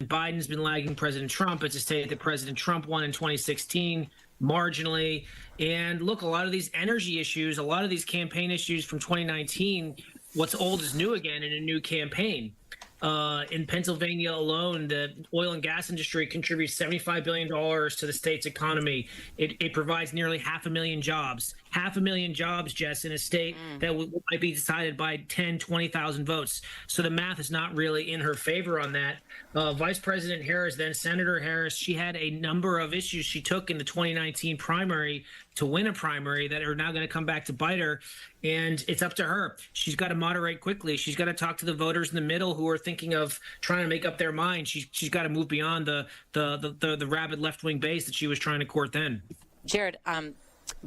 Biden's been lagging President Trump. It's a state that President Trump won in 2016 marginally. And look, a lot of these energy issues, a lot of these campaign issues from 2019, what's old is new again in a new campaign. In Pennsylvania alone, the oil and gas industry contributes $75 billion to the state's economy. It provides nearly 500,000 jobs. 500,000 jobs, Jess, in a state that might be decided by 10, 20,000 votes. So the math is not really in her favor on that. Vice President Harris, then Senator Harris, she had a number of issues she took in the 2019 primary to win a primary that are now going to come back to bite her. And it's up to her. She's got to moderate quickly. She's got to talk to the voters in the middle who are thinking of trying to make up their mind. She's got to move beyond the rabid left-wing base that she was trying to court then. Jared,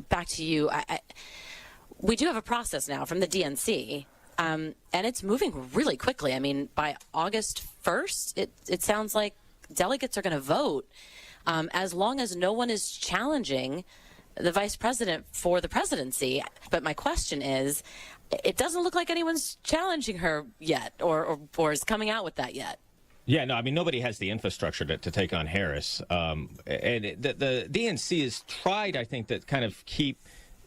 back to you. We do have a process now from the DNC, and it's moving really quickly. I mean, by August 1st, it sounds like delegates are going to vote as long as no one is challenging the vice president for the presidency. But my question is, it doesn't look like anyone's challenging her yet or is coming out with that yet. Yeah, no, I mean, nobody has the infrastructure to take on Harris. And the DNC has tried, I think, to kind of keep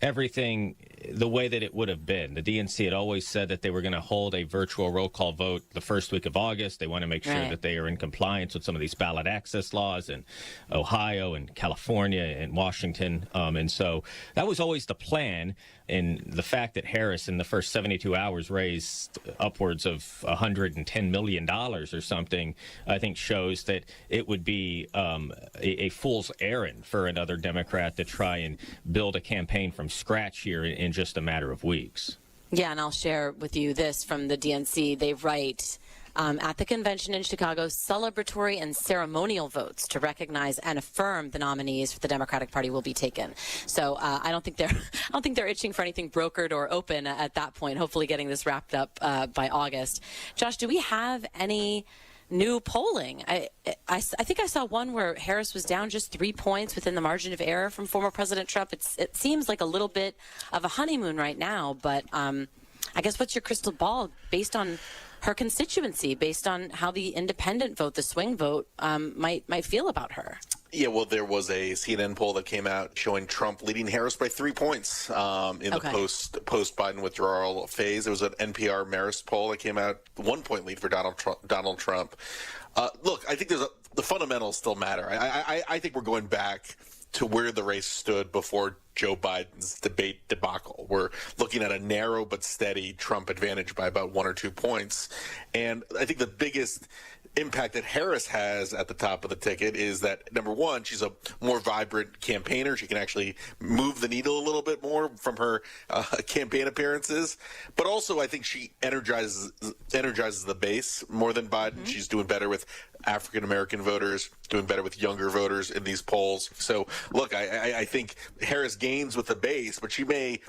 everything the way that it would have been. The DNC had always said that they were going to hold a virtual roll call vote the first week of August. They want to make sure that they are in compliance with some of these ballot access laws in Ohio and California and Washington. And so that was always the plan. And the fact that Harris in the first 72 hours raised upwards of $110 million or something, I think shows that it would be a fool's errand for another Democrat to try and build a campaign from scratch here in just a matter of weeks. Yeah, and I'll share with you this from the DNC. They write, at the convention in Chicago, celebratory and ceremonial votes to recognize and affirm the nominees for the Democratic Party will be taken. So I don't think they're itching for anything brokered or open at that point. Hopefully, getting this wrapped up by August. Josh, do we have any new polling? I think I saw one where Harris was down just 3 points within the margin of error from former President Trump. It seems like a little bit of a honeymoon right now, but I guess what's your crystal ball based on her constituency, based on how the independent vote, the swing vote, might feel about her? Yeah, well, there was a CNN poll that came out showing Trump leading Harris by 3 points in the post-Biden withdrawal phase. There was an NPR Marist poll that came out, 1 point lead for Donald Trump. Look, I think the fundamentals still matter. I think we're going back to where the race stood before Joe Biden's debate debacle. We're looking at a narrow but steady Trump advantage by about 1 or 2 points. And I think the biggest impact that Harris has at the top of the ticket is that, number one, she's a more vibrant campaigner. She can actually move the needle a little bit more from her campaign appearances. But also, I think she energizes the base more than Biden. Mm-hmm. She's doing better with African-American voters, doing better with younger voters in these polls. So, look, I think Harris gains with the base, but she may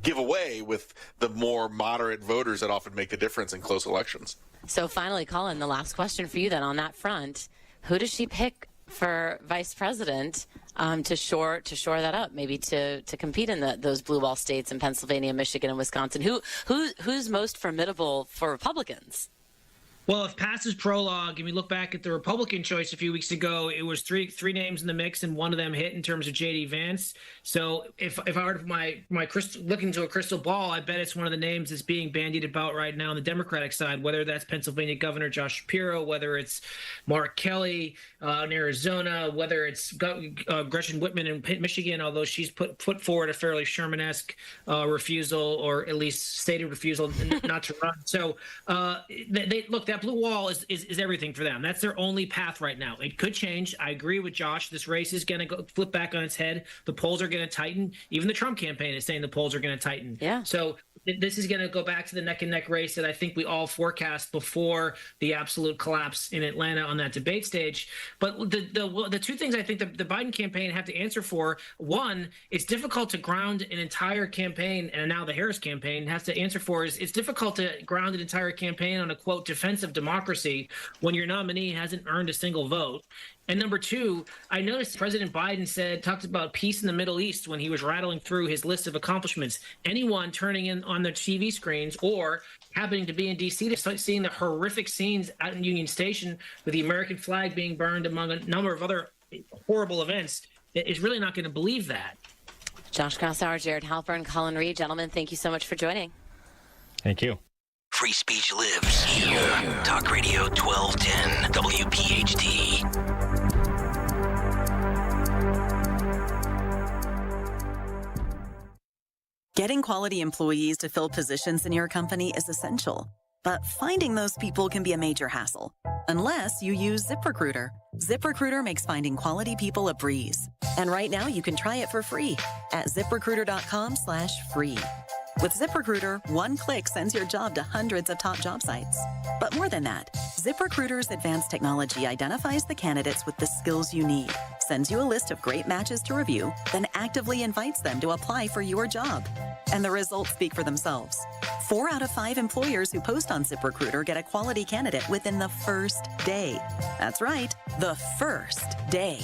give away with the more moderate voters that often make the difference in close elections. So finally, Colin, the last question for you then on that front. Who does she pick for vice president to shore that up, maybe to compete in those blue wall states in Pennsylvania, Michigan, and Wisconsin? Who's most formidable for Republicans? Well, if past is prologue, and we look back at the Republican choice a few weeks ago, it was three names in the mix, and one of them hit in terms of J.D. Vance. So if I were to put look into a crystal ball, I bet it's one of the names that's being bandied about right now on the Democratic side, whether that's Pennsylvania Governor Josh Shapiro, whether it's Mark Kelly in Arizona, whether it's Gretchen Whitman in Michigan, although she's put forward a fairly Sherman-esque refusal, or at least stated refusal not to run. So look, that blue wall is everything for them. That's their only path right now. It could change. I agree with Josh. This race is going to flip back on its head. The polls are going to tighten. Even the Trump campaign is saying the polls are going to tighten. Yeah. So this is going to go back to the neck-and-neck race that I think we all forecast before the absolute collapse in Atlanta on that debate stage. But the two things I think the Biden campaign have to answer for: one, it's difficult to ground an entire campaign, and now the Harris campaign has to answer for is it's difficult to ground an entire campaign on a, quote, defense of democracy when your nominee hasn't earned a single vote. And number two, I noticed President Biden talked about peace in the Middle East when he was rattling through his list of accomplishments. Anyone turning in on the TV screens or happening to be in D.C. to start seeing the horrific scenes out in Union Station with the American flag being burned among a number of other horrible events is really not going to believe that. Josh Krausauer, Jared Halpern, Colin Reed, gentlemen, thank you so much for joining. Thank you. Free speech lives here. Talk Radio 1210 WPHT. Getting quality employees to fill positions in your company is essential, but finding those people can be a major hassle, unless you use ZipRecruiter. ZipRecruiter makes finding quality people a breeze. And right now you can try it for free at ZipRecruiter.com/free. With ZipRecruiter, one click sends your job to hundreds of top job sites. But more than that, ZipRecruiter's advanced technology identifies the candidates with the skills you need, sends you a list of great matches to review, then actively invites them to apply for your job. And the results speak for themselves. 4 out of 5 employers who post on ZipRecruiter get a quality candidate within the first day. That's right, the first day.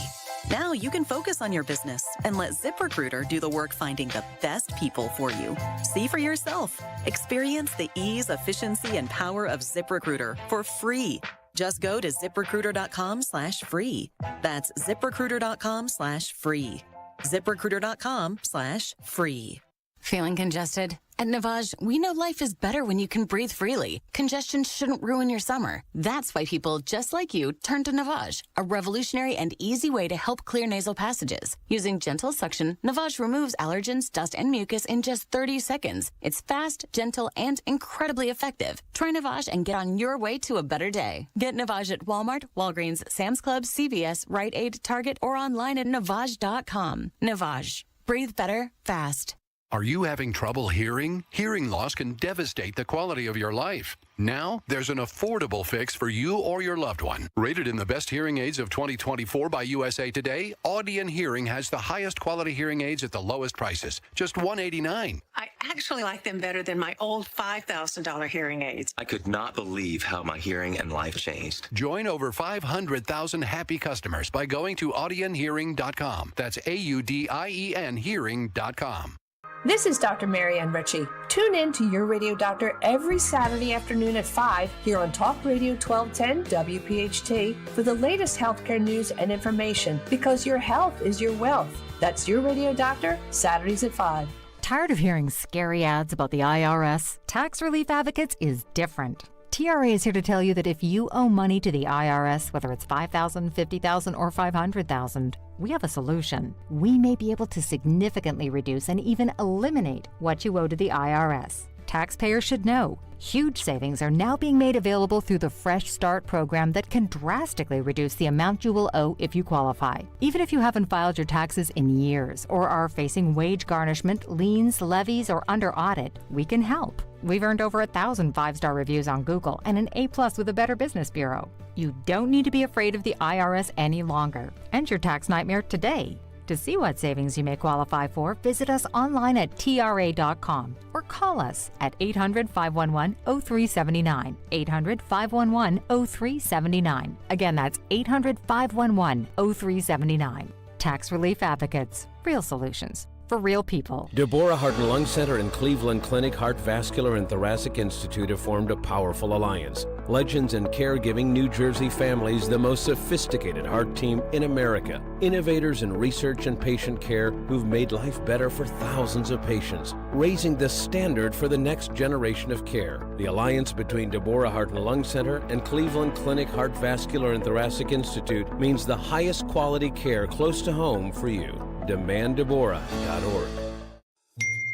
Now you can focus on your business and let ZipRecruiter do the work finding the best people for you. See for yourself. Experience the ease, efficiency, and power of ZipRecruiter for free. Just go to ZipRecruiter.com/free. That's ZipRecruiter.com/free. ZipRecruiter.com/free. Feeling congested? At Navage, we know life is better when you can breathe freely. Congestion shouldn't ruin your summer. That's why people just like you turn to Navage, a revolutionary and easy way to help clear nasal passages. Using gentle suction, Navage removes allergens, dust, and mucus in just 30 seconds. It's fast, gentle, and incredibly effective. Try Navage and get on your way to a better day. Get Navage at Walmart, Walgreens, Sam's Club, CVS, Rite Aid, Target, or online at Navage.com. Navage. Breathe better, fast. Are you having trouble hearing? Hearing loss can devastate the quality of your life. Now, there's an affordable fix for you or your loved one. Rated in the best hearing aids of 2024 by USA Today, Audion Hearing has the highest quality hearing aids at the lowest prices, just $189. I actually like them better than my old $5,000 hearing aids. I could not believe how my hearing and life changed. Join over 500,000 happy customers by going to audionhearing.com. That's AUDIEN hearing.com. This is Dr. Marianne Ritchie. Tune in to Your Radio Doctor every Saturday afternoon at 5 here on Talk Radio 1210 WPHT for the latest healthcare news and information, because your health is your wealth. That's Your Radio Doctor, Saturdays at 5. Tired of hearing scary ads about the IRS? Tax Relief Advocates is different. TRA is here to tell you that if you owe money to the IRS, whether it's $5,000, $50,000, or $500,000, we have a solution. We may be able to significantly reduce and even eliminate what you owe to the IRS. Taxpayers should know. Huge savings are now being made available through the Fresh Start program that can drastically reduce the amount you will owe if you qualify. Even if you haven't filed your taxes in years or are facing wage garnishment, liens, levies, or under audit, we can help. We've earned over 1,000 5-star reviews on Google and an A+ with the Better Business Bureau. You don't need to be afraid of the IRS any longer. End your tax nightmare today. To see what savings you may qualify for, visit us online at TRA.com or call us at 800-511-0379, 800-511-0379. Again, that's 800-511-0379. Tax Relief Advocates. Real solutions for real people. Deborah Heart and Lung Center and Cleveland Clinic Heart Vascular and Thoracic Institute have formed a powerful alliance. Legends in caregiving New Jersey families, the most sophisticated heart team in America. Innovators in research and patient care who've made life better for thousands of patients, raising the standard for the next generation of care. The alliance between Deborah Heart and Lung Center and Cleveland Clinic Heart Vascular and Thoracic Institute means the highest quality care close to home for you. DemandDeborah.org.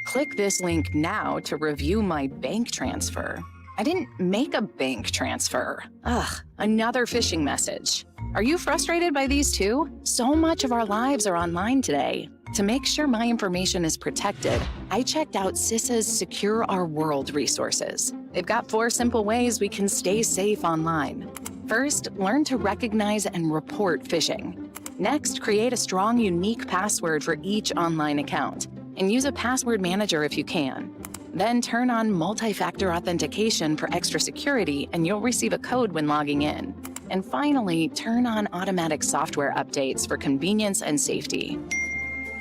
Click this link now to review my bank transfer. I didn't make a bank transfer. Ugh, another phishing message. Are you frustrated by these too? So much of our lives are online today. To make sure my information is protected, I checked out CISA's Secure Our World resources. They've got 4 simple ways we can stay safe online. First, learn to recognize and report phishing. Next, create a strong, unique password for each online account, and use a password manager if you can. Then turn on multi-factor authentication for extra security, and you'll receive a code when logging in. And finally, turn on automatic software updates for convenience and safety.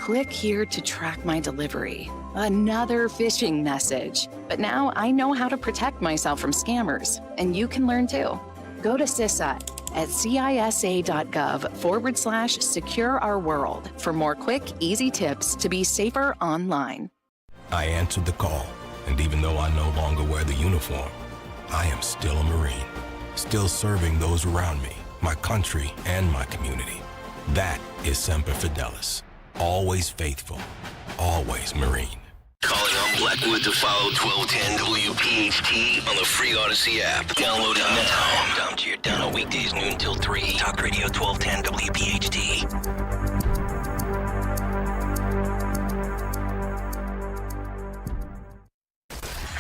Click here to track my delivery. Another phishing message. But now I know how to protect myself from scammers, and you can learn too. Go to CISA at cisa.gov/secure our world for more quick, easy tips to be safer online. I answered the call, and even though I no longer wear the uniform, I am still a Marine, still serving those around me, my country, and my community. That is Semper Fidelis. Always faithful, always Marine. Calling on Blackwood to follow 1210 WPHT on the free Odyssey app. Download it now. Dom to your down weekdays noon till 3. Talk Radio 1210 WPHT.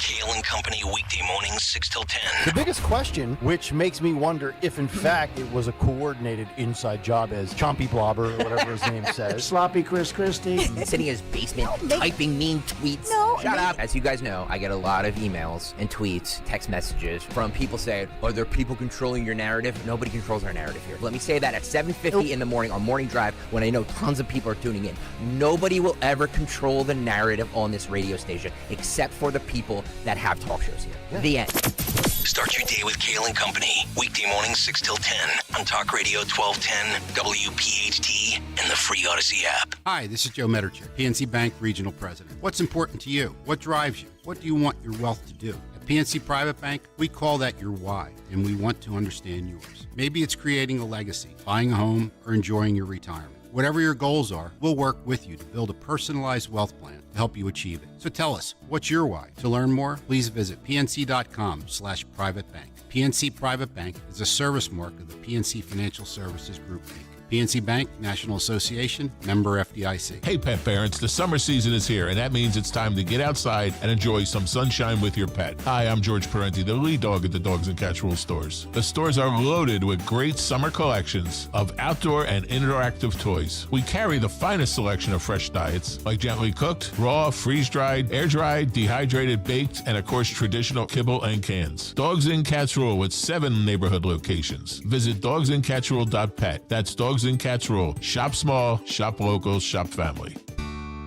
Kayal and Company weekday mornings 6 till 10. The biggest question, which makes me wonder if in fact it was a coordinated inside job, as Chompy Blobber or whatever his name says. Sloppy Chris Christie. Sitting in his basement, typing mean tweets. Shut up. As you guys know, I get a lot of emails and tweets, text messages from people saying, are there people controlling your narrative? Nobody controls our narrative here. Let me say that at 7:50 in the morning on Morning Drive when I know tons of people are tuning in. Nobody will ever control the narrative on this radio station except for the people that have talk shows here. Yeah. The end. Start your day with Kayal and Company. Weekday mornings 6 till 10 on Talk Radio 1210, WPHT, and the free Odyssey app. Hi, this is Joe Medercher, PNC Bank Regional President. What's important to you? What drives you? What do you want your wealth to do? At PNC Private Bank, we call that your why, and we want to understand yours. Maybe it's creating a legacy, buying a home, or enjoying your retirement. Whatever your goals are, we'll work with you to build a personalized wealth plan to help you achieve it. So tell us, what's your why? To learn more, please visit pnc.com/privatebank. PNC Private Bank is a service mark of the PNC Financial Services Group, Inc. PNC Bank, National Association, member FDIC. Hey pet parents, the summer season is here, and that means it's time to get outside and enjoy some sunshine with your pet. Hi, I'm George Parenti, the lead dog at the Dogs and Cats Rule stores. The stores are loaded with great summer collections of outdoor and interactive toys. We carry the finest selection of fresh diets, like gently cooked, raw, freeze-dried, air-dried, dehydrated, baked, and of course traditional kibble and cans. Dogs and Cats Rule with 7 neighborhood locations. Visit dogsandcatsrule.pet. That's Dogs and Cats Rule. Shop small, shop local, shop family.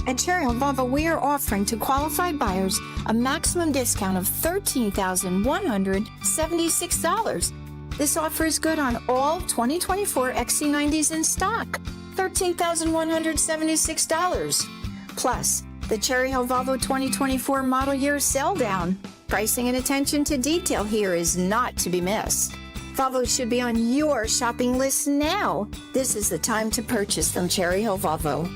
At Cherry Hill Volvo, we are offering to qualified buyers a maximum discount of $13,176. This offer is good on all 2024 XC90s in stock. $13,176. Plus, the Cherry Hill Volvo 2024 model year sell down. Pricing and attention to detail here is not to be missed. Volvo should be on your shopping list now. This is the time to purchase from Cherry Hill Volvo.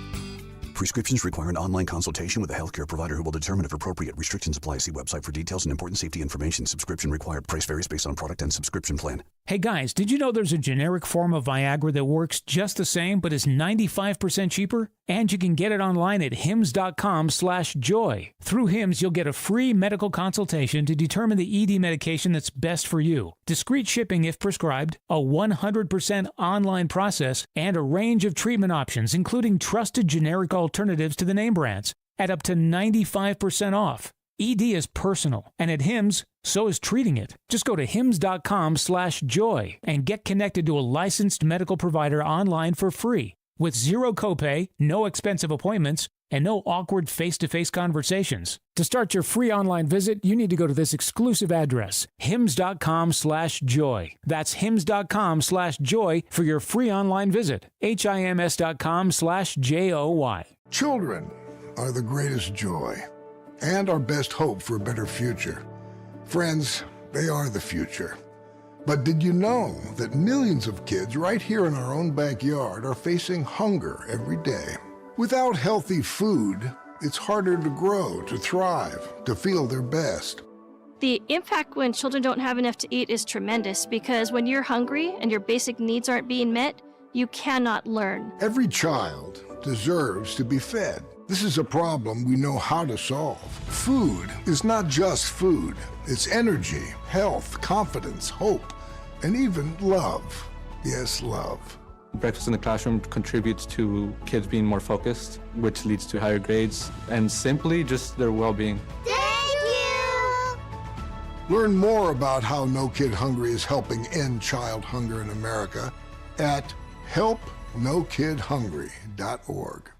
Prescriptions require an online consultation with a healthcare provider who will determine if appropriate. Restrictions apply. See website for details and important safety information. Subscription required. Price varies based on product and subscription plan. Hey guys, did you know there's a generic form of Viagra that works just the same but is 95% cheaper? And you can get it online at hims.com/joy. Through Hims, you'll get a free medical consultation to determine the ED medication that's best for you, discreet shipping if prescribed, a 100% online process, and a range of treatment options, including trusted generic alternatives to the name brands, at up to 95% off. ED is personal, and at Hims, so is treating it. Just go to hims.com/joy and get connected to a licensed medical provider online for free, with zero copay, no expensive appointments, and no awkward face-to-face conversations. To start your free online visit, you need to go to this exclusive address, hims.com/joy. That's hims.com/joy for your free online visit. hims.com/joy. Children are the greatest joy and our best hope for a better future. Friends, they are the future. But did you know that millions of kids right here in our own backyard are facing hunger every day? Without healthy food, it's harder to grow, to thrive, to feel their best. The impact when children don't have enough to eat is tremendous, because when you're hungry and your basic needs aren't being met, you cannot learn. Every child deserves to be fed. This is a problem we know how to solve. Food is not just food. It's energy, health, confidence, hope, and even love. Yes, love. Breakfast in the classroom contributes to kids being more focused, which leads to higher grades, and simply just their well-being. Thank you! Learn more about how No Kid Hungry is helping end child hunger in America at helpnokidhungry.org.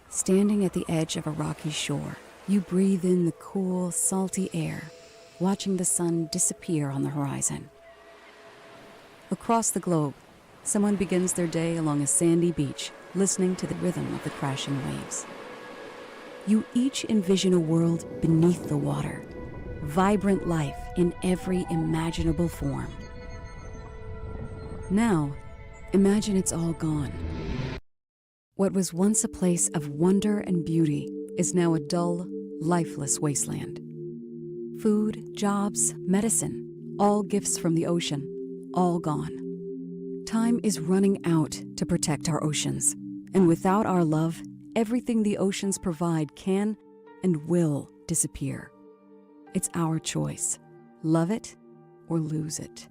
Standing at the edge of a rocky shore, you breathe in the cool, salty air, watching the sun disappear on the horizon. Across the globe, someone begins their day along a sandy beach, listening to the rhythm of the crashing waves. You each envision a world beneath the water, vibrant life in every imaginable form. Now, imagine it's all gone. What was once a place of wonder and beauty is now a dull, lifeless wasteland. Food, jobs, medicine, all gifts from the ocean, all gone. Time is running out to protect our oceans, and without our love, everything the oceans provide can and will disappear. It's our choice. Love it or lose it.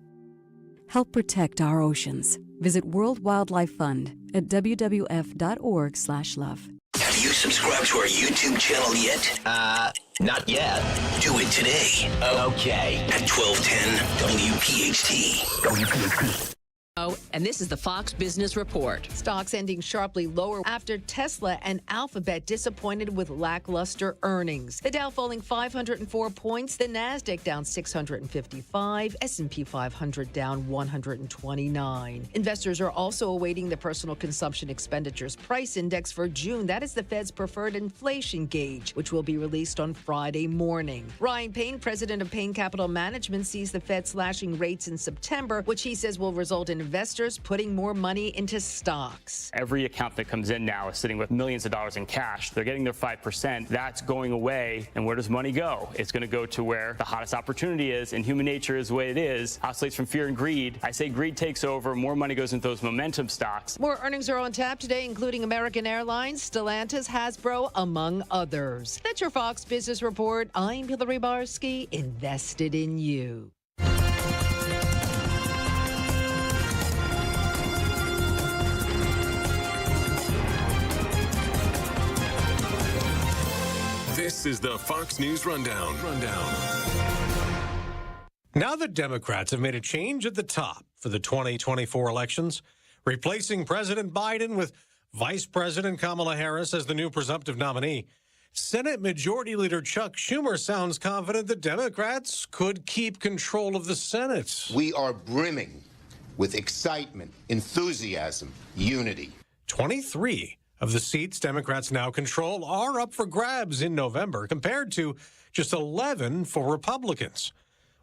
Help protect our oceans. Visit World Wildlife Fund at wwf.org/love. Have you subscribed to our YouTube channel yet? Not yet. Do it today. Okay. At 1210 WPHT. Oh, and this is the Fox Business Report. Stocks ending sharply lower after Tesla and Alphabet disappointed with lackluster earnings. The Dow falling 504 points, the Nasdaq down 655, S&P 500 down 129. Investors are also awaiting the Personal Consumption Expenditures Price Index for June. That is the Fed's preferred inflation gauge, which will be released on Friday morning. Ryan Payne, president of Payne Capital Management, sees the Fed slashing rates in September, which he says will result in investors putting more money into stocks. Every account that comes in now is sitting with millions of dollars in cash. They're getting their 5%. That's going away. And where does money go? It's going to go to where the hottest opportunity is, and human nature is the way it is. Oscillates from fear and greed. I say greed takes over. More money goes into those momentum stocks. More earnings are on tap today, including American Airlines, Stellantis, Hasbro, among others. That's your Fox Business Report. I'm Hillary Barsky, invested in you. This is the Fox News Rundown. Now that Democrats have made a change at the top for the 2024 elections, replacing President Biden with Vice President Kamala Harris as the new presumptive nominee, Senate Majority Leader Chuck Schumer sounds confident that Democrats could keep control of the Senate. We are brimming with excitement, enthusiasm, unity. 23 of the seats Democrats now control are up for grabs in November, compared to just 11 for Republicans.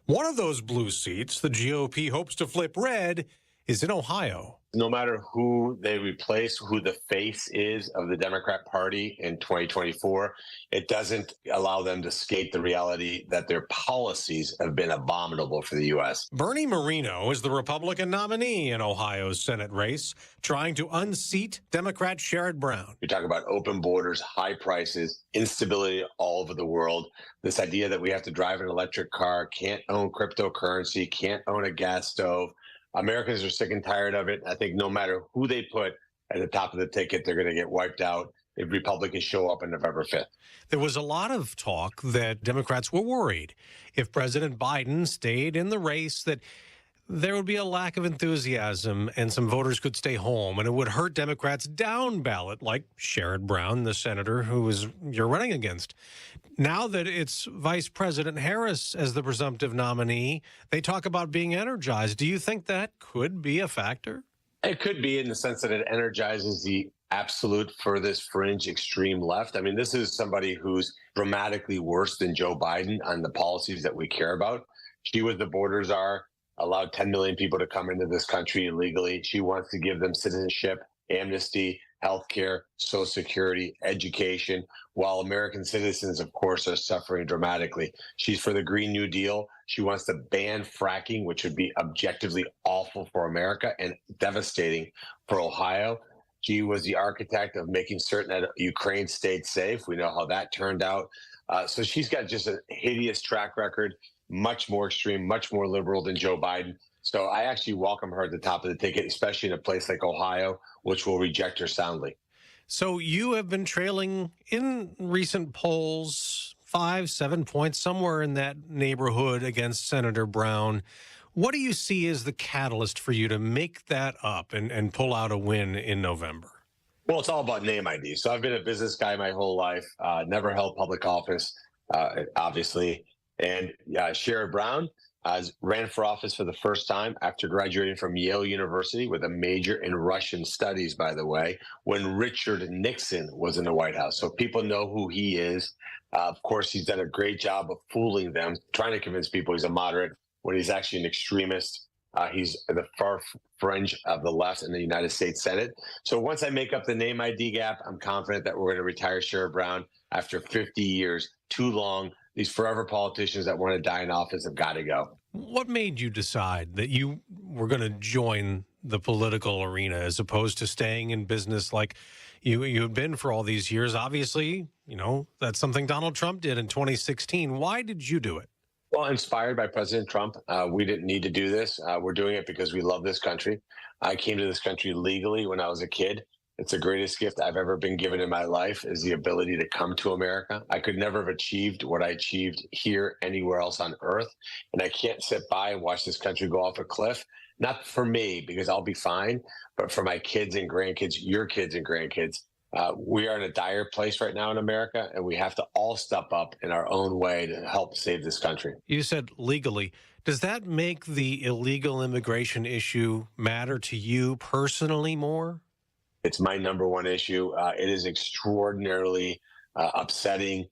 One of those blue seats the GOP hopes to flip red is in Ohio. No matter who they replace, who the face is of the Democrat Party in 2024, it doesn't allow them to escape the reality that their policies have been abominable for the U.S. Bernie Moreno is the Republican nominee in Ohio's Senate race, trying to unseat Democrat Sherrod Brown. You talk about open borders, high prices, instability all over the world. This idea that we have to drive an electric car, can't own cryptocurrency, can't own a gas stove. Americans are sick and tired of it. I think no matter who they put at the top of the ticket, they're going to get wiped out if Republicans show up on November 5th. There was a lot of talk that Democrats were worried if President Biden stayed in the race, that there would be a lack of enthusiasm and some voters could stay home, and it would hurt Democrats down ballot, like Sherrod Brown, the senator you're running against. Now that it's Vice President Harris as the presumptive nominee, they talk about being energized. Do you think that could be a factor? It could be, in the sense that it energizes the absolute furthest fringe extreme left. I mean, this is somebody who's dramatically worse than Joe Biden on the policies that we care about. She was the border czar, allowed 10 million people to come into this country illegally. She wants to give them citizenship, amnesty, health care, Social Security, education, while American citizens, of course, are suffering dramatically. She's for the Green New Deal. She wants to ban fracking, which would be objectively awful for America and devastating for Ohio. She was the architect of making certain that Ukraine stayed safe. We know how that turned out. So she's got just a hideous track record, much more extreme, much more liberal than Joe Biden. So I actually welcome her at the top of the ticket, especially in a place like Ohio, which will reject her soundly. So you have been trailing in recent polls 5-7 points, somewhere in that neighborhood, against Senator Brown. What do you see as the catalyst for you to make that up and pull out a win in November? Well, it's all about name ID. So I've been a business guy my whole life, never held public office, obviously. And Sherrod Brown ran for office for the first time after graduating from Yale University with a major in Russian studies, by the way, when Richard Nixon was in the White House. So people know who he is. Of course, he's done a great job of fooling them, trying to convince people he's a moderate when he's actually an extremist. He's the far fringe of the left in the United States Senate. So once I make up the name ID gap, I'm confident that we're going to retire Sherrod Brown after 50 years. Too long. These forever politicians that want to die in office have got to go. What made you decide that you were going to join the political arena as opposed to staying in business like you had been for all these years? Obviously, that's something Donald Trump did in 2016. Why did you do it? Well, inspired by President Trump, we didn't need to do this. We're doing it because we love this country. I came to this country legally when I was a kid. It's the greatest gift I've ever been given in my life is the ability to come to America. I could never have achieved what I achieved here anywhere else on earth. And I can't sit by and watch this country go off a cliff. Not for me, because I'll be fine, but for my kids and grandkids, your kids and grandkids. We are in a dire place right now in America, and we have to all step up in our own way to help save this country. You said legally. Does that make the illegal immigration issue matter to you personally more? It's my number one issue. It is extraordinarily upsetting,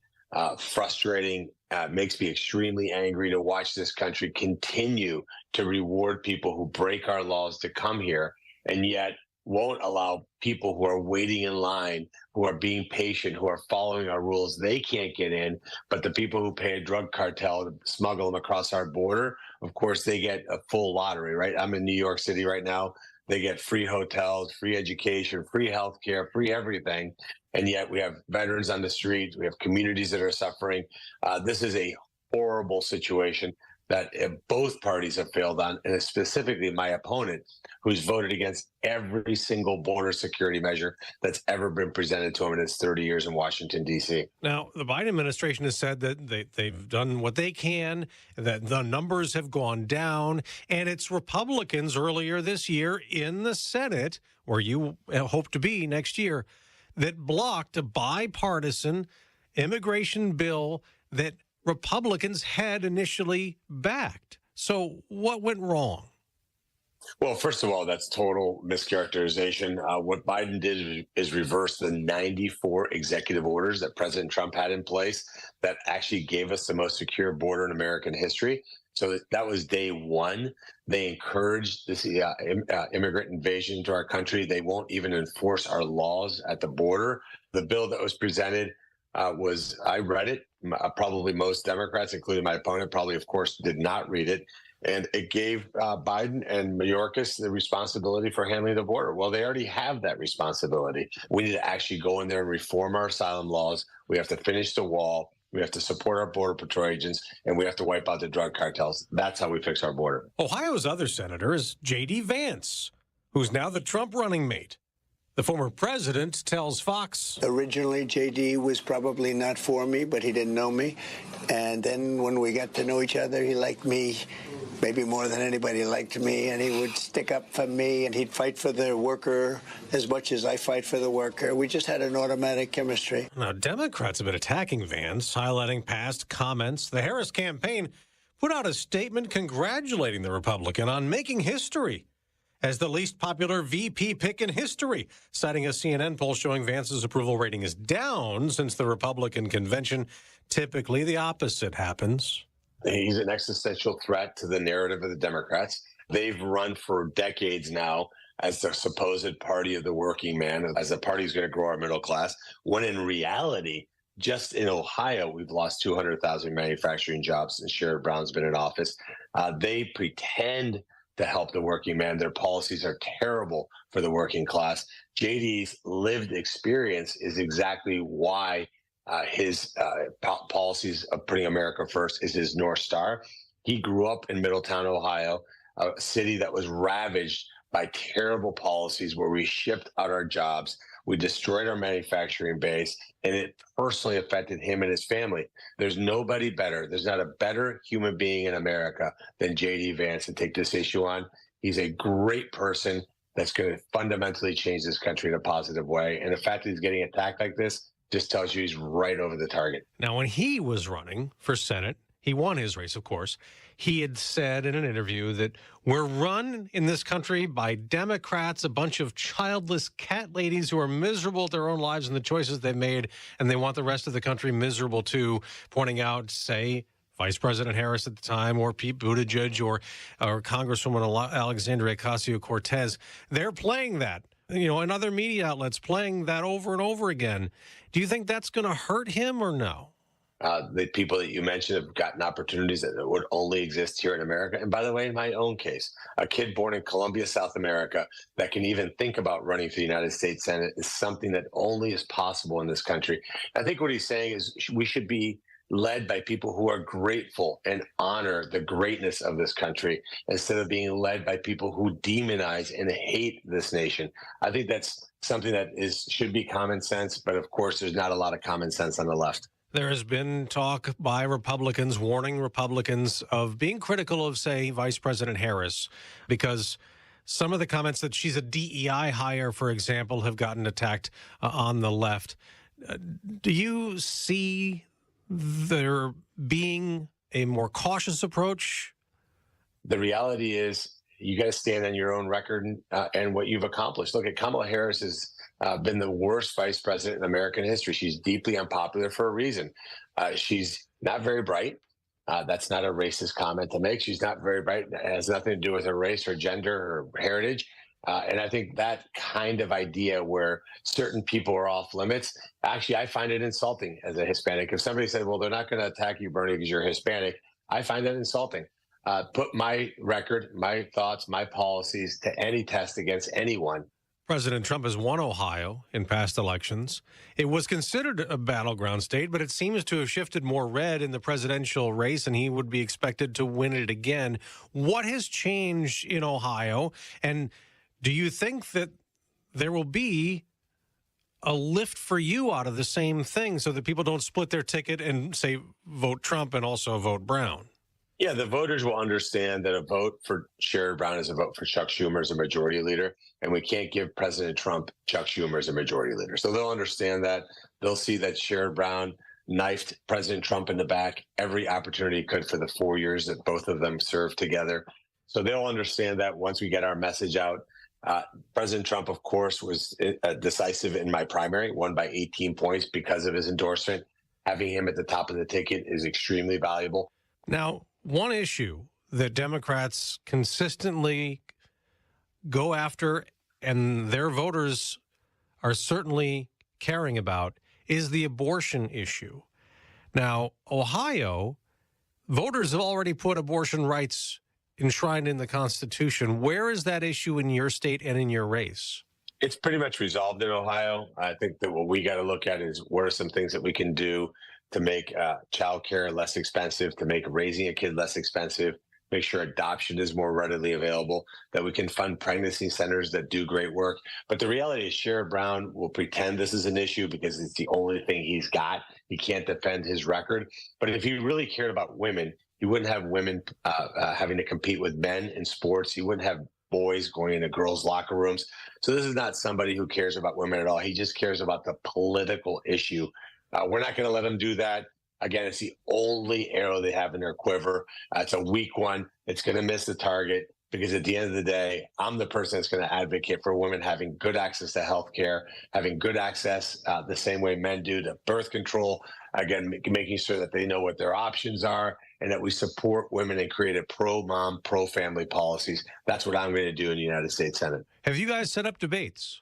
frustrating, makes me extremely angry to watch this country continue to reward people who break our laws to come here, and yet won't allow people who are waiting in line, who are being patient, who are following our rules. They can't get in, but the people who pay a drug cartel to smuggle them across our border, of course, they get a full lottery, right? I'm in New York City right now. They get free hotels, free education, free healthcare, free everything. And yet we have veterans on the streets. We have communities that are suffering. This is a horrible situation that both parties have failed on, and specifically my opponent, who's voted against every single border security measure that's ever been presented to him in his 30 years in Washington, D.C. Now, the Biden administration has said that they've done what they can, that the numbers have gone down, and it's Republicans earlier this year in the Senate, where you hope to be next year, that blocked a bipartisan immigration bill that Republicans had initially backed. So what went wrong? Well, first of all, that's total mischaracterization. What Biden did is reverse the 94 executive orders that President Trump had in place that actually gave us the most secure border in American history. So that was day one. They encouraged this immigrant invasion into our country. They won't even enforce our laws at the border. The bill that was presented I read it. Probably most Democrats, including my opponent, probably, of course, did not read it. And it gave Biden and Mayorkas the responsibility for handling the border. Well, they already have that responsibility. We need to actually go in there and reform our asylum laws. We have to finish the wall. We have to support our Border Patrol agents, and we have to wipe out the drug cartels. That's how we fix our border. Ohio's other senator is J.D. Vance, who's now the Trump running mate. The former president tells Fox. Originally, J.D. was probably not for me, but he didn't know me. And then when we got to know each other, he liked me maybe more than anybody liked me. And he would stick up for me, and he'd fight for the worker as much as I fight for the worker. We just had an automatic chemistry. Now, Democrats have been attacking Vance, highlighting past comments. The Harris campaign put out a statement congratulating the Republican on making history as the least popular VP pick in history, citing a CNN poll showing Vance's approval rating is down since the Republican convention. Typically, the opposite happens. He's an existential threat to the narrative of the Democrats. They've run for decades now as the supposed party of the working man, as the party is going to grow our middle class, when in reality, just in Ohio, we've lost 200,000 manufacturing jobs since Sherrod Brown's been in office. They pretend to help the working man. Their policies are terrible for the working class. JD's lived experience is exactly why his policies of putting America first is his North Star. He grew up in Middletown, Ohio, a city that was ravaged by terrible policies where we shipped out our jobs. We destroyed our manufacturing base, and it personally affected him and his family. There's nobody better. There's not a better human being in America than J.D. Vance to take this issue on. He's a great person. that's going to fundamentally change this country in a positive way. And the fact that he's getting attacked like this just tells you he's right over the target. Now, when he was running for Senate, he won his race, of course. He had said in an interview that we're run in this country by Democrats, a bunch of childless cat ladies who are miserable at their own lives and the choices they've made, and they want the rest of the country miserable too, pointing out, say, Vice President Harris at the time, or Pete Buttigieg, or Congresswoman Alexandria Ocasio-Cortez. They're playing that, and other media outlets playing that over and over again. Do you think that's going to hurt him or no? The people that you mentioned have gotten opportunities that would only exist here in America. And by the way, in my own case, a kid born in Colombia, South America, that can even think about running for the United States Senate is something that only is possible in this country. I think what he's saying is we should be led by people who are grateful and honor the greatness of this country instead of being led by people who demonize and hate this nation. I think that's something that should be common sense. But of course, there's not a lot of common sense on the left. There has been talk by Republicans warning Republicans of being critical of, say, Vice President Harris, because some of the comments that she's a DEI hire, for example, have gotten attacked on the left. Do you see there being a more cautious approach? The reality is you got to stand on your own record and what you've accomplished. Look at Kamala Harris has been the worst vice president in American history. She's deeply unpopular for a reason. She's not very bright. That's not a racist comment to make. She's not very bright. It has nothing to do with her race or gender or heritage. And I think that kind of idea where certain people are off limits, actually, I find it insulting as a Hispanic. If somebody said, well, they're not going to attack you, Bernie, because you're Hispanic, I find that insulting. Put my record, my thoughts, my policies to any test against anyone. President Trump has won Ohio in past elections. It was considered a battleground state, but it seems to have shifted more red in the presidential race, and he would be expected to win it again. What has changed in Ohio? And do you think that there will be a lift for you out of the same thing so that people don't split their ticket and say vote Trump and also vote Brown? Yeah, the voters will understand that a vote for Sherrod Brown is a vote for Chuck Schumer as a majority leader, and we can't give President Trump Chuck Schumer as a majority leader. So they'll understand that. They'll see that Sherrod Brown knifed President Trump in the back every opportunity he could for the 4 years that both of them served together. So they'll understand that once we get our message out. President Trump, of course, was decisive in my primary, won by 18 points because of his endorsement. Having him at the top of the ticket is extremely valuable. Now, one issue that Democrats consistently go after and their voters are certainly caring about is the abortion issue. Now, Ohio, voters have already put abortion rights enshrined in the Constitution. Where is that issue in your state and in your race? It's pretty much resolved in Ohio. I think that what we got to look at is what are some things that we can do to make childcare less expensive, to make raising a kid less expensive, make sure adoption is more readily available, that we can fund pregnancy centers that do great work. But the reality is Sherrod Brown will pretend this is an issue because it's the only thing he's got. He can't defend his record. But if he really cared about women, he wouldn't have women having to compete with men in sports. He wouldn't have boys going into girls' locker rooms. So this is not somebody who cares about women at all. He just cares about the political issue. We're not going to let him do that. Again, it's the only arrow they have in their quiver. It's a weak one. It's going to miss the target because at the end of the day, I'm the person that's going to advocate for women having good access to health care, having good access the same way men do to birth control. Again, making sure that they know what their options are and that we support women and create a pro-mom, pro-family policies. That's what I'm going to do in the United States Senate. Have you guys set up debates?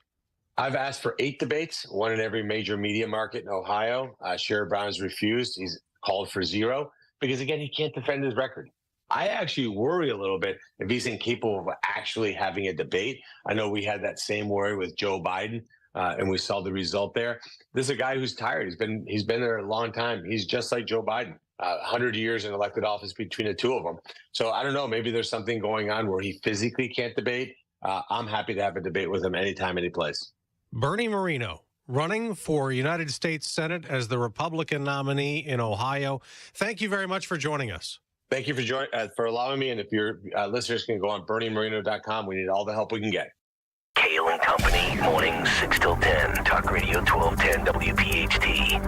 I've asked for 8 debates, one in every major media market in Ohio. Sherrod Brown has refused. He's called for 0 because, again, he can't defend his record. I actually worry a little bit if he's incapable of actually having a debate. I know we had that same worry with Joe Biden, and we saw the result there. This is a guy who's tired. He's been there a long time. He's just like Joe Biden, 100 years in elected office between the two of them. So I don't know. Maybe there's something going on where he physically can't debate. I'm happy to have a debate with him anytime, any place. Bernie Moreno, running for United States Senate as the Republican nominee in Ohio. Thank you very much for joining us. Thank you for allowing me. And if your listeners can go on BernieMoreno.com, we need all the help we can get. and Company, mornings 6 till 10. Talk Radio 1210 WPHT.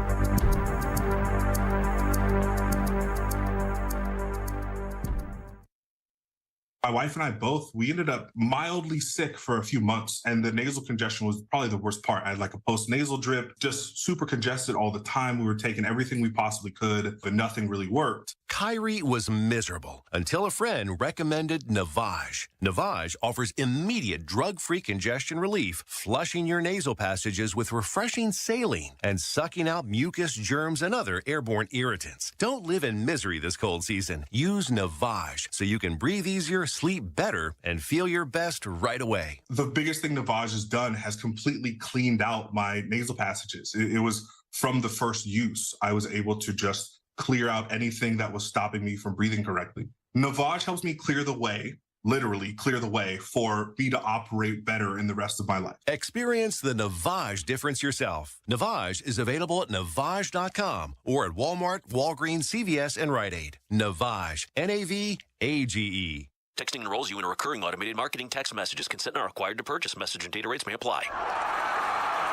My wife and I both, we ended up mildly sick for a few months, and the nasal congestion was probably the worst part. I had like a post-nasal drip, just super congested all the time. We were taking everything we possibly could, but nothing really worked. Kyrie was miserable until a friend recommended Navage. Navage offers immediate drug-free congestion relief, flushing your nasal passages with refreshing saline and sucking out mucus, germs, and other airborne irritants. Don't live in misery this cold season. Use Navage so you can breathe easier, sleep better, and feel your best right away. The biggest thing Navage has done has completely cleaned out my nasal passages. It was from the first use. I was able to just clear out anything that was stopping me from breathing correctly. Navage helps me clear the way, literally clear the way, for me to operate better in the rest of my life. Experience the Navage difference yourself. Navage is available at Navage.com or at Walmart, Walgreens, CVS, and Rite Aid. Navage, N-A-V-A-G-E. Texting enrolls you in a recurring automated marketing text messages. Consent are required to purchase. Message and data rates may apply.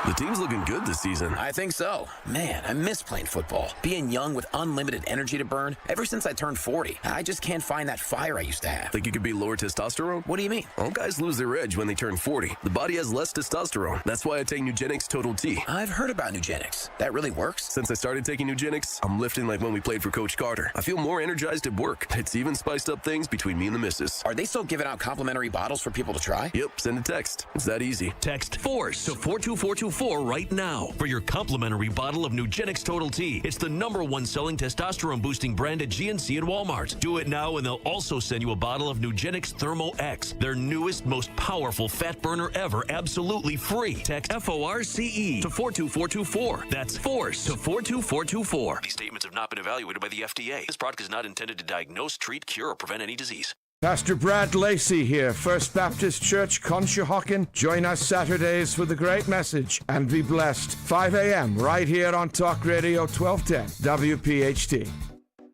The team's looking good this season. I think so. Man, I miss playing football. Being young with unlimited energy to burn. Ever since I turned 40, I just can't find that fire I used to have. Think you could be lower testosterone? What do you mean? All guys lose their edge when they turn 40. The body has less testosterone. That's why I take Nugenix Total T. I've heard about Nugenix. That really works? Since I started taking Nugenix, I'm lifting like when we played for Coach Carter. I feel more energized at work. It's even spiced up things between me and the missus. Are they still giving out complimentary bottles for people to try? Yep, send a text. It's that easy. Text FORCE to 42424 right now for your complimentary bottle of Nugenix Total T. It's the #1 selling testosterone boosting brand at GNC and Walmart. Do it now and they'll also send you a bottle of Nugenix Thermo X, their newest, most powerful fat burner ever, absolutely free. Text FORCE to 42424. That's FORCE to 42424. These statements have not been evaluated by the FDA. This product is not intended to diagnose, treat, cure, or prevent any disease. Pastor Brad Lacey here, First Baptist Church, Conshohocken. Join us Saturdays for the great message and be blessed. 5 a.m. right here on Talk Radio 1210 WPHT.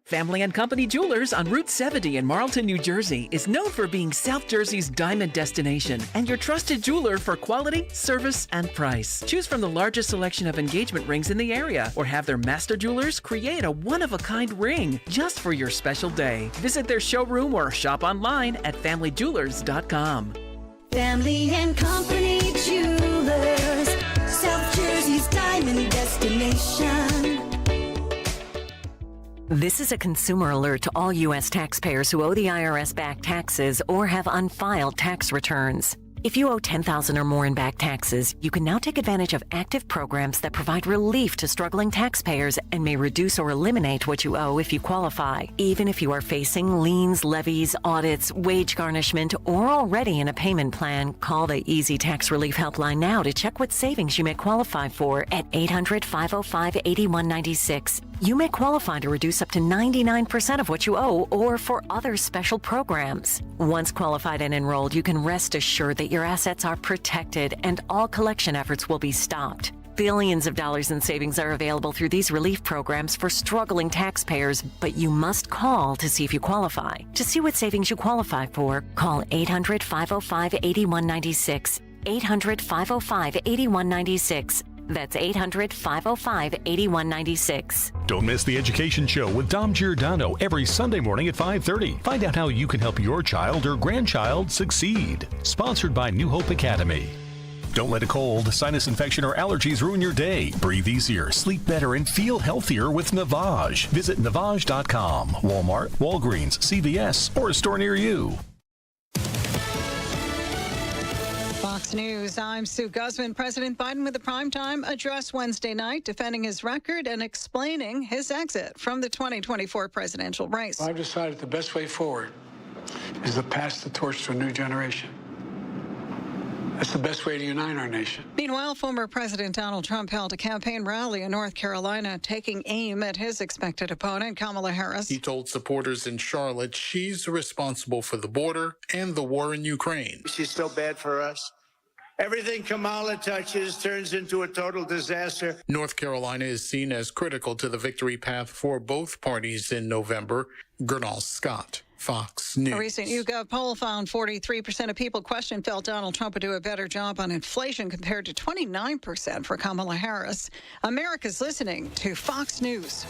Family and Company Jewelers on Route 70 in Marlton, New Jersey is known for being South Jersey's diamond destination and your trusted jeweler for quality, service, and price. Choose from the largest selection of engagement rings in the area or have their master jewelers create a one-of-a-kind ring just for your special day. Visit their showroom or shop online at FamilyJewelers.com. Family and Company Jewelers, South Jersey's diamond destination. This is a consumer alert to all U.S. taxpayers who owe the IRS back taxes or have unfiled tax returns. If you owe $10,000 or more in back taxes, you can now take advantage of active programs that provide relief to struggling taxpayers and may reduce or eliminate what you owe if you qualify. Even if you are facing liens, levies, audits, wage garnishment, or already in a payment plan, call the Easy Tax Relief Helpline now to check what savings you may qualify for at 800-505-8196. You may qualify to reduce up to 99% of what you owe or for other special programs. Once qualified and enrolled, you can rest assured that your assets are protected and all collection efforts will be stopped. Billions of dollars in savings are available through these relief programs for struggling taxpayers, but you must call to see if you qualify. To see what savings you qualify for, call 800-505-8196. 800-505-8196. That's 800-505-8196. Don't miss the Education Show with Dom Giordano every Sunday morning at 5:30. Find out how you can help your child or grandchild succeed. Sponsored by New Hope Academy. Don't let a cold, sinus infection, or allergies ruin your day. Breathe easier, sleep better, and feel healthier with Navage. Visit Navage.com, Walmart, Walgreens, CVS, or a store near you. Fox News, I'm Sue Guzman. President Biden with a primetime address Wednesday night, defending his record and explaining his exit from the 2024 presidential race. I've decided the best way forward is to pass the torch to a new generation. That's the best way to unite our nation. Meanwhile, former President Donald Trump held a campaign rally in North Carolina, taking aim at his expected opponent, Kamala Harris. He told supporters in Charlotte she's responsible for the border and the war in Ukraine. She's so bad for us. Everything Kamala touches turns into a total disaster. North Carolina is seen as critical to the victory path for both parties in November. Gernal Scott, Fox News. A recent YouGov poll found 43% of people questioned felt Donald Trump would do a better job on inflation compared to 29% for Kamala Harris. America's listening to Fox News.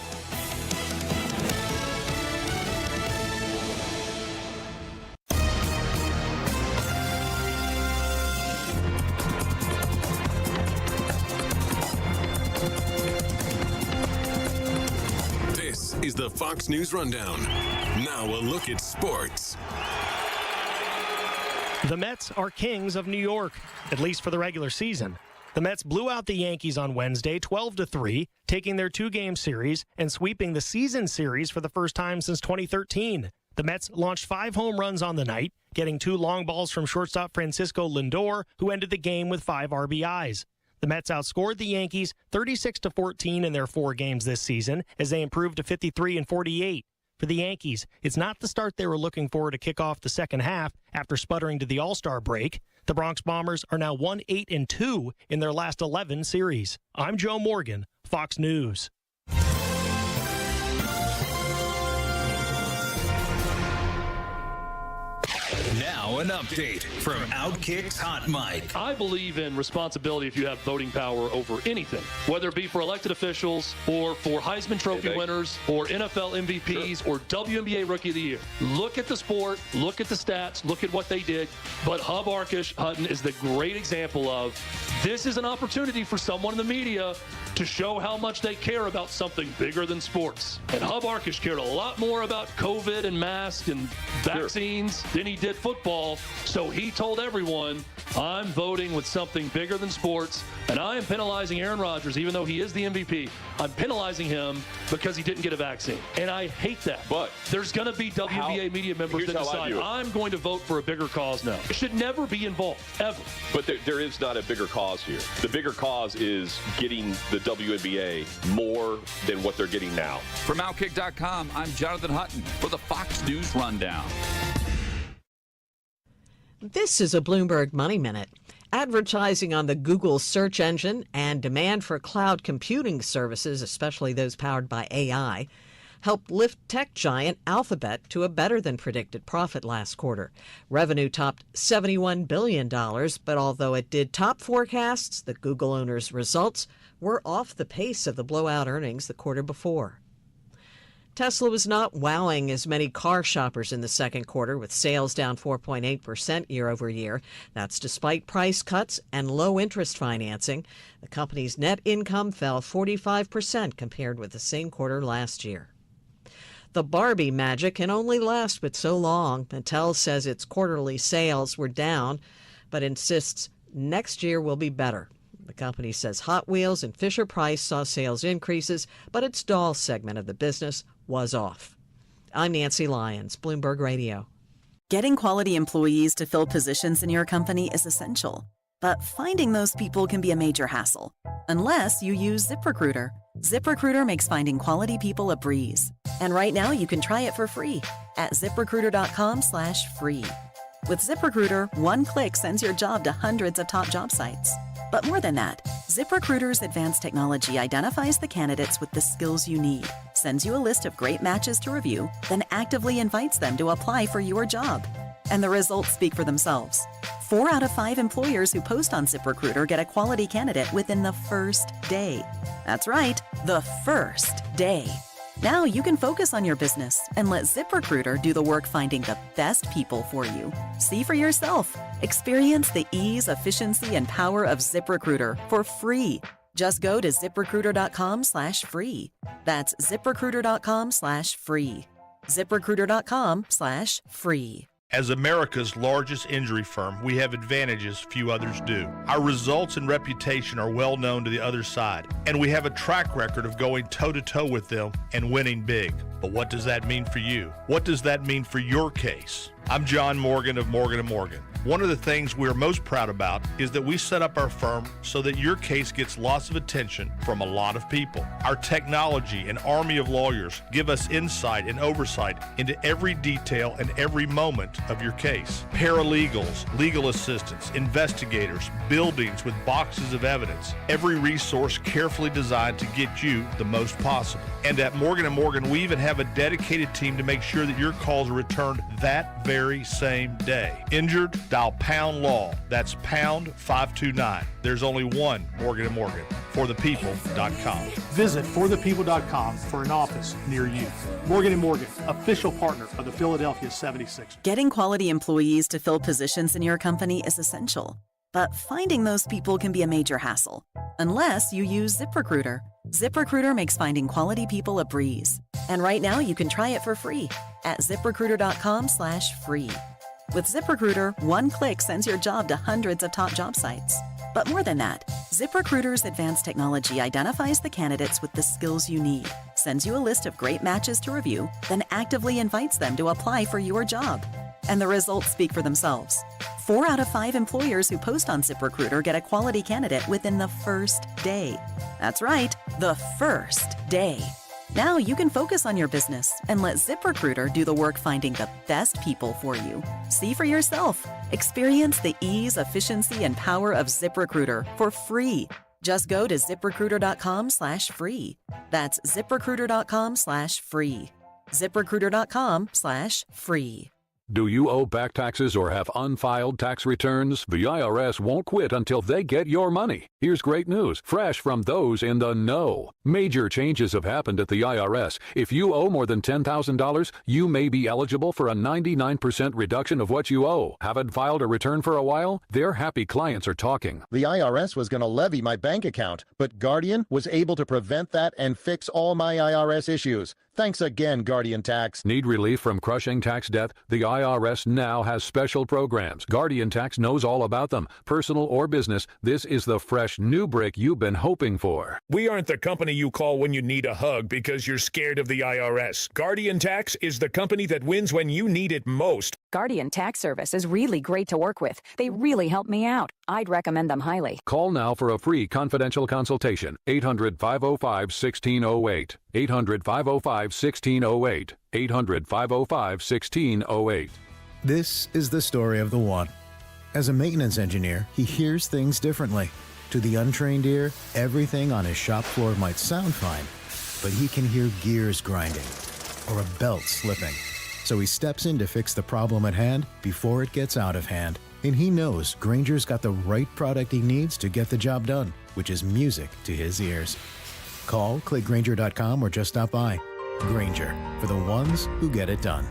This is the Fox News Rundown. Now a look at sports. The Mets are kings of New York, at least for the regular season. The Mets blew out the Yankees on Wednesday 12-3, taking their two-game series and sweeping the season series for the first time since 2013. The Mets launched 5 home runs on the night, getting 2 long balls from shortstop Francisco Lindor, who ended the game with 5 RBIs. The Mets outscored the Yankees 36-14 in their 4 games this season as they improved to 53-48. For the Yankees, it's not the start they were looking for to kick off the second half after sputtering to the All-Star break. The Bronx Bombers are now 1-8-2 in their last 11 series. I'm Joe Morgan, Fox News. Now an update from Outkick's Hot Mic. I believe in responsibility if you have voting power over anything, whether it be for elected officials or for Heisman Trophy winners or NFL MVPs or WNBA Rookie of the Year. Look at the sport, look at the stats, look at what they did. But Hub Arkush Hutton is the great example of this is an opportunity for someone in the media to show how much they care about something bigger than sports. And Hub Arkush cared a lot more about COVID and masks and vaccines than he did football. So he told everyone, I'm voting with something bigger than sports, and I am penalizing Aaron Rodgers, even though he is the MVP. I'm penalizing him because he didn't get a vaccine. And I hate that. But there's going to be WNBA media members that decide, I'm going to vote for a bigger cause now. It should never be involved, ever. But there is not a bigger cause here. The bigger cause is getting the WNBA more than what they're getting now. From Outkick.com, I'm Jonathan Hutton for the Fox News Rundown. This is a Bloomberg Money Minute. Advertising on the Google search engine and demand for cloud computing services, especially those powered by AI, helped lift tech giant Alphabet to a better-than-predicted profit last quarter. Revenue topped $71 billion, but although it did top forecasts, the Google owner's results were off the pace of the blowout earnings the quarter before. Tesla was not wowing as many car shoppers in the second quarter, with sales down 4.8% year over year. That's despite price cuts and low interest financing. The company's net income fell 45% compared with the same quarter last year. The Barbie magic can only last but so long. Mattel says its quarterly sales were down, but insists next year will be better. The company says Hot Wheels and Fisher-Price saw sales increases, but its doll segment of the business was off. I'm Nancy Lyons, Bloomberg Radio. Getting quality employees to fill positions in your company is essential, but finding those people can be a major hassle, unless you use ZipRecruiter. ZipRecruiter makes finding quality people a breeze. And right now you can try it for free at ZipRecruiter.com/free. With ZipRecruiter, one click sends your job to hundreds of top job sites. But more than that, ZipRecruiter's advanced technology identifies the candidates with the skills you need, sends you a list of great matches to review, then actively invites them to apply for your job. And the results speak for themselves. 4 out of 5 employers who post on ZipRecruiter get a quality candidate within the first day. That's right, the first day. Now you can focus on your business and let ZipRecruiter do the work finding the best people for you. See for yourself. Experience the ease, efficiency, and power of ZipRecruiter for free. Just go to ZipRecruiter.com/free. That's ZipRecruiter.com/free. ZipRecruiter.com/free. As America's largest injury firm, we have advantages few others do. Our results and reputation are well known to the other side, and we have a track record of going toe-to-toe with them and winning big. But what does that mean for you? What does that mean for your case? I'm John Morgan of Morgan & Morgan. One of the things we're most proud about is that we set up our firm so that your case gets lots of attention from a lot of people. Our technology and army of lawyers give us insight and oversight into every detail and every moment of your case. Paralegals, legal assistants, investigators, buildings with boxes of evidence, every resource carefully designed to get you the most possible. And at Morgan & Morgan, we even have a dedicated team to make sure that your calls are returned that very same day. Injured? Dial pound law. That's pound 529. There's only one Morgan & Morgan. ForThePeople.com. Visit ForThePeople.com for an office near you. Morgan & Morgan, official partner of the Philadelphia 76ers. Getting quality employees to fill positions in your company is essential. But finding those people can be a major hassle, unless you use ZipRecruiter. ZipRecruiter makes finding quality people a breeze. And right now you can try it for free at ZipRecruiter.com/free. With ZipRecruiter, one click sends your job to hundreds of top job sites. But more than that, ZipRecruiter's advanced technology identifies the candidates with the skills you need, sends you a list of great matches to review, then actively invites them to apply for your job. And the results speak for themselves. 4 out of 5 employers who post on ZipRecruiter get a quality candidate within the first day. That's right, the first day. Now you can focus on your business and let ZipRecruiter do the work finding the best people for you. See for yourself. Experience the ease, efficiency, and power of ZipRecruiter for free. Just go to ZipRecruiter.com/free. That's ZipRecruiter.com/free. ZipRecruiter.com/free. Do you owe back taxes or have unfiled tax returns? The IRS won't quit until they get your money. Here's great news, fresh from those in the know. Major changes have happened at the IRS. If you owe more than $10,000, you may be eligible for a 99% reduction of what you owe. Haven't filed a return for a while? Their happy clients are talking. The IRS was going to levy my bank account, but Guardian was able to prevent that and fix all my IRS issues. Thanks again, Guardian Tax. Need relief from crushing tax debt? The IRS now has special programs. Guardian Tax knows all about them. Personal or business, this is the fresh new brick you've been hoping for. We aren't the company you call when you need a hug because you're scared of the IRS. Guardian Tax is the company that wins when you need it most. Guardian Tax Service is really great to work with. They really help me out. I'd recommend them highly. Call now for a free confidential consultation. 800-505-1608. 800-505-1608. 800-505-1608. This is the story of the one. As a maintenance engineer, he hears things differently. To the untrained ear, everything on his shop floor might sound fine, but he can hear gears grinding or a belt slipping. So he steps in to fix the problem at hand before it gets out of hand. And he knows Grainger's got the right product he needs to get the job done, which is music to his ears. Call, click Grainger.com, or just stop by. Grainger, for the ones who get it done.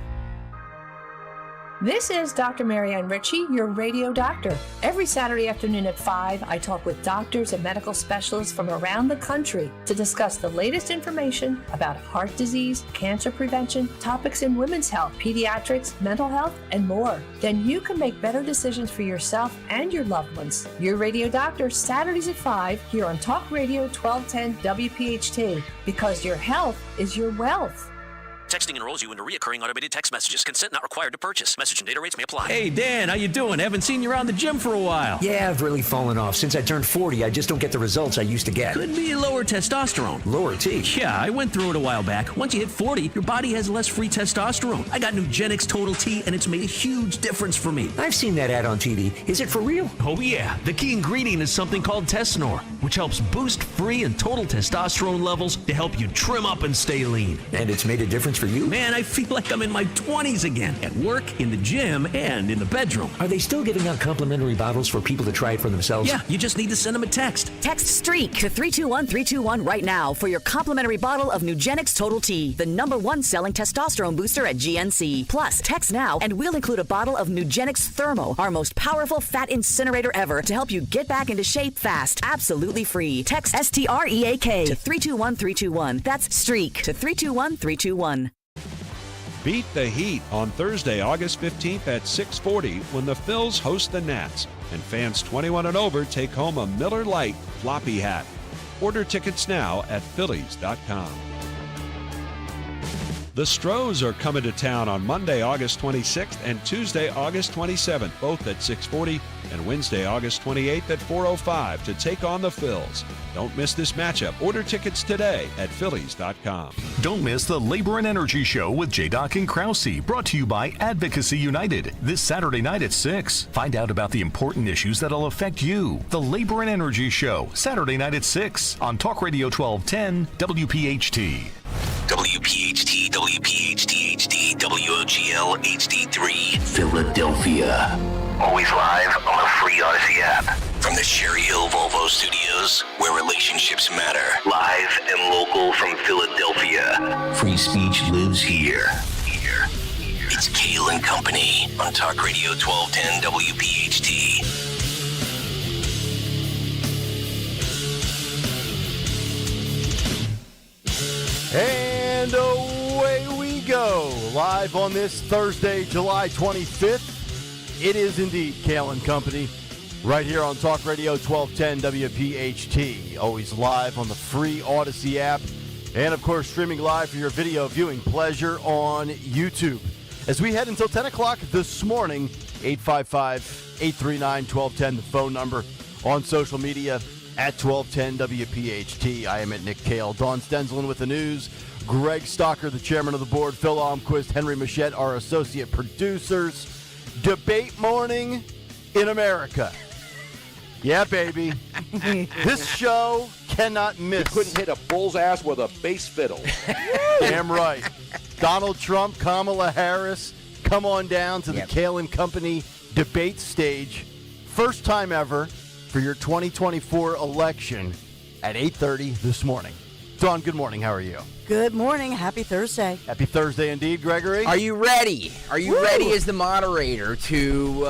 This is Dr. Marianne Ritchie, your radio doctor. Every Saturday afternoon at 5, I talk with doctors and medical specialists from around the country to discuss the latest information about heart disease, cancer prevention, topics in women's health, pediatrics, mental health, and more. Then you can make better decisions for yourself and your loved ones. Your radio doctor, Saturdays at 5, here on Talk Radio 1210 WPHT, because your health is your wealth. Texting enrolls you into reoccurring automated text messages. Consent not required to purchase. Message and data rates may apply. Hey, Dan, how you doing? Haven't seen you around the gym for a while. Yeah, I've really fallen off. Since I turned 40, I just don't get the results I used to get. Could be lower testosterone. Lower T? Yeah, I went through it a while back. Once you hit 40, your body has less free testosterone. I got Nugenix Total T, and it's made a huge difference for me. I've seen that ad on TV. Is it for real? Oh, yeah. The key ingredient is something called Tesnor, which helps boost free and total testosterone levels to help you trim up and stay lean. And it's made a difference for you? Man, I feel like I'm in my 20s again, at work, in the gym, and in the bedroom. Are they still giving out complimentary bottles for people to try it for themselves? Yeah, you just need to send them a text. Text STREAK to 321-321 right now for your complimentary bottle of Nugenix Total T, the #1 selling testosterone booster at GNC. Plus, text now and we'll include a bottle of Nugenix Thermo, our most powerful fat incinerator ever, to help you get back into shape fast. Absolutely free. Text STREAK to 321-321. That's STREAK to 321-321. Beat the Heat on Thursday, August 15th at 6:40 when the Phils host the Nats, and fans 21 and over take home a Miller Lite floppy hat. Order tickets now at Phillies.com. The Stros are coming to town on Monday, August 26th and Tuesday, August 27th, both at 6:40, and Wednesday, August 28th at 4:05 to take on the Phils. Don't miss this matchup. Order tickets today at Phillies.com. Don't miss the Labor and Energy Show with J-Doc and Krause, brought to you by Advocacy United, this Saturday night at 6. Find out about the important issues that'll affect you. The Labor and Energy Show, Saturday night at 6 on Talk Radio 1210 WPHT. WPHT, WPHT HD, WOGL HD3, Philadelphia. Always live on the free Odyssey app. From the Cherry Hill Volvo Studios, where relationships matter. Live and local from Philadelphia. Free speech lives here. It's Kayal and Company on Talk Radio 1210 WPHT. And away we go, live on this Thursday, July 25th. It is indeed Kayal and Company, right here on Talk Radio 1210 WPHT. Always live on the free Odyssey app, and of course streaming live for your video viewing pleasure on YouTube. As we head until 10 o'clock this morning, 855-839-1210, the phone number. On social media, at 1210 WPHT. I am at Nick Kayal. Dawn Stenzelin with the news. Greg Stocker, the chairman of the board. Phil Almquist, Henry Machette, our associate producers. Debate morning in America. Yeah, baby. This show cannot miss. You couldn't hit a bull's ass with a bass fiddle. Damn right. Donald Trump, Kamala Harris, come on down to the Kayal and Company debate stage. First time ever for your 2024 election at 8:30 this morning. Dawn, good morning. How are you? Good morning. Happy Thursday. Happy Thursday indeed, Gregory. Are you ready? Are you ready as the moderator to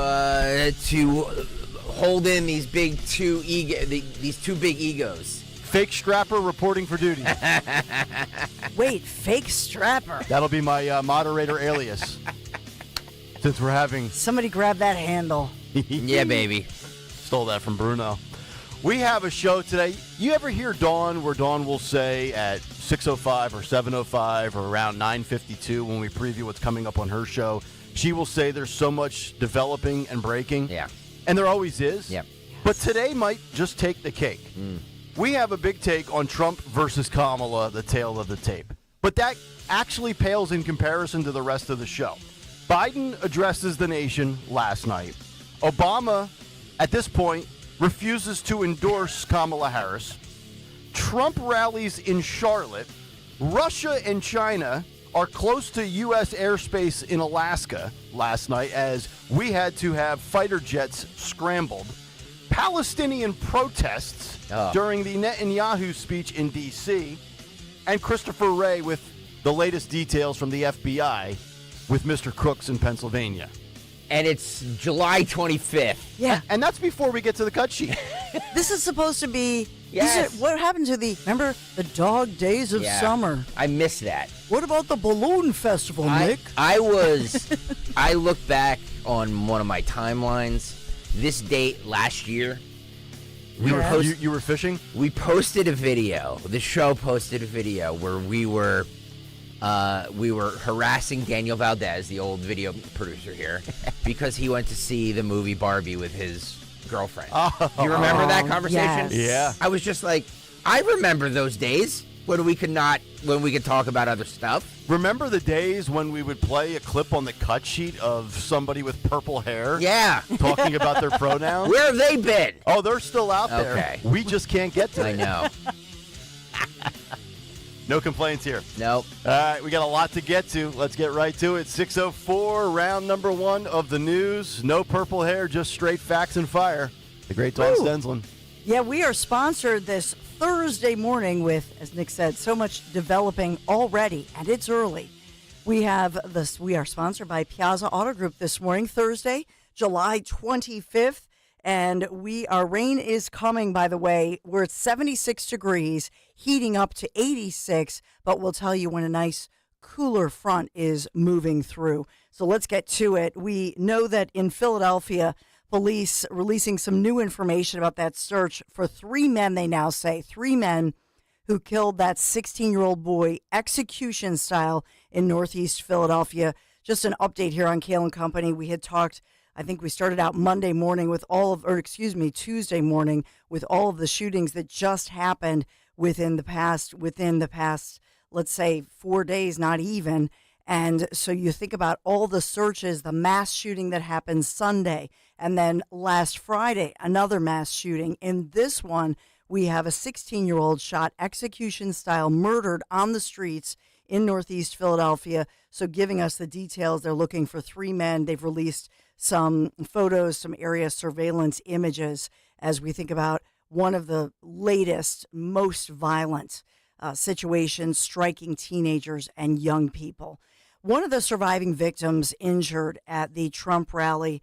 hold in these big these two big egos? Fake strapper reporting for duty. Wait, fake strapper. That'll be my moderator alias. Since we're having... Somebody grab that handle. Yeah, baby. Stole that from Bruno. We have a show today. You ever hear Dawn where Dawn will say at 6:05 or 7:05 or around 9:52 when we preview what's coming up on her show, she will say there's so much developing and breaking. Yeah. And there always is. Yeah. But today might just take the cake. We have a big take on Trump versus Kamala, the tale of the tape. But that actually pales in comparison to the rest of the show. Biden addresses the nation last night. Obama, at this point, refuses to endorse Kamala Harris. Trump rallies in Charlotte. Russia and China are close to U.S. airspace in Alaska last night as we had to have fighter jets scrambled. Palestinian protests during the Netanyahu speech in D.C. And Christopher Wray with the latest details from the FBI with Mr. Crooks in Pennsylvania. And it's July 25th. Yeah. And that's before we get to the cut sheet. This is supposed to be... Yes. What happened to remember the dog days of summer? I miss that. What about the balloon festival, Nick? I looked back on one of my timelines. This date last year. You were fishing? We posted a video. The show posted a video where we were harassing Daniel Valdez, the old video producer here, because he went to see the movie Barbie with his girlfriend. You remember that conversation? Yes. Yeah. I was just like, I remember those days when we could talk about other stuff. Remember the days when we would play a clip on the cut sheet of somebody with purple hair? Yeah. Talking about their pronouns? Where have they been? Oh, they're still out there. Okay. We just can't get to I it. know. No complaints here. Nope. All right, we got a lot to get to. Let's get right to it. 6:04, round number one of the news. No purple hair, just straight facts and fire. The great Dawn Stenzelin. Yeah, we are sponsored this Thursday morning with, as Nick said, so much developing already, and it's early. We are sponsored by Piazza Auto Group this morning, Thursday, July 25th. And our rain is coming, by the way. We're at 76 degrees, heating up to 86, but we'll tell you when a nice cooler front is moving through. So let's get to it. We know that in Philadelphia, police releasing some new information about that search for three men, they now say, three men who killed that 16-year-old boy execution style in Northeast Philadelphia. Just an update here on Kayal and Company. We had talked, I think we started out Tuesday morning with all of the shootings that just happened within the past, let's say 4 days, not even. And so you think about all the searches, the mass shooting that happened Sunday, and then last Friday, another mass shooting. In this one, we have a 16-year-old shot execution style, murdered on the streets in Northeast Philadelphia. So giving us the details, they're looking for 3 men. They've released some photos, some area surveillance images as we think about one of the latest, most violent situations striking teenagers and young people. One of the surviving victims injured at the Trump rally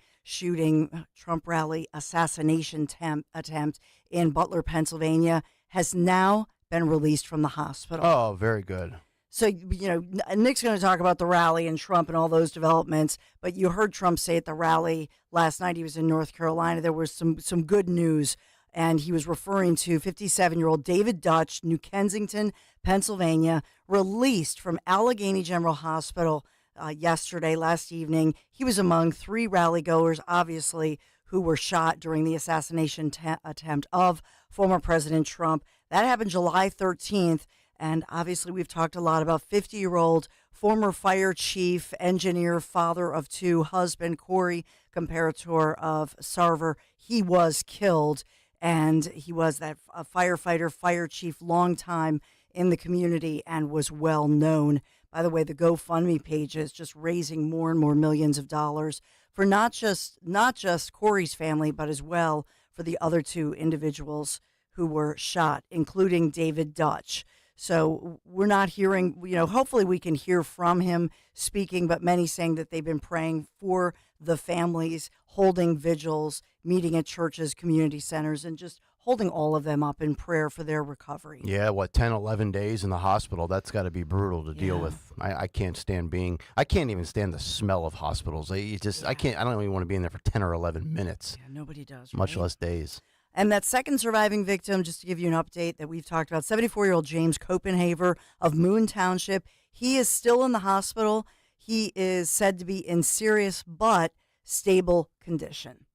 assassination attempt in Butler, Pennsylvania, has now been released from the hospital. Oh, very good. So, Nick's going to talk about the rally and Trump and all those developments, but you heard Trump say at the rally last night, he was in North Carolina, there was some good news, and he was referring to 57-year-old David Dutch, New Kensington, Pennsylvania, released from Allegheny General Hospital last evening. He was among 3 rally goers, obviously, who were shot during the assassination attempt of former President Trump. That happened July 13th, and obviously we've talked a lot about 50-year-old former fire chief, engineer, father of 2, husband Corey Comparator of Sarver. He was killed, and he was that firefighter, fire chief, long time in the community and was well known. By the way, the GoFundMe page is just raising more and more millions of dollars for not just Corey's family, but as well for the other 2 individuals who were shot, including David Dutch. So we're not hearing, hopefully we can hear from him speaking, but many saying that they've been praying for the families, holding vigils, meeting at churches, community centers, and just holding all of them up in prayer for their recovery. Yeah, 10, 11 days in the hospital. That's got to be brutal to deal with. I can't even stand the smell of hospitals. I don't even want to be in there for 10 or 11 minutes. Yeah, nobody does, much right? less days. And that second surviving victim, just to give you an update that we've talked about, 74-year-old James Copenhaver of Moon Township. He is still in the hospital. He is said to be in serious but stable condition.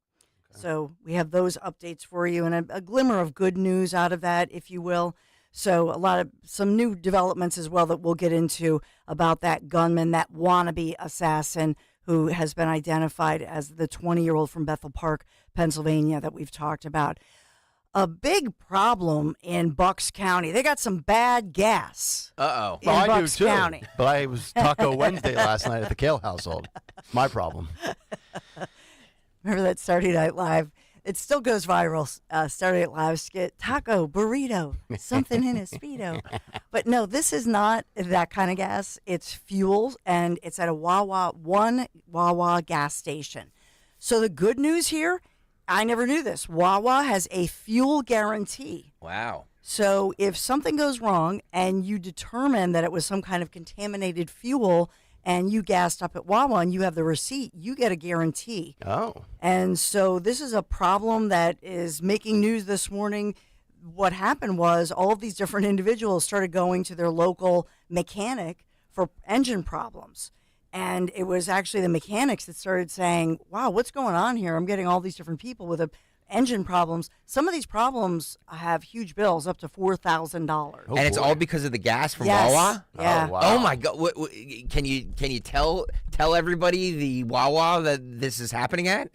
Okay. So we have those updates for you and a glimmer of good news out of that, if you will. So some new developments as well that we'll get into about that gunman, that wannabe assassin who has been identified as the 20-year-old from Bethel Park, Pennsylvania, that we've talked about. A big problem in Bucks County. They got some bad gas. Uh-oh. In Bucks County. But I was Taco Wednesday last night at the Kayal household. My problem. Remember that Saturday Night Live? It still goes viral. Saturday Night Live skit, taco, burrito, something in a Speedo. But no, this is not that kind of gas. It's fuel, and it's at one Wawa gas station. So the good news here, I never knew this. Wawa has a fuel guarantee. Wow. So if something goes wrong and you determine that it was some kind of contaminated fuel and you gassed up at Wawa and you have the receipt, you get a guarantee. Oh. And so this is a problem that is making news this morning. What happened was all of these different individuals started going to their local mechanic for engine problems. And it was actually the mechanics that started saying, wow, what's going on here? I'm getting all these different people with engine problems. Some of these problems have huge bills, up to $4,000. And it's all because of the gas from Yes. Wawa? Yeah. Oh, wow. Oh my God. Can you tell everybody the Wawa that this is happening at?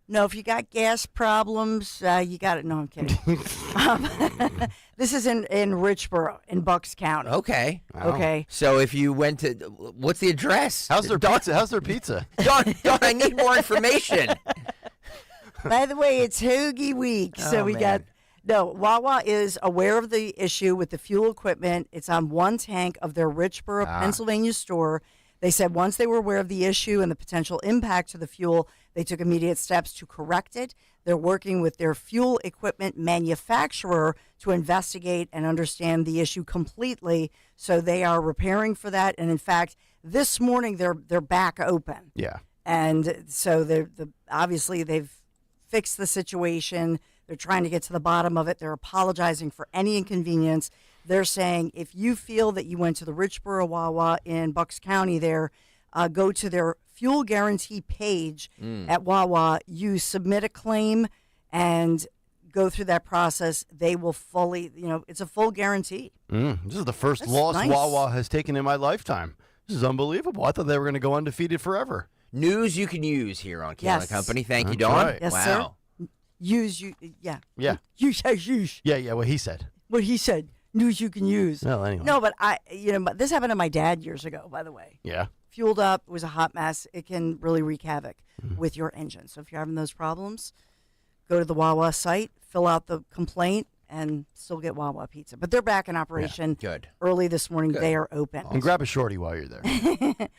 No, if you got gas problems, you got it. No, I'm kidding. This is in Richboro, in Bucks County. Okay. Wow. Okay. So if you went to, what's the address? How's their pizza? Don, I need more information. By the way, it's Hoagie Week, so Wawa is aware of the issue with the fuel equipment. It's on one tank of their Richboro, Pennsylvania store. They said once they were aware of the issue and the potential impact to the fuel, they took immediate steps to correct it. They're working with their fuel equipment manufacturer to investigate and understand the issue completely. So they are repairing for that. And in fact, this morning they're back open. Yeah. And so obviously they've fixed the situation. They're trying to get to the bottom of it. They're apologizing for any inconvenience. They're saying if you feel that you went to the Richboro Wawa in Bucks County there, go to their fuel guarantee page at Wawa. You submit a claim and go through that process. They will fully, it's a full guarantee. This is the first That's loss nice. Wawa has taken in my lifetime. This is unbelievable. I thought they were going to go undefeated forever. News you can use here on Kayal Yes. Company. Thank you, That's Dawn. right. Yes, wow. sir. Yeah. Yeah. Use. Yeah, what he said. What he said. news you can use. Well, anyway. No, but but this happened to my dad years ago, by the way. Yeah. Fueled up, it was a hot mess. It can really wreak havoc with your engine. So if you're having those problems, go to the Wawa site, fill out the complaint, and still get Wawa pizza. But they're back in operation. Yeah, good. Early this morning, Good. they are open. And grab a shorty while you're there.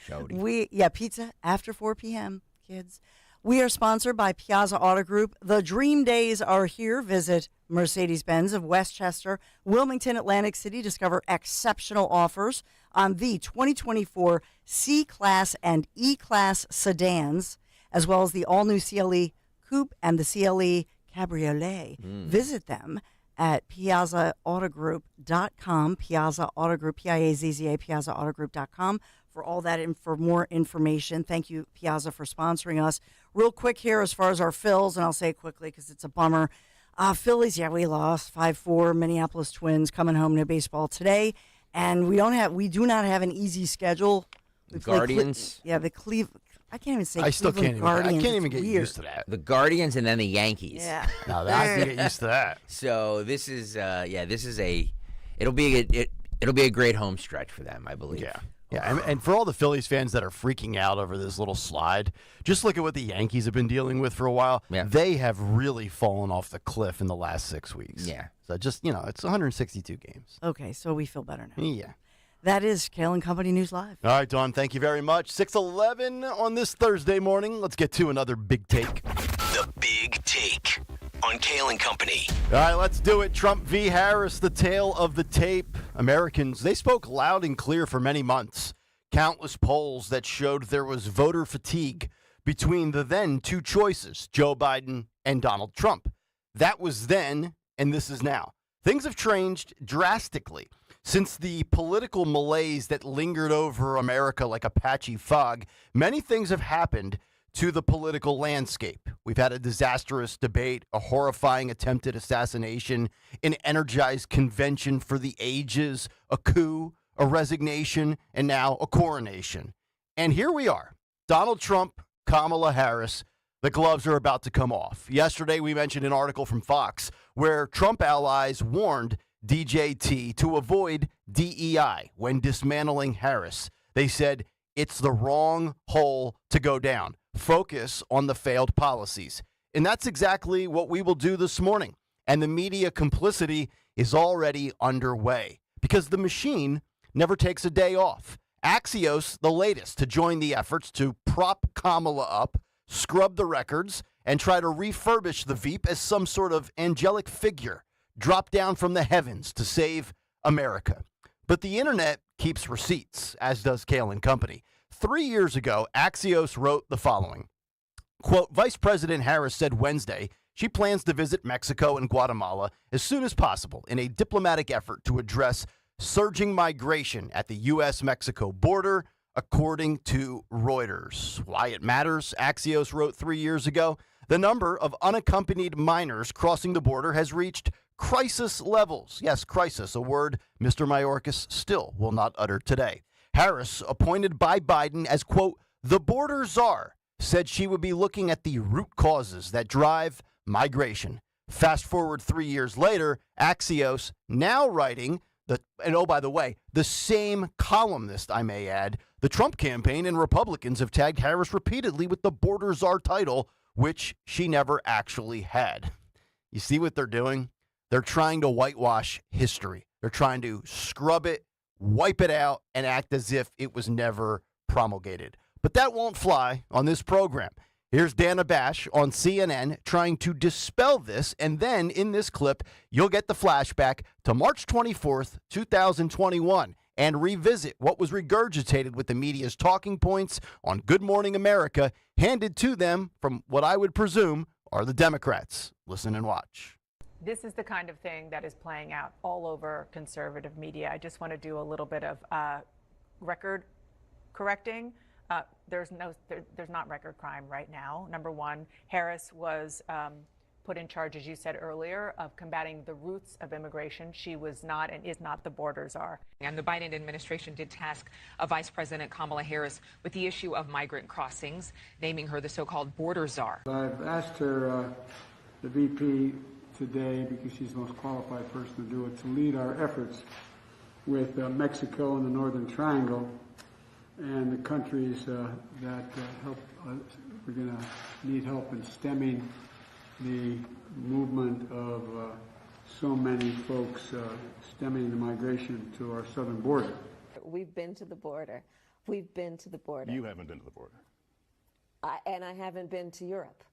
Shorty. Pizza after 4 p.m., kids. We are sponsored by Piazza Auto Group. The dream days are here. Visit Mercedes-Benz of Westchester, Wilmington, Atlantic City. Discover exceptional offers on the 2024 C-Class and E-Class sedans, as well as the all-new CLE Coupe and the CLE Cabriolet. Visit them at piazzaautogroup.com, Piazza Auto Group, Piazza, piazzaautogroup.com for all that and for more information. Thank you, Piazza, for sponsoring us. Real quick here as far as our Phils, and I'll say it quickly because it's a bummer. Phillies, we lost 5-4. Minneapolis Twins coming home to baseball today, and we do not have an easy schedule. The Guardians. The Cleveland. I can't even say I still Cleveland can't even. Guardians. I can't even It's get weird. used to that. The Guardians and then the Yankees. Yeah. Now I can get used to that. So this is it'll be a great home stretch for them, I believe. Yeah, and for all the Phillies fans that are freaking out over this little slide, just look at what the Yankees have been dealing with for a while. Yeah. They have really fallen off the cliff in the last 6 weeks. Yeah. So just, it's 162 games. Okay, so we feel better now. Yeah. That is Kayal and Company News Live. All right, Dawn, thank you very much. 6:11 on this Thursday morning. Let's get to another Big Take. The Big Take on Kayal and Company. All right, let's do it. Trump v. Harris, the tale of the tape. Americans, they spoke loud and clear for many months. Countless polls that showed there was voter fatigue between the then two choices, Joe Biden and Donald Trump. That was then, and this is now. Things have changed drastically since the political malaise that lingered over America like a patchy fog. Many things have happened to the political landscape. We've had a disastrous debate, a horrifying attempted assassination, an energized convention for the ages, a coup, a resignation, and now a coronation. And here we are, Donald Trump, Kamala Harris. The gloves are about to come off. Yesterday, we mentioned an article from Fox where Trump allies warned DJT to avoid DEI when dismantling Harris. They said it's the wrong hole to go down. Focus on the failed policies. And that's exactly what we will do this morning. And the media complicity is already underway because the machine never takes a day off. Axios, the latest to join the efforts to prop Kamala up, scrub the records, and try to refurbish the Veep as some sort of angelic figure dropped down from the heavens to save America. But the internet keeps receipts, as does Kayal and Company. 3 years ago, Axios wrote the following. Quote, Vice President Harris said Wednesday she plans to visit Mexico and Guatemala as soon as possible in a diplomatic effort to address surging migration at the U.S.-Mexico border, according to Reuters. Why it matters, Axios wrote 3 years ago. The number of unaccompanied minors crossing the border has reached crisis levels. Yes, crisis, a word Mr. Mayorkas still will not utter today. Harris, appointed by Biden as, quote, the border czar, said she would be looking at the root causes that drive migration. Fast forward 3 years later, Axios now writing and oh, by the way, the same columnist, I may add, the Trump campaign and Republicans have tagged Harris repeatedly with the border czar title, which she never actually had. You see what they're doing? They're trying to whitewash history. They're trying to scrub it, wipe it out, and act as if it was never promulgated. But that won't fly on this program. Here's Dana Bash on CNN trying to dispel this, and then in this clip, you'll get the flashback to March 24th, 2021, and revisit what was regurgitated with the media's talking points on Good Morning America, handed to them from what I would presume are the Democrats. Listen and watch. This is the kind of thing that is playing out all over conservative media. I just want to do a little bit of record correcting. There's not record crime right now. Number one, Harris was put in charge, as you said earlier, of combating the roots of immigration. She was not and is not the border czar. And the Biden administration did task Vice President Kamala Harris with the issue of migrant crossings, naming her the so-called border czar. I've asked her, the VP, today, because she's the most qualified person to do it, to lead our efforts with Mexico and the Northern Triangle and the countries that help. We're going to need help in stemming the movement of so many folks stemming the migration to our southern border. We've been to the border. We've been to the border. You haven't been to the border. And I haven't been to Europe.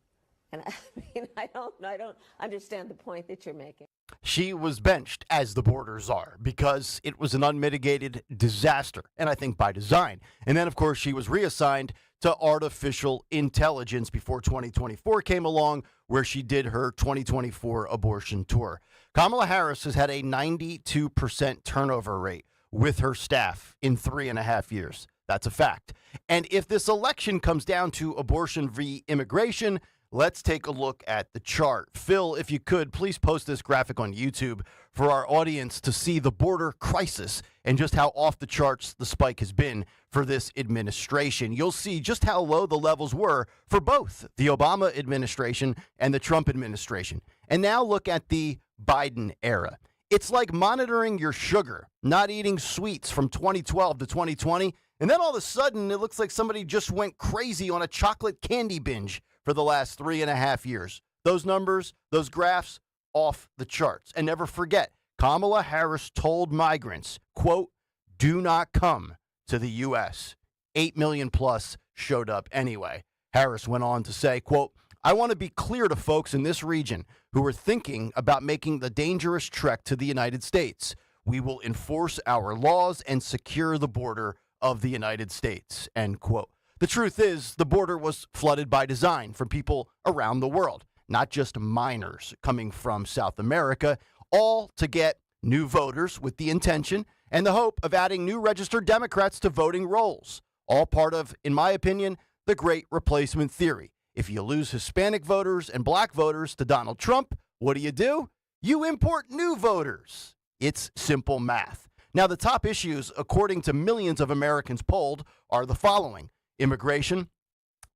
And I mean, I don't understand the point that you're making. She was benched as the border czar because it was an unmitigated disaster, and I think by design. And then, of course, she was reassigned to artificial intelligence before 2024 came along, where she did her 2024 abortion tour. Kamala Harris has had a 92% turnover rate with her staff in 3.5 years. That's a fact. And if this election comes down to abortion v. immigration, let's take a look at the chart. Phil, if you could, please post this graphic on YouTube for our audience to see the border crisis and just how off the charts the spike has been for this administration. You'll see just how low the levels were for both the Obama administration and the Trump administration. And now look at the Biden era. It's like monitoring your sugar, not eating sweets from 2012 to 2020. And then all of a sudden, it looks like somebody just went crazy on a chocolate candy binge for the last 3.5 years. Those numbers, those graphs, off the charts. And never forget, Kamala Harris told migrants, quote, do not come to the U.S. 8 million plus showed up anyway. Harris went on to say, quote, I want to be clear to folks in this region who are thinking about making the dangerous trek to the United States. We will enforce our laws and secure the border of the United States, end quote. The truth is, the border was flooded by design from people around the world, not just minors coming from South America, all to get new voters with the intention and the hope of adding new registered Democrats to voting rolls. All part of, in my opinion, the great replacement theory. If you lose Hispanic voters and black voters to Donald Trump, what do? You import new voters. It's simple math. Now, the top issues, according to millions of Americans polled, are the following: immigration,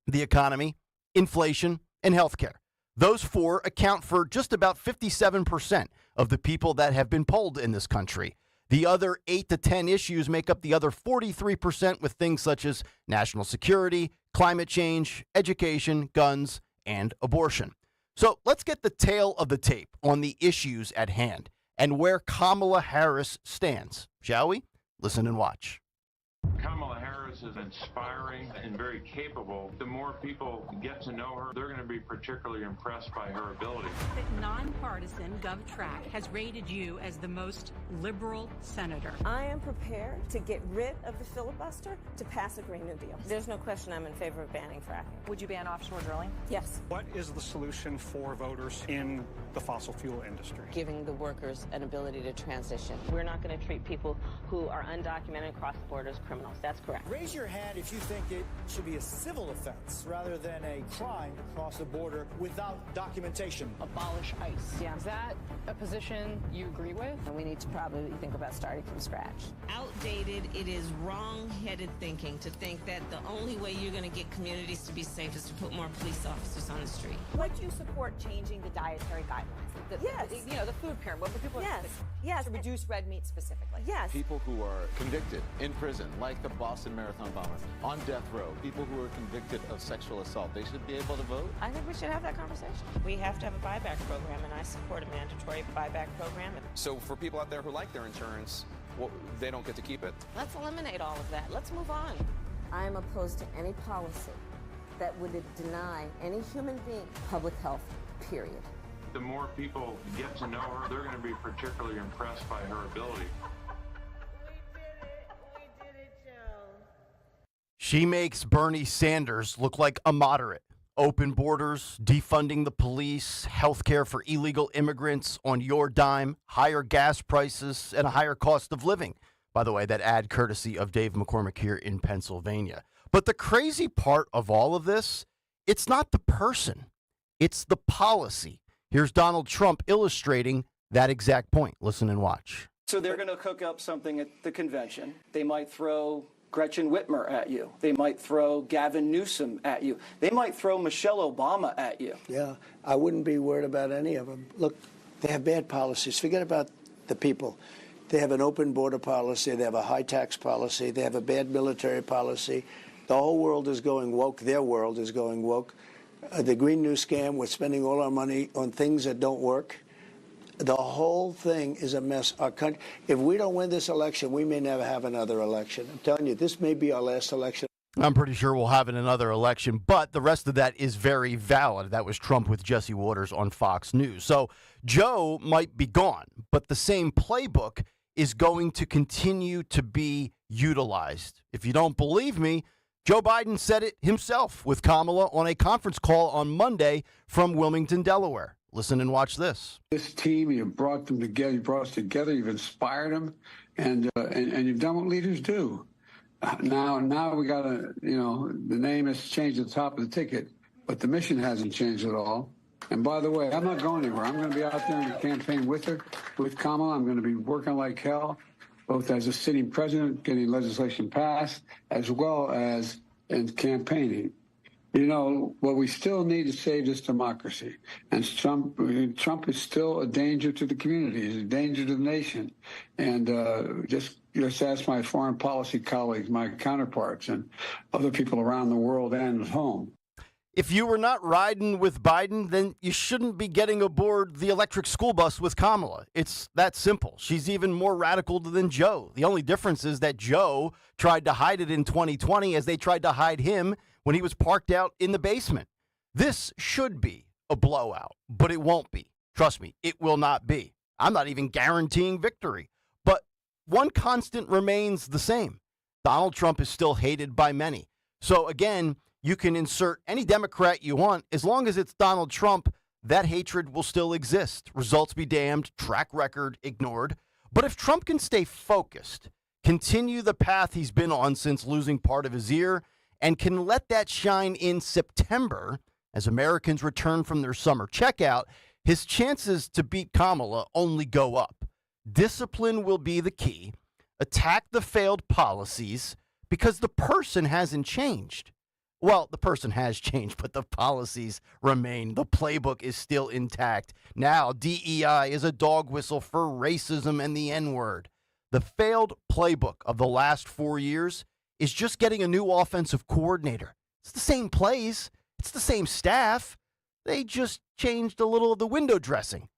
the economy, inflation, and healthcare. Those four account for just about 57% of the people that have been polled in this country. The other 8 to 10 issues make up the other 43%, with things such as national security, climate change, education, guns, and abortion. So let's get the tail of the tape on the issues at hand and where Kamala Harris stands, shall we? Listen and watch. Kamala Harris is inspiring and very capable. The more people get to know her, they're going to be particularly impressed by her ability. The nonpartisan GovTrack has rated you as the most liberal senator. I am prepared to get rid of the filibuster to pass a Green New Deal. There's no question I'm in favor of banning fracking. Would you ban offshore drilling? Yes. What is the solution for voters in the fossil fuel industry? Giving the workers an ability to transition. We're not going to treat people who are undocumented across the border as criminals. That's correct. Raise your hand if you think it should be a civil offense rather than a crime to cross the border without documentation. Abolish ICE. Yeah. Is that a position you agree with? And we need to probably think about starting from scratch. Outdated, it is wrong-headed thinking to think that the only way you're going to get communities to be safe is to put more police officers on the street. Would you support changing the dietary guidelines? Yes. The food pyramid. What people yes. To reduce red meat specifically. Yes. People who are convicted in prison, like the Boston Marathon bomber, on death row, people who are convicted of sexual assault, they should be able to vote? I think we should have that conversation. We have to have a buyback program, and I support a mandatory buyback program. So for people out there who like their insurance, they don't get to keep it. Let's eliminate all of that. Let's move on. I am opposed to any policy that would deny any human being public health, period. The more people get to know her, they're going to be particularly impressed by her ability. She makes Bernie Sanders look like a moderate. Open borders, defunding the police, health care for illegal immigrants on your dime, higher gas prices, and a higher cost of living. By the way, that ad courtesy of Dave McCormick here in Pennsylvania. But the crazy part of all of this, it's not the person, it's the policy. Here's Donald Trump illustrating that exact point. Listen and watch. So they're going to cook up something at the convention. They might throw Gretchen Whitmer at you. They might throw Gavin Newsom at you. They might throw Michelle Obama at you. Yeah, I wouldn't be worried about any of them. Look, They have bad policies. Forget about the people. They have an open border policy. They have a high tax policy. They have a bad military policy. The whole world is going woke. Their world is going woke. The Green New Scam, we're spending all our money on things that don't work. The whole thing is a mess. Our country, if we don't win this election, we may never have another election. I'm telling you, this may be our last election. I'm pretty sure we'll have another election, but the rest of that is very valid. That was Trump with Jesse Waters on Fox News. So Joe might be gone, but the same playbook is going to continue to be utilized. If you don't believe me, Joe Biden said it himself with Kamala on a conference call on Monday from Wilmington, Delaware. Listen and watch this. This team, you brought them together. You brought us together. You've inspired them, and you've done what leaders do. Now we got to, the name has changed at the top of the ticket, but the mission hasn't changed at all. And by the way, I'm not going anywhere. I'm going to be out there in the campaign with her, with Kamala. I'm going to be working like hell, both as a sitting president, getting legislation passed, as well as in campaigning. What we still need to save this democracy. And Trump is still a danger to the community. He's a danger to the nation. And just ask my foreign policy colleagues, my counterparts, and other people around the world and at home. If you were not riding with Biden, then you shouldn't be getting aboard the electric school bus with Kamala. It's that simple. She's even more radical than Joe. The only difference is that Joe tried to hide it in 2020 as they tried to hide him when he was parked out in the basement. This should be a blowout, but it won't be. Trust me, it will not be. I'm not even guaranteeing victory. But one constant remains the same. Donald Trump is still hated by many. So again, you can insert any Democrat you want. As long as it's Donald Trump, that hatred will still exist. Results be damned, track record ignored. But if Trump can stay focused, continue the path he's been on since losing part of his ear, and can let that shine in September as Americans return from their summer checkout, his chances to beat Kamala only go up. Discipline will be the key. Attack the failed policies because the person hasn't changed. Well, the person has changed, but the policies remain. The playbook is still intact. Now, DEI is a dog whistle for racism and the N-word. The failed playbook of the last 4 years is just getting a new offensive coordinator. It's the same plays. It's the same staff. They just changed a little of the window dressing.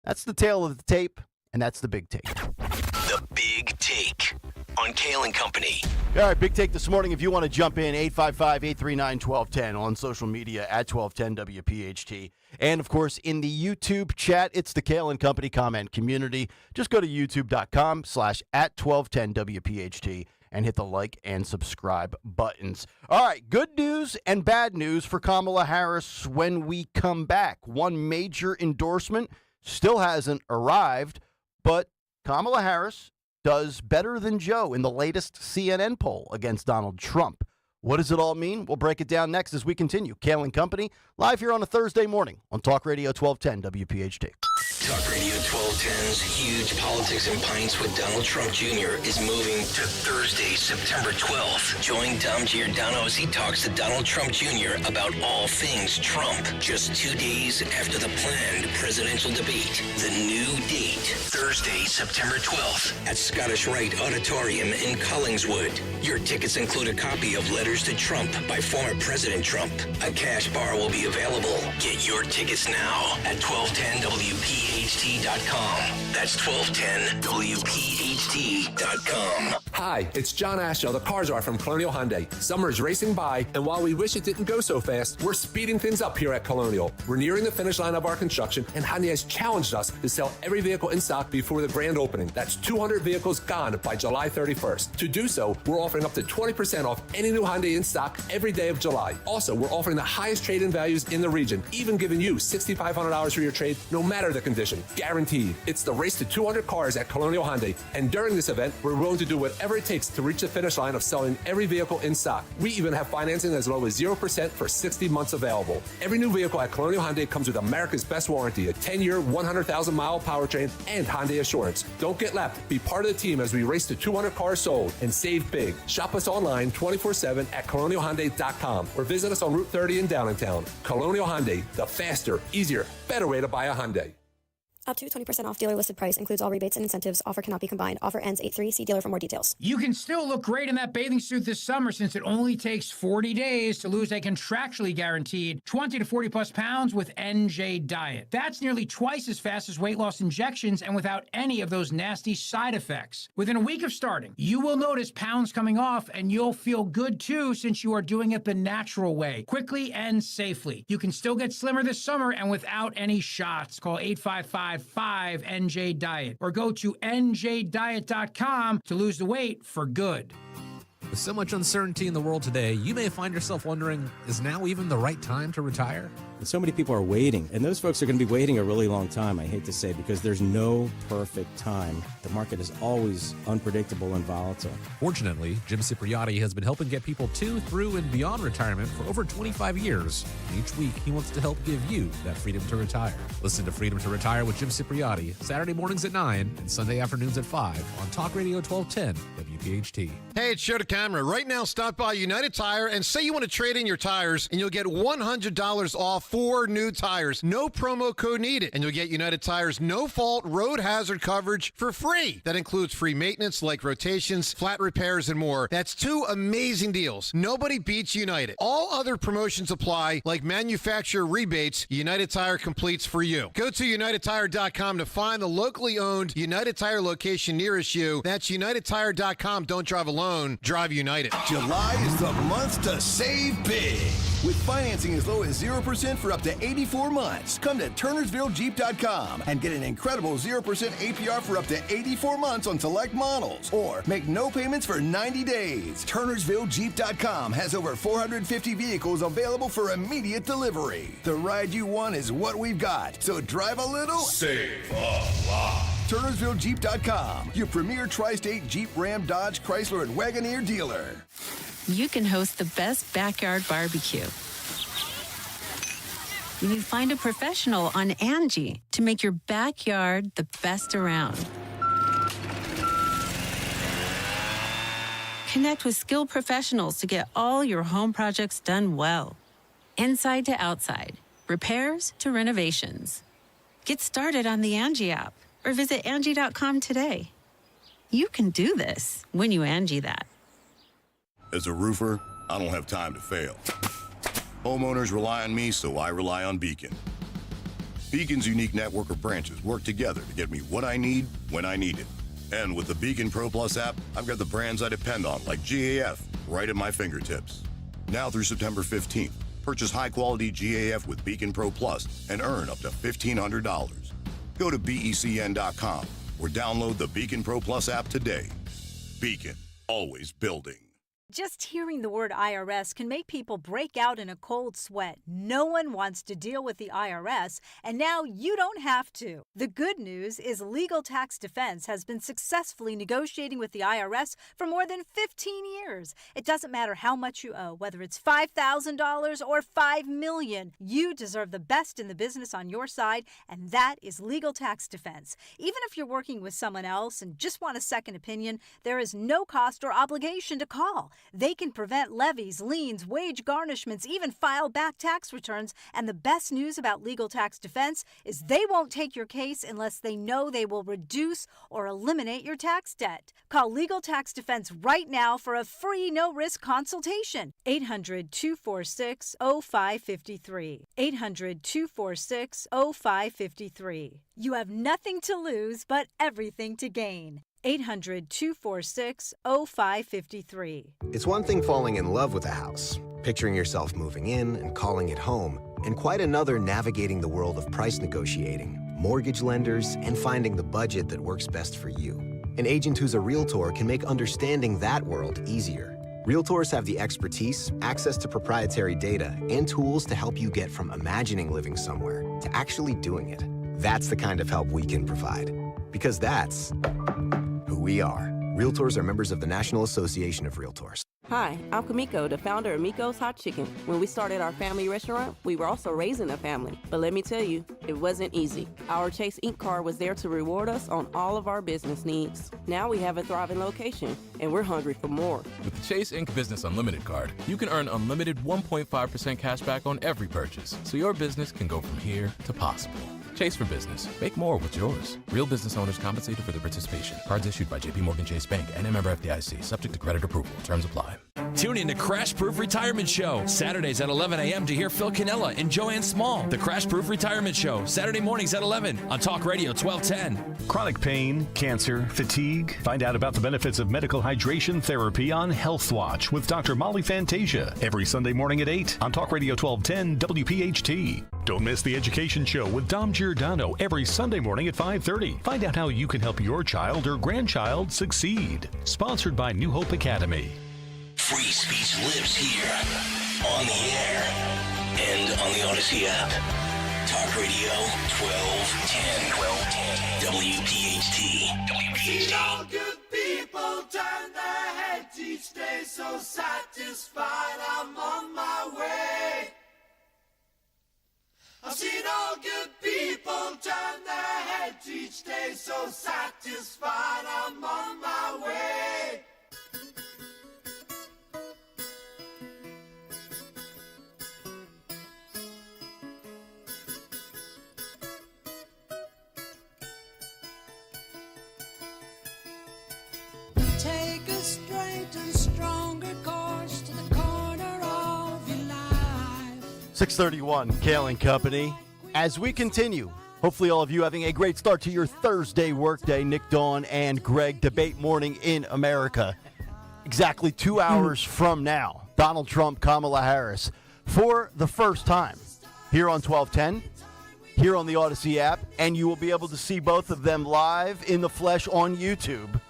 That's the tail of the tape, and that's the big take. The Big Take on Kayal and Company. All right, big take this morning. If you want to jump in, 855-839-1210 on social media at 1210 WPHT. And, of course, in the YouTube chat, it's the Kayal and Company comment community. Just go to youtube.com/@1210 WPHT and hit the like and subscribe buttons. All right, good news and bad news for Kamala Harris when we come back. One major endorsement still hasn't arrived, but Kamala Harris does better than Joe in the latest CNN poll against Donald Trump. What does it all mean? We'll break it down next as we continue. Kayal and Company, live here on a Thursday morning on Talk Radio 1210 WPHT. Talk Radio 1210's Huge Politics and Pints with Donald Trump Jr. is moving to Thursday, September 12th. Join Dom Giordano as he talks to Donald Trump Jr. about all things Trump. Just 2 days after the planned presidential debate. The new date, Thursday, September 12th at Scottish Rite Auditorium in Collingswood. Your tickets include a copy of Letters to Trump by former President Trump. A cash bar will be available. Get your tickets now at 1210WPHT.com. That's 1210WPHT.com. Hi, it's John Ashdale, the car czar from Colonial Hyundai. Summer is racing by, and while we wish it didn't go so fast, we're speeding things up here at Colonial. We're nearing the finish line of our construction, and Hyundai has challenged us to sell every vehicle in stock before the grand opening. That's 200 vehicles gone by July 31st. To do so, we're offering up to 20% off any new Hyundai in stock every day of July. Also, we're offering the highest trade-in values in the region, even giving you $6,500 for your trade, no matter the condition. Guaranteed. It's the race to 200 cars at Colonial Hyundai, and during this event, we're willing to do whatever it takes to reach the finish line of selling every vehicle in stock. We even have financing as low as 0% for 60 months available. Every new vehicle at Colonial Hyundai comes with America's best warranty, a 10-year, 100,000-mile powertrain, and Hyundai Assurance. Don't get left. Be part of the team as we race to 200 cars sold and save big. Shop us online 24/7 at colonialhyundai.com or visit us on Route 30 in Downingtown. Colonial Hyundai, the faster, easier, better way to buy a Hyundai. Up to 20% off dealer listed price. Includes all rebates and incentives. Offer cannot be combined. Offer ends 8/3. See dealer for more details. You can still look great in that bathing suit this summer since it only takes 40 days to lose a contractually guaranteed 20 to 40 plus pounds with NJ Diet. That's nearly twice as fast as weight loss injections and without any of those nasty side effects. Within a week of starting, you will notice pounds coming off and you'll feel good too since you are doing it the natural way, quickly and safely. You can still get slimmer this summer and without any shots. Call 855-5NJ-DIET or go to njdiet.com to lose the weight for good. With so much uncertainty in the world today, you may find yourself wondering, is now even the right time to retire? And so many people are waiting, and those folks are going to be waiting a really long time, I hate to say, because there's no perfect time. The market is always unpredictable and volatile. Fortunately, Jim Cipriotti has been helping get people to, through, and beyond retirement for over 25 years. And each week, he wants to help give you that freedom to retire. Listen to Freedom to Retire with Jim Cipriotti, Saturday mornings at 9 and Sunday afternoons at 5 on Talk Radio 1210 WPHT. Hey, it's Joe DeCamera. Right now, stop by United Tire and say you want to trade in your tires, and you'll get $100 off 4 new tires. No promo code needed, and you'll get United Tire's no-fault road hazard coverage for free. That includes free maintenance like rotations, flat repairs, and more. That's 2 amazing deals. Nobody beats United. All other promotions apply, like manufacturer rebates. United Tire completes for you. Go to UnitedTire.com to find the locally owned United Tire location nearest you. That's UnitedTire.com. Don't drive alone. Drive United. July is the month to save big. With financing as low as 0% for up to 84 months. Come to TurnersvilleJeep.com and get an incredible 0% APR for up to 84 months on select models. Or make no payments for 90 days. TurnersvilleJeep.com has over 450 vehicles available for immediate delivery. The ride you want is what we've got. So drive a little, save a lot. TurnersvilleJeep.com, your premier tri-state Jeep, Ram, Dodge, Chrysler, and Wagoneer dealer. You can host the best backyard barbecue. You can find a professional on Angie to make your backyard the best around. Connect with skilled professionals to get all your home projects done well. Inside to outside, repairs to renovations. Get started on the Angie app or visit Angie.com today. You can do this when you Angie that. As a roofer, I don't have time to fail. Homeowners rely on me, so I rely on Beacon. Beacon's unique network of branches work together to get me what I need when I need it. And with the Beacon Pro Plus app, I've got the brands I depend on, like GAF, right at my fingertips. Now through September 15th, purchase high-quality GAF with Beacon Pro Plus and earn up to $1,500. Go to BECN.com or download the Beacon Pro Plus app today. Beacon, always building. Just hearing the word IRS can make people break out in a cold sweat. No one wants to deal with the IRS, and now you don't have to. The good news is Legal Tax Defense has been successfully negotiating with the IRS for more than 15 years. It doesn't matter how much you owe, whether it's $5,000 or $5 million. You deserve the best in the business on your side, and that is Legal Tax Defense. Even if you're working with someone else and just want a second opinion, there is no cost or obligation to call. They can prevent levies, liens, wage garnishments, even file back tax returns. And the best news about Legal Tax Defense is they won't take your case unless they know they will reduce or eliminate your tax debt. Call Legal Tax Defense right now for a free no-risk consultation. 800-246-0553. 800-246-0553. You have nothing to lose but everything to gain. 800-246-0553. It's one thing falling in love with a house, picturing yourself moving in and calling it home, and quite another navigating the world of price negotiating, mortgage lenders, and finding the budget that works best for you. An agent who's a Realtor can make understanding that world easier. Realtors have the expertise, access to proprietary data, and tools to help you get from imagining living somewhere to actually doing it. That's the kind of help we can provide. Because that's who we are. Realtors are members of the National Association of Realtors. Hi, I'm Kamiko, the founder of Miko's Hot Chicken. When we started our family restaurant, we were also raising a family. But let me tell you, it wasn't easy. Our Chase Ink card was there to reward us on all of our business needs. Now we have a thriving location, and we're hungry for more. With the Chase Ink Business Unlimited card, you can earn unlimited 1.5% cash back on every purchase, so your business can go from here to possible. Chase for business. Make more with yours. Real business owners compensated for their participation. Cards issued by JPMorgan Chase Bank and a member FDIC. Subject to credit approval. Terms apply. Tune in to Crash Proof Retirement Show. Saturdays at 11 a.m. to hear Phil Cannella and Joanne Small. The Crash Proof Retirement Show. Saturday mornings at 11 on Talk Radio 1210. Chronic pain, cancer, fatigue. Find out about the benefits of medical hydration therapy on Health Watch with Dr. Molly Fantasia. Every Sunday morning at 8 on Talk Radio 1210 WPHT. Don't miss the Education Show with Dom Giordano every Sunday morning at 5:30. Find out how you can help your child or grandchild succeed. Sponsored by New Hope Academy. Free speech lives here, on the air, and on the Odyssey app. Talk Radio 1210. WPHT. See all good people turn their heads each day, so satisfied I'm on my way. I've seen all good people turn their heads each day, so satisfied I'm on my way. Take a straight and stronger course to the corner of your life. 631, Kayal and Company. As we continue, hopefully all of you having a great start to your Thursday workday. Nick, Dawn, and Greg, debate morning in America. Exactly 2 hours from now, Donald Trump, Kamala Harris, for the first time here on 1210, here on the Odyssey app, and you will be able to see both of them live in the flesh on YouTube.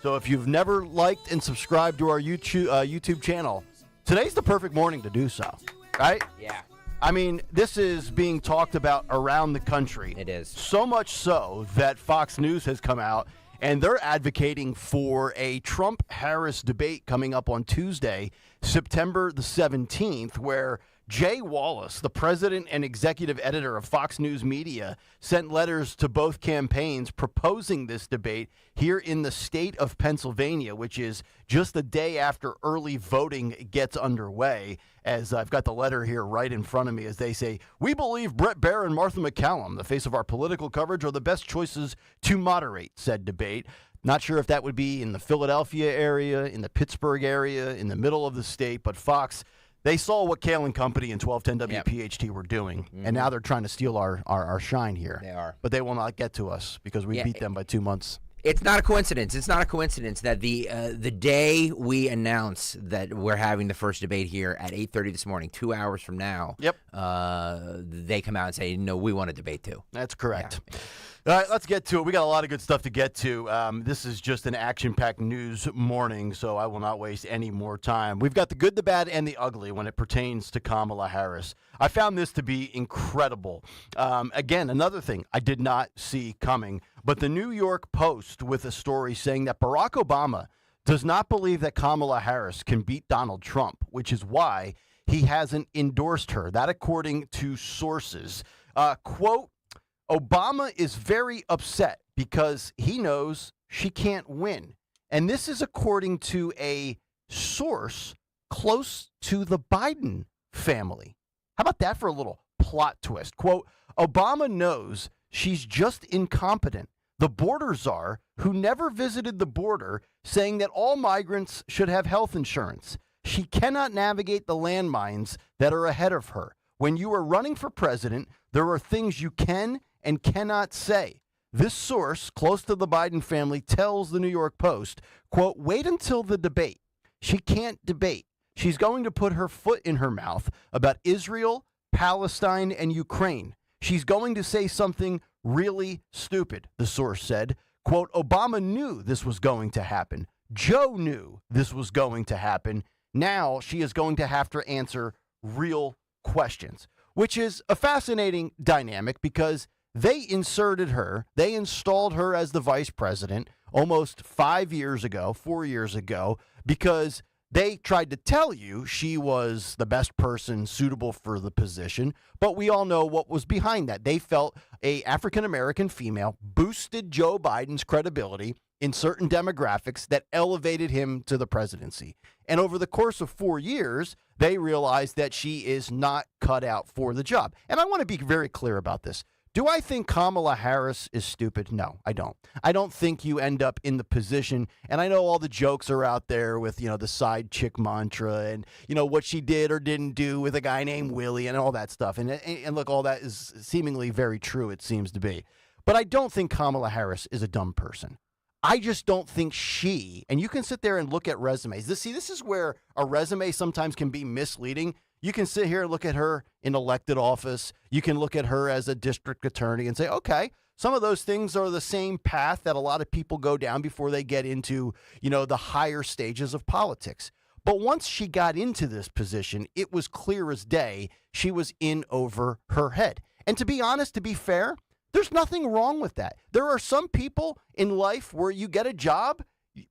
So if you've never liked and subscribed to our YouTube channel, today's the perfect morning to do so, right? Yeah. I mean, this is being talked about around the country. It is. So much so that Fox News has come out, and they're advocating for a Trump-Harris debate coming up on Tuesday, September the 17th, where Jay Wallace, the president and executive editor of Fox News Media, sent letters to both campaigns proposing this debate here in the state of Pennsylvania, which is just the day after early voting gets underway. As I've got the letter here right in front of me, as they say, "We believe Brett Baer and Martha McCallum, the face of our political coverage, are the best choices to moderate said debate." Not sure if that would be in the Philadelphia area, in the Pittsburgh area, in the middle of the state, but Fox, they saw what Kayal and Company and 1210 WPHT were doing, and now they're trying to steal our shine here. They are. But they will not get to us because we beat them by 2 months. It's not a coincidence. It's not a coincidence that the day we announce that we're having the first debate here at 8:30 this morning, 2 hours from now, they come out and say, no, we want to debate too. That's correct. Yeah. All right, let's get to it. We got a lot of good stuff to get to. This is just an action-packed news morning, so I will not waste any more time. We've got the good, the bad, and the ugly when it pertains to Kamala Harris. I found this to be incredible. Again, another thing I did not see coming, but the New York Post with a story saying that Barack Obama does not believe that Kamala Harris can beat Donald Trump, which is why he hasn't endorsed her. That according to sources. Quote, Obama is very upset because he knows she can't win. And this is according to a source close to the Biden family. How about that for a little plot twist? Quote, Obama knows she's just incompetent. The border czar, who never visited the border, saying that all migrants should have health insurance. She cannot navigate the landmines that are ahead of her. When you are running for president, there are things you can and cannot say. This source, close to the Biden family, tells the New York Post, quote, wait until the debate. She can't debate. She's going to put her foot in her mouth about Israel, Palestine, and Ukraine. She's going to say something really stupid, the source said. Quote, Obama knew this was going to happen. Joe knew this was going to happen. Now she is going to have to answer real questions, which is a fascinating dynamic because they inserted her, they installed her as the vice president almost 4 years ago, because they tried to tell you she was the best person suitable for the position, but we all know what was behind that. They felt a African-American female boosted Joe Biden's credibility in certain demographics that elevated him to the presidency. And over the course of 4 years, they realized that she is not cut out for the job. And I want to be very clear about this. Do I think Kamala Harris is stupid? No, I don't. I don't think you end up in the position, and I know all the jokes are out there with, the side chick mantra and, what she did or didn't do with a guy named Willie and all that stuff. And look, all that is seemingly very true, it seems to be. But I don't think Kamala Harris is a dumb person. I just don't think and you can sit there and look at resumes. This is where a resume sometimes can be misleading. You can sit here and look at her in elected office. You can look at her as a district attorney and say, okay, some of those things are the same path that a lot of people go down before they get into, the higher stages of politics. But once she got into this position, it was clear as day she was in over her head. And to be honest, to be fair, there's nothing wrong with that. There are some people in life where you get a job,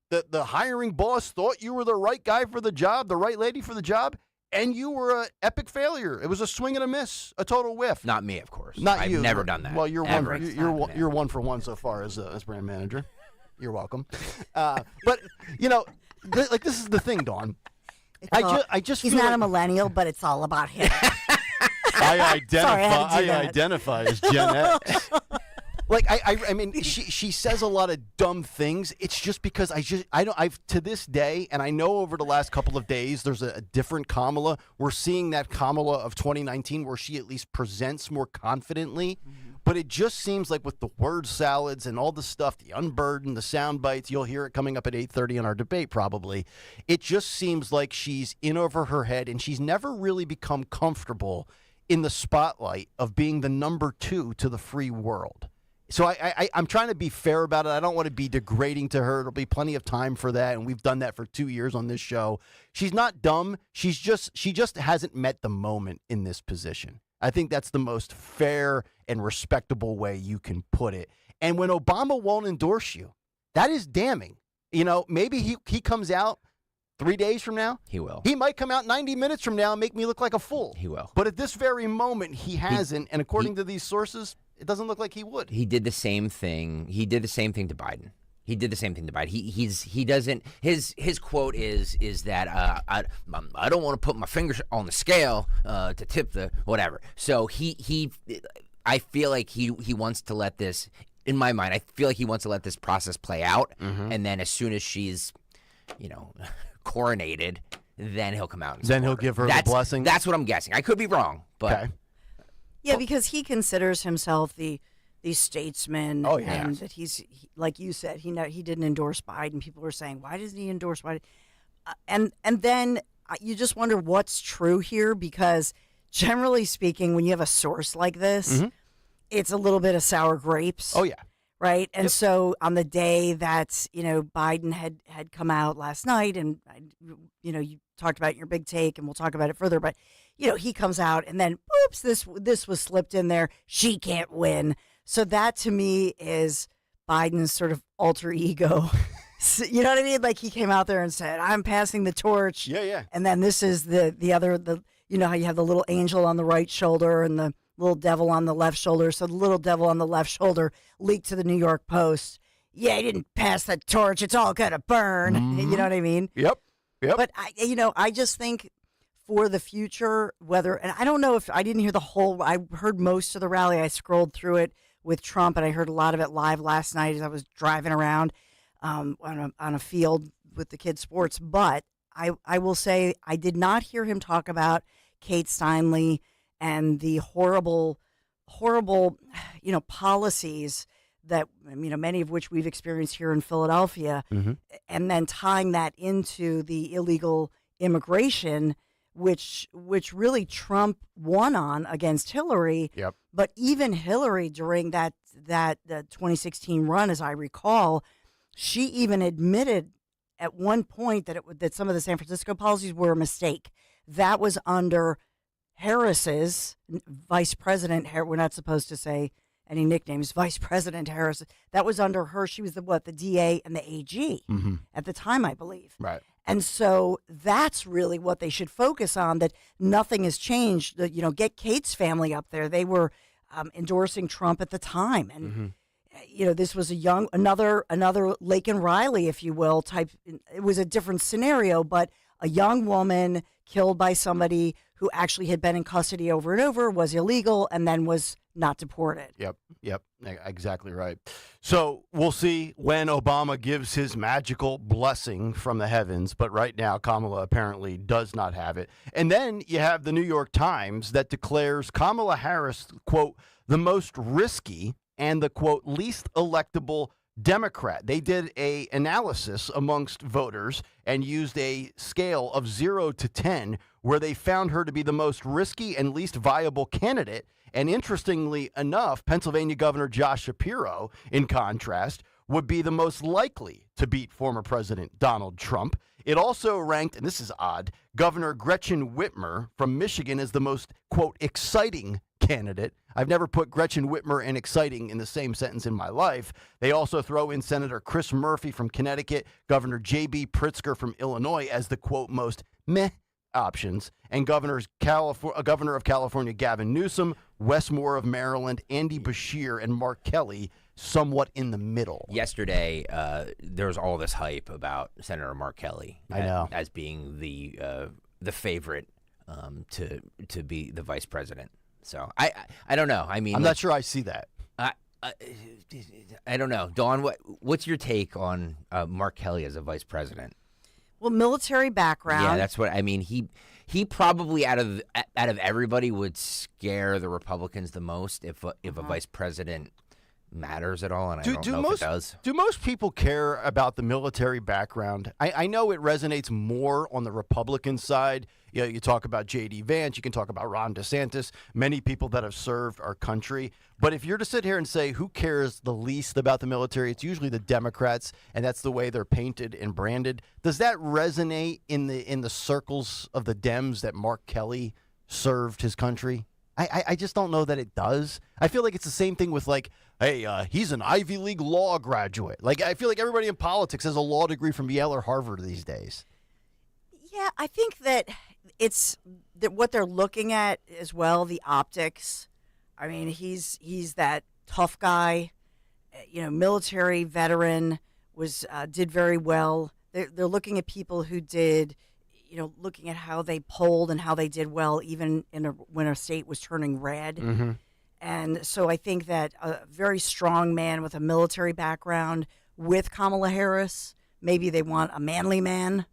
the hiring boss thought you were the right guy for the job, the right lady for the job, and you were an epic failure. It was a swing and a miss, a total whiff. Not me, of course. Not you. I've never done that. Well, you're one for one so far as brand manager. You're welcome. But this is the thing, Dawn. I just he's feel not a millennial, but it's all about him. I identify as Gen X. I mean, she says a lot of dumb things. It's just because I've to this day, and I know over the last couple of days, there's a different Kamala. We're seeing that Kamala of 2019 where she at least presents more confidently. But it just seems like with the word salads and all the stuff, the unburdened, the sound bites, you'll hear it coming up at 8:30 in our debate probably. It just seems like she's in over her head, and she's never really become comfortable in the spotlight of being the number 2 to the free world. So I'm trying to be fair about it. I don't want to be degrading to her. There'll be plenty of time for that, and we've done that for 2 years on this show. She's not dumb. She just hasn't met the moment in this position. I think that's the most fair and respectable way you can put it. And when Obama won't endorse you, that is damning. Maybe he comes out 3 days from now. He will. He might come out 90 minutes from now and make me look like a fool. He will. But at this very moment, he hasn't. And according to these sources, it doesn't look like he would. He did the same thing. He did the same thing to Biden. He doesn't. His quote is that I don't want to put my fingers on the scale to tip the whatever. So I feel like he wants to let this. In my mind, I feel like he wants to let this process play out, and then as soon as she's, coronated, then he'll come out. And then he'll give her the blessing. That's what I'm guessing. I could be wrong, but. Okay. Yeah, because he considers himself the statesman. Oh, yeah. And that like you said, he didn't endorse Biden. People were saying, why doesn't he endorse Biden? And then you just wonder what's true here, because generally speaking, when you have a source like this, it's a little bit of sour grapes. Oh, yeah. Right. And so on the day that, Biden had come out last night, and, you talked about your big take, and we'll talk about it further, but, he comes out and then, oops, this was slipped in there. She can't win. So that to me is Biden's sort of alter ego. You know what I mean? Like he came out there and said, I'm passing the torch. Yeah. And then this is the other, how you have the little angel on the right shoulder and the little devil on the left shoulder. So the little devil on the left shoulder leaked to the New York Post. Yeah, he didn't pass the torch. It's all going to burn. You know what I mean? Yep. But I just think for the future, and I don't know if I didn't hear the whole, I heard most of the rally. I scrolled through it with Trump, and I heard a lot of it live last night as I was driving around on a field with the kids' sports. But I will say I did not hear him talk about Kate Steinle and the horrible, policies that, many of which we've experienced here in Philadelphia, and then tying that into the illegal immigration, which really Trump won on against Hillary. Yep. But even Hillary during that 2016 run, as I recall, she even admitted at one point that some of the San Francisco policies were a mistake. That was under Harris's Vice President. We're not supposed to say any nicknames. Vice President Harris. That was under her. She was the DA and the AG at the time, I believe. Right. And so that's really what they should focus on, that nothing has changed. Get Kate's family up there. They were endorsing Trump at the time. And, this was another Laken Riley, if you will, type. It was a different scenario, but a young woman killed by somebody who actually had been in custody over and over, was illegal, and then was not deported. Yep, exactly right. So we'll see when Obama gives his magical blessing from the heavens, but right now Kamala apparently does not have it. And then you have the New York Times that declares Kamala Harris, quote, the most risky and the, quote, least electable Democrat. They did a analysis amongst voters and used a scale of 0 to 10 where they found her to be the most risky and least viable candidate. And interestingly enough, Pennsylvania Governor Josh Shapiro, in contrast, would be the most likely to beat former President Donald Trump. It also ranked, and this is odd, Governor Gretchen Whitmer from Michigan as the most, quote, exciting candidate. I've never put Gretchen Whitmer and exciting in the same sentence in my life. They also throw in Senator Chris Murphy from Connecticut, Governor J.B. Pritzker from Illinois as the, quote, most meh options, and Governor of California Gavin Newsom, Wes Moore of Maryland, Andy Beshear, and Mark Kelly somewhat in the middle. Yesterday, there was all this hype about Senator Mark Kelly. I know. As being the favorite to be the vice president. So I don't know. I mean, I'm not sure I see that. I don't know. Dawn, what's your take on Mark Kelly as a vice president? Well, military background. Yeah, that's what I mean. He probably out of everybody would scare the Republicans the most if a vice president matters at all, and I don't know if it does. Do most people care about the military background? I know it resonates more on the Republican side. You know, you talk about J.D. Vance, you can talk about Ron DeSantis, many people that have served our country. But if you're to sit here and say who cares the least about the military, it's usually the Democrats, and that's the way they're painted and branded. Does that resonate in the circles of the Dems that Mark Kelly served his country? I just don't know that it does. I feel like it's the same thing with, like, hey, he's an Ivy League law graduate. Like, I feel like everybody in politics has a law degree from Yale or Harvard these days. Yeah, I think that it's that what they're looking at as well, the optics. I mean, he's that tough guy, military veteran, did very well. They're looking at people who did, looking at how they polled and how they did well, even when a state was turning red. Mm-hmm. And so I think that a very strong man with a military background with Kamala Harris, maybe they want a manly man.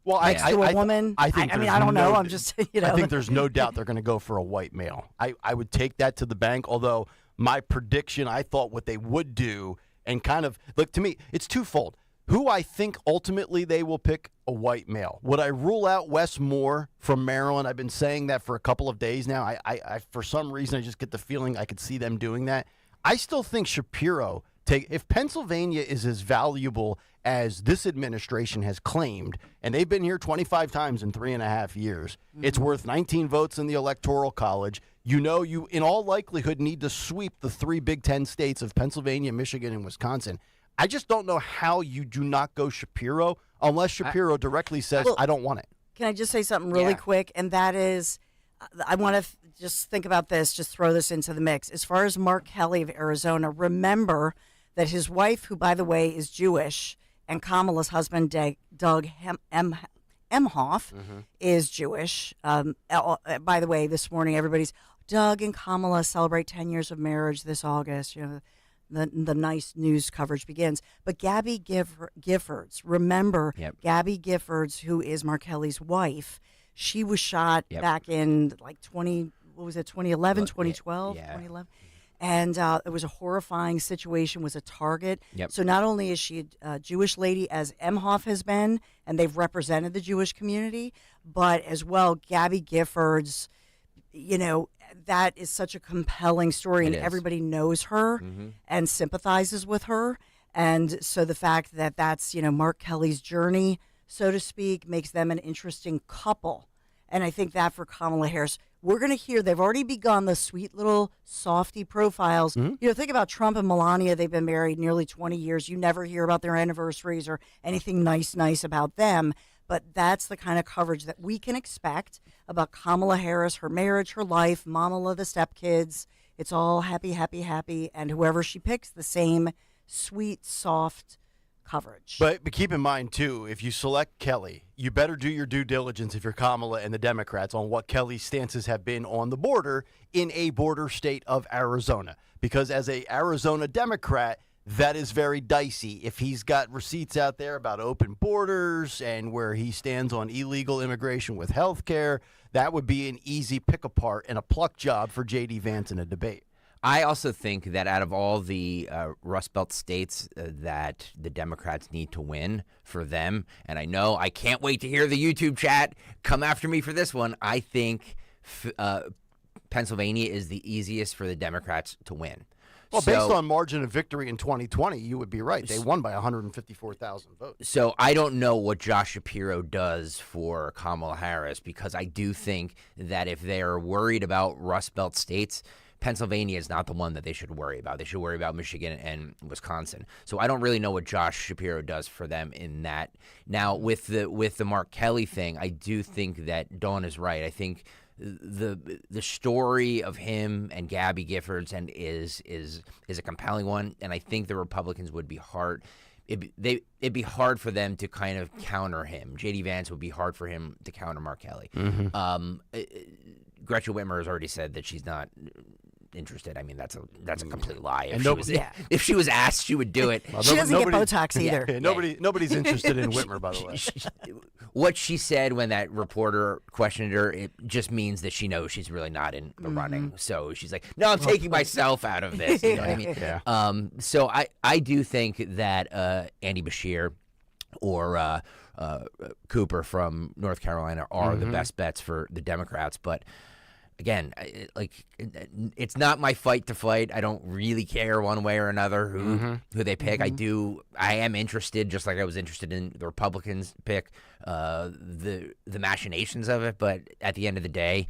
Well, next to a woman. I mean, I don't know. I'm just, I think there's no doubt they're going to go for a white male. I would take that to the bank, although my prediction, I thought what they would do, and kind of, look, to me, it's twofold. Who I think ultimately they will pick, a white male. Would I rule out Wes Moore from Maryland? I've been saying that for a couple of days now. I for some reason, I just get the feeling I could see them doing that. I still think Shapiro, if Pennsylvania is as valuable as this administration has claimed, and they've been here 25 times in 3.5 years, it's worth 19 votes in the Electoral College. You in all likelihood need to sweep the 3 Big Ten states of Pennsylvania, Michigan, and Wisconsin. I just don't know how you do not go Shapiro unless Shapiro directly says, I don't want it. Can I just say something really quick? And that is, I want to just think about this, just throw this into the mix. As far as Mark Kelly of Arizona, remember that his wife, who, by the way, is Jewish, and Kamala's husband, Doug Emhoff, is Jewish. By the way, this morning, Doug and Kamala celebrate 10 years of marriage this August. The nice news coverage begins. But Gabby Giffords, remember, Gabby Giffords, who is Mark Kelly's wife, she was shot back in 2011, 2012, 2011. And it was a horrifying situation, was a target. So not only is she a Jewish lady, as Emhoff has been, and they've represented the Jewish community, but as well, Gabby Giffords, that is such a compelling story, and everybody knows her and sympathizes with her. And so the fact that that's, Mark Kelly's journey, so to speak, makes them an interesting couple. And I think that for Kamala Harris, we're going to hear, they've already begun the sweet little softy profiles. Think about Trump and Melania. They've been married nearly 20 years. You never hear about their anniversaries or anything nice about them. But that's the kind of coverage that we can expect about Kamala Harris, her marriage, her life, mama of the stepkids. It's all happy, happy, happy. And whoever she picks, the same sweet, soft coverage. But keep in mind, too, if you select Kelly, you better do your due diligence if you're Kamala and the Democrats on what Kelly's stances have been on the border in a border state of Arizona. Because as a Arizona Democrat, that is very dicey. If he's got receipts out there about open borders and where he stands on illegal immigration with health care, that would be an easy pick apart and a pluck job for J.D. Vance in a debate. I also think that out of all the Rust Belt states that the Democrats need to win for them, and I know I can't wait to hear the YouTube chat come after me for this one, I think Pennsylvania is the easiest for the Democrats to win. Well, based on margin of victory in 2020, you would be right. They won by 154,000 votes. So I don't know what Josh Shapiro does for Kamala Harris, because I do think that if they're worried about Rust Belt states, Pennsylvania is not the one that they should worry about. They should worry about Michigan and Wisconsin. So I don't really know what Josh Shapiro does for them in that. Now, with the Mark Kelly thing, I do think that Dawn is right. I think the story of him and Gabby Giffords and is a compelling one, and I think the Republicans would be hard. It'd be hard for them to kind of counter him. J.D. Vance would be hard for him to counter Mark Kelly. Mm-hmm. Gretchen Whitmer has already said that she's not interested. I mean, that's a complete lie. If she was asked, she would do it. Well, she doesn't get Botox either. Yeah, nobody's interested in Whitmer, by the way. What she said when that reporter questioned her, it just means that she knows she's really not in the running. So she's like, no, I'm taking myself out of this. You know what I mean? Yeah. So I do think that Andy Beshear or Cooper from North Carolina are the best bets for the Democrats, but again, it's not my fight to fight. I don't really care one way or another who they pick. I am interested, just like I was interested in the Republicans pick, the machinations of it. But at the end of the day,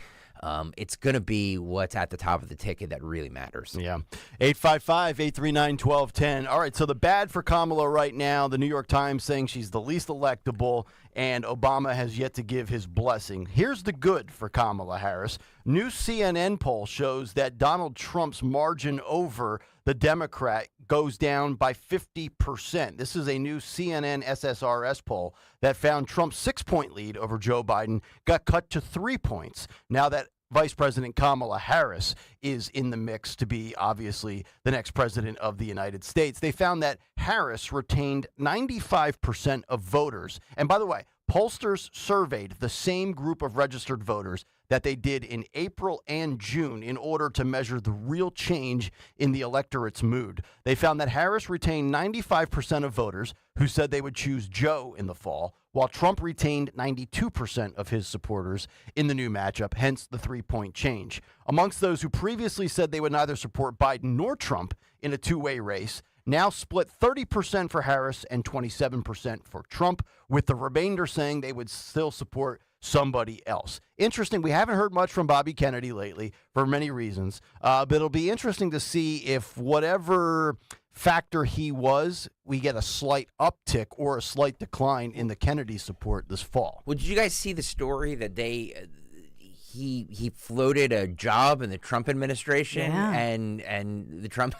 it's going to be what's at the top of the ticket that really matters. Yeah. 855-839-1210. All right, so the bad for Kamala right now, the New York Times saying she's the least electable, and Obama has yet to give his blessing. Here's the good for Kamala Harris. New CNN poll shows that Donald Trump's margin over the Democrat goes down by 50%. This is a new CNN SSRS poll that found Trump's 6-point lead over Joe Biden got cut to 3 points. Now that Vice President Kamala Harris is in the mix to be, obviously, the next president of the United States. They found that Harris retained 95% of voters. And by the way, pollsters surveyed the same group of registered voters that they did in April and June in order to measure the real change in the electorate's mood. They found that Harris retained 95% of voters who said they would choose Joe in the fall, while Trump retained 92% of his supporters in the new matchup, hence the 3-point change. Amongst those who previously said they would neither support Biden nor Trump in a two-way race, now split 30% for Harris and 27% for Trump, with the remainder saying they would still support somebody else. Interesting. We haven't heard much from Bobby Kennedy lately for many reasons, but it'll be interesting to see if whatever factor he was, we get a slight uptick or a slight decline in the Kennedy support this fall. Well, did you guys see the story that he floated a job in the Trump administration, and the Trump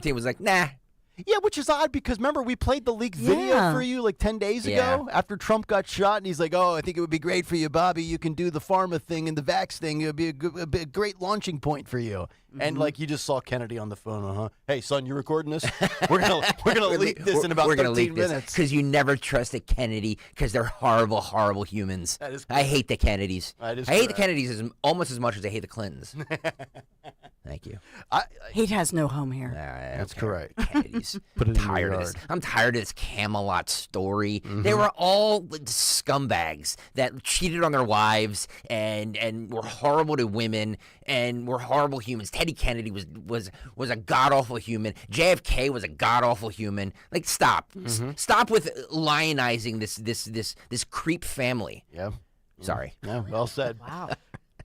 team was like, nah. Yeah, which is odd because remember we played the leaked video for you like 10 days ago after Trump got shot, and he's like, oh, I think it would be great for you, Bobby. You can do the pharma thing and the vax thing. It would be a great launching point for you. And like you just saw Kennedy on the phone. Hey, son, you recording this? We're gonna leak this in about 13 minutes. Because you never trusted Kennedy because they're horrible, horrible humans. That is I hate the Kennedys. That is I hate the correct. Kennedys almost as much as I hate the Clintons. Thank you. Hate has no home here. That's correct. Kennedys. Put it in your tired of yard. this. I'm tired of this Camelot story. They were all scumbags that cheated on their wives and were horrible to women and were horrible humans. Teddy Kennedy was a god awful human. JFK was a god awful human. Like, stop, stop with lionizing this creep family. Yeah. Sorry. Yeah. Well said. Wow.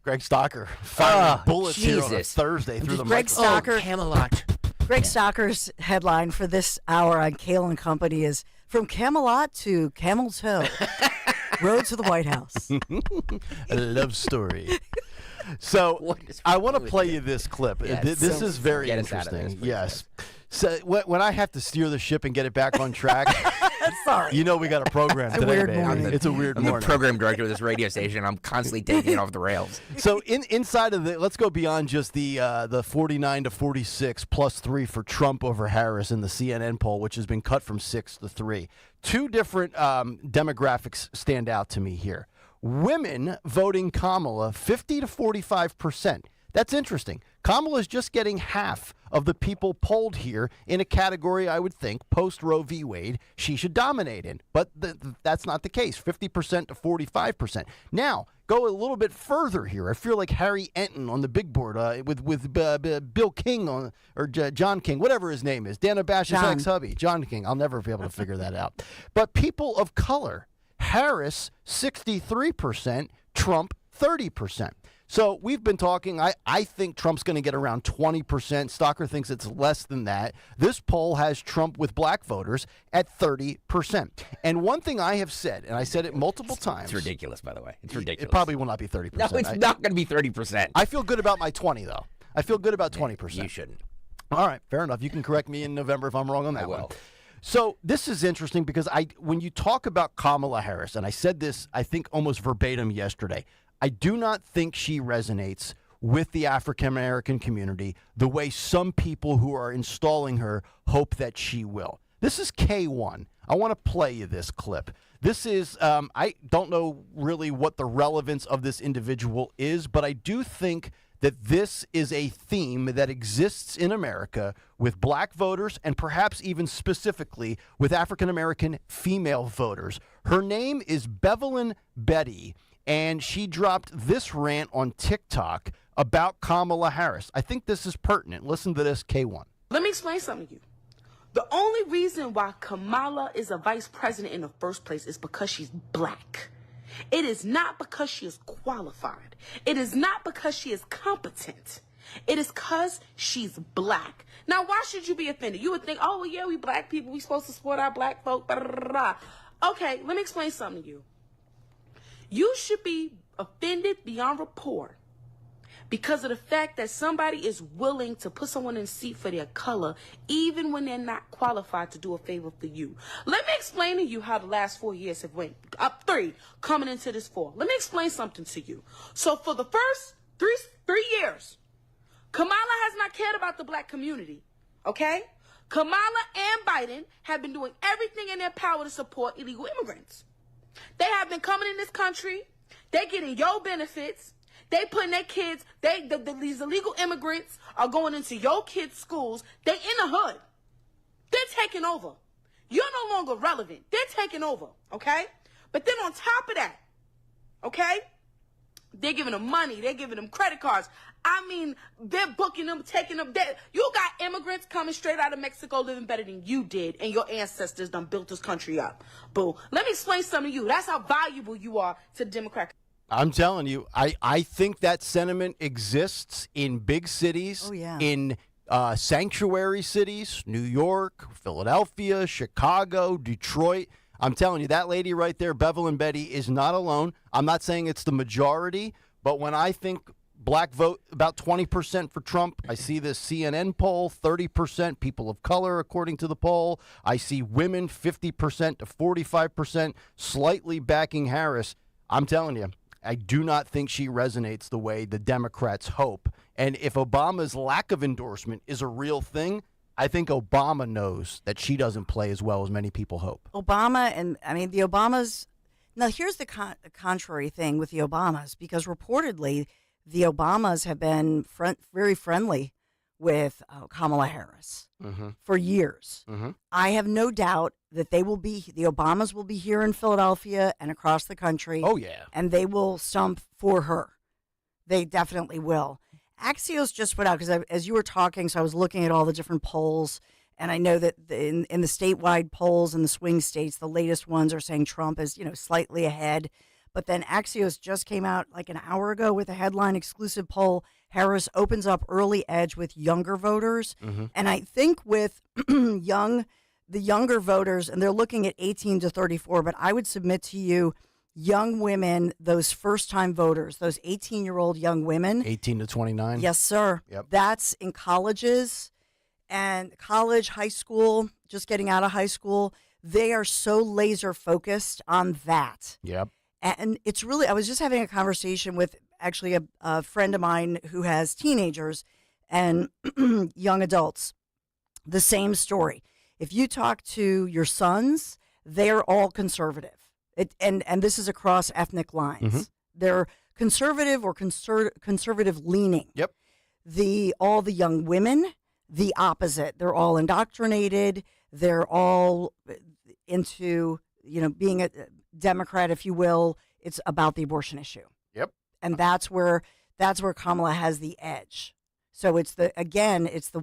Greg Stocker firing bullets here on a Jesus. Thursday through the Greg microphone. Stocker. Camelot. Greg Stocker's headline for this hour on Kayal and Company is From Camelot to Camel Toe, Road to the White House. A love story. So I want to play you this clip. Yeah, This is very get us out of interesting. this, please, Yes. So when I have to steer the ship and get it back on track, sorry. You know we got a program today, weird baby. morning. It's a weird I'm morning. the program director of this radio station. I'm constantly taking it off the rails. So inside of let's go beyond just the 49 to 46 +3 for Trump over Harris in the CNN poll, which has been cut from 6 to 3. Two different demographics stand out to me here. Women voting Kamala 50 to 45%. That's interesting. Kamala is just getting half of the people polled here in a category I would think post-Roe v. Wade she should dominate in. But that's not the case, 50% to 45%. Now, go a little bit further here. I feel like Harry Enton on the big board with Bill King or John King, whatever his name is. Dana Bash's ex-hubby, John King. I'll never be able to figure that out. But people of color, Harris 63%, Trump 30%. So we've been talking, I think Trump's going to get around 20%. Stocker thinks it's less than that. This poll has Trump with black voters at 30%. And one thing I have said, and I said it multiple times. It's ridiculous, by the way. It's ridiculous. It probably will not be 30%. No, it's not going to be 30%. I feel good about my 20, though. I feel good about 20%. You shouldn't. All right, fair enough. You can correct me in November if I'm wrong on that one. So this is interesting because when you talk about Kamala Harris, and I said this, I think, almost verbatim yesterday, I do not think she resonates with the African-American community the way some people who are installing her hope that she will. This is K1. I want to play you this clip. This is, I don't know really what the relevance of this individual is, but I do think that this is a theme that exists in America with black voters and perhaps even specifically with African-American female voters. Her name is Bevelyn Betty, and she dropped this rant on TikTok about Kamala Harris. I think this is pertinent. Listen to this, K1. Let me explain something to you. The only reason why Kamala is a vice president in the first place is because she's black. It is not because she is qualified. It is not because she is competent. It is because she's black. Now, why should you be offended? You would think, oh, well, yeah, we black people. We supposed to support our black folk. Blah, blah, blah. Okay, let me explain something to you. You should be offended beyond rapport because of the fact that somebody is willing to put someone in a seat for their color, even when they're not qualified to do a favor for you. Let me explain to you how the last 4 years have went. Up 3, coming into this 4. Let me explain something to you. So for the first three years, Kamala has not cared about the black community, okay? Kamala and Biden have been doing everything in their power to support illegal immigrants. They have been coming in this country. They getting your benefits. They putting their kids, these illegal immigrants are going into your kids' schools. They in the hood. They're taking over. You're no longer relevant. They're taking over, okay? But then on top of that, okay, they're giving them money. They're giving them credit cards. I mean, they're booking them, taking them. You got immigrants coming straight out of Mexico living better than you did, and your ancestors done built this country up. Boo. Let me explain something to you. That's how valuable you are to the Democrat. I'm telling you, I think that sentiment exists in big cities, in sanctuary cities, New York, Philadelphia, Chicago, Detroit. I'm telling you, that lady right there, Bevelyn Betty, is not alone. I'm not saying it's the majority, but when I think black vote, about 20% for Trump, I see this CNN poll, 30% people of color, according to the poll. I see women, 50% to 45%, slightly backing Harris. I'm telling you, I do not think she resonates the way the Democrats hope. And if Obama's lack of endorsement is a real thing, I think Obama knows that she doesn't play as well as many people hope. Obama, and I mean, the Obamas. Now, here's the contrary thing with the Obamas, because reportedly the Obamas have been very friendly with Kamala Harris for years. I have no doubt that the Obamas will be here in Philadelphia and across the country. Oh, yeah. And they will stump for her. They definitely will. Axios just put out, because as you were talking, so I was looking at all the different polls, and I know that in the statewide polls in the swing states, the latest ones are saying Trump is, slightly ahead. But then Axios just came out like an hour ago with a headline exclusive poll. Harris opens up early edge with younger voters. And I think with the younger voters, and they're looking at 18 to 34, but I would submit to you, young women, those first-time voters, those 18-year-old young women. 18 to 29? Yes, sir. Yep. That's in colleges. and college, high school, just getting out of high school, they are so laser focused on that. Yep. And it's really, I was just having a conversation with actually a friend of mine who has teenagers and young adults. The same story. If you talk to your sons, they're all conservative. And this is across ethnic lines. Mm-hmm. They're conservative or conservative leaning. Yep. All the young women, the opposite. They're all indoctrinated. They're all into, being a Democrat, if you will. It's about the abortion issue. Yep. And that's where Kamala has the edge. So it's the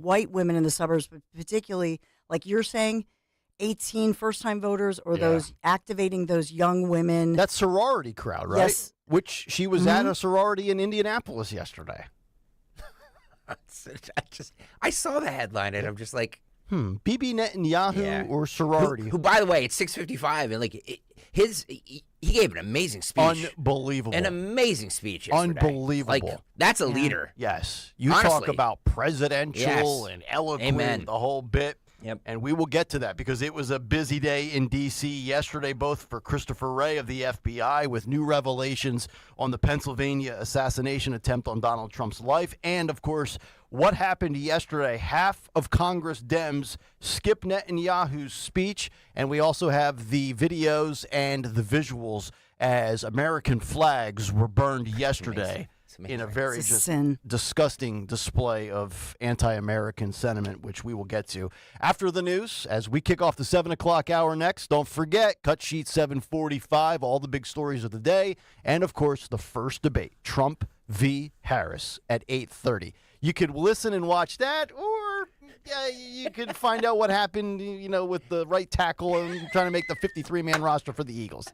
white women in the suburbs, but particularly, like you're saying, 18 first-time voters or those activating those young women. That sorority crowd, right? Yes. Which she was at a sorority in Indianapolis yesterday. I saw the headline and I'm just like, Bibi Netanyahu or sorority? Who, by the way, it's 6:55 and he gave an amazing speech. Unbelievable. An amazing speech yesterday. Unbelievable. Like, that's a leader. Yes. You Honestly. talk about presidential and eloquent, Amen. the whole bit. Yep. And we will get to that because it was a busy day in D.C. yesterday, both for Christopher Wray of the FBI with new revelations on the Pennsylvania assassination attempt on Donald Trump's life. And, of course, what happened yesterday. Half of Congress Dems skip Netanyahu's speech. And we also have the videos and the visuals as American flags were burned yesterday. In a very disgusting display of anti-American sentiment, which we will get to after the news. As we kick off the 7 o'clock hour next, don't forget, Cut Sheet 745, all the big stories of the day, and, of course, the first debate, Trump v. Harris at 8:30. You could listen and watch that, or you could find out what happened, with the right tackle and trying to make the 53-man roster for the Eagles.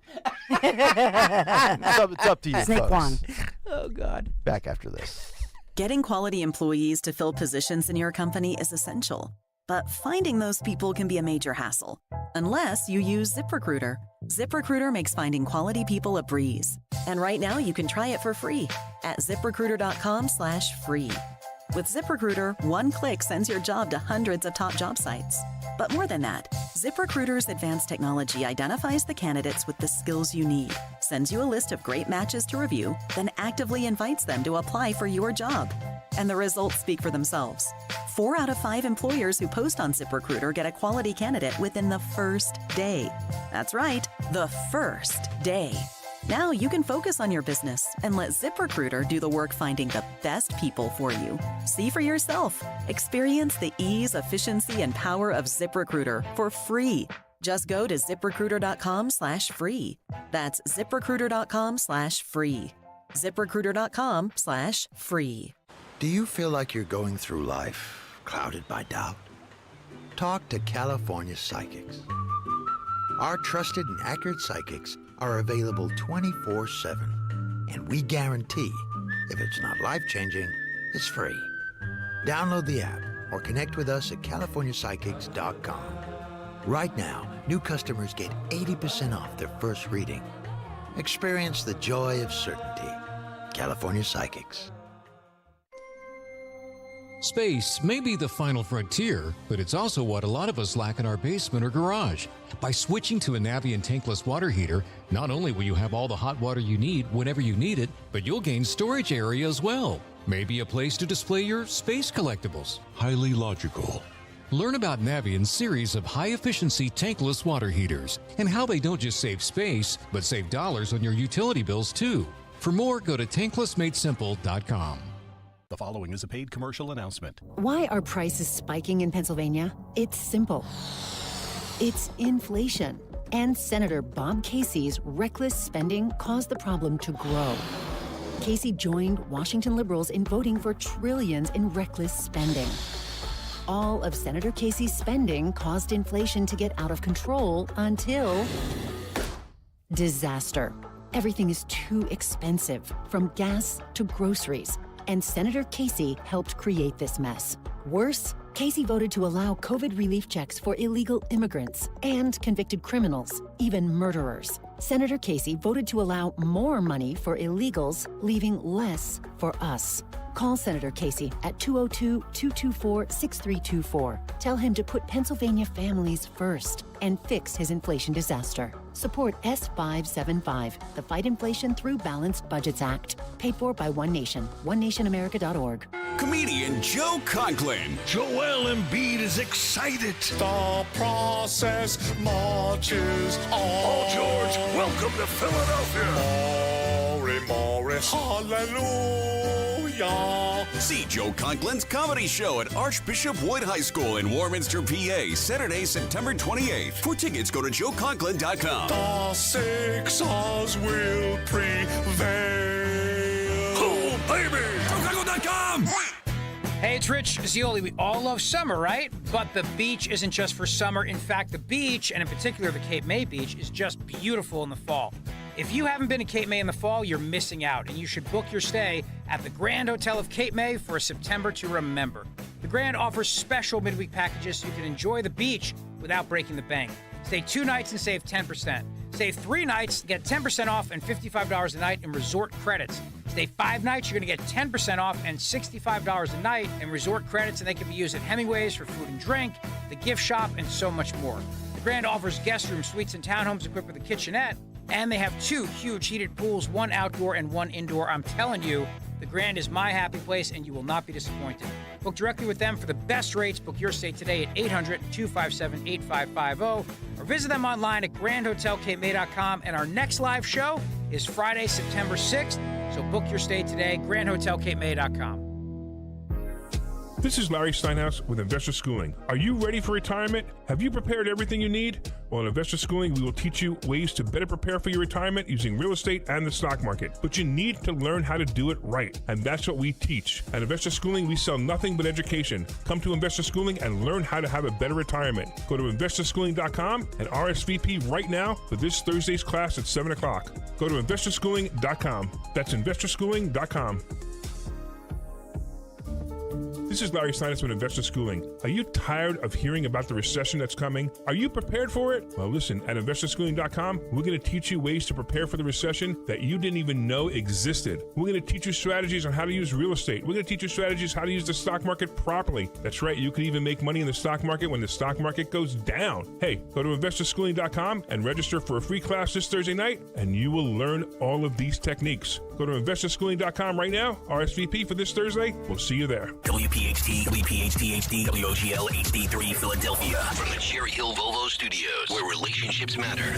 It's up to you, Snake folks. one. Oh, God. Back after this. Getting quality employees to fill positions in your company is essential, but finding those people can be a major hassle, unless you use ZipRecruiter. ZipRecruiter makes finding quality people a breeze. And right now you can try it for free at ZipRecruiter.com/free. With ZipRecruiter, one click sends your job to hundreds of top job sites. But more than that, ZipRecruiter's advanced technology identifies the candidates with the skills you need, sends you a list of great matches to review, then actively invites them to apply for your job. And the results speak for themselves. 4 out of 5 employers who post on ZipRecruiter get a quality candidate within the first day. That's right, the first day. Now you can focus on your business and let ZipRecruiter do the work finding the best people for you. See for yourself. Experience the ease, efficiency, and power of ZipRecruiter for free. Just go to ZipRecruiter.com/free. That's ZipRecruiter.com/free. ZipRecruiter.com/free. Do you feel like you're going through life clouded by doubt? Talk to California Psychics. Our trusted and accurate psychics are available 24/7. And we guarantee, if it's not life-changing, it's free. Download the app or connect with us at CaliforniaPsychics.com. Right now, new customers get 80% off their first reading. Experience the joy of certainty. California Psychics. Space may be the final frontier, but it's also what a lot of us lack in our basement or garage. By switching to a Navien tankless water heater, not only will you have all the hot water you need whenever you need it, but you'll gain storage area as well. Maybe a place to display your space collectibles. Highly logical. Learn about Navien's series of high-efficiency tankless water heaters and how they don't just save space, but save dollars on your utility bills too. For more, go to tanklessmadesimple.com. The following is a paid commercial announcement. Why are prices spiking in Pennsylvania? It's simple. It's inflation. And Senator Bob Casey's reckless spending caused the problem to grow. Casey joined Washington liberals in voting for trillions in reckless spending. All of Senator Casey's spending caused inflation to get out of control until disaster. Everything is too expensive, from gas to groceries. And Senator Casey helped create this mess. Worse, Casey voted to allow COVID relief checks for illegal immigrants and convicted criminals, even murderers. Senator Casey voted to allow more money for illegals, leaving less for us. Call Senator Casey at 202-224-6324. Tell him to put Pennsylvania families first and fix his inflation disaster. Support S575, the Fight Inflation Through Balanced Budgets Act, paid for by One Nation, onenationamerica.org. Comedian Joe Conklin. Joel Embiid is excited. The process marches on. Paul George, welcome to Philadelphia. Morris, hallelujah. See Joe Conklin's comedy show at Archbishop Wood High School in Warminster, PA, Saturday, September 28th. For tickets, go to joeconklin.com. The Sixers will prevail. Oh, baby! joeconklin.com. Hey, it's Rich Zioli. We all love summer, right? But the beach isn't just for summer. In fact, the beach, and in particular the Cape May beach, is just beautiful in the fall. If you haven't been to Cape May in the fall, you're missing out, and you should book your stay at the Grand Hotel of Cape May for a September to remember. The Grand offers special midweek packages so you can enjoy the beach without breaking the bank. Stay 2 nights and save 10%. Stay 3 nights, get 10% off and $55 a night in resort credits. Stay 5 nights, you're going to get 10% off and $65 a night in resort credits, and they can be used at Hemingway's for food and drink, the gift shop, and so much more. The Grand offers guest rooms, suites, and townhomes equipped with a kitchenette, and they have 2 huge heated pools, 1 outdoor and 1 indoor. I'm telling you, the Grand is my happy place, and you will not be disappointed. Book directly with them for the best rates. Book your stay today at 800-257-8550 or visit them online at grandhotelcapemay.com. And our next live show is Friday, September 6th. So book your stay today, grandhotelcapemay.com. This is Larry Steinhaus with Investor Schooling. Are you ready for retirement? Have you prepared everything you need? Well, in Investor Schooling, we will teach you ways to better prepare for your retirement using real estate and the stock market. But you need to learn how to do it right, and that's what we teach. At Investor Schooling, we sell nothing but education. Come to Investor Schooling and learn how to have a better retirement. Go to investorschooling.com and RSVP right now for this Thursday's class at 7 o'clock. Go to investorschooling.com. That's investorschooling.com. This is Larry Steinhaus with Investor Schooling. Are you tired of hearing about the recession that's coming? Are you prepared for it? Well, listen, at investorschooling.com, we're going to teach you ways to prepare for the recession that you didn't even know existed. We're going to teach you strategies on how to use real estate. We're going to teach you strategies how to use the stock market properly. That's right, you can even make money in the stock market when the stock market goes down. Hey, go to investorschooling.com and register for a free class this Thursday night, and you will learn all of these techniques. Go to investorschooling.com right now, RSVP for this Thursday. We'll see you there. WPHT, WPHT HD, WOGL HD3 Philadelphia. From the Cherry Hill Volvo Studios, where relationships matter.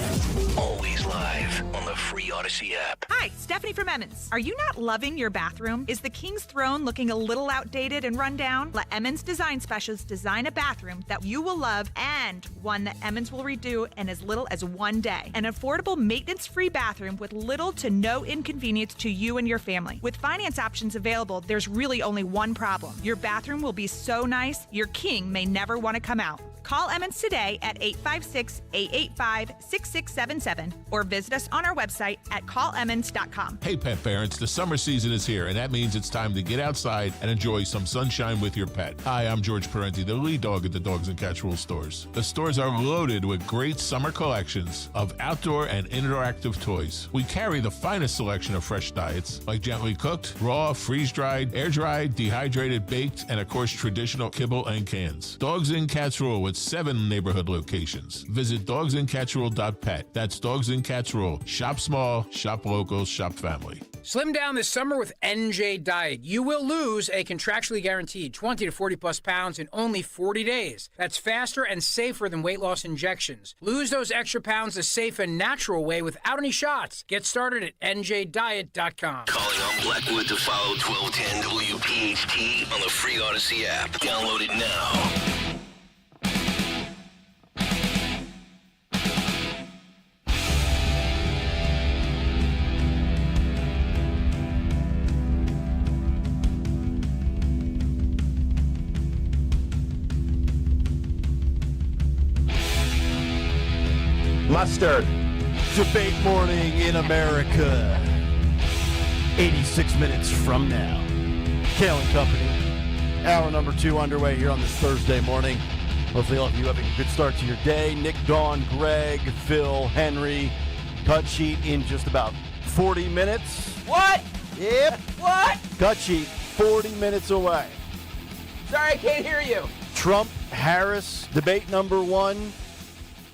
Always live on the free Odyssey app. Hi, Stephanie from Emmons. Are you not loving your bathroom? Is the King's Throne looking a little outdated and run down? Let Emmons Design Specialists design a bathroom that you will love and one that Emmons will redo in as little as 1 day. An affordable, maintenance-free bathroom with little to no inconvenience to you and your family. With finance options available, there's really only one problem. Your bathroom will be so nice, your king may never want to come out. Call Emmons today at 856-885-6677 or visit us on our website at callemmons.com. Hey, pet parents, the summer season is here, and that means it's time to get outside and enjoy some sunshine with your pet. Hi, I'm George Parenti, the lead dog at the Dogs and Cats Rules stores. The stores are loaded with great summer collections of outdoor and interactive toys. We carry the finest selection of fresh diets, like gently cooked, raw, freeze-dried, air-dried, dehydrated, baked, and of course, traditional kibble and cans. Dogs and Cats Rule with 7 neighborhood locations. Visit dogsandcatsrule.pet. That's Dogs and Cats Rule. Shop small, shop local, shop family. Slim down this summer with NJ Diet. You will lose a contractually guaranteed 20 to 40 plus pounds in only 40 days. That's faster and safer than weight loss injections. Lose those extra pounds the safe and natural way without any shots. Get started at njdiet.com. Calling on Blackwood to follow 1210 WPHT on the free Odyssey app. Download it now. Mustard. Debate morning in America. 86 minutes from now. Kayal and Company. Hour number 2 underway here on this Thursday morning. Hopefully all of you having a good start to your day. Nick, Dawn, Greg, Phil, Henry, Cut sheet in just about 40 minutes. What? Yep. What? Cut sheet 40 minutes away. Sorry, I can't hear you. Trump-Harris debate number 1.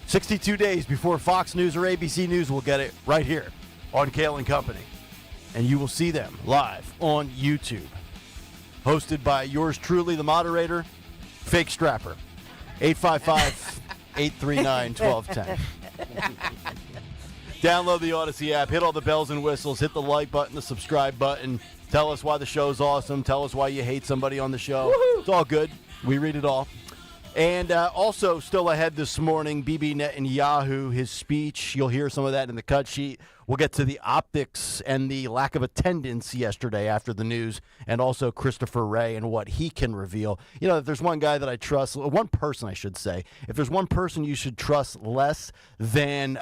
62 days before Fox News or ABC News will get it right here on Kayal and Company. And you will see them live on YouTube. Hosted by yours truly, the moderator, Fake Strapper. 855-839-1210. Download the Odyssey app. Hit all the bells and whistles. Hit the like button, the subscribe button. Tell us why the show's awesome. Tell us why you hate somebody on the show. Woo-hoo. It's all good. We read it all. And also still ahead this morning, Bibi Netanyahu, his speech. You'll hear some of that in the cut sheet. We'll get to the optics and the lack of attendance yesterday after the news, and also Christopher Wray and what he can reveal. You know, if there's one guy that I trust, one person I should say, if there's one person you should trust less than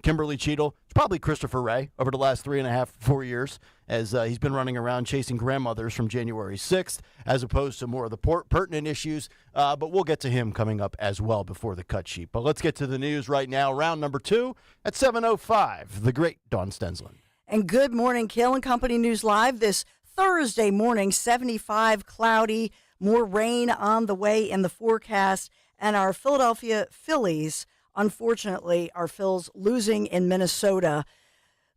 Kimberly Cheadle, it's probably Christopher Wray over the last 3.5, 4 years, as he's been running around chasing grandmothers from January 6th, as opposed to more of the pertinent issues. But we'll get to him coming up as well before the cut sheet. But let's get to the news right now. Round number 2 at 7:05. The great Dawn Stensland. And good morning, Kayal and Company News Live this Thursday morning, 75, cloudy, more rain on the way in the forecast. And our Philadelphia Phillies, unfortunately, our Phils losing in Minnesota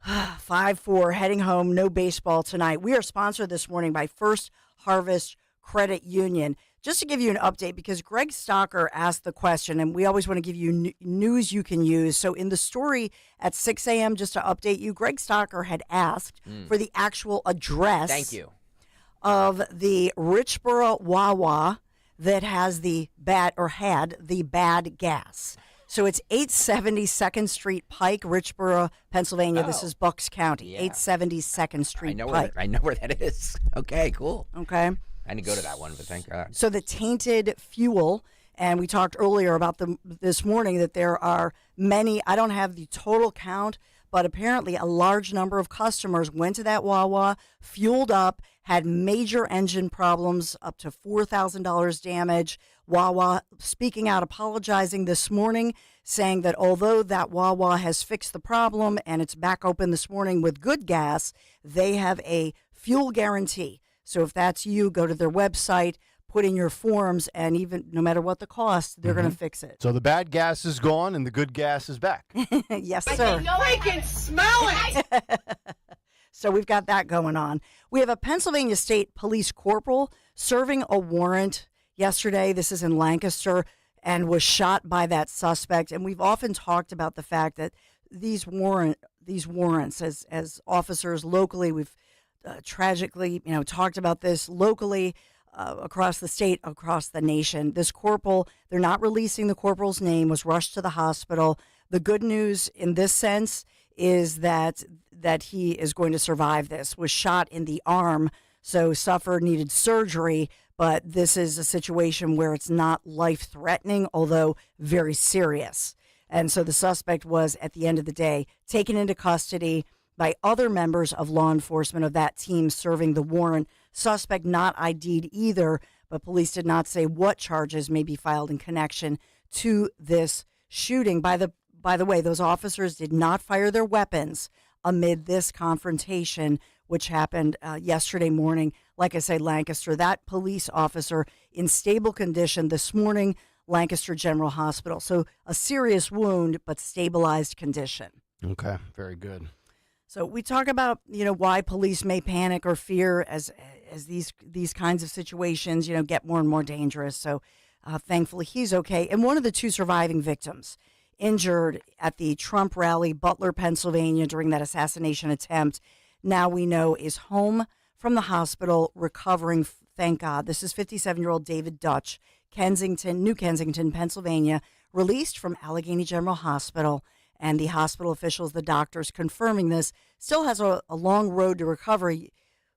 5-4, heading home, no baseball tonight. We are sponsored this morning by First Harvest Credit Union. Just to give you an update, because Greg Stocker asked the question, and we always want to give you news you can use. So in the story at 6 a.m., just to update you, Greg Stocker had asked for the actual address. Thank you. Of the Richboro Wawa that has had the bad gas. So it's 870 2nd Street Pike, Richboro, Pennsylvania. This is Bucks County, 870 2nd Street Pike. I know where that is. Okay, cool. Okay. I didn't go to that one, but thank God. So the tainted fuel, and we talked earlier about this morning that there are many, I don't have the total count, but apparently a large number of customers went to that Wawa, fueled up, had major engine problems, up to $4,000 damage. Wawa speaking out, apologizing this morning, saying that although that Wawa has fixed the problem and it's back open this morning with good gas, they have a fuel guarantee. So if that's you, go to their website, put in your forms, and even no matter what the cost, they're going to fix it. So the bad gas is gone and the good gas is back. Yes, sir. I can smell it. So we've got that going on. We have a Pennsylvania State Police corporal serving a warrant yesterday. This is in Lancaster, and was shot by that suspect. And we've often talked about the fact that these warrants, as officers locally, we've tragically, talked about this locally, across the state, across the nation. This corporal, they're not releasing the corporal's name, was rushed to the hospital. The good news in this sense is that he is going to survive this. Was shot in the arm, so needed surgery, but this is a situation where it's not life-threatening, although very serious. And so the suspect was, at the end of the day, taken into custody by other members of law enforcement of that team serving the warrant. Suspect not ID'd either, but police did not say what charges may be filed in connection to this shooting. By the way, those officers did not fire their weapons amid this confrontation, which happened yesterday morning. Like I say, Lancaster, that police officer in stable condition this morning, Lancaster General Hospital. So a serious wound, but stabilized condition. Okay, very good. So we talk about, why police may panic or fear as these kinds of situations, get more and more dangerous. So thankfully he's okay. And one of the two surviving victims injured at the Trump rally, Butler, Pennsylvania, during that assassination attempt, now we know is home from the hospital, recovering, thank God. This is 57-year-old David Dutch, New Kensington, Pennsylvania, released from Allegheny General Hospital. And the hospital officials, the doctors confirming this, still has a long road to recovery.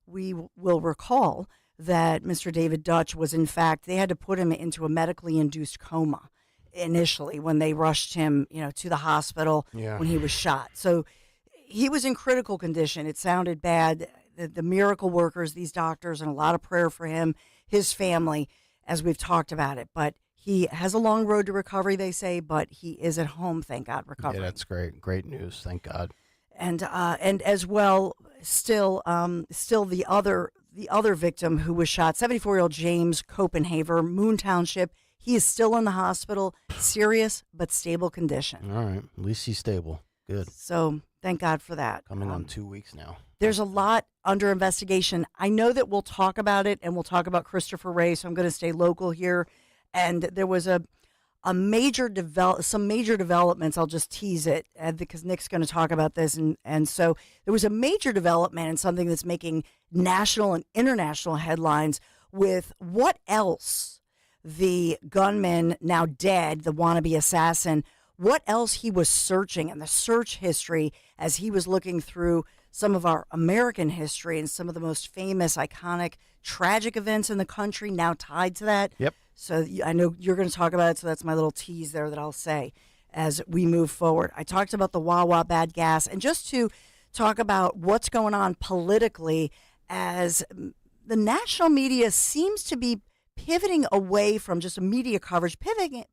We will recall that Mr. David Dutch was, in fact, they had to put him into a medically induced coma initially when they rushed him, to the hospital when he was shot. So he was in critical condition. It sounded bad. The miracle workers, these doctors, and a lot of prayer for him, his family, as we've talked about it. But He has a long road to recovery, they say, but he is at home, thank God, recovering. Yeah, that's great. Great news. Thank God. And as well, still the other victim who was shot, 74-year-old James Copenhaver, Moon Township. He is still in the hospital, serious but stable condition. All right. At least he's stable. Good. So thank God for that. Coming on 2 weeks now. There's a lot under investigation. I know that we'll talk about it, and we'll talk about Christopher Wray, so I'm going to stay local here. And there was some major developments. I'll just tease it because Nick's going to talk about this. And so there was a major development in something that's making national and international headlines with what else the gunman, now dead, the wannabe assassin, what else he was searching and the search history as he was looking through some of our American history and some of the most famous, iconic, tragic events in the country now tied to that. Yep. So I know you're going to talk about it, so that's my little tease there that I'll say as we move forward. I talked about the Wawa bad gas, and just to talk about what's going on politically as the national media seems to be pivoting away from just media coverage,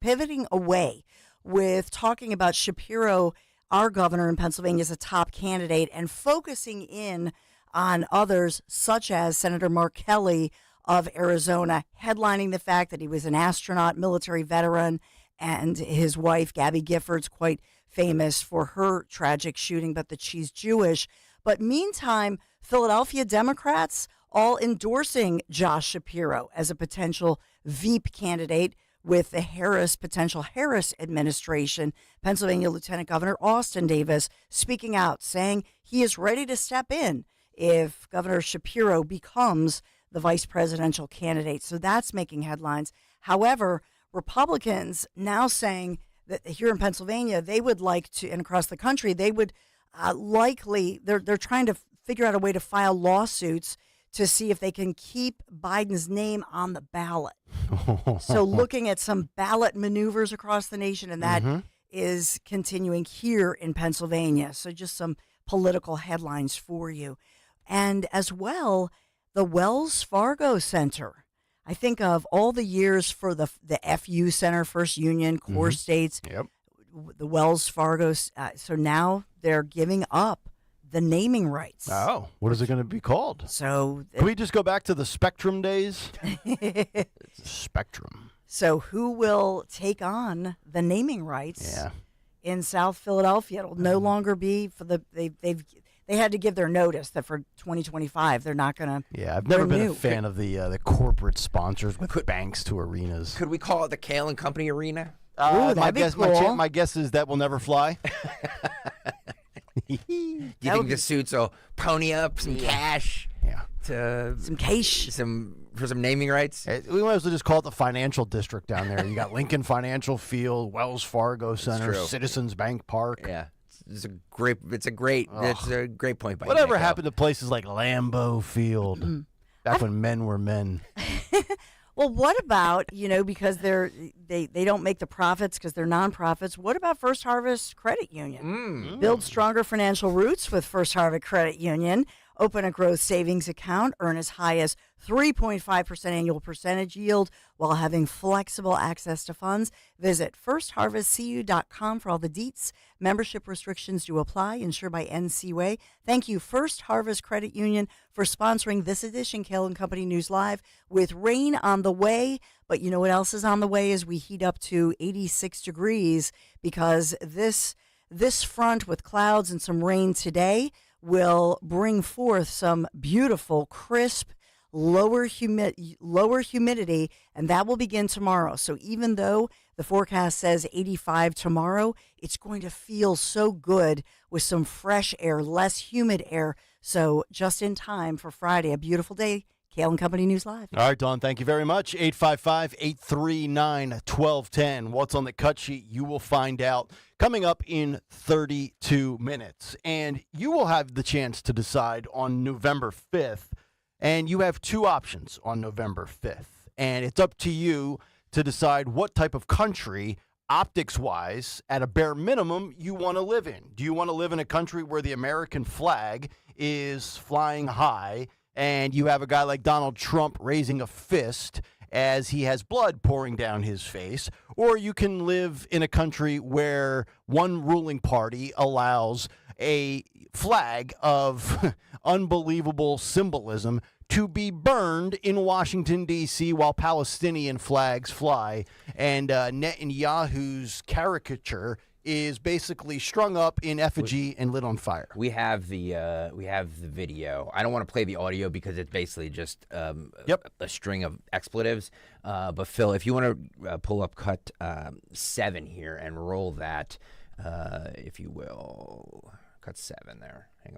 pivoting away with talking about Shapiro, our governor in Pennsylvania, as a top candidate, and focusing in on others such as Senator Mark Kelly of Arizona, headlining the fact that he was an astronaut, military veteran, and his wife, Gabby Giffords, quite famous for her tragic shooting, but that she's Jewish. But meantime, Philadelphia Democrats all endorsing Josh Shapiro as a potential Veep candidate with the potential Harris administration. Pennsylvania Lieutenant Governor Austin Davis speaking out, saying he is ready to step in if Governor Shapiro becomes the vice presidential candidate. So that's making headlines. However, Republicans now saying that here in Pennsylvania, they would like to, and across the country, they would they're trying to figure out a way to file lawsuits to see if they can keep Biden's name on the ballot. So looking at some ballot maneuvers across the nation, and that is continuing here in Pennsylvania. So just some political headlines for you. And as well, the Wells Fargo Center. I think of all the years for the FU Center, First Union, core states. Yep. The Wells Fargo. So now they're giving up the naming rights. Oh, what is it going to be called? So can we just go back to the Spectrum days? Spectrum. So who will take on the naming rights in South Philadelphia? It'll no longer be for they had to give their notice that for 2025 they're not going to. Yeah, I've never been a fan of the corporate sponsors with banks to arenas. Could we call it the Kayal and Company Arena? My guess is that will never fly. Do you think the suits will pony up some cash? Yeah. Some cash. For some naming rights? We might as well just call it the financial district down there. You got Lincoln Financial Field, Wells Fargo Center, Citizens Bank Park. Yeah. It's a great point by Whatever happened to places like Lambeau Field back when men were men? Well, what about, because they don't make the profits because they're nonprofits, what about First Harvest Credit Union? Build stronger financial roots with First Harvest Credit Union. Open a growth savings account, earn as high as 3.5% annual percentage yield while having flexible access to funds. Visit firstharvestcu.com for all the deets. Membership restrictions do apply, insured by NCUA. Thank you, First Harvest Credit Union, for sponsoring this edition, Kayal and Company News Live. With rain on the way, but you know what else is on the way as we heat up to 86 degrees because this front with clouds and some rain today will bring forth some beautiful, crisp, lower humidity, and that will begin tomorrow. So even though the forecast says 85 tomorrow, it's going to feel so good with some fresh air, less humid air. So just in time for Friday, a beautiful day. Kayal and Company News Live. All right, Dawn, thank you very much. 855-839-1210. What's on the cut sheet? You will find out coming up in 32 minutes. And you will have the chance to decide on November 5th. And you have two options on November 5th. And it's up to you to decide what type of country, optics-wise, at a bare minimum, you want to live in. Do you want to live in a country where the American flag is flying high and you have a guy like Donald Trump raising a fist as he has blood pouring down his face, or you can live in a country where one ruling party allows a flag of unbelievable symbolism to be burned in Washington, D.C. while Palestinian flags fly, and Netanyahu's caricature is basically strung up in effigy and lit on fire. We have the video. I don't want to play the audio because it's basically just a string of expletives. But Phil, if you want to pull up cut 7 here and roll that, if you will, cut 7 there. Hang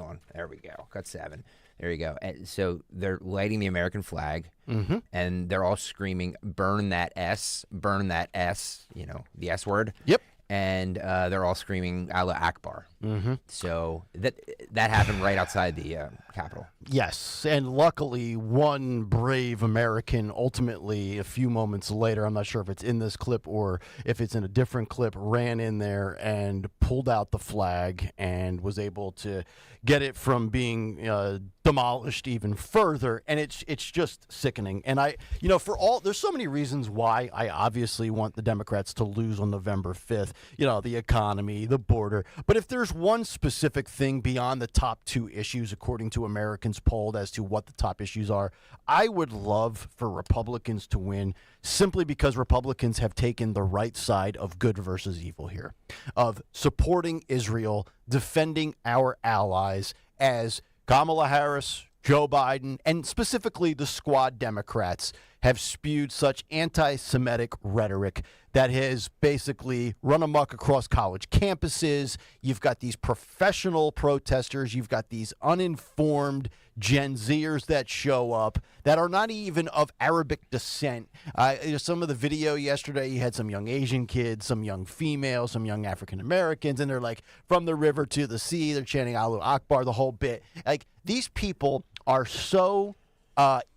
on. There we go. Cut 7. There you go. And so they're lighting the American flag, and they're all screaming, "Burn that S! Burn that S!" You know, the S word. Yep. And they're all screaming Allah Akbar. So that happened right outside the Capitol. Yes, and luckily one brave American ultimately a few moments later, I'm not sure if it's in this clip or if it's in a different clip, ran in there and pulled out the flag and was able to get it from being demolished even further. And it's just sickening. And there's so many reasons why I obviously want the Democrats to lose on November 5th. The economy, the border. But if there's one specific thing beyond the top 2 issues, according to Americans polled as to what the top issues are, I would love for Republicans to win simply because Republicans have taken the right side of good versus evil here, of supporting Israel, defending our allies, as Kamala Harris, Joe Biden, and specifically the Squad Democrats have spewed such anti-Semitic rhetoric that has basically run amok across college campuses. You've got these professional protesters. You've got these uninformed Gen Zers that show up that are not even of Arabic descent. Some of the video yesterday, you had some young Asian kids, some young females, some young African Americans, and they're like, from the river to the sea, they're chanting Allah Akbar, the whole bit. Like, these people are so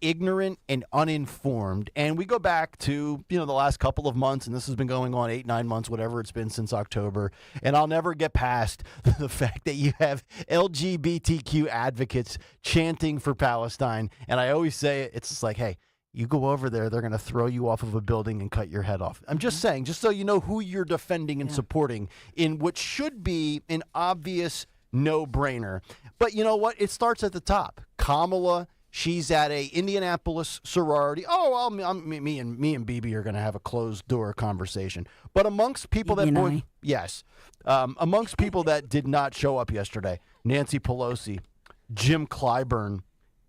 ignorant and uninformed. And we go back to, the last couple of months, and this has been going on 8-9 months, whatever it's been since October. And I'll never get past the fact that you have LGBTQ advocates chanting for Palestine. And I always say it's just like, hey, you go over there, they're going to throw you off of a building and cut your head off. I'm just saying, just so you know who you're defending and supporting in what should be an obvious no-brainer. But you know what? It starts at the top. Kamala, she's at a Indianapolis sorority. Oh, well, me and BB are going to have a closed-door conversation. But amongst people amongst people that did not show up yesterday, Nancy Pelosi, Jim Clyburn,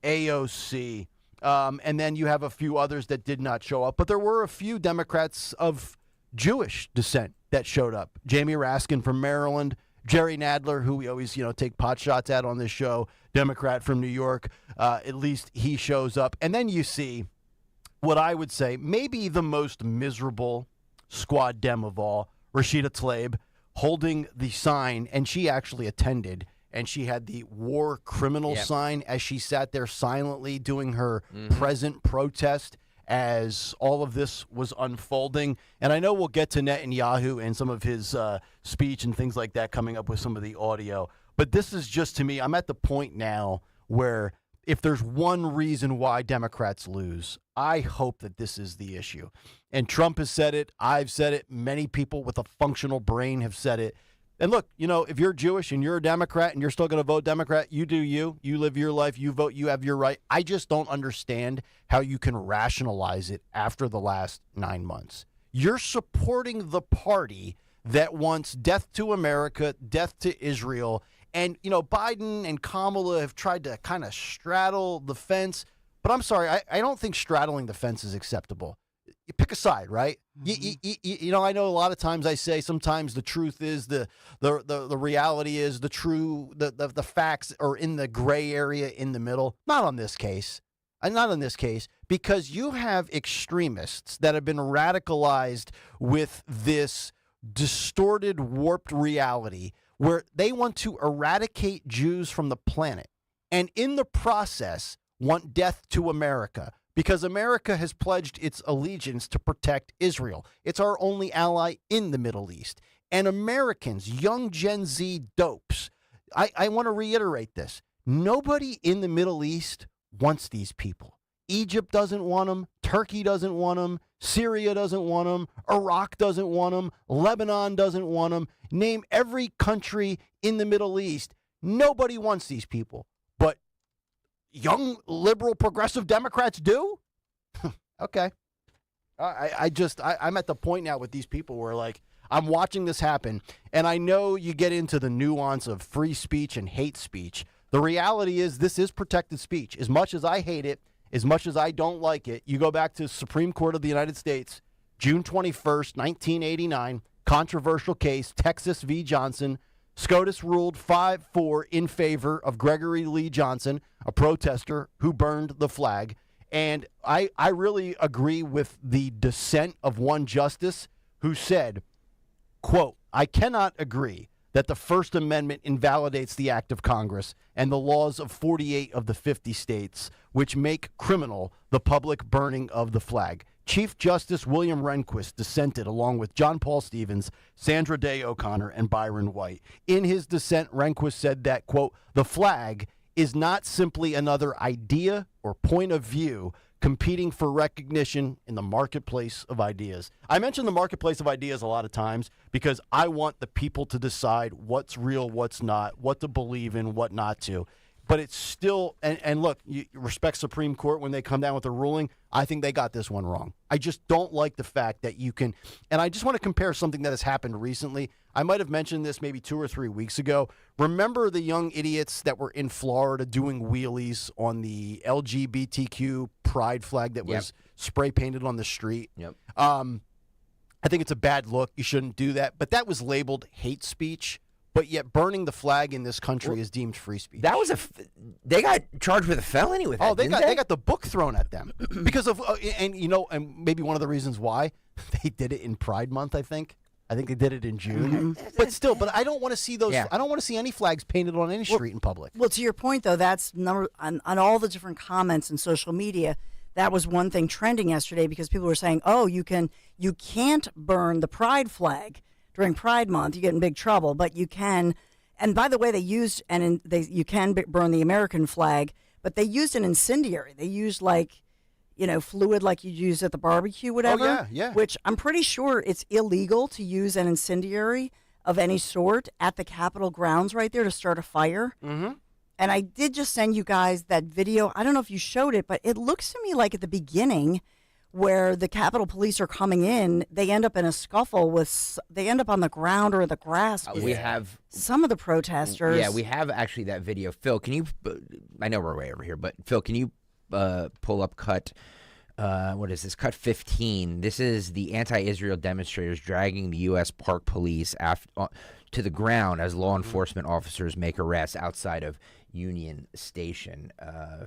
AOC, and then you have a few others that did not show up. But there were a few Democrats of Jewish descent that showed up. Jamie Raskin from Maryland, Jerry Nadler, who we always, take pot shots at on this show, Democrat from New York, at least he shows up. And then you see what I would say maybe the most miserable squad dem of all, Rashida Tlaib, holding the sign, and she actually attended, and she had the war criminal sign as she sat there silently doing her present protest as all of this was unfolding. And I know we'll get to Netanyahu and some of his speech and things like that coming up with some of the audio. But this is just, to me, I'm at the point now where if there's one reason why Democrats lose, I hope that this is the issue. And Trump has said it. I've said it. Many people with a functional brain have said it. And look, if you're Jewish and you're a Democrat and you're still going to vote Democrat, you do you. You live your life. You vote. You have your right. I just don't understand how you can rationalize it after the last 9 months. You're supporting the party that wants death to America, death to Israel. And, Biden and Kamala have tried to kind of straddle the fence. But I'm sorry, I don't think straddling the fence is acceptable. You pick a side, right? I know a lot of times I say sometimes the truth is the reality is the facts are in the gray area in the middle. Not on this case. Not in this case, because you have extremists that have been radicalized with this distorted, warped reality where they want to eradicate Jews from the planet, and in the process want death to America. Because America has pledged its allegiance to protect Israel. It's our only ally in the Middle East. And Americans, young Gen Z dopes, I want to reiterate this. Nobody in the Middle East wants these people. Egypt doesn't want them. Turkey doesn't want them. Syria doesn't want them. Iraq doesn't want them. Lebanon doesn't want them. Name every country in the Middle East. Nobody wants these people. But young, liberal, progressive Democrats do? Okay. I'm at the point now with these people where, like, I'm watching this happen, and I know you get into the nuance of free speech and hate speech. The reality is this is protected speech. As much as I hate it, as much as I don't like it, you go back to the Supreme Court of the United States, June 21st, 1989, controversial case, Texas v. Johnson. SCOTUS ruled 5-4 in favor of Gregory Lee Johnson, a protester who burned the flag. And I really agree with the dissent of one justice who said, quote, I cannot agree that the First Amendment invalidates the act of Congress and the laws of 48 of the 50 states, which make criminal the public burning of the flag. Chief Justice William Rehnquist dissented along with John Paul Stevens, Sandra Day O'Connor, and Byron White. In his dissent, Rehnquist said that, quote, the flag is not simply another idea or point of view competing for recognition in the marketplace of ideas. I mention the marketplace of ideas a lot of times because I want the people to decide what's real, what's not, what to believe in, what not to. But it's still, and look, you respect Supreme Court when they come down with a ruling. I think they got this one wrong. I just don't like the fact that you can, and I just want to compare something that has happened recently. I might have mentioned this maybe 2 or 3 weeks ago. Remember the young idiots that were in Florida doing wheelies on the LGBTQ pride flag that was spray painted on the street? Yep. I think it's a bad look. You shouldn't do that. But that was labeled hate speech. But yet burning the flag in this country is deemed free speech. That was they got charged with a felony with that. They got the book thrown at them because of and maybe one of the reasons why they did it in Pride Month. I think they did it in June. But still, I don't want to see those. I don't want to see any flags painted on any street in public. Well, to your point though, that's on all the different comments in social media. That was one thing trending yesterday because people were saying, "Oh, you can't burn the Pride flag during Pride Month. You get in big trouble, but you can." And by the way, you can burn the American flag, but they used an incendiary. They used fluid like you use at the barbecue, whatever. Oh, yeah. Which I'm pretty sure it's illegal to use an incendiary of any sort at the Capitol grounds right there to start a fire. Mm-hmm. And I did just send you guys that video. I don't know if you showed it, but it looks to me like at the beginning where the Capitol Police are coming in, they end up in a scuffle they end up on the ground or the grass. We have some of the protesters. Yeah, we have actually that video. Phil, can you, I know we're way over here, but Phil, can you pull up cut 15? This is the anti-Israel demonstrators dragging the U.S. Park Police to the ground as law enforcement officers make arrests outside of Union Station.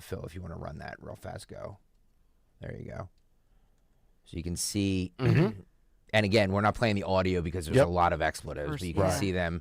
Phil, if you want to run that real fast, go. There you go. So you can see, and again, we're not playing the audio because there's a lot of expletives, but you can see them,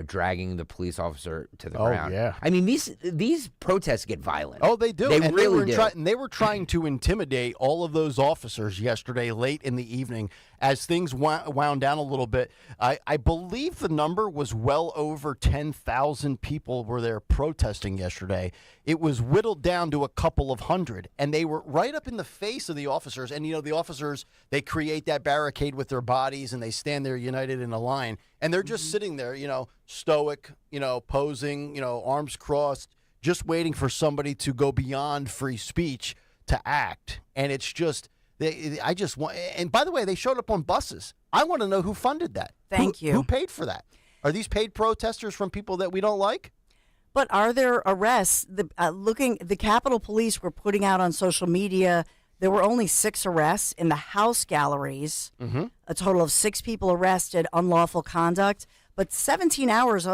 dragging the police officer to the ground. Yeah. I mean, these protests get violent. Oh, they do. They and really do. They were trying to intimidate all of those officers yesterday late in the evening as things wound down a little bit. I believe the number was well over 10,000 people were there protesting yesterday. It was whittled down to a couple of hundred, and they were right up in the face of the officers. And, the officers, they create that barricade with their bodies, and they stand there united in a line. And they're just sitting there, stoic, posing, arms crossed, just waiting for somebody to go beyond free speech to act. And it's just, I just want, and by the way, they showed up on buses. I want to know who funded that. Thank you. Who paid for that? Are these paid protesters from people that we don't like? But are there arrests? The Capitol Police were putting out on social media, there were only 6 arrests in the House galleries, a total of 6 people arrested, unlawful conduct. But 17 hours,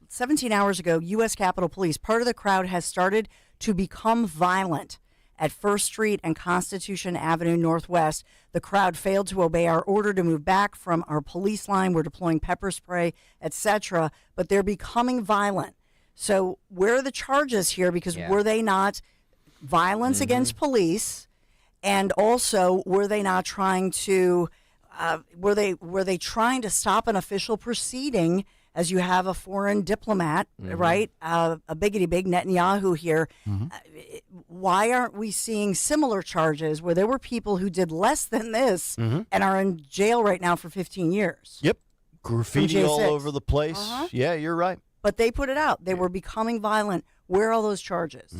17 hours ago, U.S. Capitol Police, part of the crowd has started to become violent at 1st Street and Constitution Avenue Northwest. The crowd failed to obey our order to move back from our police line. We're deploying pepper spray, etc. But they're becoming violent. So where are the charges here? Because were they not violence against police, and also were they not trying to were they trying to stop an official proceeding as you have a foreign diplomat, right? A biggity big Netanyahu here. Why aren't we seeing similar charges where there were people who did less than this and are in jail right now for 15 years? Yep. Graffiti all J6. over the place. Yeah, you're right. But they put it out. They were becoming violent. Where are all those charges?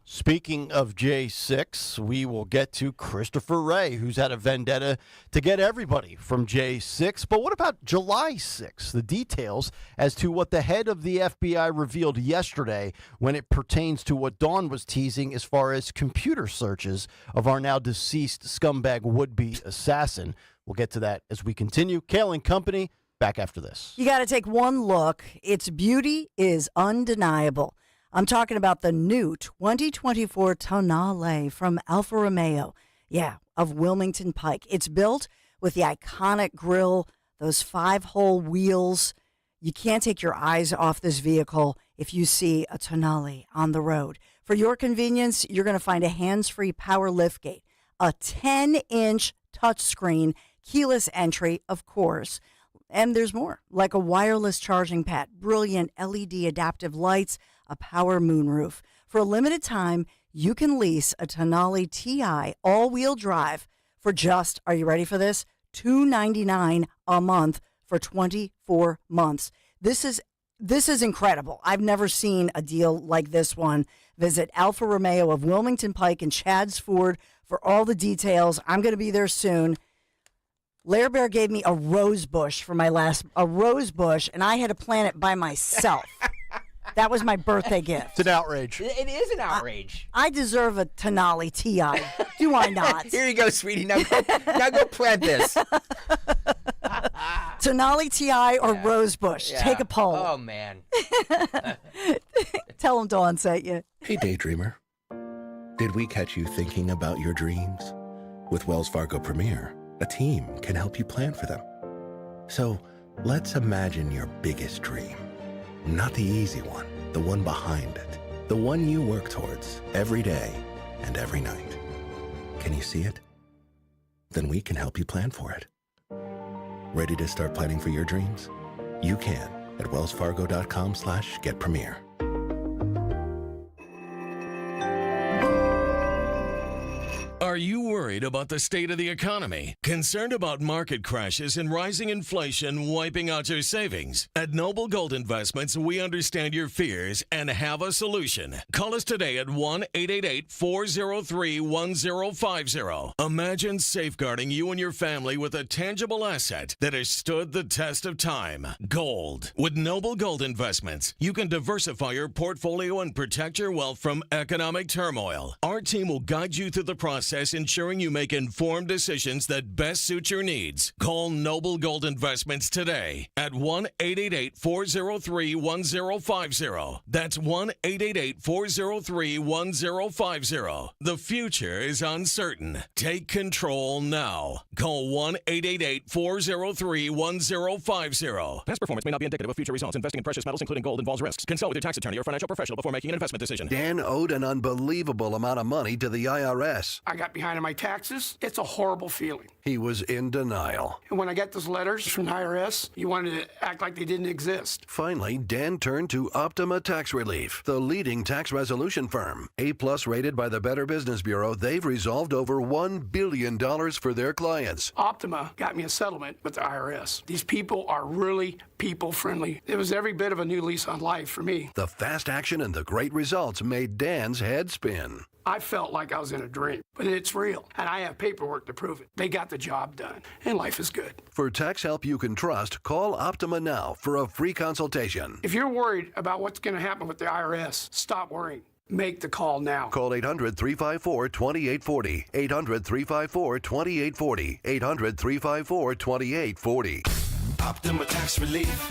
Speaking of J6, we will get to Christopher Wray, who's had a vendetta to get everybody from J6. But what about July 6th? The details as to what the head of the FBI revealed yesterday when it pertains to what Dawn was teasing as far as computer searches of our now deceased scumbag would-be assassin. We'll get to that as we continue. Kayal and Company, back after this. You got to take one look. Its beauty is undeniable. I'm talking about the new 2024 Tonale from Alfa Romeo. Yeah, of Wilmington Pike. It's built with the iconic grille, those 5-hole wheels. You can't take your eyes off this vehicle if you see a Tonale on the road. For your convenience, you're going to find a hands-free power liftgate, a 10-inch touchscreen, keyless entry, of course. And there's more, like a wireless charging pad, brilliant LED adaptive lights, a power moonroof. For a limited time, you can lease a Tonale TI all-wheel drive for just, are you ready for this? $299 a month for 24 months. This is incredible. I've never seen a deal like this one. Visit Alfa Romeo of Wilmington Pike and Chadds Ford for all the details. I'm going to be there soon. Lair Bear gave me a rose bush for my rose bush, and I had to plant it by myself. That was my birthday gift. It's an outrage. It is an outrage. I deserve a Tonale TI. Do I not? Here you go, sweetie. Now go plant this. Tonale TI or rose bush? Yeah. Take a poll. Oh, man. Tell them Dawn sent you. Hey, daydreamer. Did we catch you thinking about your dreams? With Wells Fargo Premier, a team can help you plan for them. So let's imagine your biggest dream. Not the easy one, the one behind it. The one you work towards every day and every night. Can you see it? Then we can help you plan for it. Ready to start planning for your dreams? You can at wellsfargo.com/getpremier. Are you worried about the state of the economy? Concerned about market crashes and rising inflation wiping out your savings? At Noble Gold Investments, we understand your fears and have a solution. Call us today at 1-888-403-1050. Imagine safeguarding you and your family with a tangible asset that has stood the test of time. Gold. With Noble Gold Investments, you can diversify your portfolio and protect your wealth from economic turmoil. Our team will guide you through the process, ensuring you make informed decisions that best suit your needs. Call Noble Gold Investments today at 1-888-403-1050. That's 1-888-403-1050. The future is uncertain. Take control now. Call 1-888-403-1050. Past performance may not be indicative of future results. Investing in precious metals, including gold, involves risks. Consult with your tax attorney or financial professional before making an investment decision. Dan owed an unbelievable amount of money to the IRS. I got behind on my taxes. It's a horrible feeling. He was in denial. And when I got those letters from the IRS, you wanted to act like they didn't exist. Finally, Dan turned to Optima Tax Relief, the leading tax resolution firm. A-plus rated by the Better Business Bureau, they've resolved over $1 billion for their clients. Optima got me a settlement with the IRS. These people are really people-friendly. It was every bit of a new lease on life for me. The fast action and the great results made Dan's head spin. I felt like I was in a dream, but it's real, and I have paperwork to prove it. They got the job done, and life is good. For tax help you can trust, call Optima now for a free consultation. If you're worried about what's going to happen with the IRS, stop worrying. Make the call now. Call 800-354-2840. 800-354-2840. 800-354-2840. Optima Tax Relief.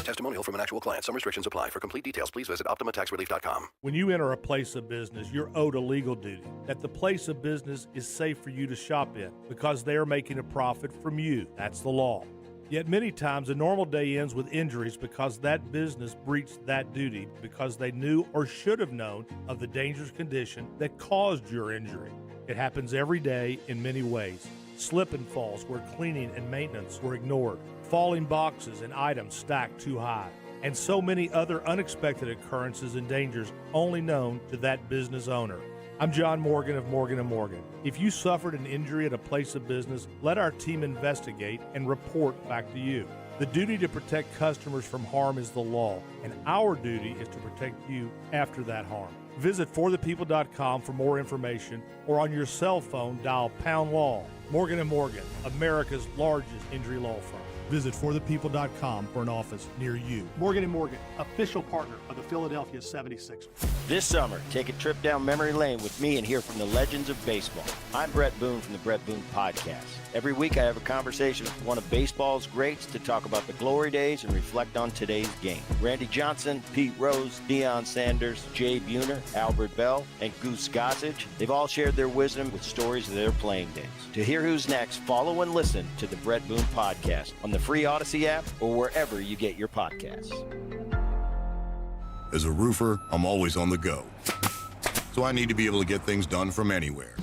Testimonial from an actual client. Some restrictions apply. For complete details, please visit OptimaTaxRelief.com. When you enter a place of business, you're owed a legal duty that the place of business is safe for you to shop in because they are making a profit from you. That's the law. Yet many times a normal day ends with injuries because that business breached that duty because they knew or should have known of the dangerous condition that caused your injury. It happens every day in many ways. Slip and falls where cleaning and maintenance were ignored. falling boxes and items stacked too high, and so many other unexpected occurrences and dangers only known to that business owner. I'm John Morgan of Morgan & Morgan. If you suffered an injury at a place of business, let our team investigate and report back to you. The duty to protect customers from harm is the law, and our duty is to protect you after that harm. Visit forthepeople.com for more information, or on your cell phone, dial #law. Morgan & Morgan, America's largest injury law firm. Visit forthepeople.com for an office near you. Morgan & Morgan, official partner of the Philadelphia 76ers. This summer, take a trip down memory lane with me and hear from the legends of baseball. I'm Brett Boone from the Brett Boone Podcast. Every week I have a conversation with one of baseball's greats to talk about the glory days and reflect on today's game. Randy Johnson, Pete Rose, Deion Sanders, Jay Buhner, Albert Bell, and Goose Gossage, they've all shared their wisdom with stories of their playing days. To hear who's next, follow and listen to the Brett Boone Podcast on the free Odyssey app or wherever you get your podcasts. As a roofer, I'm always on the go. So I need to be able to get things done from anywhere.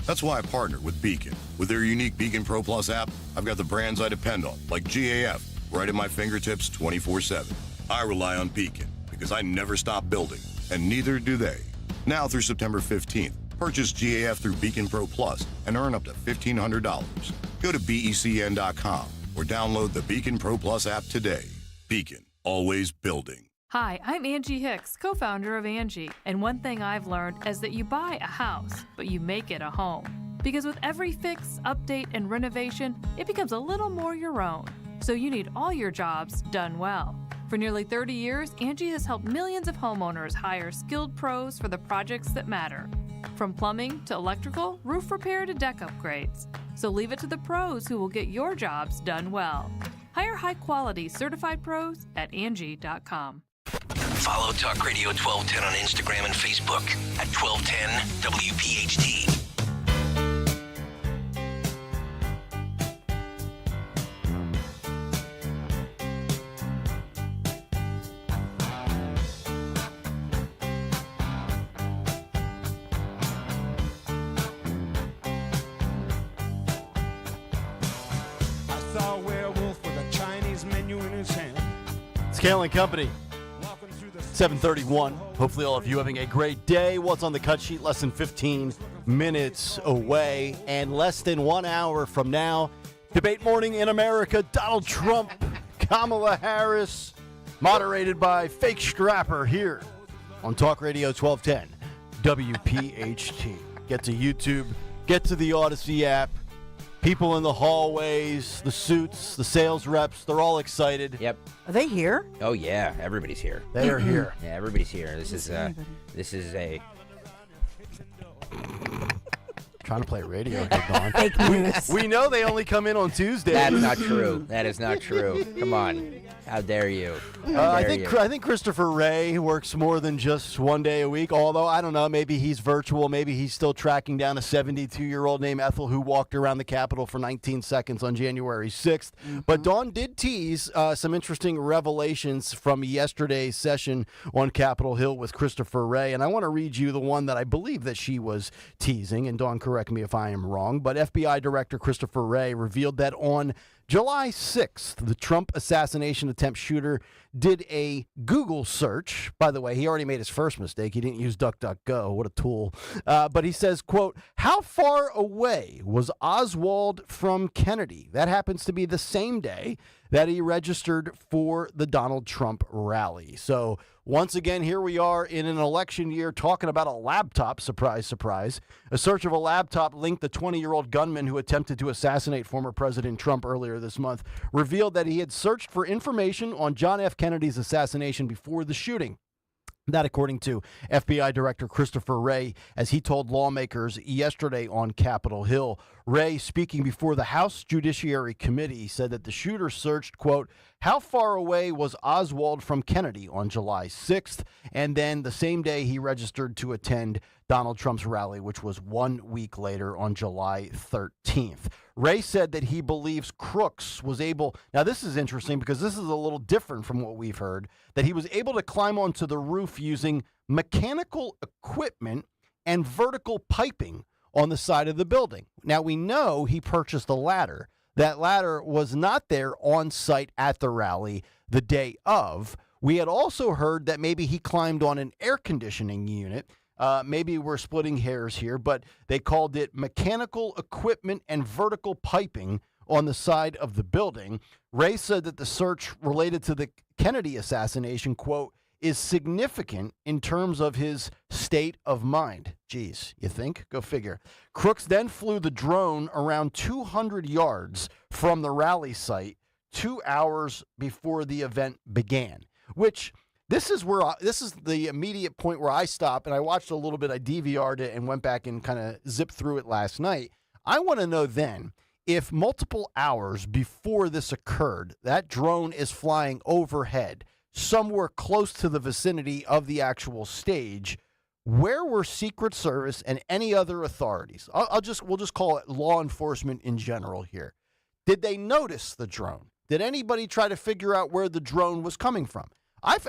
That's why I partnered with Beacon. With their unique Beacon Pro Plus app, I've got the brands I depend on, like GAF, right at my fingertips 24/7. I rely on Beacon because I never stop building, and neither do they. Now through September 15th, purchase GAF through Beacon Pro Plus and earn up to $1,500. Go to BECN.com or download the Beacon Pro Plus app today. Beacon, always building. Hi, I'm Angie Hicks, co-founder of Angie, and one thing I've learned is that you buy a house, but you make it a home. Because with every fix, update, and renovation, it becomes a little more your own. So you need all your jobs done well. For nearly 30 years, Angie has helped millions of homeowners hire skilled pros for the projects that matter. From plumbing to electrical, roof repair to deck upgrades. So leave it to the pros who will get your jobs done well. Hire high-quality certified pros at Angie.com. Follow Talk Radio 1210 on Instagram and Facebook at 1210 WPHT. I saw a werewolf with a Chinese menu in his hand. It's Kayal and Company. 7:31. Hopefully all of you having a great day. What's on the cut sheet? Less than 15 minutes away. And less than 1 hour from now, debate morning in America. Donald Trump, Kamala Harris, moderated by Fake Strapper here on Talk Radio 1210 WPHT. Get to YouTube. Get to the Odyssey app. People in the hallways, the suits, the sales reps, they're all excited. Yep. Are they here? Oh yeah, everybody's here. They are here. Yeah, everybody's here. This is a Trying to play radio here, Dawn. Fake news. We know they only come in on Tuesdays. That's not true. That is not true. Come on. How dare you? I think Christopher Ray works more than just 1 day a week, although I don't know, maybe he's virtual, maybe he's still tracking down a 72-year-old named Ethel who walked around the Capitol for 19 seconds on January 6th. But Dawn did tease some interesting revelations from yesterday's session on Capitol Hill with Christopher Ray, and I want to read you the one that I believe that she was teasing, and Dawn, correct me if I am wrong, but FBI Director Christopher Ray revealed that on July 6th, the Trump assassination attempt shooter did a Google search. By the way, he already made his first mistake. He didn't use DuckDuckGo. What a tool. But he says, quote, "How far away was Oswald from Kennedy?" That happens to be the same day that he registered for the Donald Trump rally. So once again, here we are in an election year talking about a laptop. Surprise, surprise. A search of a laptop linked the 20-year-old gunman who attempted to assassinate former President Trump earlier this month revealed that he had searched for information on John F. Kennedy's assassination before the shooting. That, according to FBI Director Christopher Ray, as he told lawmakers yesterday on Capitol Hill. Ray, speaking before the House Judiciary Committee, said that the shooter searched, quote, "How far away was Oswald from Kennedy on July 6th? And then the same day he registered to attend Donald Trump's rally, which was 1 week later on July 13th. Ray said that he believes Crooks was able, now this is interesting because this is a little different from what we've heard, that he was able to climb onto the roof using mechanical equipment and vertical piping on the side of the building. Now we know he purchased a ladder. that latter was not there on site at the rally the day of. We had also heard that maybe he climbed on an air conditioning unit. Maybe we're splitting hairs here, but they called it mechanical equipment and vertical piping on the side of the building. Ray said that the search related to the Kennedy assassination, quote, is significant in terms of his state of mind. Geez, you think? Go figure. Crooks then flew the drone around 200 yards from the rally site 2 hours before the event began, which this is the immediate point where I stop, and I watched a little bit. I DVR'd it and went back and kind of zipped through it last night. I want to know then, if multiple hours before this occurred, that drone is flying overhead, somewhere close to the vicinity of the actual stage, where were Secret Service and any other authorities? We'll just call it law enforcement in general here. Did they notice the drone? Did anybody try to figure out where the drone was coming from? I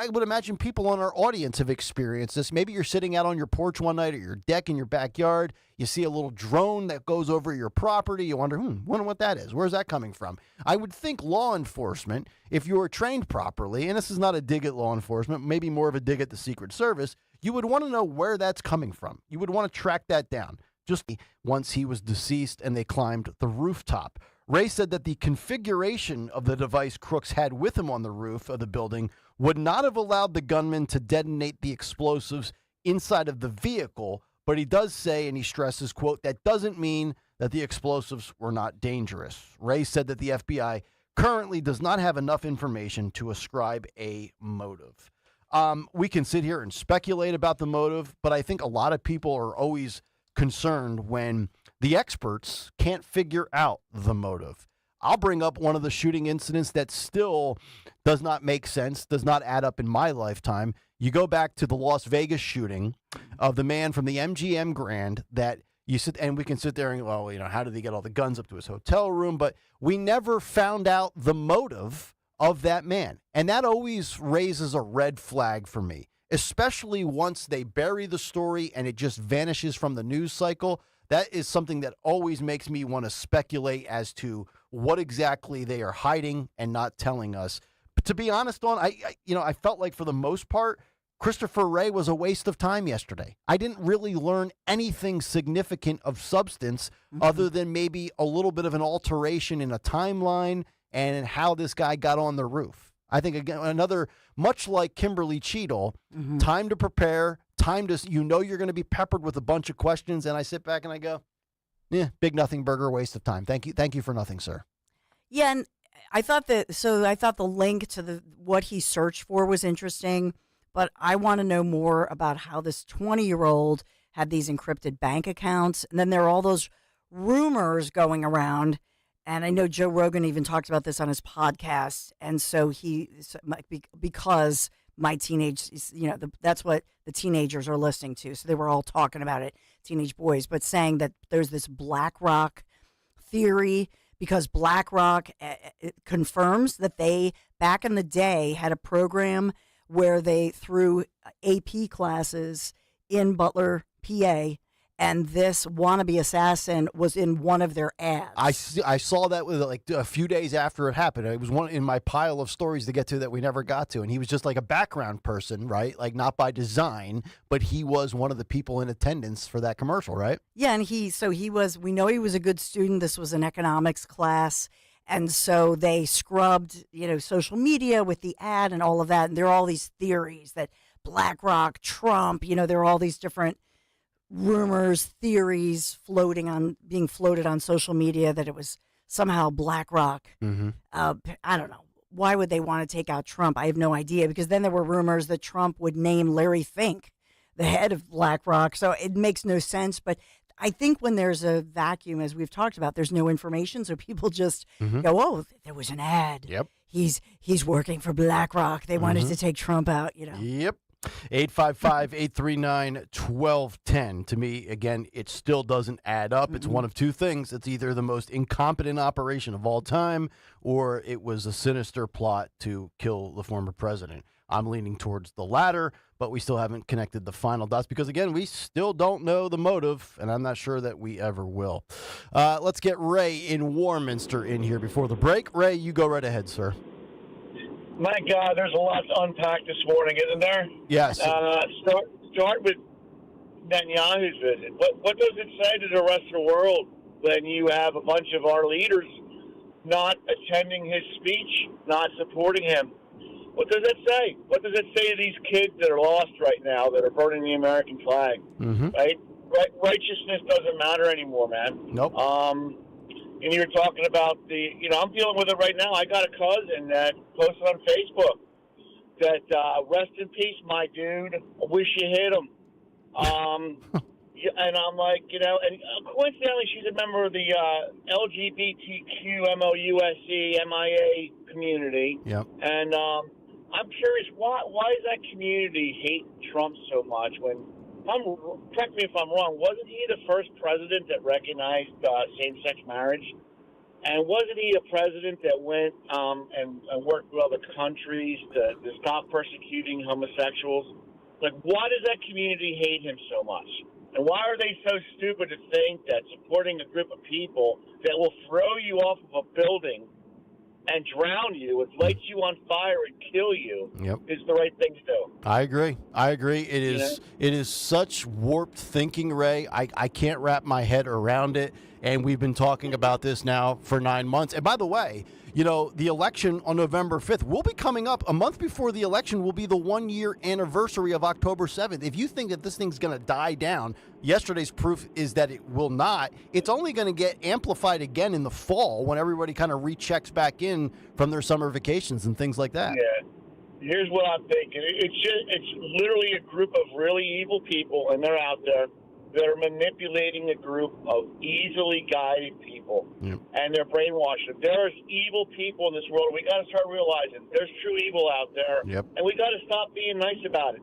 would imagine people on our audience have experienced this. Maybe you're sitting out on your porch one night or your deck in your backyard. You see a little drone that goes over your property. You wonder, wonder what that is. Where's that coming from? I would think law enforcement, if you were trained properly, and this is not a dig at law enforcement, maybe more of a dig at the Secret Service, you would want to know where that's coming from. You would want to track that down. Just once he was deceased and they climbed the rooftop. Ray said that the configuration of the device Crooks had with him on the roof of the building would not have allowed the gunman to detonate the explosives inside of the vehicle, but he does say, and he stresses, quote, that doesn't mean that the explosives were not dangerous. Ray said that the FBI currently does not have enough information to ascribe a motive. We can sit here and speculate about the motive, but I think a lot of people are always concerned when the experts can't figure out the motive. I'll bring up one of the shooting incidents that still does not make sense, does not add up in my lifetime. You go back to the Las Vegas shooting of the man from the MGM Grand that you sit, and we can sit there and, well, how did he get all the guns up to his hotel room? But we never found out the motive of that man. And that always raises a red flag for me, especially once they bury the story and it just vanishes from the news cycle. That is something that always makes me want to speculate as to what exactly they are hiding and not telling us. But to be honest, I felt like for the most part, Christopher Wray was a waste of time yesterday. I didn't really learn anything significant of substance other than maybe a little bit of an alteration in a timeline and how this guy got on the roof. I think, again, another, much like Kimberly Cheadle, time to prepare, time to, you're going to be peppered with a bunch of questions. And I sit back and I go, big nothing burger, waste of time. Thank you for nothing, sir. Yeah, and I thought the link to what he searched for was interesting, but I want to know more about how this 20-year-old had these encrypted bank accounts. And then there are all those rumors going around. And I know Joe Rogan even talked about this on his podcast. And so because my teenage, that's what the teenagers are listening to. So they were all talking about it, teenage boys, but saying that there's this BlackRock theory because BlackRock it confirms that they, back in the day, had a program where they threw AP classes in Butler, PA, and this wannabe assassin was in one of their ads. I saw that with a few days after it happened. It was one in my pile of stories to get to that we never got to. And he was just like a background person, right? Like not by design, but he was one of the people in attendance for that commercial, right? Yeah, and we know he was a good student. This was an economics class. And so they scrubbed, social media with the ad and all of that. And there are all these theories that BlackRock, Trump, there are all these different rumors, theories being floated on social media that it was somehow BlackRock. I don't know. Why would they want to take out Trump? I have no idea, because then there were rumors that Trump would name Larry Fink the head of BlackRock. So it makes no sense. But I think when there's a vacuum, as we've talked about, there's no information. So people just go, oh, there was an ad. Yep. He's working for BlackRock. They wanted to take Trump out, Yep. 855-839-1210. To me, again, it still doesn't add up. It's one of two things. It's either the most incompetent operation of all time, or it was a sinister plot to kill the former president. I'm leaning towards the latter, but we still haven't connected the final dots because, again, we still don't know the motive, and I'm not sure that we ever will. Let's get Ray in Warminster in here before the break. Ray, you go right ahead, sir. My God, there's a lot to unpack this morning, isn't there? Yes. Start with Netanyahu's visit. What does it say to the rest of the world when you have a bunch of our leaders not attending his speech, not supporting him? What does that say? What does it say to these kids that are lost right now, that are burning the American flag? Right? Righteousness doesn't matter anymore, man. Nope. And you're talking about I'm dealing with it right now. I got a cousin that posted on Facebook that, rest in peace, my dude. I wish you hit him. And I'm like, and coincidentally, she's a member of the LGBTQ MOUSE MIA community. Yep. And I'm curious, why does that community hate Trump so much? Correct me if I'm wrong, wasn't he the first president that recognized same-sex marriage? And wasn't he a president that went and worked with other countries to stop persecuting homosexuals? Like, why does that community hate him so much? And why are they so stupid to think that supporting a group of people that will throw you off of a building and drown you, it lights you on fire and kill you, is the right thing to do? I agree. It is such warped thinking, Ray. I can't wrap my head around it. And we've been talking about this now for 9 months. And by the way, the election on November 5th will be coming up. A month before the election will be the 1-year anniversary of October 7th. If you think that this thing's going to die down, yesterday's proof is that it will not. It's only going to get amplified again in the fall when everybody kind of rechecks back in from their summer vacations and things like that. Yeah. Here's what I'm thinking. It's literally a group of really evil people, and they're out there. They're manipulating a group of easily guided people, and they're brainwashing them. There's evil people in this world. We got to start realizing there's true evil out there, and we got to stop being nice about it.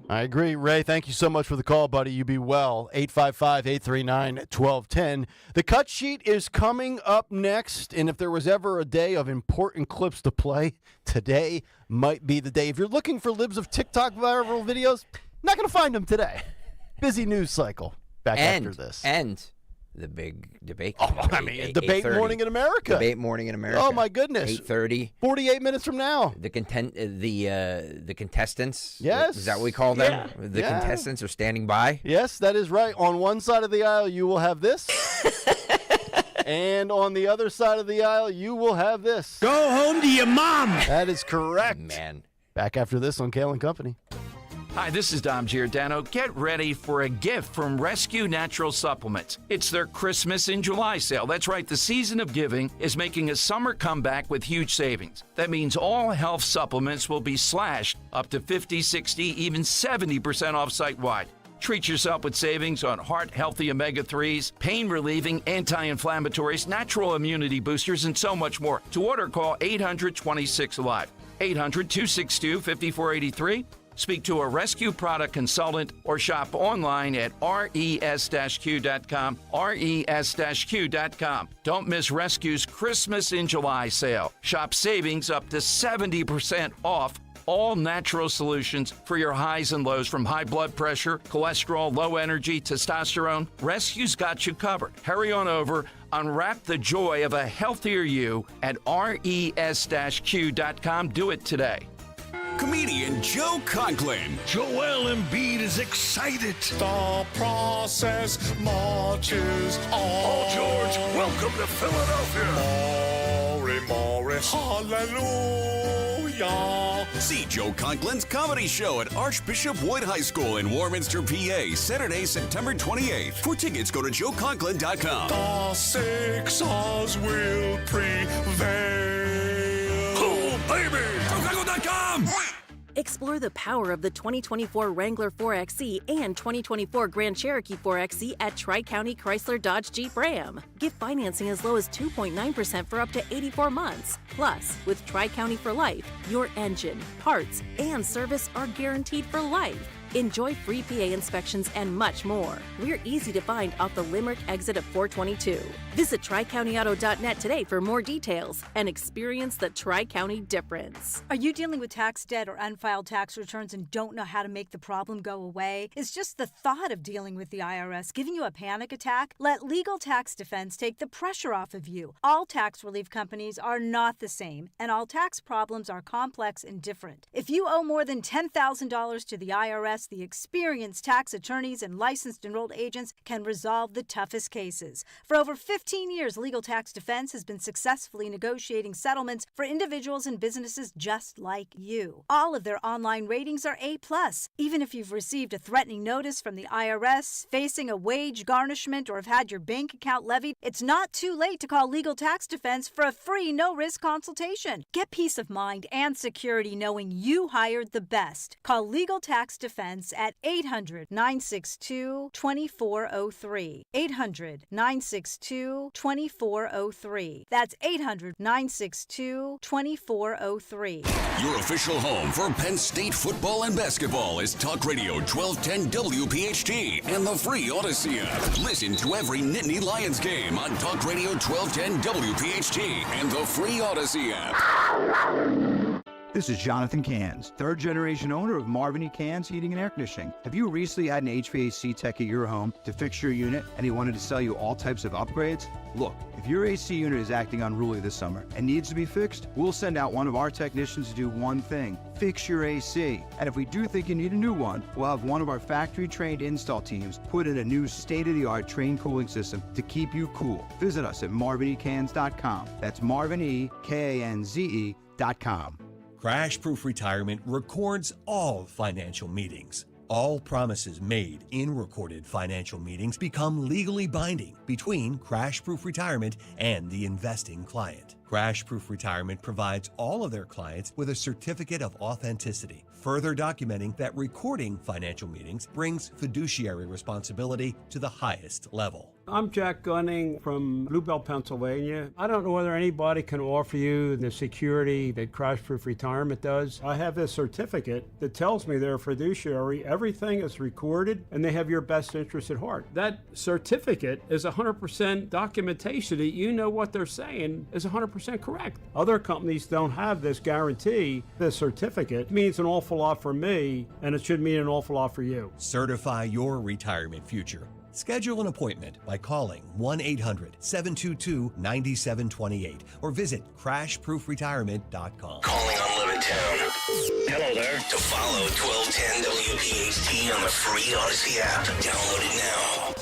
I agree. Ray, thank you so much for the call, buddy. You be well. 855-839-1210. The cut sheet is coming up next, and if there was ever a day of important clips to play, today might be the day. If you're looking for libs of TikTok viral videos, not going to find them today. Busy news cycle. Back after this. And the big debate. Debate morning in America. Debate morning in America. Oh, my goodness. 8:30. 48 minutes from now. The contestants. Yes. Is that what we call them? The contestants are standing by. Yes, that is right. On one side of the aisle, you will have this. And on the other side of the aisle, you will have this. Go home to your mom. That is correct. Man. Back after this on Kayal and Company. Hi, this is Dom Giordano. Get ready for a gift from Rescue Natural Supplements. It's their Christmas in July sale. That's right, the season of giving is making a summer comeback with huge savings. That means all health supplements will be slashed up to 50, 60, even 70% off site-wide. Treat yourself with savings on heart-healthy omega-3s, pain-relieving anti-inflammatories, natural immunity boosters, and so much more. To order, call 800-26-ALIVE. 800-262-5483. Speak to a rescue product consultant or shop online at res-q.com, res-q.com. Don't miss Rescue's Christmas in July sale. Shop savings up to 70% off all natural solutions for your highs and lows, from high blood pressure, cholesterol, low energy, testosterone. Rescue's got you covered. Hurry on over. Unwrap the joy of a healthier you at res-q.com. Do it today. Comedian Joe Conklin. Joel Embiid is excited. The process marches on. Oh, George, welcome to Philadelphia. Morris, hallelujah. See Joe Conklin's comedy show at Archbishop Wood High School in Warminster, PA, Saturday, September 28th. For tickets, go to joeconklin.com. The Sixers will prevail. Oh, baby. JoeConklin.com. Explore the power of the 2024 Wrangler 4XE and 2024 Grand Cherokee 4XE at Tri-County Chrysler Dodge Jeep Ram. Get financing as low as 2.9% for up to 84 months. Plus, with Tri-County for Life, your engine, parts, and service are guaranteed for life. Enjoy free PA inspections and much more. We're easy to find off the Limerick exit of 422. Visit TriCountyAuto.net today for more details and experience the Tri-County difference. Are you dealing with tax debt or unfiled tax returns and don't know how to make the problem go away? Is just the thought of dealing with the IRS giving you a panic attack? Let Legal Tax Defense take the pressure off of you. All tax relief companies are not the same, and all tax problems are complex and different. If you owe more than $10,000 to the IRS, the experienced tax attorneys and licensed enrolled agents can resolve the toughest cases. For over 15 years, Legal Tax Defense has been successfully negotiating settlements for individuals and businesses just like you. All of their online ratings are A+. Even if you've received a threatening notice from the IRS, facing a wage garnishment, or have had your bank account levied, it's not too late to call Legal Tax Defense for a free, no-risk consultation. Get peace of mind and security knowing you hired the best. Call Legal Tax Defense at 800-962-2403. 800-962-2403. That's 800-962-2403. Your official home for Penn State football and basketball is Talk Radio 1210 WPHT and the free Odyssey app. Listen to every Nittany Lions game on Talk Radio 1210 WPHT and the free Odyssey app. This is Jonathan Cans, third-generation owner of Marvin E. Cans Heating and Air Conditioning. Have you recently had an HVAC tech at your home to fix your unit and he wanted to sell you all types of upgrades? Look, if your AC unit is acting unruly this summer and needs to be fixed, we'll send out one of our technicians to do one thing: fix your AC. And if we do think you need a new one, we'll have one of our factory-trained install teams put in a new state-of-the-art train cooling system to keep you cool. Visit us at marvinecans.com. That's marvinecans.com. Crash Proof Retirement records all financial meetings. All promises made in recorded financial meetings become legally binding between Crash Proof Retirement and the investing client. Crash Proof Retirement provides all of their clients with a certificate of authenticity, further documenting that recording financial meetings brings fiduciary responsibility to the highest level. I'm Jack Gunning from Bluebell, Pennsylvania. I don't know whether anybody can offer you the security that Crash Proof Retirement does. I have this certificate that tells me they're a fiduciary. Everything is recorded and they have your best interest at heart. That certificate is 100% documentation that you know what they're saying is 100% correct. Other companies don't have this guarantee. This certificate means an awful lot for me, and it should mean an awful lot for you. Certify your retirement future. Schedule an appointment by calling 1-800-722-9728 or visit crashproofretirement.com. Calling on Levittown. Hello there. To follow 1210 WPHT on the free Odyssey app. Download it now.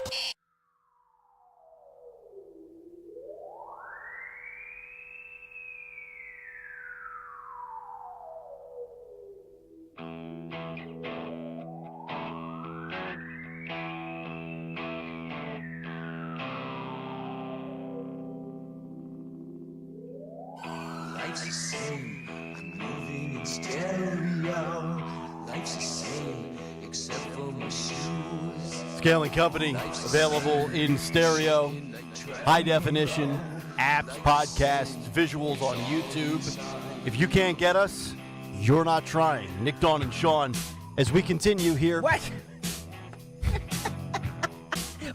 Life's the same, I'm moving in stereo. Life's the same, except for my shoes. Scaling Company, available in stereo, high definition, apps, podcasts, visuals on YouTube. If you can't get us, you're not trying. Nick, Dawn, and Sean, as we continue here. What?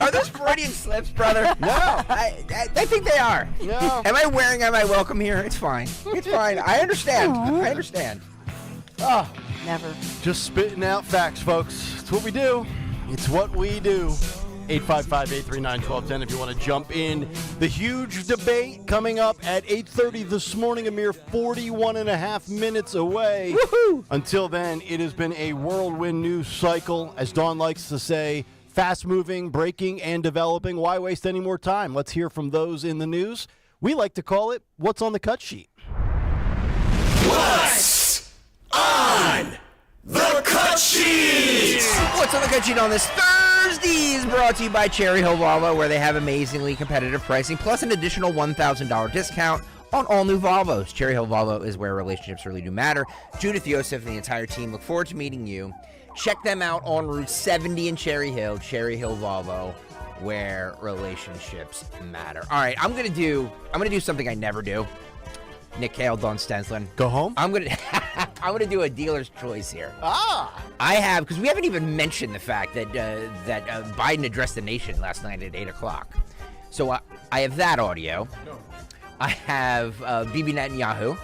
Are those Freudian slips, brother? No. I think they are. No. Am I wearing out my welcome here? It's fine. It's fine. I understand. I understand. Oh, never. Just spitting out facts, folks. It's what we do. It's what we do. 855-839-1210 if you want to jump in. The huge debate coming up at 8:30 this morning, a mere 41 and a half minutes away. Woohoo! Until then, it has been a whirlwind news cycle, as Dawn likes to say. Fast-moving, breaking, and developing. Why waste any more time? Let's hear from those in the news. We like to call it What's on the Cut Sheet. What's on the cut sheet? What's on the cut sheet on this Thursday is brought to you by Cherry Hill Volvo, where they have amazingly competitive pricing, plus an additional $1,000 discount on all new Volvos. Cherry Hill Volvo is where relationships really do matter. Judith Yosef and the entire team look forward to meeting you. Check them out on Route 70 in Cherry Hill Volvo, where relationships matter. All right, I'm gonna do something I never do. Nick Kayal, Don Stenslin. Go home? I'm gonna do a dealer's choice here. Ah! I have, because we haven't even mentioned the fact that Biden addressed the nation last night at 8 o'clock. So I have that audio. No. I have Bibi Netanyahu.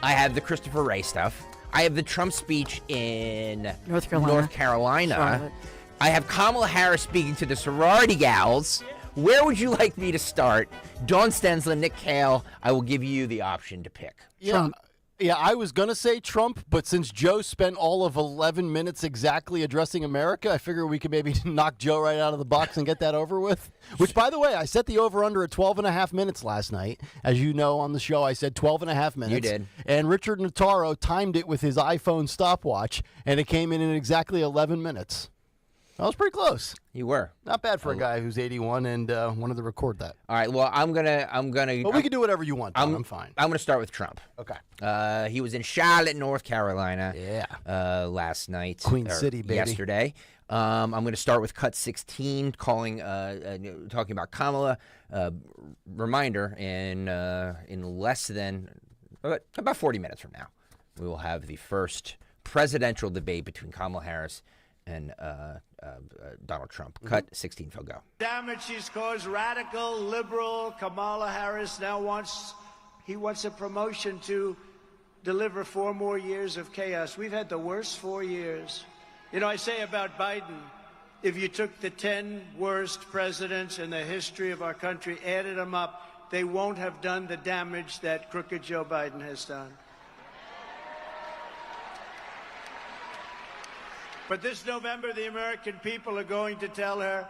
I have the Christopher Wray stuff. I have the Trump speech in North Carolina. Charlotte. I have Kamala Harris speaking to the sorority gals. Where would you like me to start? Dawn Stenslin, Nick Kayal, I will give you the option to pick. Yeah, I was going to say Trump, but since Joe spent all of 11 minutes exactly addressing America, I figure we could maybe knock Joe right out of the box and get that over with. Which, by the way, I set the over-under at 12 and a half minutes last night. As you know, on the show, I said 12 and a half minutes. You did. And Richard Notaro timed it with his iPhone stopwatch, and it came in exactly 11 minutes. That was pretty close. You were. Not bad for a guy who's 81 and wanted to record that. All right, well, I'm gonna. But we can do whatever you want, Tom. I'm fine. I'm gonna start with Trump. Okay. He was in Charlotte, North Carolina. Yeah. Last night. Queen City, baby. Yesterday. I'm gonna start with cut 16, talking about Kamala. Reminder: in less than about 40 minutes from now, we will have the first presidential debate between Kamala Harris and Donald Trump. Cut 16, Phil, go. Damage she's caused. Radical, liberal Kamala Harris now wants a promotion to deliver 4 more years of chaos. We've had the worst 4 years. You know, I say about Biden, if you took the 10 worst presidents in the history of our country, added them up, they won't have done the damage that crooked Joe Biden has done. But this November, the American people are going to tell her,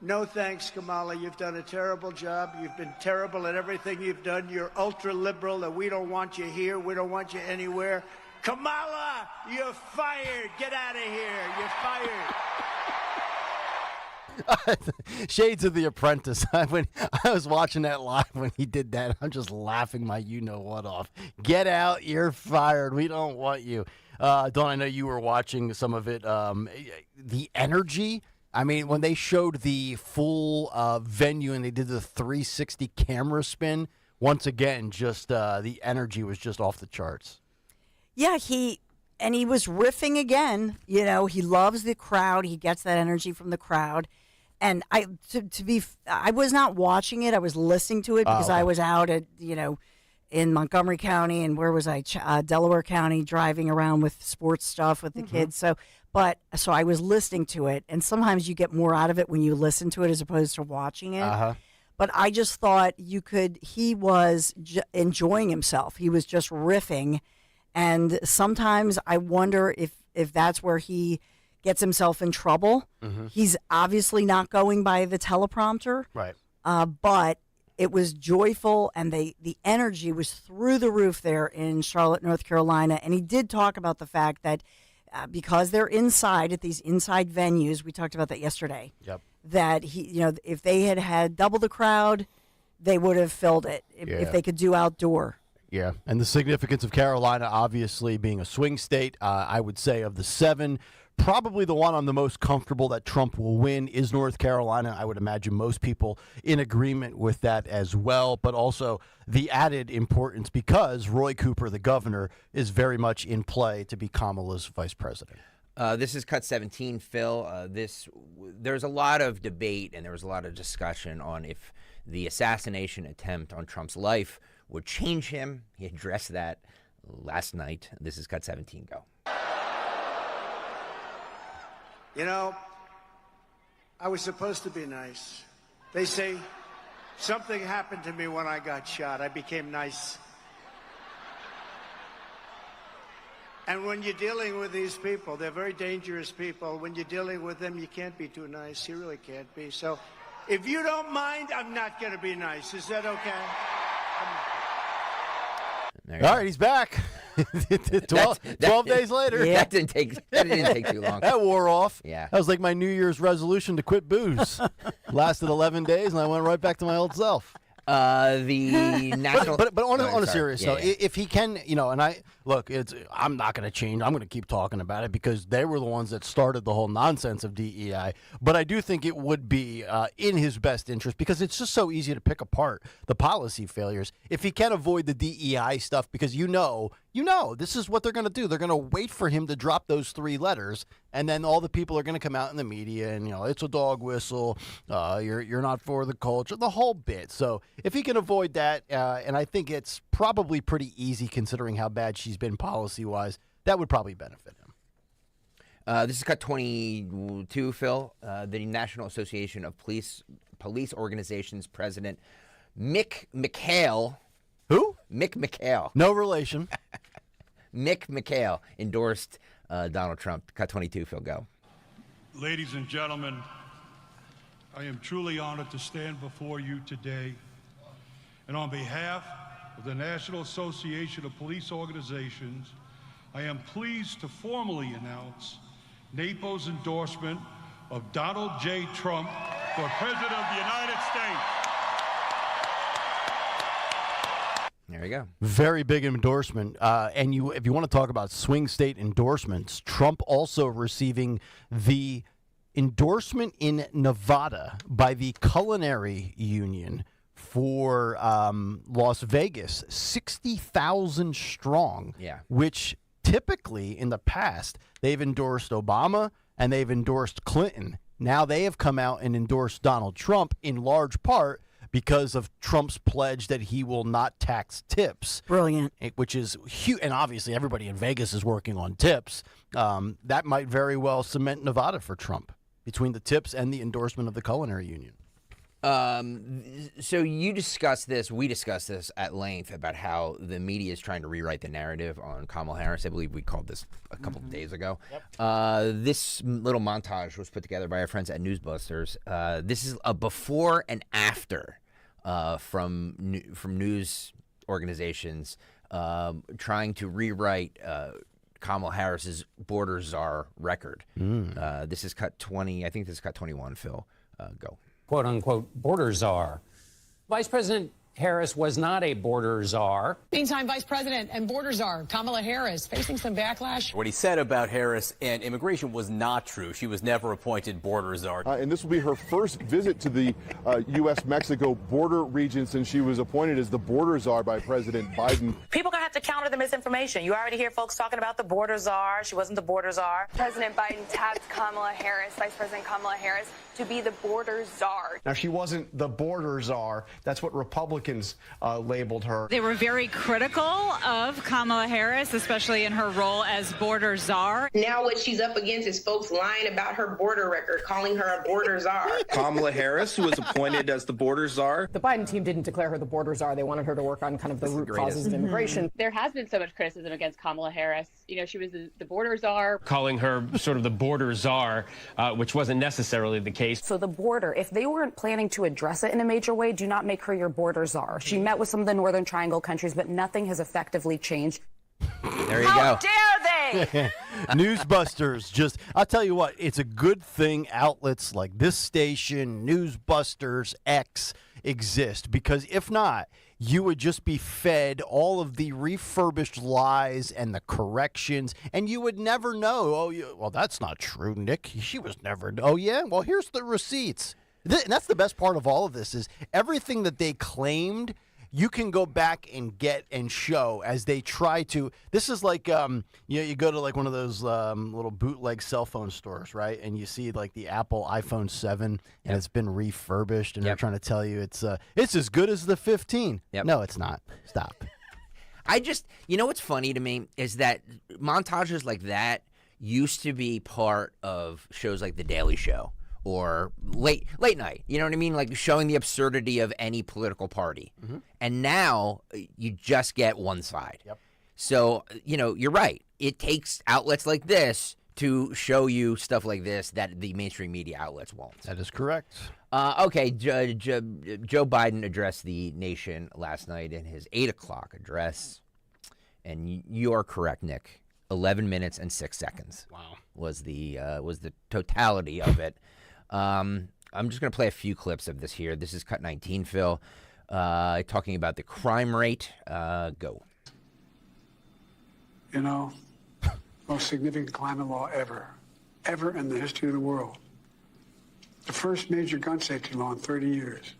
no thanks, Kamala. You've done a terrible job. You've been terrible at everything you've done. You're ultra-liberal, and we don't want you here. We don't want you anywhere. Kamala, you're fired. Get out of here. You're fired. Shades of The Apprentice. When I was watching that live when he did that, I'm just laughing my you-know-what off. Get out. You're fired. We don't want you. Dawn, I know you were watching some of it. The energy, I mean, when they showed the full venue and they did the 360 camera spin, once again, just the energy was just off the charts. Yeah, he was riffing again. You know, he loves the crowd. He gets that energy from the crowd. And I was not watching it. I was listening to it because I was out at, in Montgomery County, and where was I? Delaware County, driving around with sports stuff with the kids. So I was listening to it, and sometimes you get more out of it when you listen to it as opposed to watching it. But I just thought he was enjoying himself. He was just riffing, and sometimes I wonder if that's where he gets himself in trouble. He's obviously not going by the teleprompter, right? But it was joyful, and the energy was through the roof there in Charlotte, North Carolina. And he did talk about the fact that because they're inside at these inside venues, we talked about that yesterday. Yep. That if they had double the crowd, they would have filled it if they could do outdoor. Yeah, and the significance of Carolina, obviously being a swing state, I would say of the 7. Probably the one I'm the most comfortable that Trump will win is North Carolina. I would imagine most people in agreement with that as well, but also the added importance because Roy Cooper, the governor, is very much in play to be Kamala's vice president. This is cut 17, Phil. There's a lot of debate and there was a lot of discussion on if the assassination attempt on Trump's life would change him. He addressed that last night. This is cut 17. Go. You know, I was supposed to be nice. They say something happened to me when I got shot. I became nice. And when you're dealing with these people, they're very dangerous people. When you're dealing with them, you can't be too nice. You really can't be. So if you don't mind, I'm not going to be nice. Is that okay? All right, he's back. 12 days later. Yeah. That didn't take too long. That wore off. Yeah. That was like my New Year's resolution to quit booze. Lasted 11 days, and I went right back to my old self. The national, but on a sorry. serious note, if he can, and I'm not going to change. I'm going to keep talking about it because they were the ones that started the whole nonsense of DEI. But I do think it would be in his best interest because it's just so easy to pick apart the policy failures. If he can avoid the DEI stuff, because this is what they're going to do. They're going to wait for him to drop those 3 letters, and then all the people are going to come out in the media and it's a dog whistle. You're not for the culture, the whole bit. So if he can avoid that, and I think it's probably pretty easy considering how bad she's been policy-wise, that would probably benefit him. This is cut 22, Phil. The National Association of Police Organizations President Mick McHale. Who? Mick McHale. No relation. Mick McHale endorsed Donald Trump. Cut 22, Phil, go. Ladies and gentlemen, I am truly honored to stand before you today. And on behalf of the National Association of Police Organizations, I am pleased to formally announce NAPO's endorsement of Donald J. Trump for President of the United States. There you go. Very big endorsement. And if you want to talk about swing state endorsements, Trump also receiving the endorsement in Nevada by the Culinary Union for Las Vegas, 60,000 strong. Yeah. Which typically in the past they've endorsed Obama and they've endorsed Clinton. Now they have come out and endorsed Donald Trump in large part because of Trump's pledge that he will not tax tips. Brilliant. Which is huge. And obviously everybody in Vegas is working on tips. That might very well cement Nevada for Trump between the tips and the endorsement of the Culinary Union. So we discussed this at length about how the media is trying to rewrite the narrative on Kamala Harris. I believe we called this a couple of days ago. Yep. This little montage was put together by our friends at Newsbusters. This is a before and after from news organizations trying to rewrite Kamala Harris's border czar record. This is cut 20. I think this is cut 21, Phil. Go. Quote unquote border czar. Vice President Harris was not a border czar. Meantime, Vice President and border czar Kamala Harris facing some backlash. What he said about Harris and immigration was not true. She was never appointed border czar. And this will be her first visit to the U.S.-Mexico border region since she was appointed as the border czar by President Biden. People are going to have to counter the misinformation. You already hear folks talking about the border czar. She wasn't the border czar. President Biden tapped Kamala Harris, Vice President Kamala Harris, to be the border czar. Now, she wasn't the border czar. That's what Republicans labeled her. They were very critical of Kamala Harris, especially in her role as border czar. Now what she's up against is folks lying about her border record, calling her a border czar. Kamala Harris, who was appointed as the border czar. The Biden team didn't declare her the border czar. They wanted her to work on kind of the root causes of immigration. There has been so much criticism against Kamala Harris. You know, she was the border czar. Calling her sort of the border czar, which wasn't necessarily the case. So the border, if they weren't planning to address it in a major way, do not make her your border czar. She met with some of the Northern Triangle countries, but nothing has effectively changed. There you How go. dare they? Newsbusters, I'll tell you what, it's a good thing outlets like this station, Newsbusters X, exist, because if not, you would just be fed all of the refurbished lies and the corrections, and you would never know. Well, that's not true, Nick. She was never. Oh, yeah? Well, here's the receipts. And that's the best part of all of this is everything that they claimed, you can go back and get and show as they try to. This is like, you go to like one of those little bootleg cell phone stores, right? And you see like the Apple iPhone 7 and it's been refurbished and they're trying to tell you it's as good as the 15. No, it's not. Stop. What's funny to me is that montages like that used to be part of shows like The Daily Show. Or late night, you know what I mean? Like showing the absurdity of any political party. Mm-hmm. And now you just get one side. Yep. So, you're right. It takes outlets like this to show you stuff like this that the mainstream media outlets won't. That is correct. Okay, Joe Biden addressed the nation last night in his 8 o'clock address. And you are correct, Nick. 11 minutes and 6 seconds. Wow. Was the totality of it. I'm just going to play a few clips of this here. This is cut 19, Phil. talking about the crime rate. Go. You know, most significant climate law ever in the history of the world. The first major gun safety law in 30 years.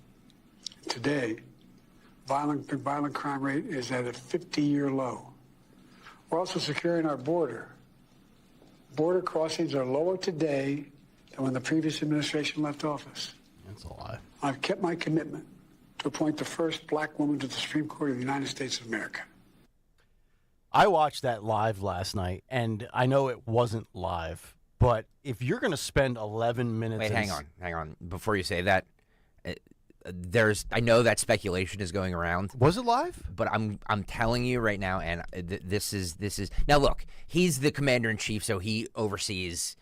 Today, violent crime rate is at a 50-year low. We're also securing our border. Border crossings are lower today than when the previous administration left office. That's a lie. I've kept my commitment to appoint the first black woman to the Supreme Court of the United States of America. I watched that live last night, and I know it wasn't live, but if you're going to spend 11 minutes... Wait, hang on. Before you say that, I know that speculation is going around. Was it live? But I'm telling you right now, and this is now. Look, he's the commander-in-chief, so he oversees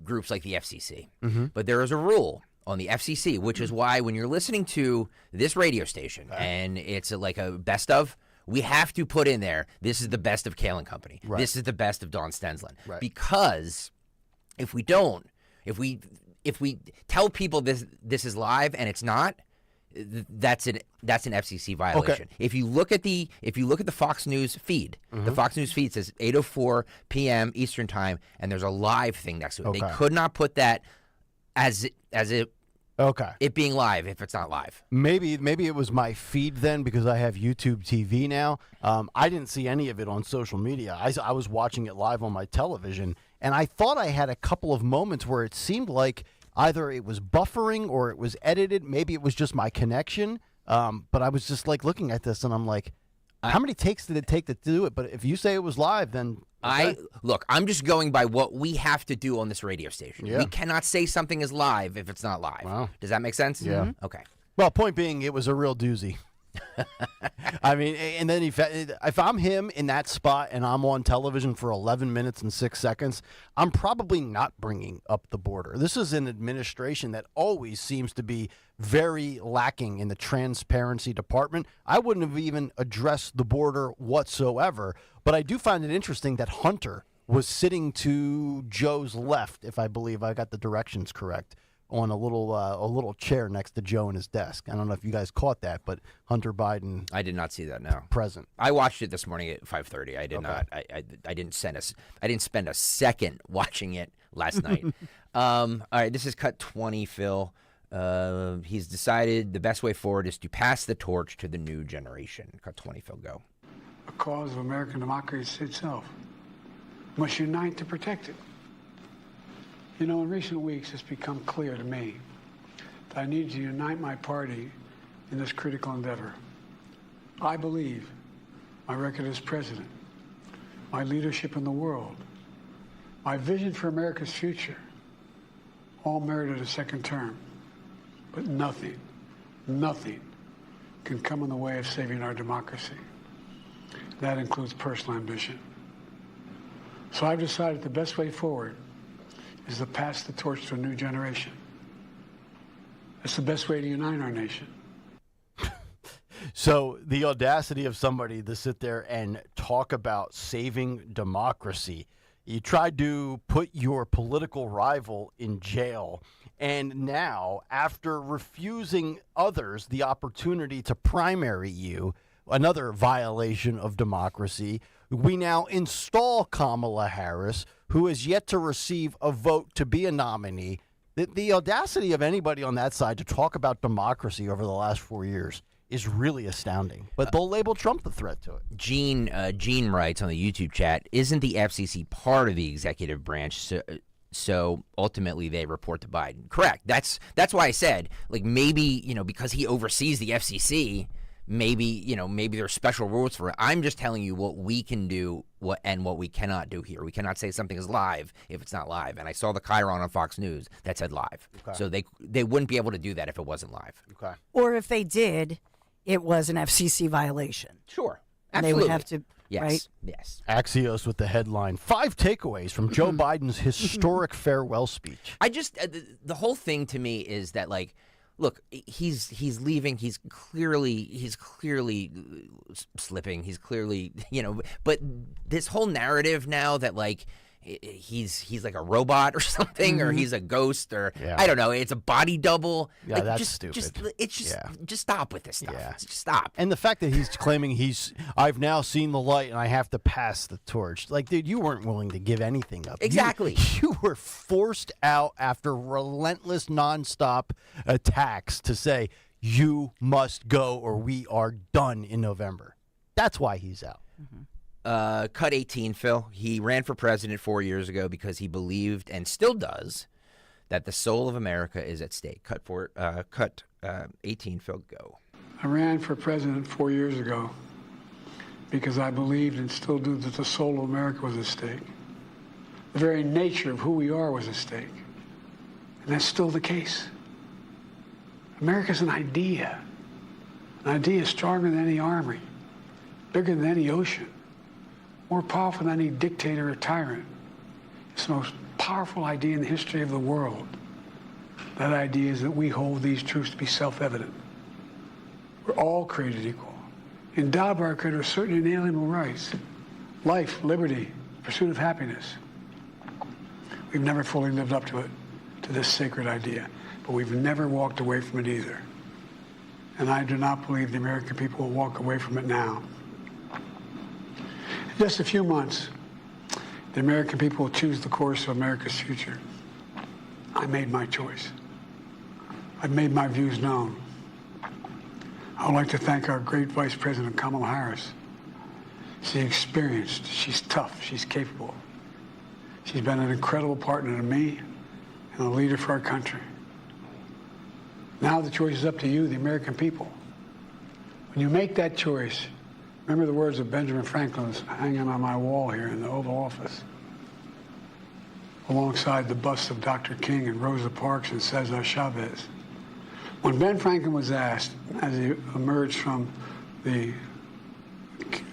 groups like the FCC. Mm-hmm. But there is a rule on the FCC, which is why when you're listening to this radio station and it's like a best of, we have to put in there, this is the best of Kayal and Company. Right. This is the best of Dawn Stensland. Right. Because if we don't, if we tell people this is live and it's not, that's an FCC violation. Okay. If you look at the Fox News feed, the Fox News feed says 8:04 p.m. Eastern time, and there's a live thing next to it. Okay. They could not put that as it being live if it's not live. Maybe it was my feed then because I have YouTube TV now. I didn't see any of it on social media. I was watching it live on my television, and I thought I had a couple of moments where it seemed like either it was buffering or it was edited. Maybe it was just my connection. But I was just like looking at this, and I'm like, how many takes did it take to do it? But if you say it was live, then Look, I'm just going by what we have to do on this radio station. Yeah. We cannot say something is live if it's not live. Wow. Does that make sense? Yeah. Mm-hmm. Okay. Well, point being, it was a real doozy. I mean, and then if I'm him in that spot and I'm on television for 11 minutes and 6 seconds, I'm probably not bringing up the border. This is an administration that always seems to be very lacking in the transparency department. I wouldn't have even addressed the border whatsoever, but I do find it interesting that Hunter was sitting to Joe's left, if I believe I got the directions correct, on a little chair next to Joe and his desk. I don't know if you guys caught that, but Hunter Biden. I did not see that. No. Present. I watched it this morning at 5:30. I did not. I didn't spend a second watching it last night. All right, this is cut 20, Phil. He's decided the best way forward is to pass the torch to the new generation. Cut 20, Phil. Go. The cause of American democracy itself must unite to protect it. You know, in recent weeks, it's become clear to me that I need to unite my party in this critical endeavor. I believe my record as president, my leadership in the world, my vision for America's future, all merited a second term. But nothing can come in the way of saving our democracy. That includes personal ambition. So I've decided the best way forward is to pass the torch to a new generation. That's the best way to unite our nation. So the audacity of somebody to sit there and talk about saving democracy. You tried to put your political rival in jail, and now, after refusing others the opportunity to primary you, another violation of democracy, we now install Kamala Harris, who has yet to receive a vote to be a nominee. The audacity of anybody on that side to talk about democracy over the last 4 years is really astounding. But they'll label Trump the threat to it. Gene writes on the YouTube chat, isn't the FCC part of the executive branch? So ultimately they report to Biden. Correct. That's why I said, like, maybe, because he oversees the FCC, maybe there's special rules for it. I'm just telling you what we can do and what we cannot do here. We cannot say something is live if it's not live. And I saw the Chiron on Fox News that said live. Okay. So they wouldn't be able to do that if it wasn't live. Okay. Or if they did, it was an FCC violation. Sure. And Absolutely. they would have to, Yes. right? Yes. Axios with the headline, 5 takeaways from Joe Biden's historic farewell speech. I just, the whole thing to me is that, like, look, he's leaving. He's clearly slipping. He's clearly, but this whole narrative now that, like, he's like a robot or something, or he's a ghost, or I don't know. It's a body double. Yeah, like, that's stupid. Just stop with this stuff. Yeah. Just stop. And the fact that he's claiming I've now seen the light and I have to pass the torch. Like, dude, you weren't willing to give anything up. Exactly. You were forced out after relentless, nonstop attacks to say, you must go or we are done in November. That's why he's out. Cut 18, Phil. He ran for president 4 years ago because he believed, and still does, that the soul of America is at stake. Cut 18, Phil, go. I ran for president 4 years ago because I believed and still do that the soul of America was at stake. The very nature of who we are was at stake. And that's still the case. America's an idea. An idea stronger than any army, bigger than any ocean, more powerful than any dictator or tyrant. It's the most powerful idea in the history of the world. That idea is that we hold these truths to be self-evident. We're all created equal, endowed by our Creator with certain inalienable rights: life, liberty, pursuit of happiness. We've never fully lived up to it, to this sacred idea, but we've never walked away from it either. And I do not believe the American people will walk away from it now. In just a few months, the American people will choose the course of America's future. I made my choice. I've made my views known. I would like to thank our great Vice President Kamala Harris. She's experienced, she's tough, she's capable. She's been an incredible partner to me and a leader for our country. Now the choice is up to you, the American people. When you make that choice, remember the words of Benjamin Franklin hanging on my wall here in the Oval Office, alongside the busts of Dr. King and Rosa Parks and Cesar Chavez. When Ben Franklin was asked, as he emerged from the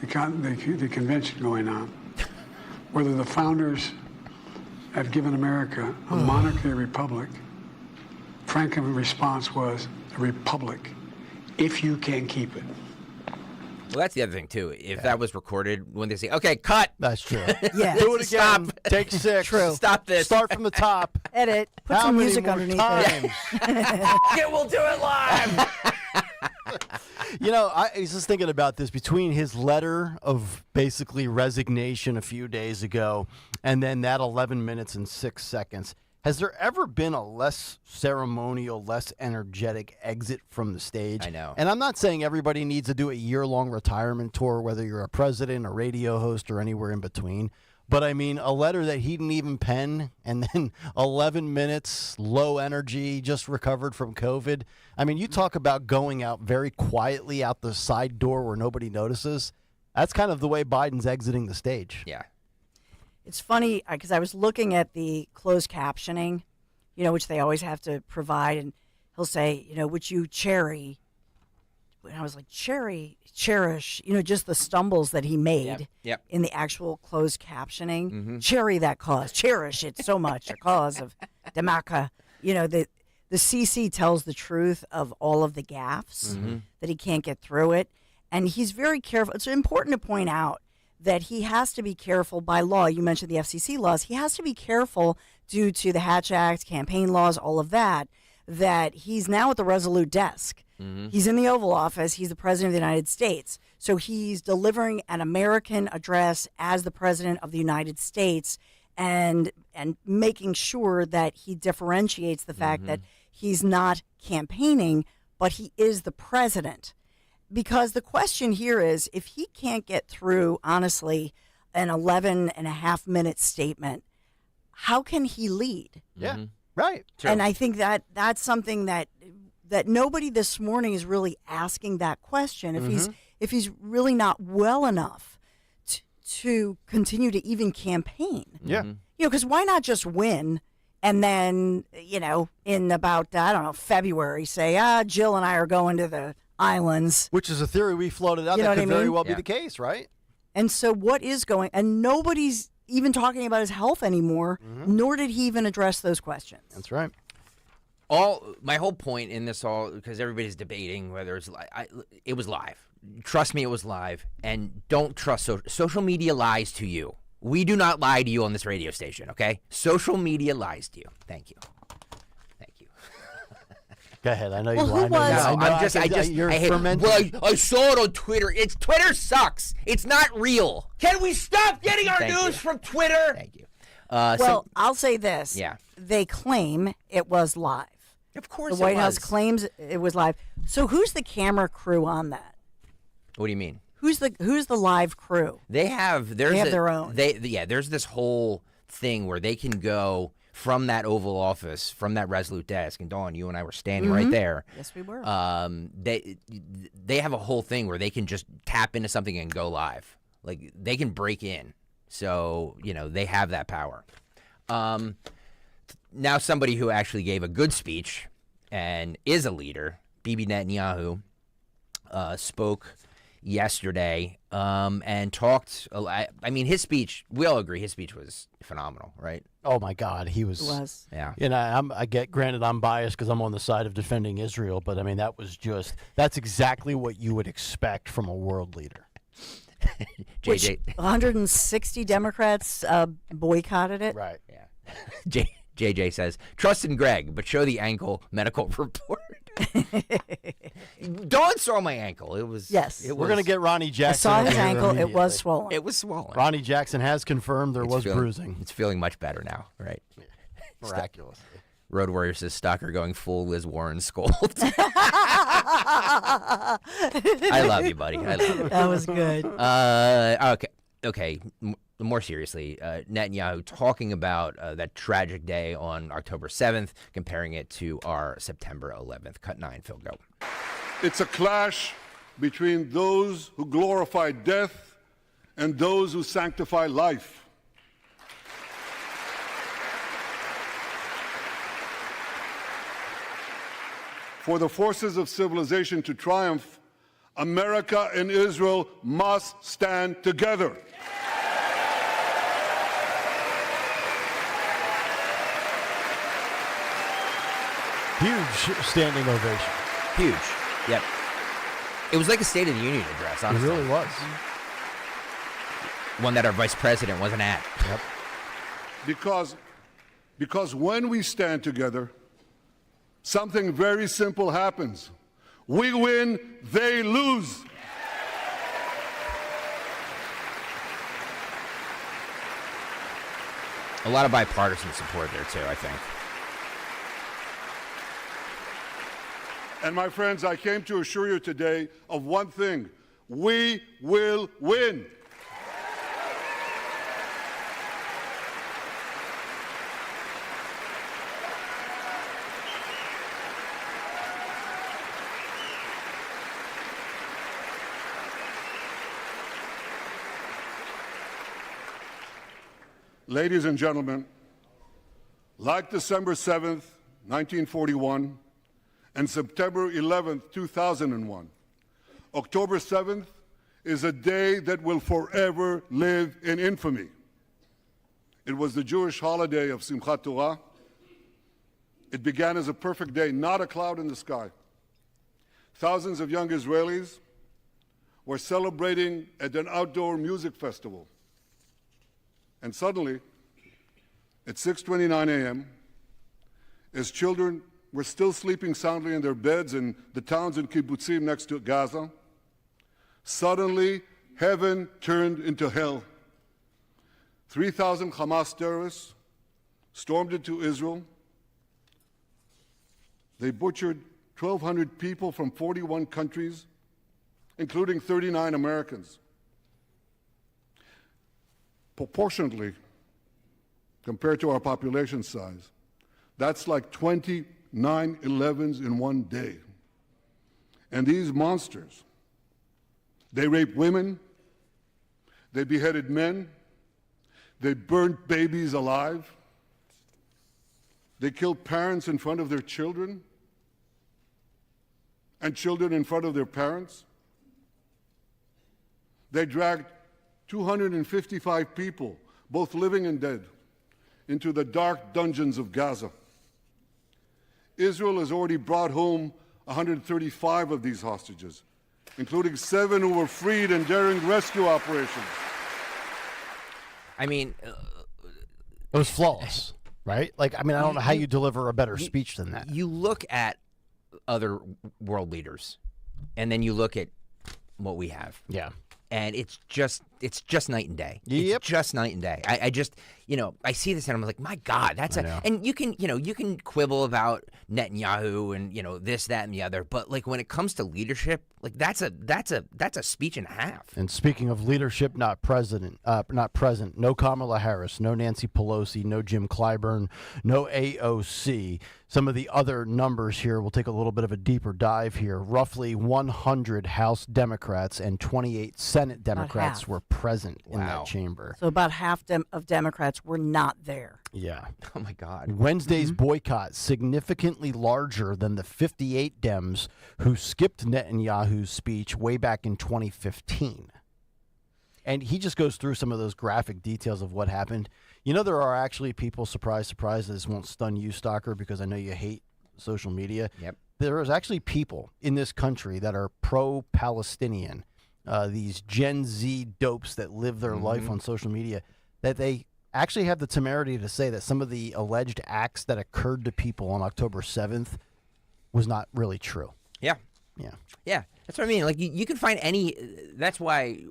convention going on, whether the founders have given America a monarchy or republic, Franklin's response was, a republic, if you can keep it. Well, that's the other thing, too. If that was recorded, when they say, okay, cut. That's true. Yeah. Do it again. Stop. Take 6. True. Stop this. Start from the top. Edit. Put How some many music more underneath times? Yeah, we'll do it live. You know, I was just thinking about this between his letter of basically resignation a few days ago and then that 11 minutes and 6 seconds. Has there ever been a less ceremonial, less energetic exit from the stage? I know. And I'm not saying everybody needs to do a year-long retirement tour, whether you're a president, a radio host, or anywhere in between. But, I mean, a letter that he didn't even pen, and then 11 minutes, low energy, just recovered from COVID. I mean, you talk about going out very quietly out the side door where nobody notices. That's kind of the way Biden's exiting the stage. Yeah. It's funny because I was looking at the closed captioning, which they always have to provide, and he'll say, would you cherry? And I was like, cherish, just the stumbles that he made in the actual closed captioning. Mm-hmm. Cherry that cause, cherish it so much, a cause of Democra. The CC tells the truth of all of the gaffes that he can't get through it, and he's very careful. It's important to point out that he has to be careful by law. You mentioned the FCC laws. He has to be careful due to the Hatch Act, campaign laws, all of that he's now at the Resolute desk. Mm-hmm. He's in the Oval Office. He's the President of the United States. So he's delivering an American address as the President of the United States and making sure that he differentiates the fact that he's not campaigning, but he is the President. Because the question here is, if he can't get through, honestly, an 11.5-minute statement, how can he lead? Yeah, right. True. And I think that's something that nobody this morning is really asking that question. If he's really not well enough to continue to even campaign. Yeah. Because why not just win and then, in about, February, say, Jill and I are going to the islands. Which is a theory we floated out that could very well be the case, right? And so what is going, and nobody's even talking about his health anymore, nor did he even address those questions. That's right. My whole point in this because everybody's debating whether it's it was live. Trust me, it was live. And don't trust social media lies to you. We do not lie to you on this radio station, okay? Social media lies to you. Thank you. Go ahead. I know you Well, who lied. was- You're I hate, fermenting. well, I saw it on Twitter. Twitter sucks. It's not real. Can we stop getting our news from Twitter? Thank you. Well, I'll say this. Yeah. They claim it was live. Of course the White it House was. claims it was live. So who's the camera crew on that? What do you mean? Who's the live crew? They have their own. There's this whole thing where they can go from that Oval Office, from that Resolute desk, and Dawn, you and I were standing right there. Yes, we were. They have a whole thing where they can just tap into something and go live. Like they can break in. So, they have that power. Now somebody who actually gave a good speech and is a leader, Bibi Netanyahu, spoke yesterday and talked. I mean, his speech, we all agree his speech was phenomenal, right? Oh, my God. He was. It was. Yeah. Granted, I'm biased because I'm on the side of defending Israel, but I mean, that's exactly what you would expect from a world leader. Which 160 Democrats boycotted it. Right. Yeah. JJ says, trust in Greg, but show the ankle medical report. Dawn saw my ankle. It was. Yes. We're going to get Ronnie Jackson. I saw his ankle. It was swollen. It was swollen. Ronnie Jackson has confirmed there was bruising. It's feeling much better now, right? Miraculously. Road Warrior says Stalker going full Liz Warren scold. I love you, buddy. I love you. That was good. Okay. More seriously, Netanyahu talking about that tragic day on October 7th, comparing it to our September 11th. Cut 9, Phil, go. It's a clash between those who glorify death and those who sanctify life. For the forces of civilization to triumph, America and Israel must stand together. Huge standing ovation. Huge. Yep. It was like a State of the Union address, honestly. It really was. One that our vice president wasn't at. Yep. Because when we stand together, something very simple happens. We win, they lose. A lot of bipartisan support there, too, I think. And my friends, I came to assure you today of one thing. We will win. Ladies and gentlemen, like December 7th, 1941, and September 11th, 2001, October 7th is a day that will forever live in infamy. It was the Jewish holiday of Simchat Torah. It began as a perfect day, not a cloud in the sky. Thousands of young Israelis were celebrating at an outdoor music festival. And suddenly, at 6:29 a.m., as children were still sleeping soundly in their beds in the towns and kibbutzim next to Gaza, suddenly heaven turned into hell. 3,000 Hamas terrorists stormed into Israel. They butchered 1,200 people from 41 countries, including 39 Americans. Proportionately, compared to our population size, that's like 20 9/11s in one day. And these monsters, they raped women, they beheaded men, they burnt babies alive, they killed parents in front of their children, and children in front of their parents. They dragged 255 people, both living and dead, into the dark dungeons of Gaza. Israel has already brought home 135 of these hostages, including 7 who were freed in daring rescue operations. I mean, it was flawless, right? Like, I mean, I don't know how you deliver a better speech than that. You look at other world leaders, and then you look at what we have. Yeah. And it's just night and day. Yep. It's just night and day. I just, I see this and I'm like, my God, and you can quibble about Netanyahu and, this, that, and the other. But like when it comes to leadership, like that's a speech and a half. And speaking of leadership, not present. No Kamala Harris, no Nancy Pelosi, no Jim Clyburn, no AOC. Some of the other numbers here, we'll take a little bit of a deeper dive here. Roughly 100 House Democrats and 28 Senate Democrats were present in that chamber. So about half of Democrats were not there. Yeah. Oh, my God. Wednesday's boycott significantly larger than the 58 Dems who skipped Netanyahu's speech way back in 2015. And he just goes through some of those graphic details of what happened. There are actually people, surprise, this won't stun you, Stalker, because I know you hate social media. Yep. There is actually people in this country that are pro-Palestinian, these Gen Z dopes that live their life on social media, that they actually have the temerity to say that some of the alleged acts that occurred to people on October 7th was not really true. Yeah. Yeah. Yeah. That's what I mean. Like you can find any. That's why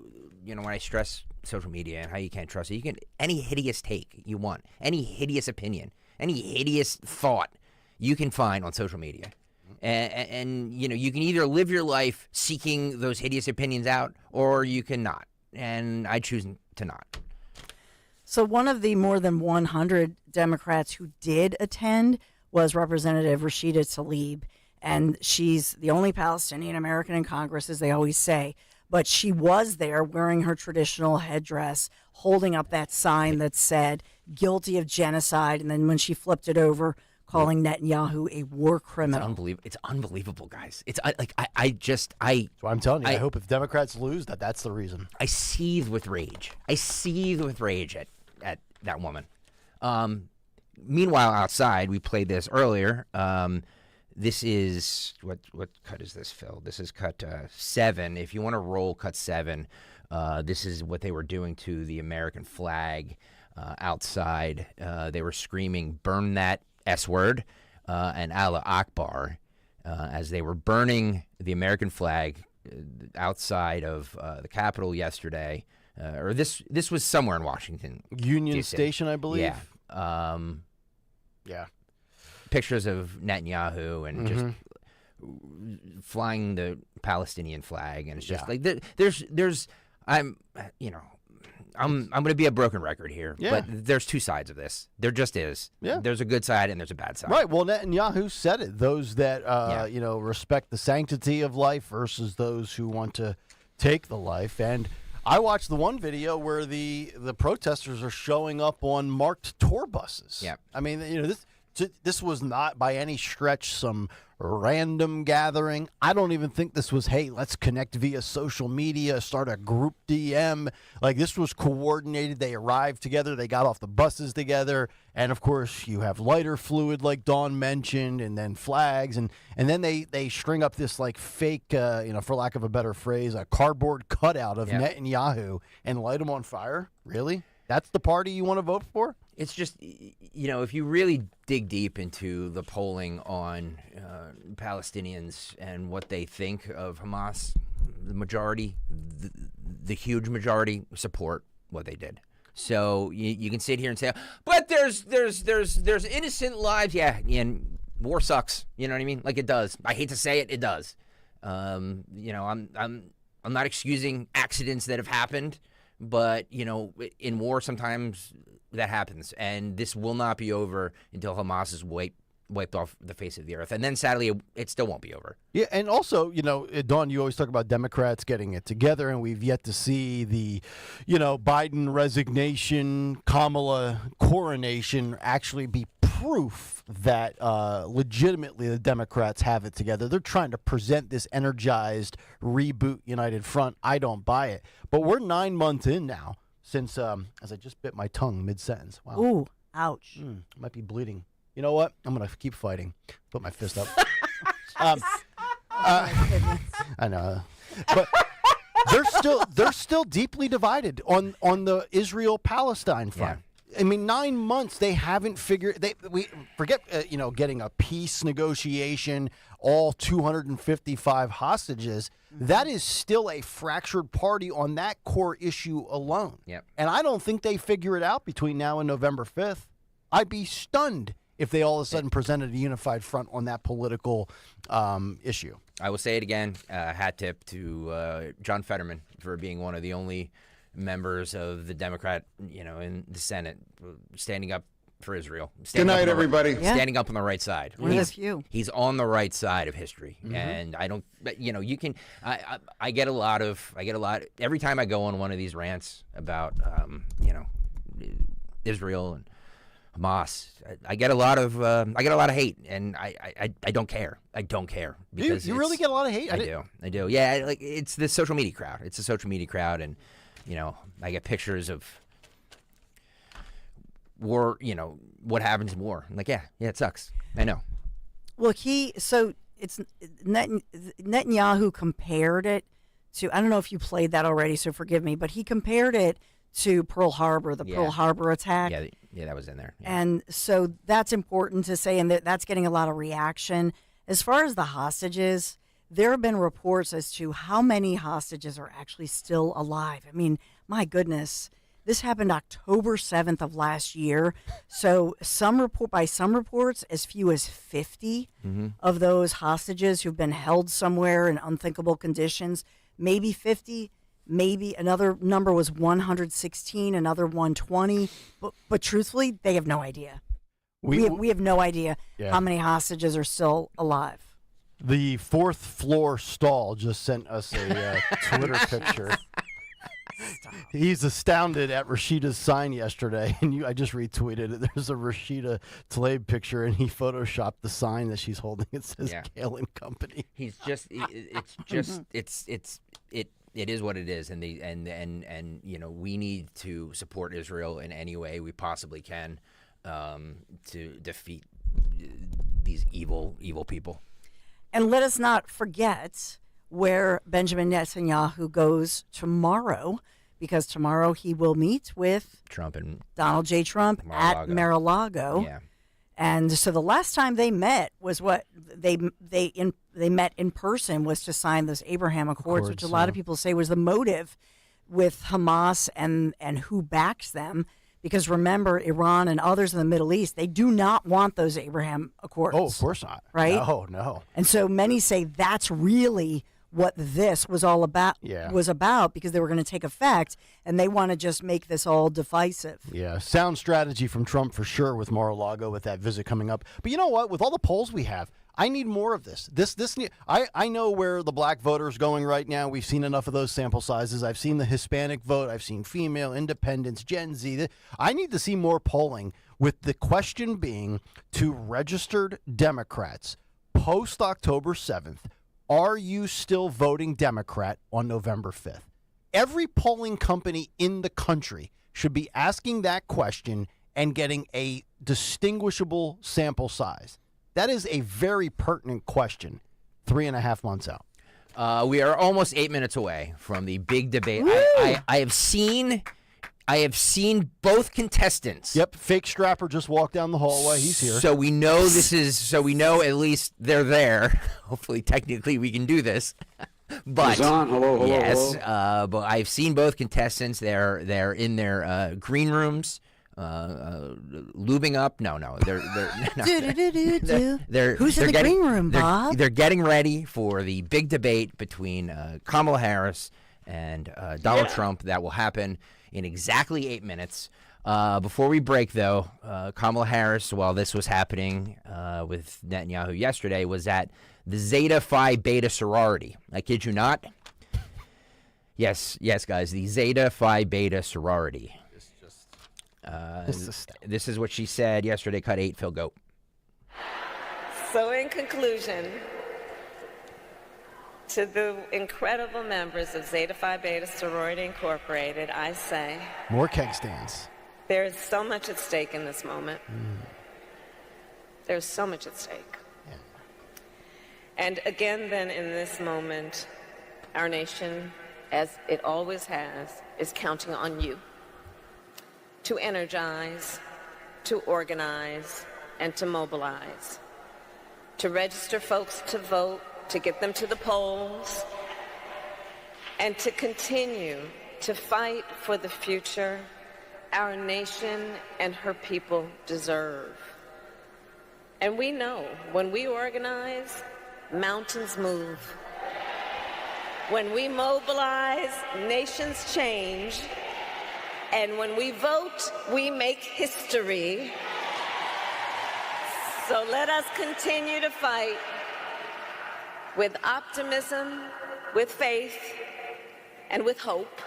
when I stress social media and how you can't trust it, you can any hideous take you want, any hideous opinion, any hideous thought you can find on social media, and you can either live your life seeking those hideous opinions out, or you can not. And I choose to not. So one of the more than 100 Democrats who did attend was Representative Rashida Tlaib, and she's the only Palestinian American in Congress, as they always say. But she was there wearing her traditional headdress, holding up that sign that said guilty of genocide. And then when she flipped it over, calling Netanyahu a war criminal. It's unbelievable, guys. It's That's why I'm telling you. I hope if Democrats lose, that's the reason. I seethe with rage. At that woman. Meanwhile, outside, we played this earlier. This is what cut is this, Phil? This is cut 7. If you want to roll cut 7, this is what they were doing to the American flag outside. They were screaming "Burn that S word" and "Allah Akbar" as they were burning the American flag outside of the Capitol yesterday. Or this was somewhere in Washington, Union DC. Station, I believe. Yeah. Yeah. Pictures of Netanyahu and just flying the Palestinian flag, and it's just like I'm going to be a broken record here, but there's two sides of this. There just is. Yeah. There's a good side and there's a bad side. Right. Well, Netanyahu said it. Those that respect the sanctity of life versus those who want to take the life. And I watched the one video where the protesters are showing up on marked tour buses. Yeah. I mean, this was not by any stretch some random gathering. I don't even think this was, hey, let's connect via social media, start a group DM. Like, this was coordinated. They arrived together. They got off the buses together. And, of course, you have lighter fluid like Dawn mentioned, and then flags. And then they string up this, like, fake, for lack of a better phrase, a cardboard cutout of Netanyahu and light him on fire. Really? That's the party you want to vote for? It's just, if you really dig deep into the polling on Palestinians and what they think of Hamas, the majority, the huge majority, support what they did. So you can sit here and say, but there's innocent lives. Yeah, and war sucks. You know what I mean? Like, it does. I hate to say it, it does. I'm not excusing accidents that have happened. But, in war, sometimes that happens. And this will not be over until Hamas is wiped off the face of the earth. And then, sadly, it still won't be over. Yeah, and also, Dawn, you always talk about Democrats getting it together, and we've yet to see the, Biden resignation, Kamala coronation actually be proof that legitimately the Democrats have it together. They're trying to present this energized reboot united front. I don't buy it. But we're 9 months in now since, as I just bit my tongue mid-sentence. Wow. Ooh, ouch. Might be bleeding. You know what? I'm going to keep fighting. Put my fist up. I know. But they're still deeply divided on the Israel-Palestine front. Yeah. I mean, 9 months they haven't figured. We forget getting a peace negotiation, all 255 hostages. Mm-hmm. That is still a fractured party on that core issue alone. Yep. And I don't think they figure it out between now and November 5th. I'd be stunned if they all of a sudden presented a unified front on that political issue. I will say it again, hat tip to John Fetterman for being one of the only members of the Democrat, in the Senate, standing up for Israel. Good night, everybody. Standing up on the right side. One of the few. He's on the right side of history, Mm-hmm. and I don't. You can. I get a lot. Every time I go on one of these rants about, Israel and Hamas, I get a lot of hate, and I don't care. I don't care because you really get a lot of hate. I do. Yeah, like it's the social media crowd. It's a social media crowd, and I get pictures of war. What happens in war? I'm like, yeah, it sucks. I know. Well, it's Netanyahu compared it to. I don't know if you played that already, so forgive me, but he compared it to Pearl Harbor, the Pearl Harbor attack. Yeah, that was in there. Yeah. And so that's important to say, and that's getting a lot of reaction. As far as the hostages, there have been reports as to how many hostages are actually still alive. I mean, my goodness, this happened October 7th of last year. So by some reports, as few as 50 of those hostages who've been held somewhere in unthinkable conditions, maybe 50. Maybe another number was 116, another 120. But truthfully, they have no idea. We have no idea how many hostages are still alive. The fourth floor stall just sent us a Twitter picture. He's astounded at Rashida's sign yesterday, and I just retweeted it. There's a Rashida Tlaib picture, and he photoshopped the sign that she's holding. It says Kayal and Company. He's just, it is what it is, and we need to support Israel in any way we possibly can to defeat these evil people. And let us not forget where Benjamin Netanyahu goes tomorrow, because tomorrow he will meet with Trump and Donald J. Trump at Mar-a-Lago. Yeah. And so the last time they met was what they met in person was to sign those Abraham Accords, which a lot of people say was the motive with Hamas and who backs them. Because remember, Iran and others in the Middle East, they do not want those Abraham Accords. Oh, of course not. Right? No. And so many say that's really what this was all about. Was about, because they were going to take effect, and they want to just make this all divisive. Yeah, sound strategy from Trump for sure with Mar-a-Lago with that visit coming up. But you know what? With all the polls we have, I need more of this. I know where the black voter is going right now. We've seen enough of those sample sizes. I've seen the Hispanic vote. I've seen female, independents, Gen Z. I need to see more polling, with the question being to registered Democrats post October 7th, are you still voting Democrat on November 5th? Every polling company in the country should be asking that question and getting a distinguishable sample size. That is a very pertinent question 3.5 months out. We are almost 8 minutes away from the big debate. I have seen both contestants. Yep, fake strapper just walked down the hallway. He's here. So we know we know at least they're there. Hopefully, technically, we can do this. But hello, yes, hello. But I've seen both contestants. They're in their green rooms. Lubing up? No. They're Who's in the green room, Bob? They're getting ready for the big debate between Kamala Harris and Donald Trump that will happen in exactly 8 minutes. Before we break, though, Kamala Harris, while this was happening with Netanyahu yesterday, was at the Zeta Phi Beta sorority. I kid you not. Yes, guys, the Zeta Phi Beta sorority. This is what she said yesterday. Cut 8, Phil Goat. So in conclusion, to the incredible members of Zeta Phi Beta Sorority Incorporated, I say, more keg stands. There is so much at stake in this moment. There's so much at stake. And again, then, in this moment, our nation as it always has, is counting on you to energize, to organize, and to mobilize, to register folks to vote, to get them to the polls, and to continue to fight for the future our nation and her people deserve. And we know when we organize, mountains move. When we mobilize, nations change. And when we vote, we make history. So let us continue to fight with optimism, with faith, and with hope.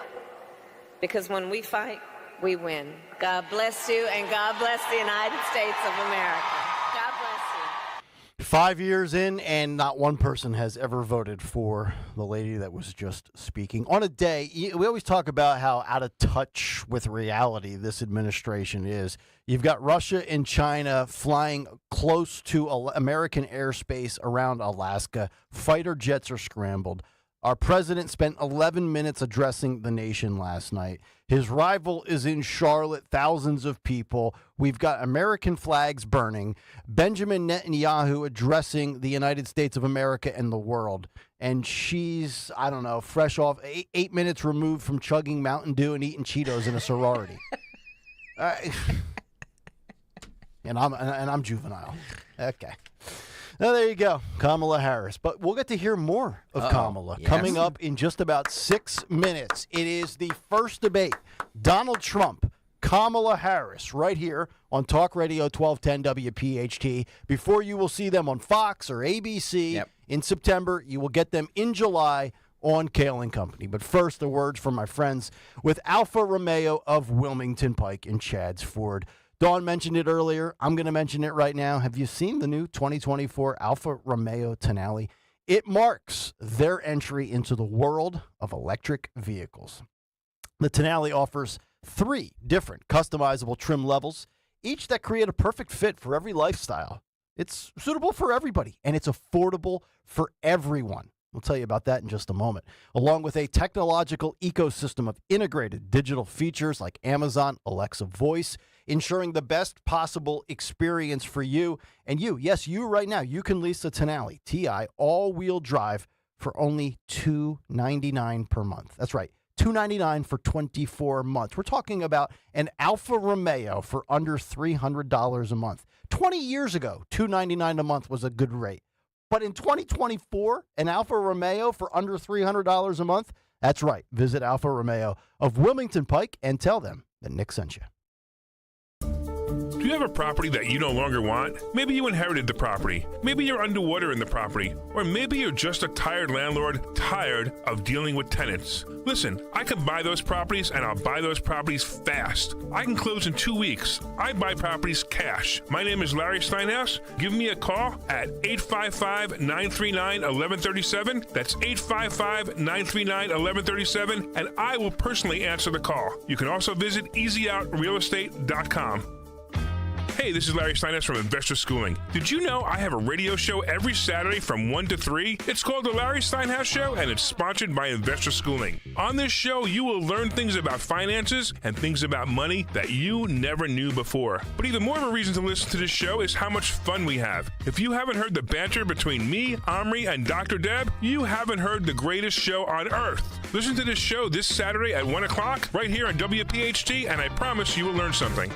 Because when we fight, we win. God bless you, and God bless the United States of America. God bless you. 5 years in, and not one person has ever voted for the lady that was just speaking. On a day, we always talk about how out of touch with reality this administration is. You've got Russia and China flying close to American airspace around Alaska. Fighter jets are scrambled. Our president spent 11 minutes addressing the nation last night. His rival is in Charlotte, thousands of people. We've got American flags burning. Benjamin Netanyahu addressing the United States of America and the world. And she's, I don't know, fresh off 8 minutes removed from chugging Mountain Dew and eating Cheetos in a sorority. And I'm juvenile. Okay. Now, there you go, Kamala Harris. But we'll get to hear more of Kamala coming up in just about 6 minutes. It is the first debate, Donald Trump, Kamala Harris, right here on Talk Radio 1210 WPHT. Before you will see them on Fox or ABC in September, you will get them in July on Kayal and Company. But first, the words from my friends with Alfa Romeo of Wilmington Pike in Chadds Ford. Dawn mentioned it earlier. I'm going to mention it right now. Have you seen the new 2024 Alfa Romeo Tonale? It marks their entry into the world of electric vehicles. The Tonale offers 3 different customizable trim levels, each that create a perfect fit for every lifestyle. It's suitable for everybody, and it's affordable for everyone. We'll tell you about that in just a moment. Along with a technological ecosystem of integrated digital features like Amazon Alexa Voice, ensuring the best possible experience for you. And you, yes, you right now, you can lease a Tonale TI all-wheel drive for only $299 per month. That's right, $299 for 24 months. We're talking about an Alfa Romeo for under $300 a month. 20 years ago, $299 a month was a good rate. But in 2024, an Alfa Romeo for under $300 a month? That's right. Visit Alfa Romeo of Wilmington Pike and tell them that Nick sent you. Do you have a property that you no longer want? Maybe you inherited the property. Maybe you're underwater in the property. Or maybe you're just a tired landlord, tired of dealing with tenants. Listen, I can buy those properties, and I'll buy those properties fast. I can close in 2 weeks. I buy properties cash. My name is Larry Steinhaus. Give me a call at 855-939-1137. That's 855-939-1137, and I will personally answer the call. You can also visit easyOutRealEstate.com. Hey, this is Larry Steinhaus from Investor Schooling. Did you know I have a radio show every Saturday from 1 to 3? It's called The Larry Steinhaus Show, and it's sponsored by Investor Schooling. On this show, you will learn things about finances and things about money that you never knew before. But even more of a reason to listen to this show is how much fun we have. If you haven't heard the banter between me, Omri, and Dr. Deb, you haven't heard the greatest show on earth. Listen to this show this Saturday at 1 o'clock right here on WPHT, and I promise you will learn something.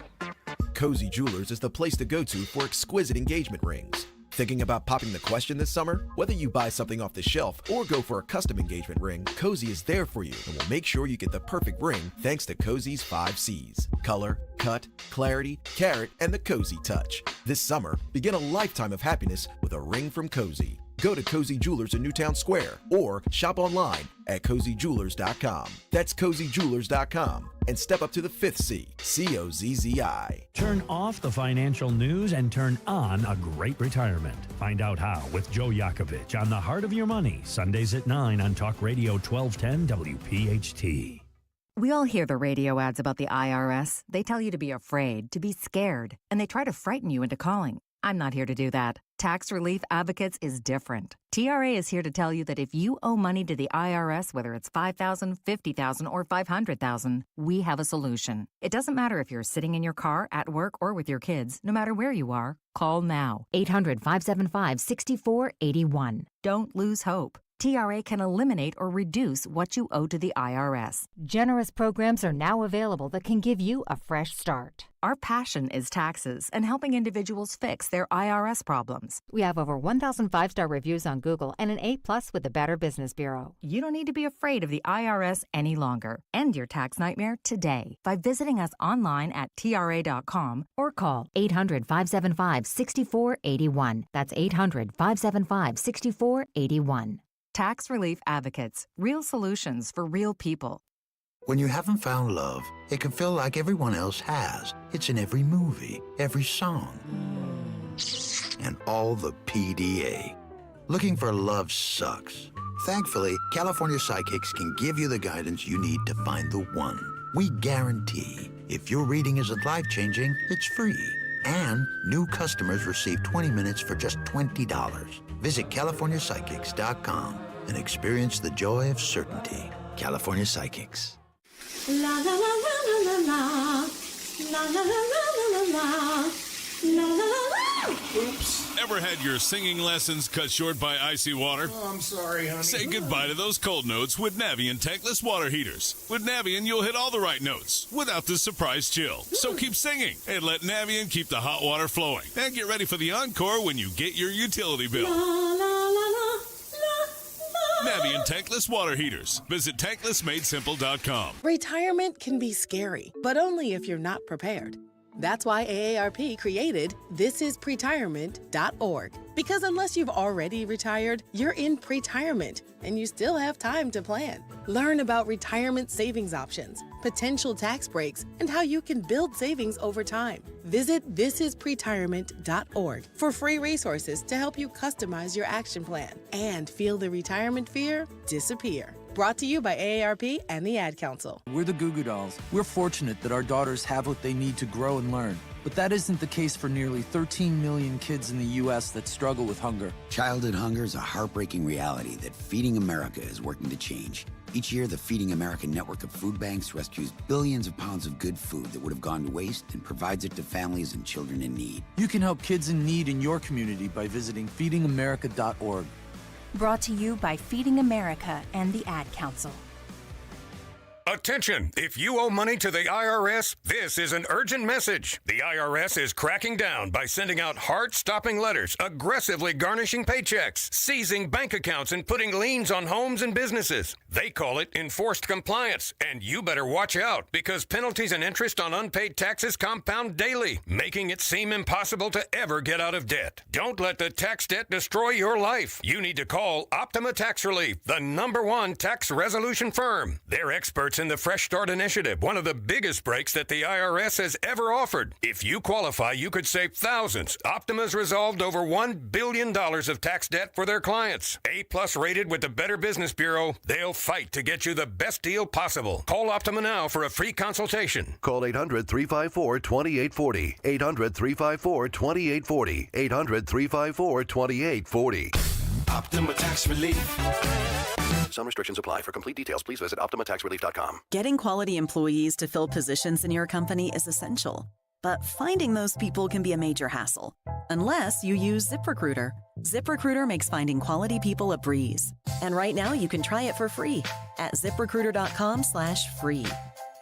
Cozy Jewelers is the place to go to for exquisite engagement rings. Thinking about popping the question this summer? Whether you buy something off the shelf or go for a custom engagement ring, Cozy is there for you and will make sure you get the perfect ring thanks to Cozy's 5 C's. Color, cut, clarity, carat, and the Cozy touch. This summer, begin a lifetime of happiness with a ring from Cozy. Go to Cozy Jewelers in Newtown Square or shop online at CozyJewelers.com. That's CozyJewelers.com. And step up to the 5th C, COZZI. Turn off the financial news and turn on a great retirement. Find out how with Joe Yakovich on The Heart of Your Money, Sundays at 9 on Talk Radio 1210 WPHT. We all hear the radio ads about the IRS. They tell you to be afraid, to be scared, and they try to frighten you into calling. I'm not here to do that. Tax Relief Advocates is different. TRA is here to tell you that if you owe money to the IRS, whether it's $5,000, $50,000, or $500,000, we have a solution. It doesn't matter if you're sitting in your car, at work, or with your kids. No matter where you are, call now. 800-575-6481. Don't lose hope. TRA can eliminate or reduce what you owe to the IRS. Generous programs are now available that can give you a fresh start. Our passion is taxes and helping individuals fix their IRS problems. We have over 1,000 5-star reviews on Google and an A+ with the Better Business Bureau. You don't need to be afraid of the IRS any longer. End your tax nightmare today by visiting us online at TRA.com or call 800-575-6481. That's 800-575-6481. Tax Relief Advocates. Real solutions for real people. When you haven't found love, it can feel like everyone else has. It's in every movie, every song, and all the PDA. Looking for love sucks. Thankfully, California Psychics can give you the guidance you need to find the one. We guarantee if your reading isn't life-changing, it's free. And new customers receive 20 minutes for just $20. Visit CaliforniaPsychics.com and experience the joy of certainty. California Psychics. La la la la la la la la la la la la la la la. Oops. Ever had your singing lessons cut short by icy water? Oh, I'm sorry, honey. Say goodbye to those cold notes with Navien tankless water heaters. With Navien, you'll hit all the right notes without the surprise chill. So keep singing and let Navien keep the hot water flowing. And get ready for the encore when you get your utility bill. La la la la la la. Navien tankless water heaters. Visit tanklessmadesimple.com. Retirement can be scary, but only if you're not prepared. That's why AARP created thisispretirement.org. Because unless you've already retired, you're in pretirement, and you still have time to plan. Learn about retirement savings options, potential tax breaks, and how you can build savings over time. Visit thisispretirement.org for free resources to help you customize your action plan and feel the retirement fear disappear. Brought to you by AARP and the Ad Council. We're the Goo Goo Dolls. We're fortunate that our daughters have what they need to grow and learn. But that isn't the case for nearly 13 million kids in the U.S. that struggle with hunger. Childhood hunger is a heartbreaking reality that Feeding America is working to change. Each year, the Feeding America network of food banks rescues billions of pounds of good food that would have gone to waste and provides it to families and children in need. You can help kids in need in your community by visiting feedingamerica.org. Brought to you by Feeding America and the Ad Council. Attention! If you owe money to the IRS, this is an urgent message. The IRS is cracking down by sending out heart-stopping letters, aggressively garnishing paychecks, seizing bank accounts, and putting liens on homes and businesses. They call it enforced compliance, and you better watch out because penalties and interest on unpaid taxes compound daily, making it seem impossible to ever get out of debt. Don't let the tax debt destroy your life. You need to call Optima Tax Relief, the #1 tax resolution firm. They're experts in the Fresh Start Initiative, one of the biggest breaks that the IRS has ever offered. If you qualify, you could save thousands. Optima's resolved over $1 billion of tax debt for their clients. A+ rated with the Better Business Bureau, they'll fight to get you the best deal possible. Call Optima now for a free consultation. Call 800-354-2840. 800-354-2840. 800-354-2840. Optima Tax Relief. Some restrictions apply. For complete details, please visit OptimaTaxRelief.com. Getting quality employees to fill positions in your company is essential. But finding those people can be a major hassle. Unless you use ZipRecruiter. ZipRecruiter makes finding quality people a breeze. And right now you can try it for free at ZipRecruiter.com/free.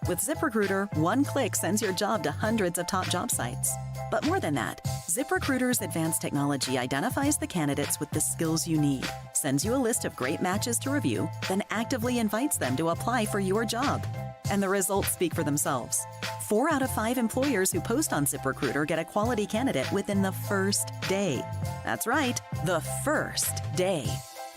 With ZipRecruiter, one click sends your job to hundreds of top job sites. But more than that, ZipRecruiter's advanced technology identifies the candidates with the skills you need, sends you a list of great matches to review, then actively invites them to apply for your job. And the results speak for themselves. 4 out of 5 employers who post on ZipRecruiter get a quality candidate within the first day. That's right, the first day.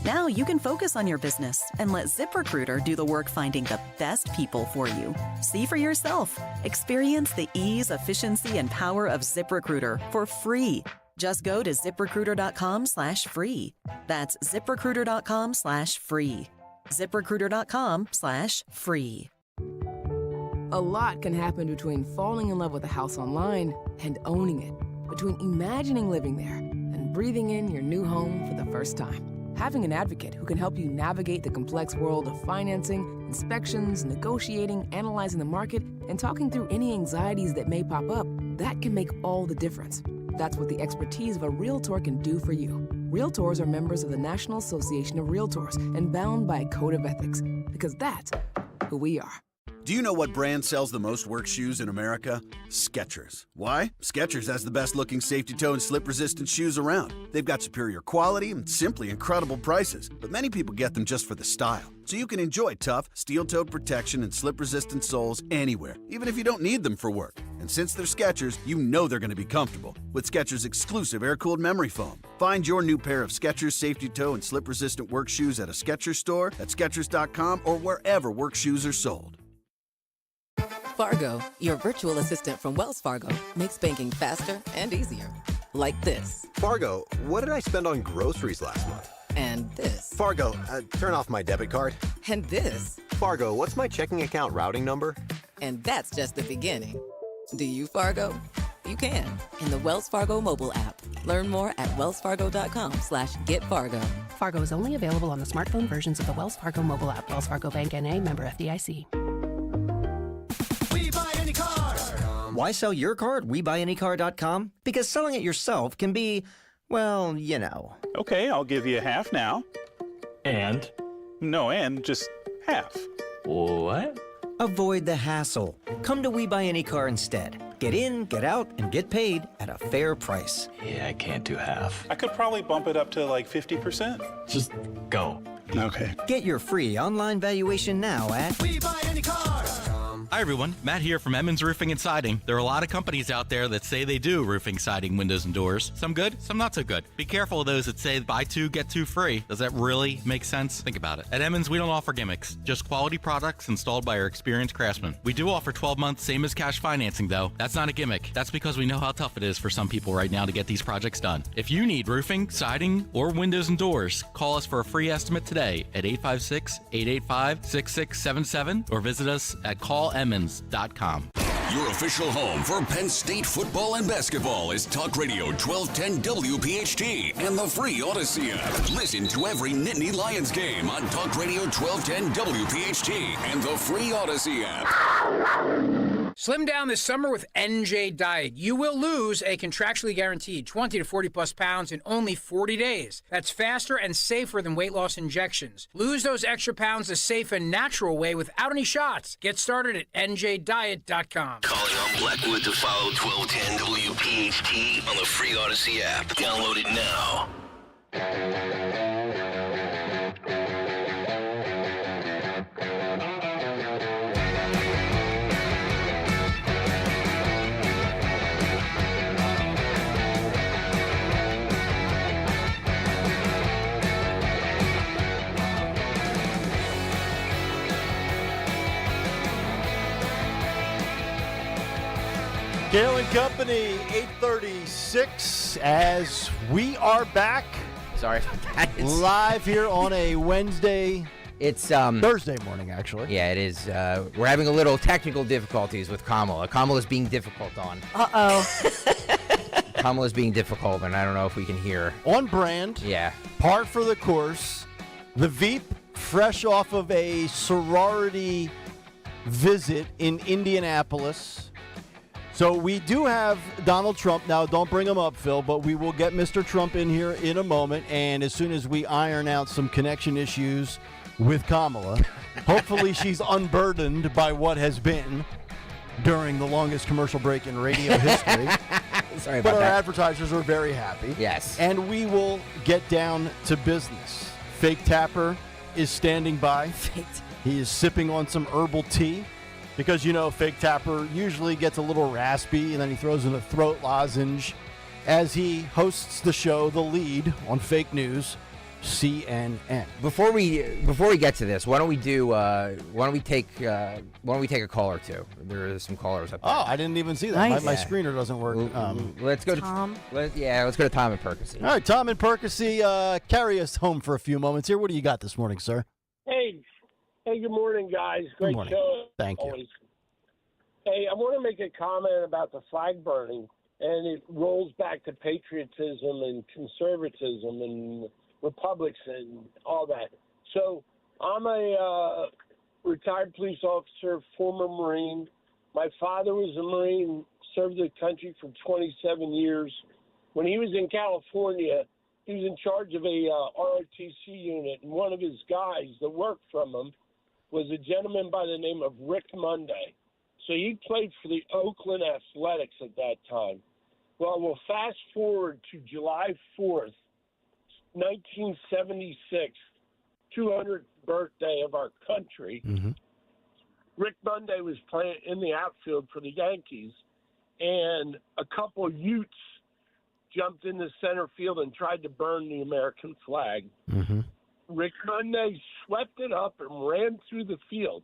Now you can focus on your business and let ZipRecruiter do the work finding the best people for you. See for yourself. Experience the ease, efficiency, and power of ZipRecruiter for free. Just go to ZipRecruiter.com/free. That's ZipRecruiter.com/free. ZipRecruiter.com/free. A lot can happen between falling in love with a house online and owning it. between imagining living there and breathing in your new home for the first time. Having an advocate who can help you navigate the complex world of financing, inspections, negotiating, analyzing the market, and talking through any anxieties that may pop up, that can make all the difference. That's what the expertise of a Realtor can do for you. Realtors are members of the National Association of Realtors and bound by a code of ethics, because that's who we are. Do you know what brand sells the most work shoes in America? Skechers. Why? Skechers has the best-looking safety-toe and slip-resistant shoes around. They've got superior quality and simply incredible prices, but many people get them just for the style. So you can enjoy tough, steel-toed protection and slip-resistant soles anywhere, even if you don't need them for work. And since they're Skechers, you know they're going to be comfortable with Skechers' exclusive air-cooled memory foam. Find your new pair of Skechers safety-toe and slip-resistant work shoes at a Skechers store, at Skechers.com, or wherever work shoes are sold. Fargo, your virtual assistant from Wells Fargo, makes banking faster and easier. Like this. Fargo, what did I spend on groceries last month? And this. Fargo, turn off my debit card. And this. Fargo, what's my checking account routing number? And that's just the beginning. Do you, Fargo? You can in the Wells Fargo mobile app. Learn more at wellsfargo.com/getfargo. Fargo is only available on the smartphone versions of the Wells Fargo mobile app. Wells Fargo Bank N.A., member FDIC. Why sell your car at WeBuyAnyCar.com? Because selling it yourself can be, well, you know. Okay, I'll give you half now. And? No, and just half. What? Avoid the hassle. Come to We Buy Any Car instead. Get in, get out, and get paid at a fair price. Yeah, I can't do half. I could probably bump it up to like 50%. Just go. Okay. Get your free online valuation now at WeBuyAnyCar.com. Hi everyone, Matt here from Emmons Roofing and Siding. There are a lot of companies out there that say they do roofing, siding, windows, and doors. Some good, some not so good. Be careful of those that say buy two, get two free. Does that really make sense? Think about it. At Emmons, we don't offer gimmicks, just quality products installed by our experienced craftsmen. We do offer 12 months, same as cash financing though. That's not a gimmick. That's because we know how tough it is for some people right now to get these projects done. If you need roofing, siding, or windows and doors, call us for a free estimate today at 856-885-6677 or visit us at callemmons.com. Your official home for Penn State football and basketball is Talk Radio 1210 WPHT and the free Odyssey app. Listen to every Nittany Lions game on Talk Radio 1210 WPHT and the free Odyssey app. Slim down this summer with NJ Diet. You will lose a contractually guaranteed 20 to 40 plus pounds in only 40 days. That's faster and safer than weight loss injections. Lose those extra pounds a safe and natural way without any shots. Get started at njdiet.com. Calling on Blackwood to follow 1210 WPHT on the free Odyssey app. Download it now. Kayal and Company, 8:36, as we are back. Sorry about that. Live here on a Wednesday. It's Thursday morning, actually. Yeah, it is. We're having a little technical difficulties with Kamala. Kamala's being difficult on. Kamala's being difficult, and I don't know if we can hear. On brand. Yeah. Par for the course. The Veep, fresh off of a sorority visit in Indianapolis. So we do have Donald Trump. Now, don't bring him up, Phil, but we will get Mr. Trump in here in a moment. And as soon as we iron out some connection issues with Kamala, hopefully she's unburdened by what has been during the longest commercial break in radio history. Sorry about but our that. advertisers are very happy. Yes. And we will get down to business. Fake Tapper is standing by. He is sipping on some herbal tea. Because, you know, Fake Tapper usually gets a little raspy, and then he throws in a throat lozenge as he hosts the show, The Lead, on Fake News, CNN. Before we get to this, why don't we take a call or two? There are some callers up there. Oh, I didn't even see that. Nice. My screener doesn't work. Let's go to Tom. Let's go to Tom and Percy. All right, Tom and Percy, carry us home for a few moments here. What do you got this morning, sir? Hey, good morning, guys. Great morning. show. Thank you. Always. Hey, I want to make a comment about the flag burning. and it rolls back to patriotism and conservatism and republics and all that. So I'm a retired police officer, former Marine. My father was a Marine, served the country for 27 years. When he was in California, he was in charge of a ROTC unit, and one of his guys that worked from him was a gentleman by the name of Rick Monday. So he played for the Oakland Athletics at that time. Well, we'll fast forward to July 4th, 1976, 200th birthday of our country. Mm-hmm. Rick Monday was playing in the outfield for the Yankees, and a couple of Utes jumped into center field and tried to burn the American flag. Mm-hmm. Rick Monday swept it up and ran through the field.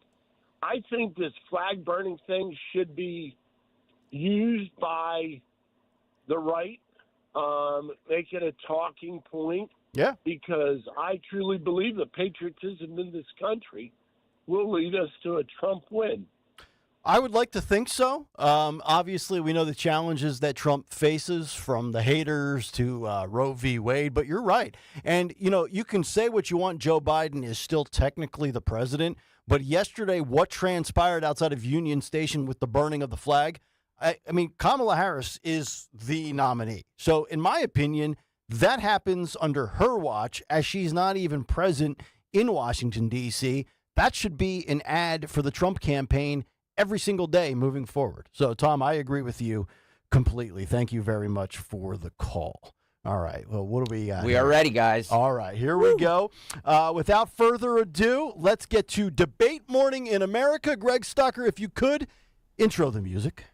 I think this flag burning thing should be used by the right, make it a talking point. Yeah. Because I truly believe the patriotism in this country will lead us to a Trump win. I would like to think so. Obviously, we know the challenges that Trump faces, from the haters to Roe v. Wade, but you're right. And, you can say what you want. Joe Biden is still technically the president. But yesterday, what transpired outside of Union Station with the burning of the flag, I mean, Kamala Harris is the nominee. So, in my opinion, that happens under her watch, as she's not even present in Washington, D.C. That should be an ad for the Trump campaign every single day moving forward. So, Tom, I agree with you completely. Thank you very much for the call. All right. Well, what do we got? We are ready, guys. All right. Here we go. Without further ado, let's get to Debate Morning in America. Greg Stocker, if you could, intro the music.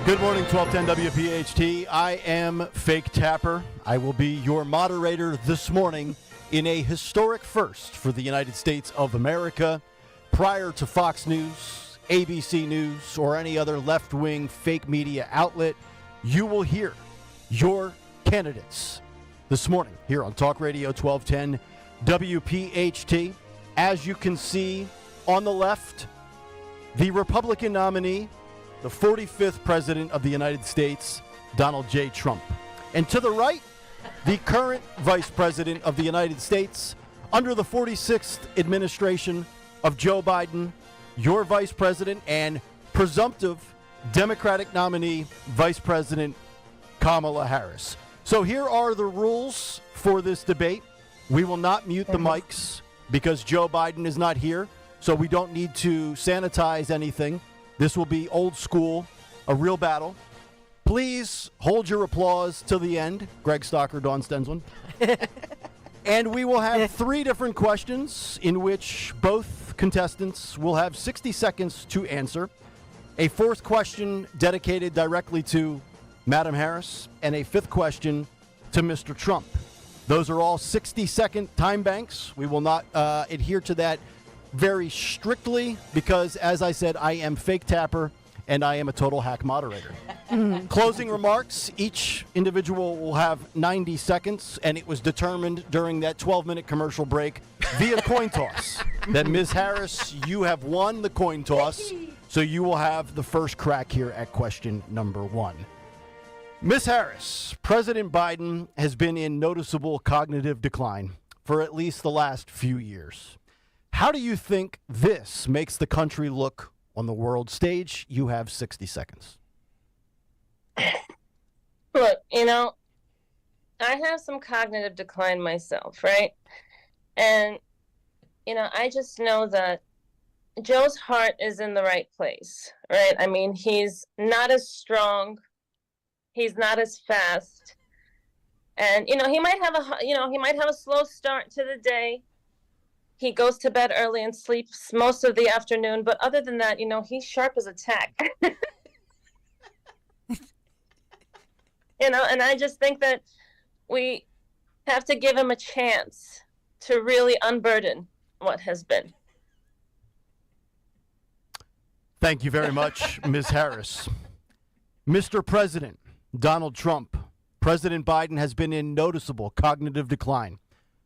Good morning, 1210 WPHT. I am Fake Tapper. I will be your moderator this morning in a historic first for the United States of America. Prior to Fox News, ABC News, or any other left-wing fake media outlet, you will hear your candidates this morning here on Talk Radio 1210 WPHT. As you can see on the left, the Republican nominee, the 45th President of the United States, Donald J. Trump. And to the right, the current Vice President of the United States under the 46th administration of Joe Biden, your Vice President and presumptive Democratic nominee, Vice President Kamala Harris. So here are the rules for this debate. We will not mute the mics because Joe Biden is not here, so we don't need to sanitize anything. This will be old school, a real battle. Please hold your applause till the end. Greg Stocker, Dawn Stensland. And we will have 3 different questions in which both contestants will have 60 seconds to answer. A 4th question dedicated directly to Madam Harris, and a 5th question to Mr. Trump. Those are all 60-second time banks. We will not adhere to that very strictly because, as I said, I am Fake Tapper and I am a total hack moderator. Closing remarks, each individual will have 90 seconds, and it was determined during that 12-minute commercial break via coin toss that Ms. Harris, you have won the coin toss, so you will have the first crack here at question number 1. Ms. Harris, President Biden has been in noticeable cognitive decline for at least the last few years. How do you think this makes the country look on the world stage? You have 60 seconds. Look, I have some cognitive decline myself, right? And, I just know that Joe's heart is in the right place, right? I mean, he's not as strong. He's not as fast. And, he might have a slow start to the day. He goes to bed early and sleeps most of the afternoon. But other than that, he's sharp as a tack. And I just think that we have to give him a chance to really unburden what has been. Thank you very much, Ms. Harris. Mr. President Donald Trump, President Biden has been in noticeable cognitive decline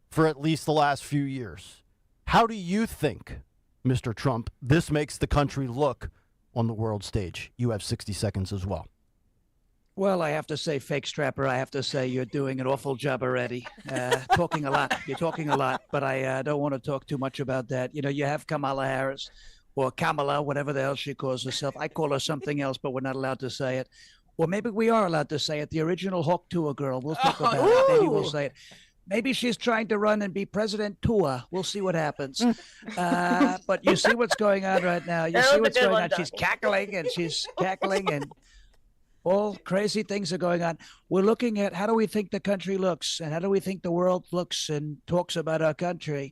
for at least the last few years. How do you think, Mr. Trump, this makes the country look on the world stage? You have 60 seconds as well. Well, I have to say, Fake Strapper, I have to say you're doing an awful job already. Talking a lot. You're talking a lot, but I don't want to talk too much about that. You know, you have Kamala Harris, or Kamala, whatever the hell she calls herself. I call her something else, but we're not allowed to say it. Or maybe we are allowed to say it. The original Hawk Tour girl. We'll talk about it. Maybe we'll say it. Maybe she's trying to run and be President Tua. We'll see what happens. But you see what's going on right now. You see what's going on. She's cackling and all crazy things are going on. We're looking at how do we think the country looks and how do we think the world looks and talks about our country.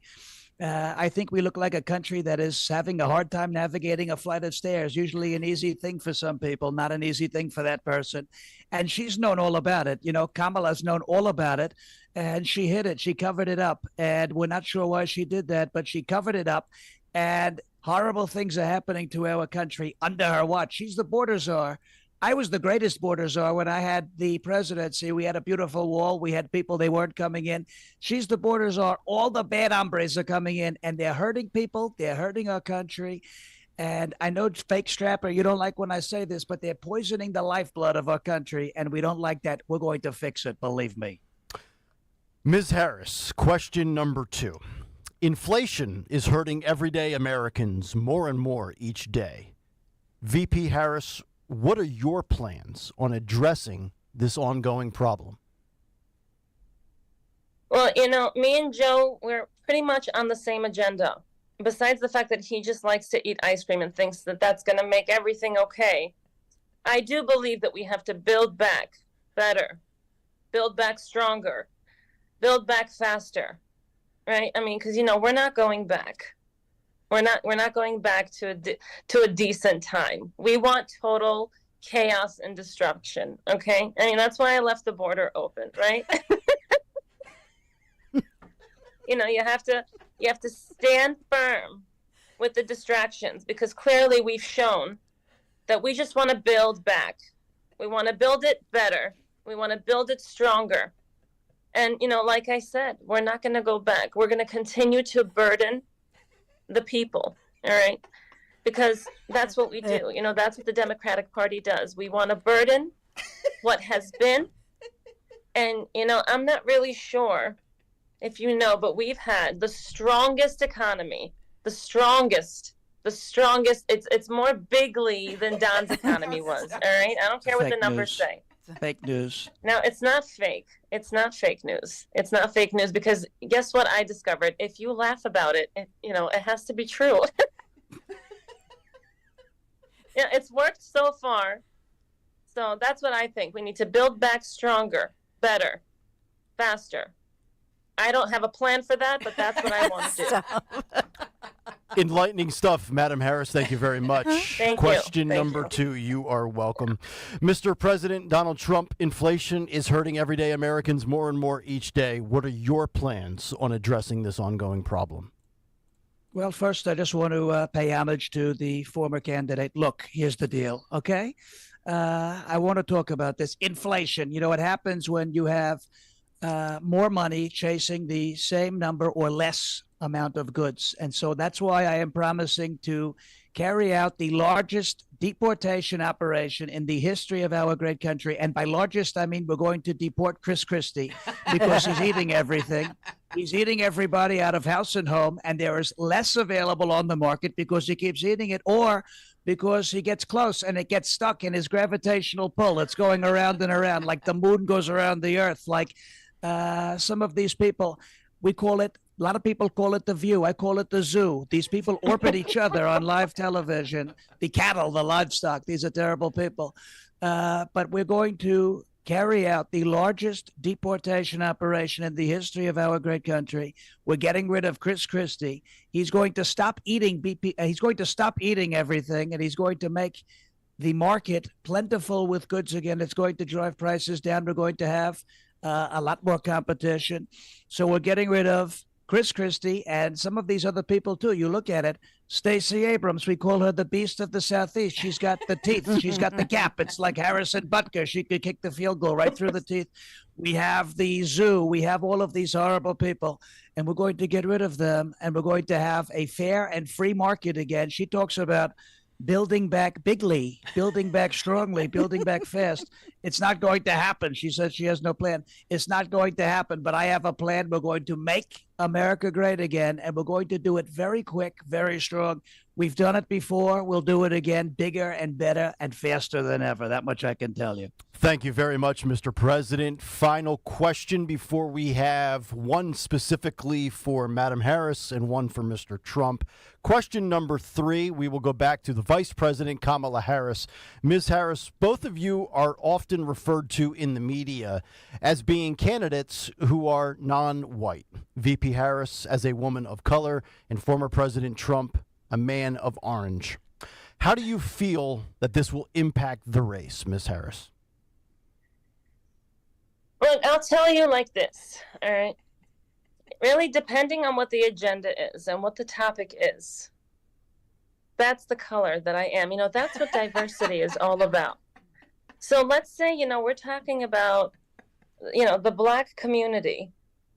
I think we look like a country that is having a hard time navigating a flight of stairs, usually an easy thing for some people, not an easy thing for that person. And she's known all about it. You know, Kamala's known all about it, and she hid it. She covered it up, and we're not sure why she did that, but she covered it up, and horrible things are happening to our country under her watch. She's the border czar. I was the greatest border czar when I had the presidency. We had a beautiful wall. We had people, they weren't coming in. She's the border czar. All the bad hombres are coming in, and they're hurting people. They're hurting our country. And I know, Fake Strapper, you don't like when I say this, but they're poisoning the lifeblood of our country, and we don't like that. We're going to fix it, believe me. Ms. Harris, question number 2. Inflation is hurting everyday Americans more and more each day. VP Harris, what are your plans on addressing this ongoing problem? Well, you know, me and Joe, we're pretty much on the same agenda. Besides the fact that he just likes to eat ice cream and thinks that that's going to make everything okay, I do believe that we have to build back better, build back stronger, build back faster, right? I mean, because, you know, we're not going back. We're not going back to a decent time. We want total chaos and destruction. Okay, I mean that's why I left the border open, right? You know, you have to stand firm with the distractions because clearly we've shown that we just want to build back. We want to build it better. We want to build it stronger. And you know, like I said, we're not going to go back. We're going to continue to burden the people, all right? Because that's what we do. You know, that's what the Democratic Party does. We want to burden what has been. And, you know, I'm not really sure if you know, but we've had the strongest economy, the strongest. It's more bigly than Don's economy was, all right? I don't care what the numbers say. Fake news. Now, it's not fake. It's not fake news. It's not fake news because guess what I discovered? If you laugh about it, you know, it has to be true. Yeah, it's worked so far. So that's what I think. We need to build back stronger, better, faster. I don't have a plan for that, but that's what I want to do. Enlightening stuff, Madam Harris. Thank you very much. Thank Question you. number 2, you are welcome. Mr. President Donald Trump, inflation is hurting everyday Americans more and more each day. What are your plans on addressing this ongoing problem? Well, first, I just want to pay homage to the former candidate. Look, here's the deal, okay? I want to talk about this. Inflation, you know, what happens when you have more money chasing the same number or less amount of goods. And so that's why I am promising to carry out the largest deportation operation in the history of our great country. And by largest, I mean we're going to deport Chris Christie because he's eating everything. He's eating everybody out of house and home, and there is less available on the market because he keeps eating it or because he gets close and it gets stuck in his gravitational pull. It's going around and around like the moon goes around the earth. Like some of these people, we call it, a lot of people call it the view. I call it the zoo. These people orbit each other on live television. The cattle, the livestock, these are terrible people. But we're going to carry out the largest deportation operation in the history of our great country. We're getting rid of Chris Christie. He's going to stop eating he's going to stop eating everything, and he's going to make the market plentiful with goods again. It's going to drive prices down. We're going to have a lot more competition. So we're getting rid of Chris Christie and some of these other people too. You look at it, Stacey Abrams, we call her the beast of the Southeast. She's got the teeth. She's got the gap. It's like Harrison Butker. She could kick the field goal right through the teeth. We have the zoo. We have all of these horrible people, and we're going to get rid of them, and we're going to have a fair and free market again. She talks about building back bigly, building back strongly, building back fast. It's not going to happen. She says she has no plan. It's not going to happen, but I have a plan. We're going to make America great again, and we're going to do it very quick, very strong. We've done it before. We'll do it again, bigger and better and faster than ever. That much I can tell you. Thank you very much, Mr. President. Final question before we have one specifically for Madam Harris and one for Mr. Trump. Question number 3, we will go back to the Vice President, Kamala Harris. Ms. Harris, both of you are often referred to in the media as being candidates who are non-white. VP Harris as a woman of color and former President Trump, a man of orange. How do you feel that this will impact the race, Ms. Harris? Look, I'll tell you like this, all right? Really, depending on what the agenda is and what the topic is, that's the color that I am. You know, that's what diversity is all about. So let's say, you know, we're talking about, you know, the Black community,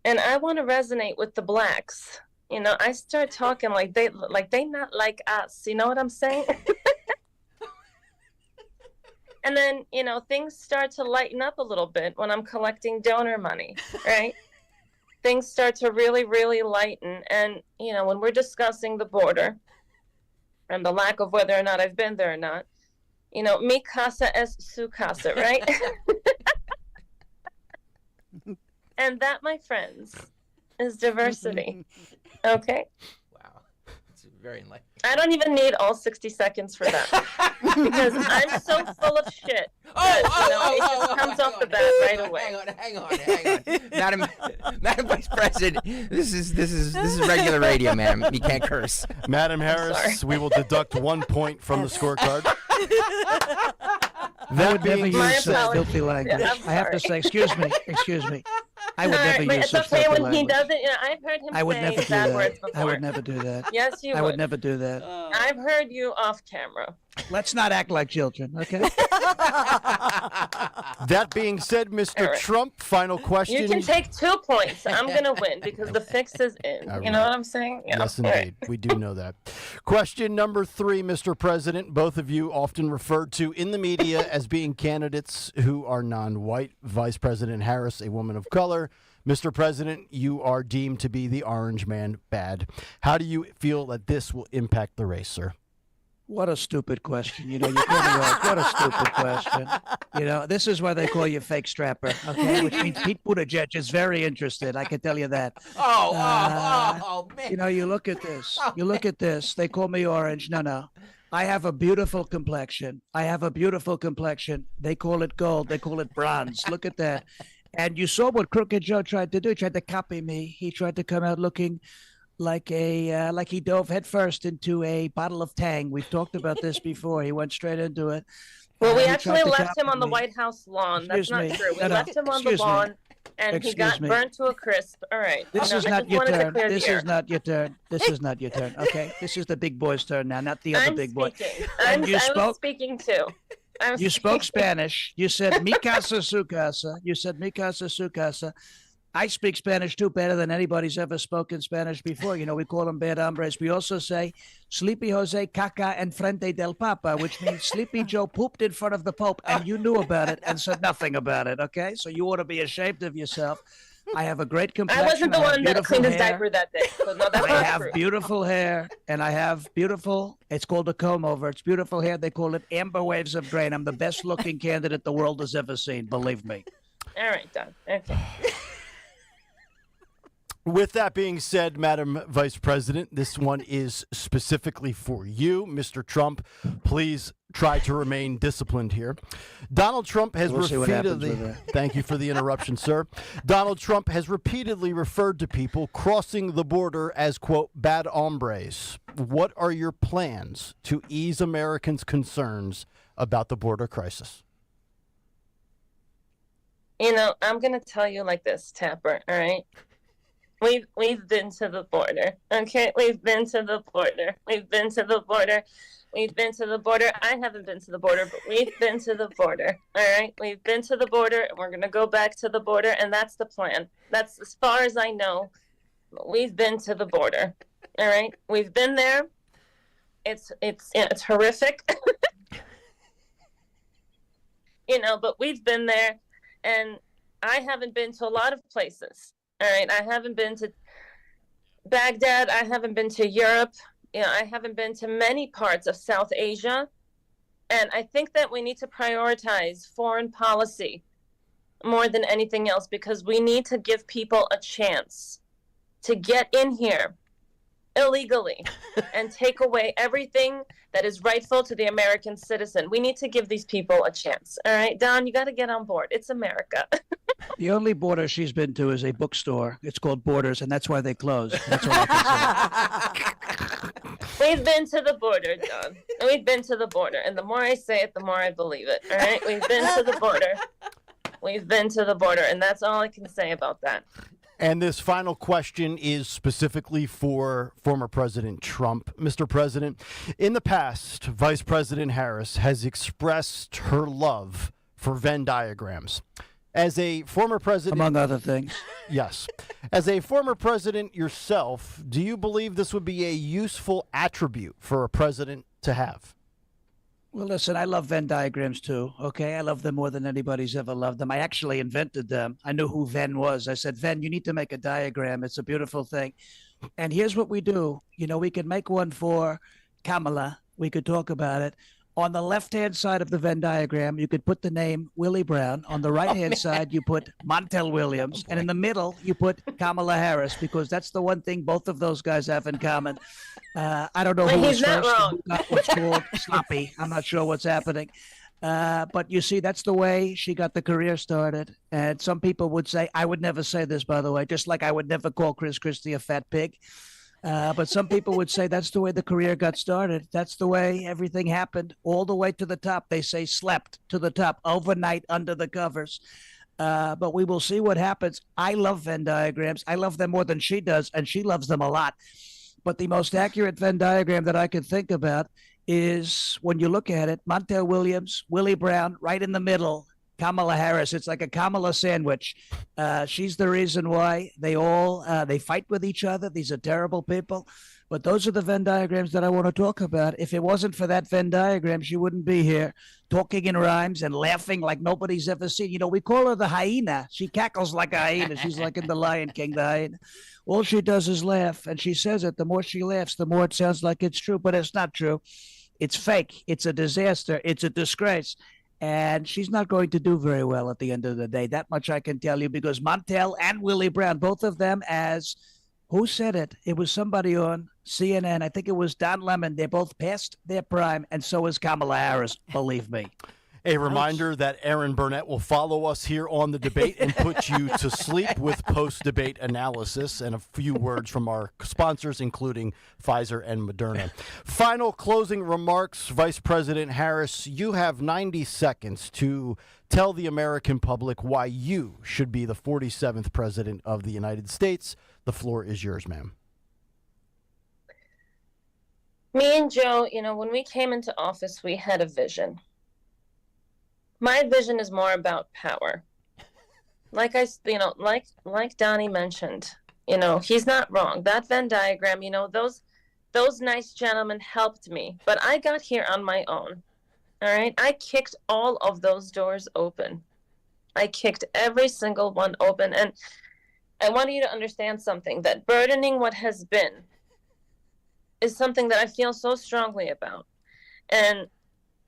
and I want to resonate with the Blacks. You know, I start talking like they not like us. You know what I'm saying? And then, you know, things start to lighten up a little bit when I'm collecting donor money, right? Things start to really, really lighten. And, you know, when we're discussing the border and the lack of whether or not I've been there or not, you know, mi casa es su casa, right? And that, my friends, is diversity. Okay? Wow. It's very enlightening. I don't even need all 60 seconds for that. Because I'm so full of shit. It just comes off the bat right away. Hang on. Madam Vice President, this is regular radio, ma'am. You can't curse. Madam Harris, we will deduct 1 point from the scorecard. I would never use such filthy language. I have to say, excuse me. I would never use such filthy language. He doesn't, you know, I've heard him say bad words before. I would never do that. Yes, you would. I would never do that. I've heard you off camera. Let's not act like children, okay? That being said, Mr. Trump, final question. You can take 2 points. I'm going to win because the fix is in. Right. You know what I'm saying? Yeah. Yes, indeed. We do know that. Question number 3, Mr. President. Both of you often referred to in the media as being candidates who are non-white. Vice President Harris, a woman of color. Mr. President, you are deemed to be the orange man bad. How do you feel that this will impact the race, sir? What a stupid question. You know, you're going to what a stupid question. You know, this is why they call you fake strapper, okay? Which means Pete Buttigieg is very interested. I can tell you that. Oh, man. You know, you look at this. You look at this. They call me orange. No. I have a beautiful complexion. They call it gold. They call it bronze. Look at that. And you saw what Crooked Joe tried to do. He tried to copy me. He tried to come out looking like he dove headfirst into a bottle of Tang. We've talked about this before. He went straight into it. Well, we actually left him on the White House lawn. That's not true. We left him on the lawn, and he got burnt to a crisp. All right. This is not your turn. This is not your turn. This is not your turn. Okay. This is the big boy's turn now, not the other big boy. I was speaking too. You spoke Spanish. You said mi casa, su casa. You said mi casa, su casa. I speak Spanish too, better than anybody's ever spoken Spanish before. You know, we call them bad hombres. We also say Sleepy Jose caca en frente del Papa, which means Sleepy Joe pooped in front of the Pope, and you knew about it and said nothing about it, okay? So you ought to be ashamed of yourself. I have a great complexion. I wasn't the one that cleaned his diaper that day. So no, that's I have beautiful hair, and I have beautiful, it's called a comb over. It's beautiful hair. They call it amber waves of grain. I'm the best looking candidate the world has ever seen, believe me. All right, Don. Okay. With that being said, Madam Vice President, this one is specifically for you. Mr. Trump, please try to remain disciplined here. Donald Trump has repeatedly... Thank you for the interruption, sir. Donald Trump has repeatedly referred to people crossing the border as, quote, bad hombres. What are your plans to ease Americans' concerns about the border crisis? You know, I'm going to tell you like this, Tapper, all right? We've been to the border. Okay, we've been to the border. We've been to the border. We've been to the border. I haven't been to the border, but we've been to the border. All right, we've been to the border, and we're gonna go back to the border, and that's the plan. That's as far as I know. But we've been to the border. All right, we've been there. It's horrific. But we've been there, and I haven't been to a lot of places. All right, I haven't been to Baghdad. I haven't been to Europe. I haven't been to many parts of South Asia. And I think that we need to prioritize foreign policy more than anything else, because we need to give people a chance to get in here illegally and take away everything that is rightful to the American citizen. We need to give these people a chance. All right, Don, you got to get on board. It's America. The only border she's been to is a bookstore. It's called Borders, and that's why they closed. That's what I can say. We've been to the border, Don. We've been to the border. And the more I say it, the more I believe it. All right? We've been to the border. We've been to the border. And that's all I can say about that. And this final question is specifically for former President Trump. Mr. President, in the past, Vice President Harris has expressed her love for Venn diagrams. As a former president... Among other things. Yes. As a former president yourself, do you believe this would be a useful attribute for a president to have? Well, listen, I love Venn diagrams too, okay? I love them more than anybody's ever loved them. I actually invented them. I knew who Venn was. I said, Venn, you need to make a diagram. It's a beautiful thing. And here's what we do. We could make one for Kamala. We could talk about it. On the left-hand side of the Venn diagram, you could put the name Willie Brown. On the right-hand side, you put Montel Williams. And in the middle, you put Kamala Harris, because that's the one thing both of those guys have in common. I don't know who was first. Who got what's called sloppy. I'm not sure what's happening. But you see, that's the way she got the career started. And some people would say, I would never say this, by the way, just like I would never call Chris Christie a fat pig. But some people would say that's the way the career got started. That's the way everything happened, all the way to the top. They say slept to the top, overnight under the covers. But we will see what happens. I love Venn diagrams. I love them more than she does, and she loves them a lot. But the most accurate Venn diagram that I can think about is, when you look at it, Montel Williams, Willie Brown, right in the middle, Kamala Harris. It's like a Kamala sandwich. She's the reason why they fight with each other. These are terrible people. But those are the Venn diagrams that I want to talk about. If it wasn't for that Venn diagram, she wouldn't be here talking in rhymes and laughing like nobody's ever seen. We call her the hyena. She cackles like a hyena. She's like in The Lion King, the hyena. All she does is laugh, and she says it. The more she laughs, the more it sounds like it's true, but it's not true. It's fake. It's a disaster. It's a disgrace. And she's not going to do very well at the end of the day. That much I can tell you, because Montel and Willie Brown, both of them, as who said it? It was somebody on CNN. I think it was Don Lemon. They're both past their prime, and so is Kamala Harris, believe me. A reminder that Aaron Burnett will follow us here on The Debate and put you to sleep with post-debate analysis and a few words from our sponsors, including Pfizer and Moderna. Final closing remarks, Vice President Harris. You have 90 seconds to tell the American public why you should be the 47th President of the United States. The floor is yours, ma'am. Me and Joe, when we came into office, we had a vision. My vision is more about power. Like Donnie mentioned, he's not wrong. That Venn diagram, those nice gentlemen helped me, but I got here on my own. All right. I kicked all of those doors open. I kicked every single one open. And I want you to understand something, that burdening what has been is something that I feel so strongly about. And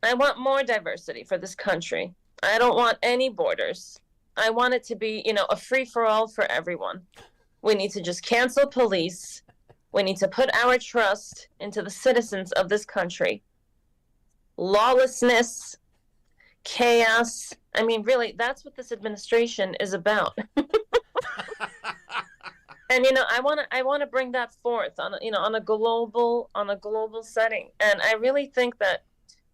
I want more diversity for this country. I don't want any borders. I want it to be, a free-for-all for everyone. We need to just cancel police. We need to put our trust into the citizens of this country. Lawlessness, chaos. I mean, really, that's what this administration is about. And I want to bring that forth on a global setting. And I really think that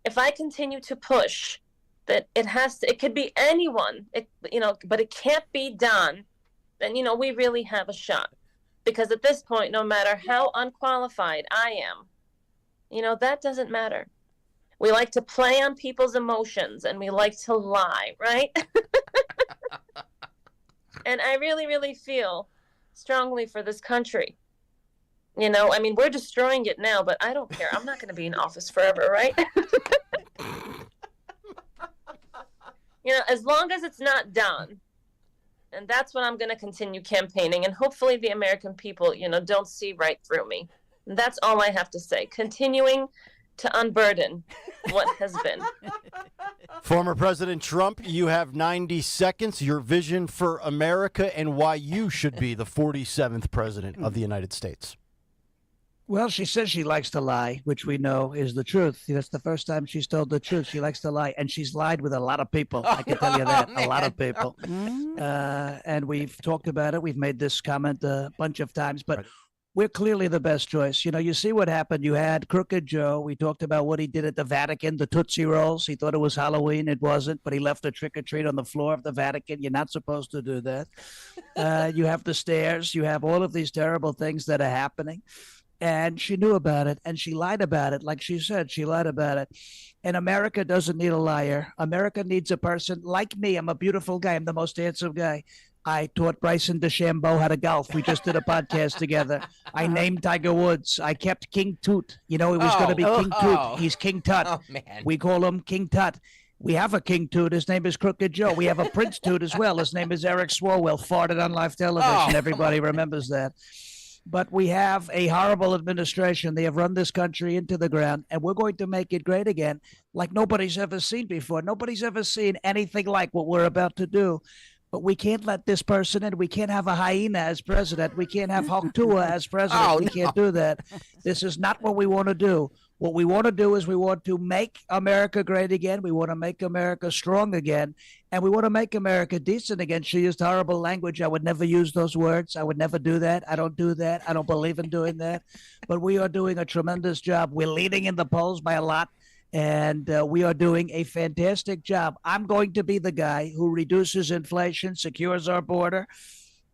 if I continue to push that it could be anyone, but it can't be done, then we really have a shot. Because at this point, no matter how unqualified I am, that doesn't matter. We like to play on people's emotions and we like to lie, right? And I really, really feel strongly for this country. We're destroying it now, but I don't care. I'm not going to be in office forever, right? As long as it's not done. And that's when I'm going to continue campaigning. And hopefully the American people, don't see right through me. And that's all I have to say. Continuing to unburden what has been. Former President Trump, you have 90 seconds. Your vision for America and why you should be the 47th president of the United States. Well, she says she likes to lie, which we know is the truth. That's the first time she's told the truth. She likes to lie, and she's lied with a lot of people. I can tell you that, a lot of people. And we've talked about it. We've made this comment a bunch of times, but we're clearly the best choice. You see what happened. You had Crooked Joe. We talked about what he did at the Vatican, the Tootsie Rolls. He thought it was Halloween. It wasn't, but he left a trick-or-treat on the floor of the Vatican. You're not supposed to do that. You have the stairs. You have all of these terrible things that are happening. And she knew about it, and she lied about it. Like she said, she lied about it. And America doesn't need a liar. America needs a person like me. I'm a beautiful guy. I'm the most handsome guy. I taught Bryson DeChambeau how to golf. We just did a podcast together. I named Tiger Woods. I kept King Tut. He was going to be King Tut. He's King Tut. Oh, man. We call him King Tut. We have a King Tut. His name is Crooked Joe. We have a Prince Tut as well. His name is Eric Swalwell. Farted on live television. Everybody remembers that. But we have a horrible administration. They have run this country into the ground, and we're going to make it great again like nobody's ever seen before. Nobody's ever seen anything like what we're about to do. But we can't let this person in. We can't have a hyena as president. We can't have Hoktua as president. We can't do that. This is not what we want to do. What we want to do is we want to make America great again. We want to make America strong again. And we want to make America decent again. She used horrible language. I would never use those words. I would never do that. I don't do that. I don't believe in doing that. But we are doing a tremendous job. We're leading in the polls by a lot. And we are doing a fantastic job. I'm going to be the guy who reduces inflation, secures our border,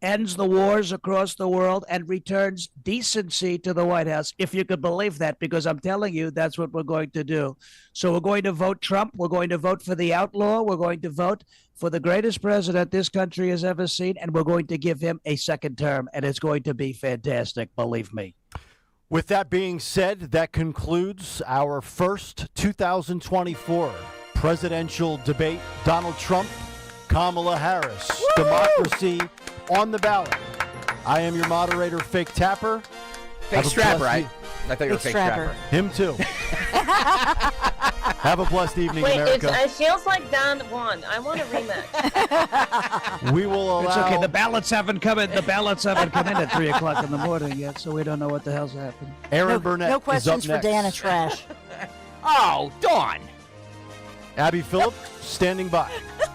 ends the wars across the world, and returns decency to the White House, if you could believe that, because I'm telling you, that's what we're going to do. So we're going to vote Trump. We're going to vote for the outlaw. We're going to vote for the greatest president this country has ever seen, and we're going to give him a second term, and it's going to be fantastic, believe me. With that being said, that concludes our first 2024 presidential debate. Donald Trump, Kamala Harris. Woo! Democracy on the ballot. I am your moderator, Fake Tapper. Fake Strapper, I thought you were Fake Strapper. Him too. Have a blessed evening, America. It feels like Don won. I want a rematch. We will allow... It's okay. The ballots haven't come in. The ballots haven't come in at 3 o'clock in the morning yet, so we don't know what the hell's happening. Aaron Burnett No questions is up for next. Dana Trash. Oh, Dawn. Abby Phillip standing by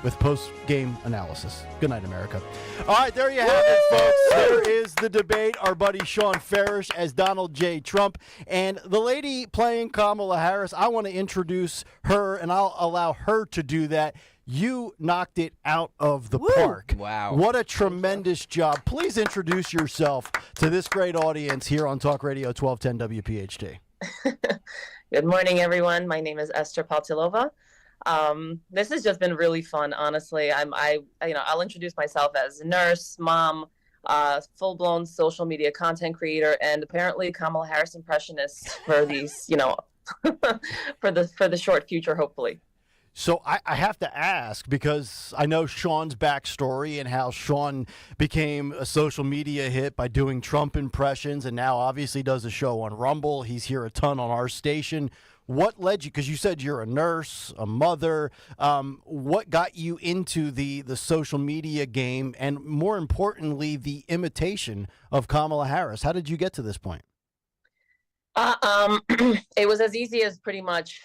with post-game analysis. Good night, America. All right, there you have it, folks. There is the debate. Our buddy Sean Farish as Donald J. Trump. And the lady playing Kamala Harris, I want to introduce her, and I'll allow her to do that. You knocked it out of the park. Wow. What a tremendous job. Please introduce yourself to this great audience here on Talk Radio 1210 WPHT. Good morning, everyone. My name is Esther Paltilova. This has just been really fun, honestly. I'll introduce myself as a nurse, mom, full-blown social media content creator, and apparently Kamala Harris impressionist for these, for the short future, hopefully. So I have to ask, because I know Sean's backstory and how Sean became a social media hit by doing Trump impressions, and now obviously does a show on Rumble. He's here a ton on our station. What led you, because you said you're a nurse, a mother, what got you into the social media game, and more importantly, the imitation of Kamala Harris? How did you get to this point? It was as easy as pretty much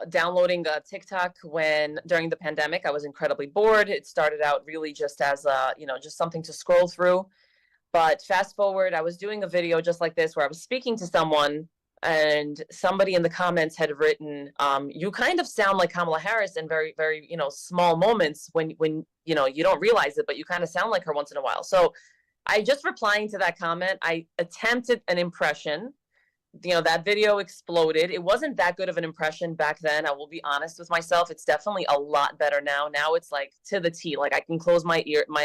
downloading TikTok during the pandemic. I was incredibly bored. It started out really just as just something to scroll through. But fast forward, I was doing a video just like this where I was speaking to someone, and somebody in the comments had written, you kind of sound like Kamala Harris in very, very, small moments when you don't realize it, but you kind of sound like her once in a while. So I just replying to that comment, I attempted an impression. That video exploded. It wasn't that good of an impression back then. I will be honest with myself. It's definitely a lot better now. Now it's like to the T. Like I can close my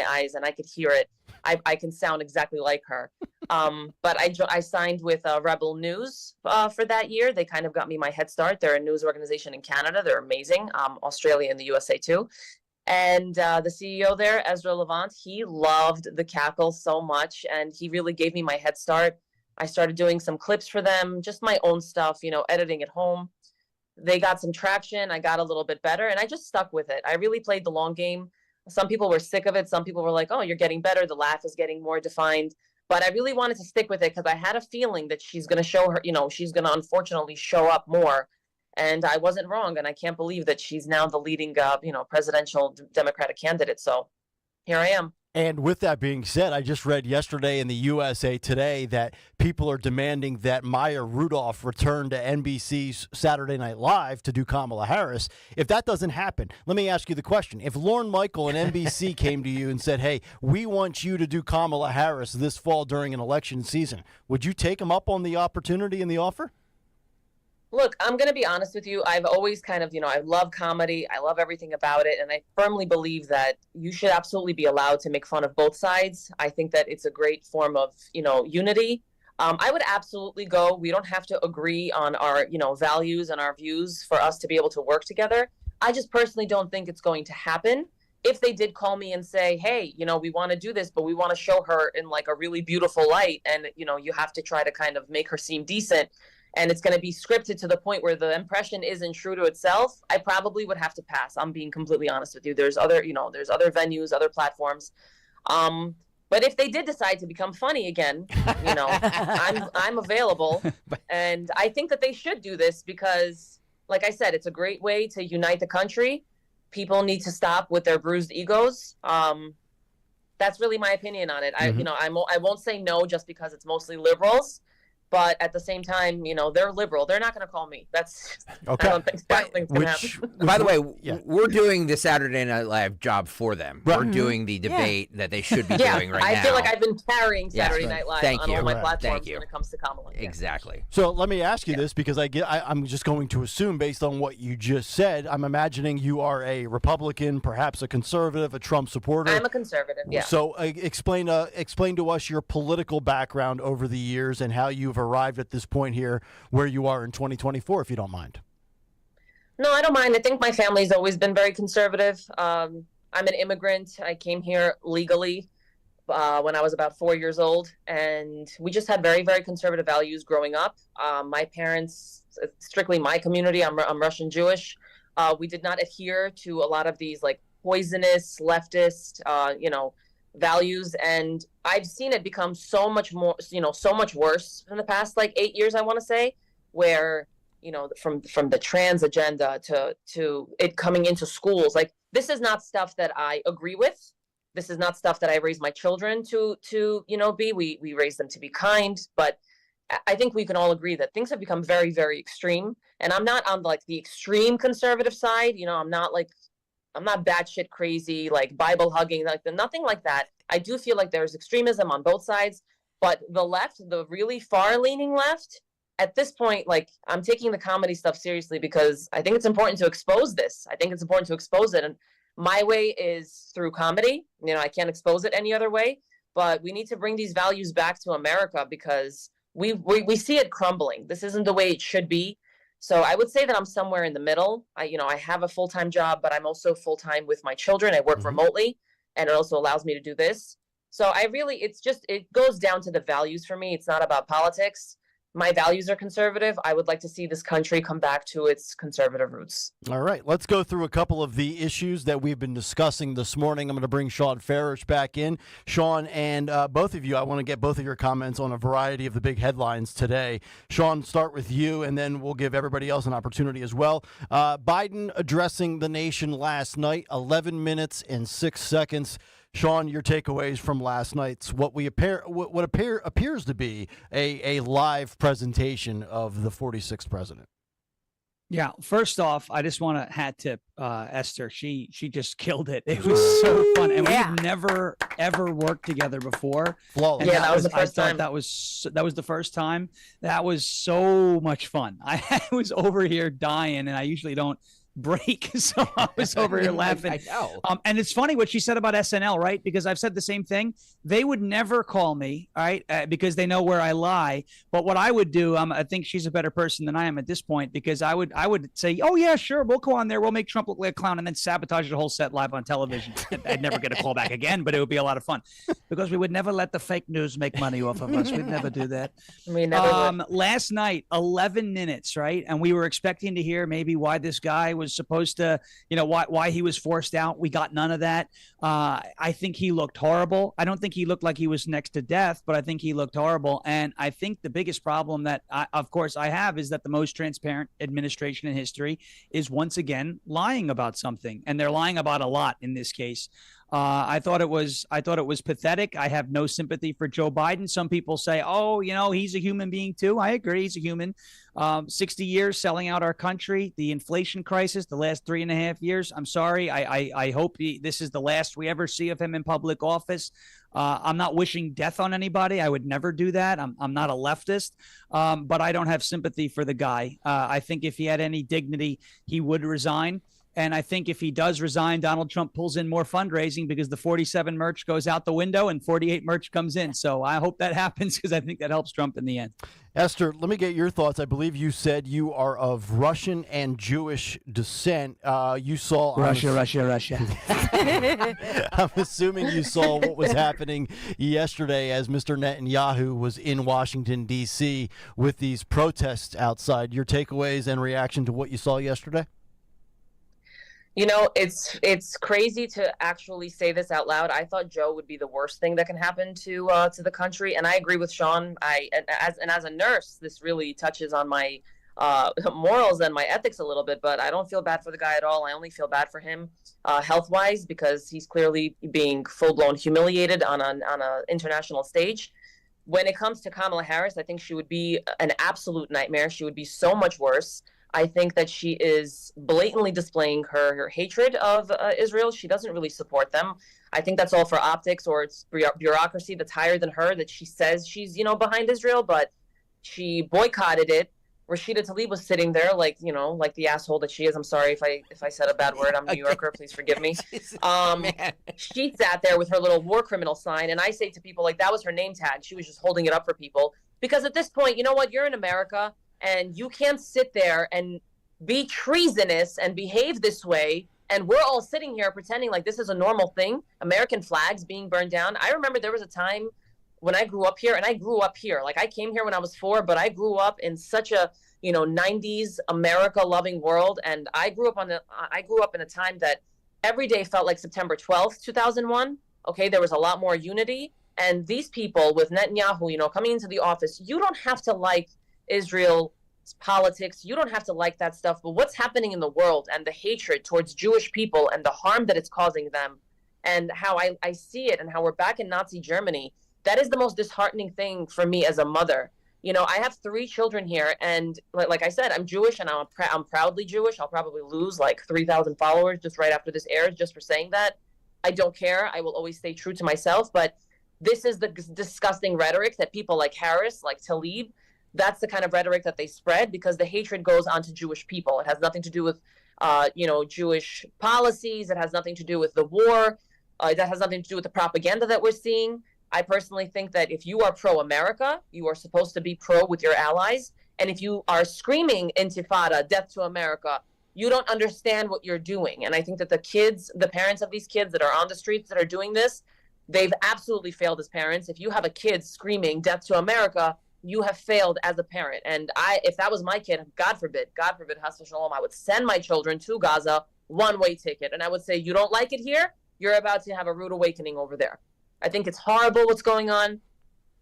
eyes and I could hear it. I can sound exactly like her. But I signed with Rebel News for that year. They kind of got me my head start. They're a news organization in Canada. They're amazing. Australia and the USA too. And the CEO there, Ezra Levant, he loved the cackle so much, and he really gave me my head start. I started doing some clips for them, just my own stuff, editing at home. They got some traction. I got a little bit better, and I just stuck with it. I really played the long game. Some people were sick of it. Some people were like, oh, you're getting better. The laugh is getting more defined. But I really wanted to stick with it because I had a feeling that she's going to show her, she's going to unfortunately show up more. And I wasn't wrong. And I can't believe that she's now the leading, presidential Democratic candidate. So here I am. And with that being said, I just read yesterday in the USA Today that people are demanding that Maya Rudolph return to NBC's Saturday Night Live to do Kamala Harris. If that doesn't happen, let me ask you the question. If Lorne Michael and NBC came to you and said, hey, we want you to do Kamala Harris this fall during an election season, would you take them up on the opportunity and the offer? Look, I'm going to be honest with you. I've always kind of, I love comedy. I love everything about it. And I firmly believe that you should absolutely be allowed to make fun of both sides. I think that it's a great form of, unity. I would absolutely go. We don't have to agree on our, values and our views for us to be able to work together. I just personally don't think it's going to happen. If they did call me and say, hey, we want to do this, but we want to show her in like a really beautiful light. And, you have to try to kind of make her seem decent. And it's going to be scripted to the point where the impression isn't true to itself, I probably would have to pass. I'm being completely honest with you. There's other venues, other platforms. But if they did decide to become funny again, I'm available. And I think that they should do this because, like I said, it's a great way to unite the country. People need to stop with their bruised egos. That's really my opinion on it. Mm-hmm. I won't say no just because it's mostly liberals. But at the same time, they're liberal. They're not going to call me. That's okay. I don't think it's going to happen. By the way, we're doing the Saturday Night Live job for them. Right. We're doing the debate that they should be doing right now. I feel like I've been carrying Saturday Night Live on all my platforms when it comes to Kamala. Exactly. So let me ask you this because I'm just going to assume based on what you just said, I'm imagining you are a Republican, perhaps a conservative, a Trump supporter. I'm a conservative, yeah. So explain to us your political background over the years and how you've arrived at this point here where you are in 2024, if you don't mind. No, I don't mind. I think my family's always been very conservative. I'm an immigrant. I came here legally when I was about 4 years old, and we just had very, very conservative values growing up. My parents, strictly my community, I'm Russian Jewish. We did not adhere to a lot of these like poisonous leftist, values, and I've seen it become so much more, so much worse in the past like 8 years, I want to say, where, from the trans agenda to it coming into schools, like this is not stuff that I agree with. This is not stuff that I raise my children to be. We raise them to be kind, but I think we can all agree that things have become very, very extreme, and I'm not on like the extreme conservative side. I'm not batshit crazy, like Bible hugging, nothing like that. I do feel like there's extremism on both sides, but the left, the really far leaning left, at this point, like I'm taking the comedy stuff seriously because I think it's important to expose this. I think it's important to expose it. And my way is through comedy. I can't expose it any other way, but we need to bring these values back to America because we see it crumbling. This isn't the way it should be. So I would say that I'm somewhere in the middle. I have a full-time job, but I'm also full-time with my children. I work remotely, and it also allows me to do this. So it goes down to the values for me. It's not about politics. My values are conservative. I would like to see this country come back to its conservative roots. All right, let's go through a couple of the issues that we've been discussing this morning. I'm going to bring Sean Farish back in. Sean, and both of you, I want to get both of your comments on a variety of the big headlines today. Sean, start with you, and then we'll give everybody else an opportunity as well. Biden addressing the nation last night, 11 minutes and 6 seconds. Sean, your takeaways from last night's what appears to be a live presentation of the 46th president. Yeah. First off, I just want to hat tip Esther. She just killed it. It was so fun, and we've never ever worked together before. Flawless. Yeah, that was the first time. That was the first time. That was so much fun. I was over here dying, and I usually don't break, so I was over here laughing. I know. And it's funny what she said about SNL, right? Because I've said the same thing. They would never call me, right? Because they know where I lie. But what I would do, I think she's a better person than I am at this point, because I would say, oh yeah, sure, we'll go on there, we'll make Trump look like a clown, and then sabotage the whole set live on television. I'd never get a call back again, but it would be a lot of fun, because we would never let the fake news make money off of us. We'd never do that. We never would. Last night, 11 minutes, right? And we were expecting to hear maybe why this guy was supposed to, why he was forced out. We got none of that. I think he looked horrible. I don't think he looked like he was next to death, but I think he looked horrible. And I think the biggest problem that, of course, I have is that the most transparent administration in history is once again lying about something, and they're lying about a lot in this case. I thought it was pathetic. I have no sympathy for Joe Biden. Some people say, oh, he's a human being too. I agree. He's a human. 60 years selling out our country, the inflation crisis, the last 3.5 years. I'm sorry. I hope this is the last we ever see of him in public office. I'm not wishing death on anybody. I would never do that. I'm not a leftist, but I don't have sympathy for the guy. I think if he had any dignity, he would resign. And I think if he does resign, Donald Trump pulls in more fundraising, because the 47 merch goes out the window and 48 merch comes in. So I hope that happens, because I think that helps Trump in the end. Esther, let me get your thoughts. I believe you said you are of Russian and Jewish descent. You saw Russia. I'm assuming you saw what was happening yesterday as Mr. Netanyahu was in Washington, D.C. with these protests outside. Your takeaways and reaction to what you saw yesterday? It's crazy to actually say this out loud. I thought Joe would be the worst thing that can happen to the country, and I agree with Sean. As a nurse, this really touches on my morals and my ethics a little bit. But I don't feel bad for the guy at all. I only feel bad for him health-wise, because he's clearly being full-blown humiliated on an international stage. When it comes to Kamala Harris, I think she would be an absolute nightmare. She would be so much worse. I think that she is blatantly displaying her hatred of Israel. She doesn't really support them. I think that's all for optics, or it's bureaucracy that's higher than her, that she says she's, behind Israel, but she boycotted it. Rashida Tlaib was sitting there like the asshole that she is. I'm sorry if I said a bad word. I'm a New Yorker. Please forgive me. She sat there with her little war criminal sign. And I say to people, that was her name tag. She was just holding it up for people. Because at this point, you know what? You're in America. And you can't sit there and be treasonous and behave this way. And we're all sitting here pretending like this is a normal thing. American flags being burned down. I remember there was a time when I grew up here, and I grew up here. I came here when I was 4, but I grew up in such a 90s America loving world. And I grew up in a time that every day felt like September 12th, 2001. Okay, there was a lot more unity. And these people with Netanyahu, coming into the office, you don't have to like Israel's politics. You don't have to like that stuff, but what's happening in the world and the hatred towards Jewish people and the harm that it's causing them, and how I see it, and how we're back in Nazi Germany, that is the most disheartening thing for me as a mother. I have 3 children here, and like I said, I'm Jewish, and I'm proudly Jewish. I'll probably lose 3,000 followers just right after this airs just for saying that. I don't care. I will always stay true to myself, but this is the disgusting rhetoric that people like Harris, like Tlaib, that's the kind of rhetoric that they spread, because the hatred goes onto Jewish people. It has nothing to do with, Jewish policies. It has nothing to do with the war. That has nothing to do with the propaganda that we're seeing. I personally think that if you are pro-America, you are supposed to be pro with your allies. And if you are screaming intifada, death to America, you don't understand what you're doing. And I think that the parents of these kids that are on the streets that are doing this, they've absolutely failed as parents. If you have a kid screaming death to America, you have failed as a parent. And if that was my kid, God forbid, Chas v'shalom, I would send my children to Gaza, one-way ticket. And I would say, you don't like it here? You're about to have a rude awakening over there. I think it's horrible what's going on.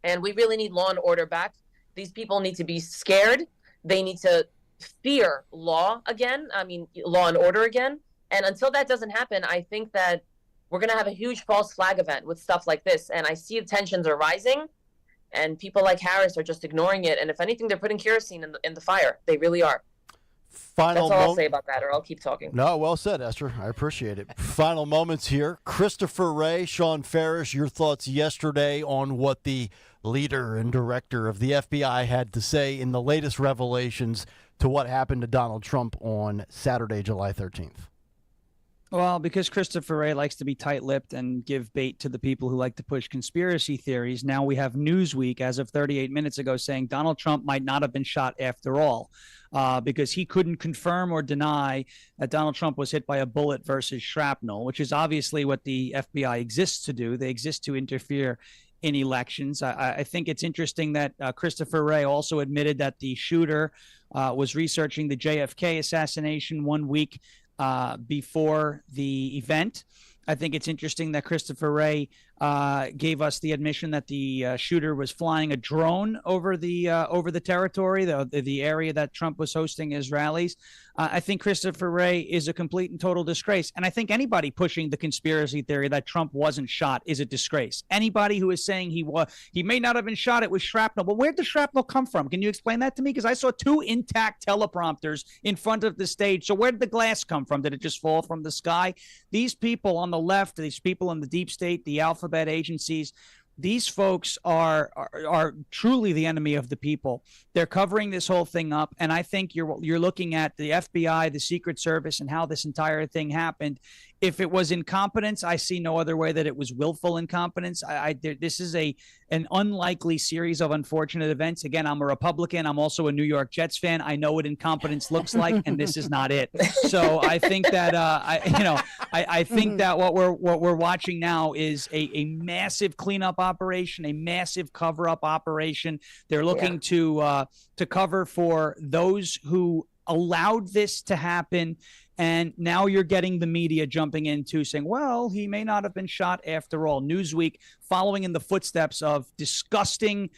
And we really need law and order back. These people need to be scared. They need to fear law again. Law and order again. And until that doesn't happen, I think that we're going to have a huge false flag event with stuff like this. And I see the tensions are rising. And people like Harris are just ignoring it. And if anything, they're putting kerosene in the fire. They really are. Final That's all I'll say about that, or I'll keep talking. No, well said, Esther. I appreciate it. Final moments here. Christopher Wray, Sean Farish, your thoughts yesterday on what the leader and director of the FBI had to say in the latest revelations to what happened to Donald Trump on Saturday, July 13th. Well, because Christopher Wray likes to be tight-lipped and give bait to the people who like to push conspiracy theories, now we have Newsweek, as of 38 minutes ago, saying Donald Trump might not have been shot after all, because he couldn't confirm or deny that Donald Trump was hit by a bullet versus shrapnel, which is obviously what the FBI exists to do. They exist to interfere in elections. I think it's interesting that Christopher Wray also admitted that the shooter was researching the JFK assassination 1 week before the event. I think it's interesting that Christopher Wray gave us the admission that the shooter was flying a drone over the territory, the area that Trump was hosting his rallies. I think Christopher Wray is a complete and total disgrace. And I think anybody pushing the conspiracy theory that Trump wasn't shot is a disgrace. Anybody who is saying he may not have been shot, it was shrapnel. But where'd the shrapnel come from? Can you explain that to me? Because I saw 2 intact teleprompters in front of the stage. So where did the glass come from? Did it just fall from the sky? These people on the left, these people in the deep state, the alphabet agencies, these folks are truly the enemy of the people. They're covering this whole thing up, and I think you're looking at the FBI, the Secret Service, and how this entire thing happened. If it was incompetence, I see no other way that it was willful incompetence. This is an unlikely series of unfortunate events. Again, I'm a Republican. I'm also a New York Jets fan. I know what incompetence looks like, and this is not it. So I think that I think that what we're watching now is a massive cleanup operation, a massive cover-up operation. They're looking to cover for those who allowed this to happen. And now you're getting the media jumping into saying, well, he may not have been shot after all. Newsweek, following in the footsteps of disgusting,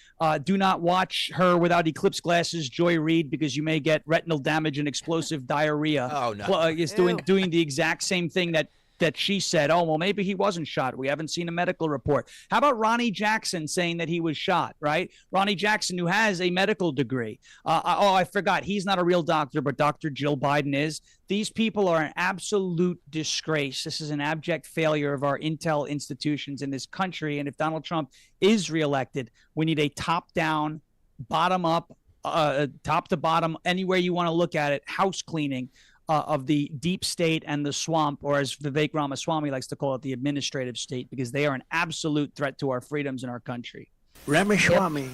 do not watch her without eclipse glasses, Joy Reid, because you may get retinal damage and explosive diarrhea. Oh, no. Is doing the exact same thing that she said, oh, well, maybe he wasn't shot. We haven't seen a medical report. How about Ronnie Jackson saying that he was shot, right? Ronnie Jackson, who has a medical degree. I forgot. He's not a real doctor, but Dr. Jill Biden is. These people are an absolute disgrace. This is an abject failure of our intel institutions in this country. And if Donald Trump is reelected, we need a top-down, bottom-up, top to bottom, anywhere you want to look at it, house cleaning of the deep state and the swamp, or as Vivek Ramaswamy likes to call it, the administrative state, because they are an absolute threat to our freedoms in our country. Ramaswamy.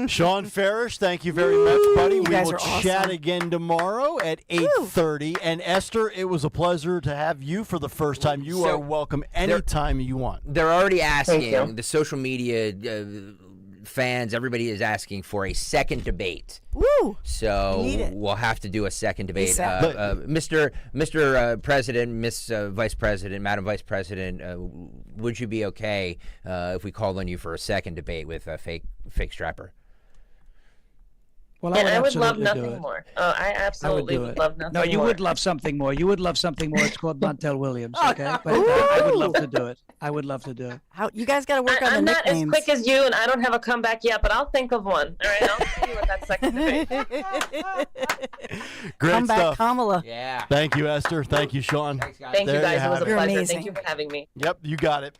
Sean Farish, thank you very much, buddy. We will chat awesome. again tomorrow at 8:30. And Esther, it was a pleasure to have you for the first time. You are welcome anytime you want. They're already asking, the social media fans, everybody is asking for a second debate. Woo! So we'll have to do a second debate. Mr. President, Miss Vice President, Madam Vice President, would you be okay if we called on you for a second debate with a fake strapper? Well, I would love nothing more. I absolutely would love nothing more. No, you would love something more. You would love something more. It's called Montel Williams, okay? But I would love to do it. I would love to do it. You guys got to work on the nicknames. I'm not as quick as you, and I don't have a comeback yet, but I'll think of one. All right, I'll see you with that second debate. Great Comeback stuff. Kamala. Yeah. Thank you, Esther. Thank you, Sean. Thanks, guys. Thank you, guys. It was a You're pleasure. amazing. Thank you for having me. Yep, you got it.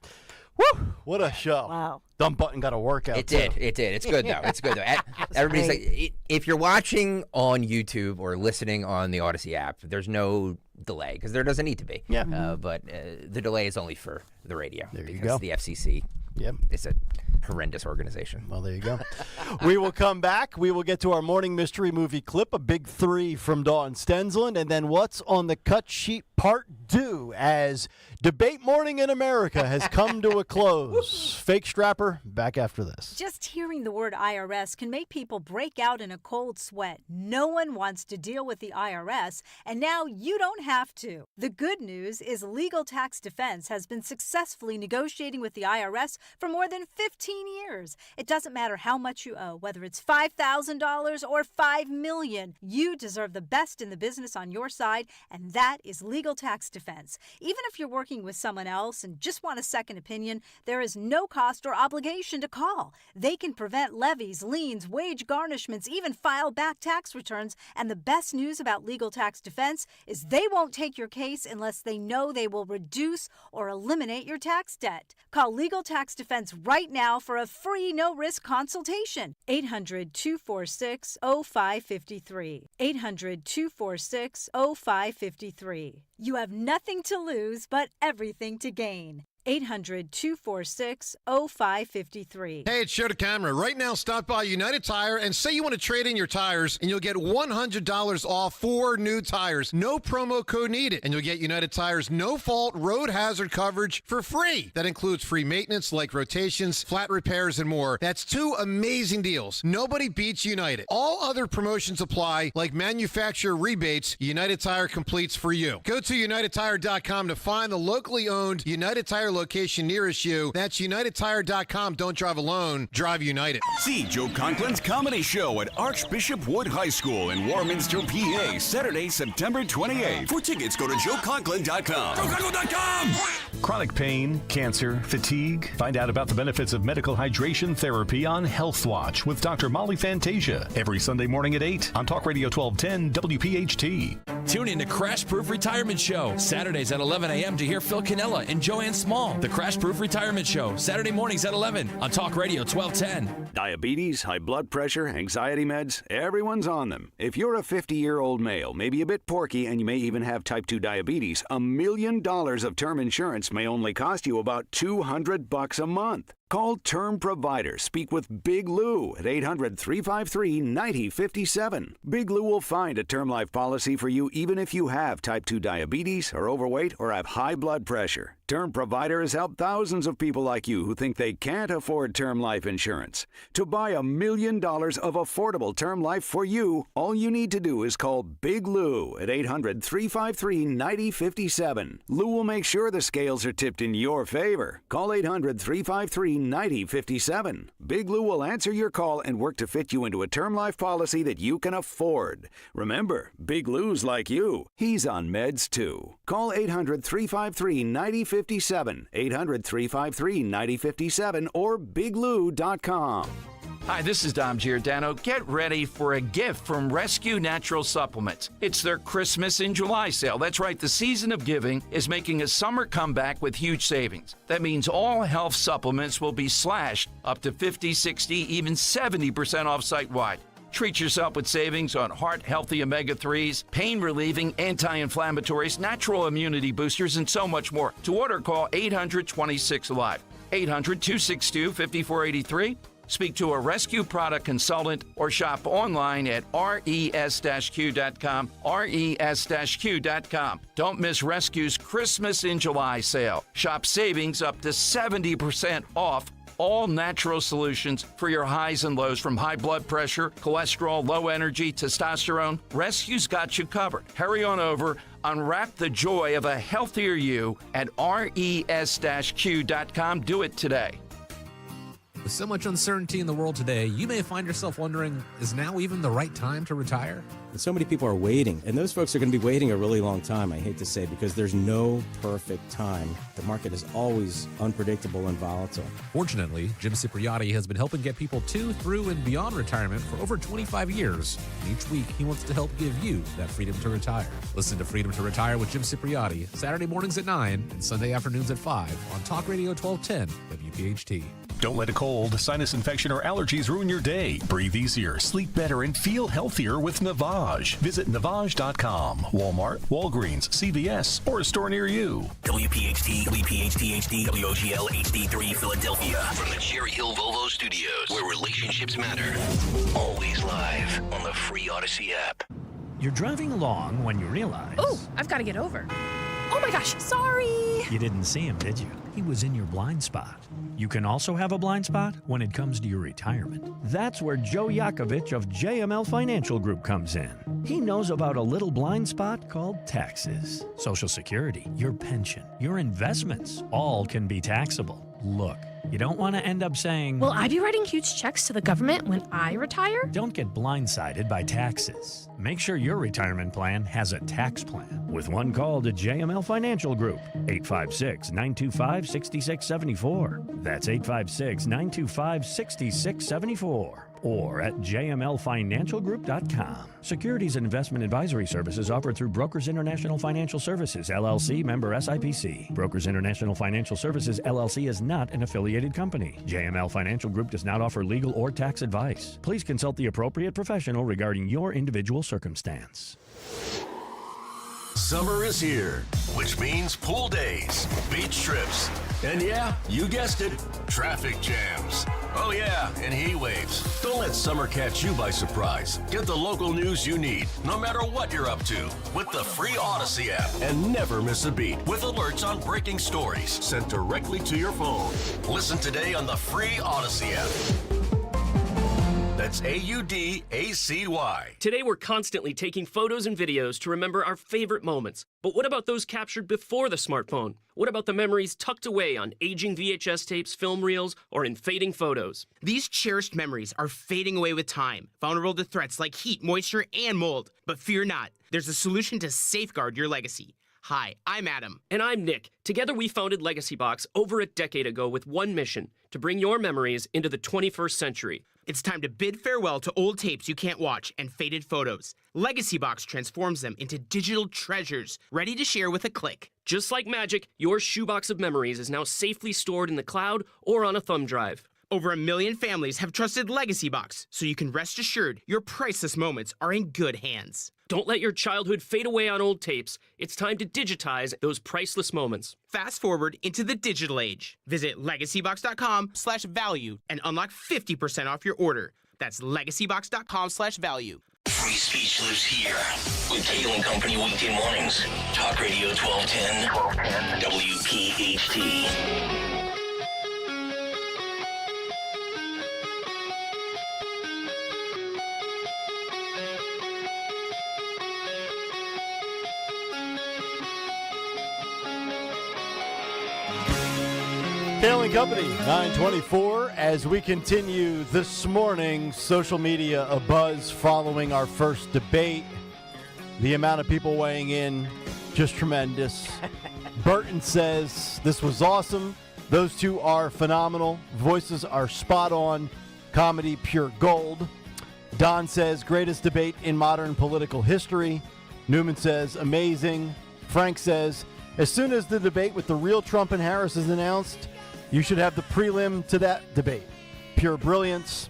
Woo! What a show. Wow. Dumb Button got a workout. It did. It's good, though. It's good, though. Everybody's like, if you're watching on YouTube or listening on the Odyssey app, there's no delay, because there doesn't need to be. Yeah. But the delay is only for the radio. There you because go. The FCC. Yep. It's a horrendous organization. Well, there you go. We will come back. We will get to our morning mystery movie clip, a big 3 from Dawn Stensland, and then what's on the cut sheet part 2 as debate morning in America has come to a close. Fake strapper, back after this. Just hearing the word IRS can make people break out in a cold sweat. No one wants to deal with the IRS, and now you don't have to. The good news is Legal Tax Defense has been successfully negotiating with the IRS for more than 15 years. It doesn't matter how much you owe, whether it's $5,000 or $5 million. You deserve the best in the business on your side, and that is Legal Tax Defense. Defense. Even if you're working with someone else and just want a second opinion, there is no cost or obligation to call. They can prevent levies, liens, wage garnishments, even file back tax returns. And the best news about Legal Tax Defense is they won't take your case unless they know they will reduce or eliminate your tax debt. Call Legal Tax Defense right now for a free no-risk consultation. 800-246-0553. 800-246-0553. You have nothing to lose but everything to gain. 800-246-0553. Hey, it's Show to Camera. Right now, stop by United Tire and say you want to trade in your tires, and you'll get $100 off 4 new tires. No promo code needed. And you'll get United Tire's no-fault road hazard coverage for free. That includes free maintenance like rotations, flat repairs, and more. That's 2 amazing deals. Nobody beats United. All other promotions apply, like manufacturer rebates. United Tire completes for you. Go to UnitedTire.com to find the locally owned United Tire location nearest you. That's UnitedTire.com. Don't drive alone. Drive United. See Joe Conklin's comedy show at Archbishop Wood High School in Warminster, PA, Saturday, September 28th. For tickets, go to JoeConklin.com. JoeConklin.com! Chronic pain, cancer, fatigue. Find out about the benefits of medical hydration therapy on Health Watch with Dr. Molly Fantasia every Sunday morning at 8 on Talk Radio 1210 WPHT. Tune in to Crash Proof Retirement Show, Saturdays at 11 a.m. to hear Phil Cannella and Joanne Small. The Crash Proof Retirement Show, Saturday mornings at 11 on Talk Radio 1210. Diabetes, high blood pressure, anxiety meds, everyone's on them. If you're a 50-year-old male, maybe a bit porky, and you may even have type 2 diabetes, $1 million of term insurance may only cost you about $200 a month. Call Term Provider. Speak with Big Lou at 800-353-9057. Big Lou will find a term life policy for you even if you have type 2 diabetes, are overweight, or have high blood pressure. Term Provider has helped thousands of people like you who think they can't afford term life insurance. To buy $1 million of affordable term life for you, all you need to do is call Big Lou at 800-353-9057. Lou will make sure the scales are tipped in your favor. Call 800-353-9057. Big Lou will answer your call and work to fit you into a term life policy that you can afford. Remember, Big Lou's like you. He's on meds too. Call 800-353-9057. 800-353-9057 or biglou.com. Hi, this is Dom Giordano. Get ready for a gift from Rescue Natural Supplements. It's their Christmas in July sale. That's right, the season of giving is making a summer comeback with huge savings. That means all health supplements will be slashed up to 50, 60, even 70% off site-wide. Treat yourself with savings on heart-healthy omega-3s, pain-relieving anti-inflammatories, natural immunity boosters, and so much more. To order, call 800-26-ALIVE, 800-262-5483. Speak to a rescue product consultant or shop online at res-q.com, res-q.com. Don't miss Rescue's Christmas in July sale. Shop savings up to 70% off all natural solutions for your highs and lows, from high blood pressure, cholesterol, low energy, testosterone. Rescue's got you covered. Hurry on over. Unwrap the joy of a healthier you at res-q.com. Do it today. With so much uncertainty in the world today, you may find yourself wondering, is now even the right time to retire? And so many people are waiting, and those folks are going to be waiting a really long time, I hate to say, because there's no perfect time. The market is always unpredictable and volatile. Fortunately, Jim Cipriotti has been helping get people to, through, and beyond retirement for over 25 years. And each week, he wants to help give you that freedom to retire. Listen to Freedom to Retire with Jim Cipriotti, Saturday mornings at 9 and Sunday afternoons at 5 on Talk Radio 1210 WPHT. Don't let a cold, sinus infection, or allergies ruin your day. Breathe easier, sleep better, and feel healthier with Navage. Visit Navage.com. Walmart, Walgreens, CVS, or a store near you. WPHT, WPHT HD, WOGL HD3 Philadelphia. From the Cherry Hill Volvo Studios, where relationships matter. Always live on the free Odyssey app. You're driving along when you realize... Oh, I've got to get over. Oh my gosh, sorry! You didn't see him, did you? He was in your blind spot. You can also have a blind spot when it comes to your retirement. That's where Joe Yakovich of JML Financial Group comes in. He knows about a little blind spot called taxes. Social Security, your pension, your investments, all can be taxable. Look, you don't want to end up saying, Will I be writing huge checks to the government when I retire? Don't get blindsided by taxes. Make sure your retirement plan has a tax plan with one call to JML Financial Group, 856-925-6674. That's 856-925-6674. Or at jmlfinancialgroup.com. Securities and investment advisory services offered through Brokers International Financial Services, LLC, member SIPC. Brokers International Financial Services, LLC is not an affiliated company. JML Financial Group does not offer legal or tax advice. Please consult the appropriate professional regarding your individual circumstance. Summer is here, which means pool days, beach trips, and yeah, you guessed it, traffic jams. Oh yeah, and heat waves. Don't let summer catch you by surprise. Get the local news you need, no matter what you're up to, with the free Odyssey app. And never miss a beat with alerts on breaking stories sent directly to your phone. Listen today on the free Odyssey app. That's AUDACY. Today we're constantly taking photos and videos to remember our favorite moments. But what about those captured before the smartphone? What about the memories tucked away on aging VHS tapes, film reels, or in fading photos? These cherished memories are fading away with time, vulnerable to threats like heat, moisture, and mold. But fear not, there's a solution to safeguard your legacy. Hi, I'm Adam. And I'm Nick. Together we founded Legacy Box over a decade ago with one mission, to bring your memories into the 21st century. It's time to bid farewell to old tapes you can't watch and faded photos. Legacy Box transforms them into digital treasures, ready to share with a click. Just like magic, your shoebox of memories is now safely stored in the cloud or on a thumb drive. Over 1 million families have trusted Legacy Box, so you can rest assured your priceless moments are in good hands. Don't let your childhood fade away on old tapes. It's time to digitize those priceless moments. Fast forward into the digital age. Visit legacybox.com/value and unlock 50% off your order. That's legacybox.com/value. Free speech lives here with Kayal and Company weekday mornings. Talk Radio 1210. WPHT. Kayal and Company, 924, as we continue this morning, social media abuzz following our first debate. The amount of people weighing in, just tremendous. Burton says, this was awesome. Those two are phenomenal. Voices are spot on. Comedy, pure gold. Don says, greatest debate in modern political history. Newman says, amazing. Frank says, as soon as the debate with the real Trump and Harris is announced, you should have the prelim to that debate. Pure brilliance.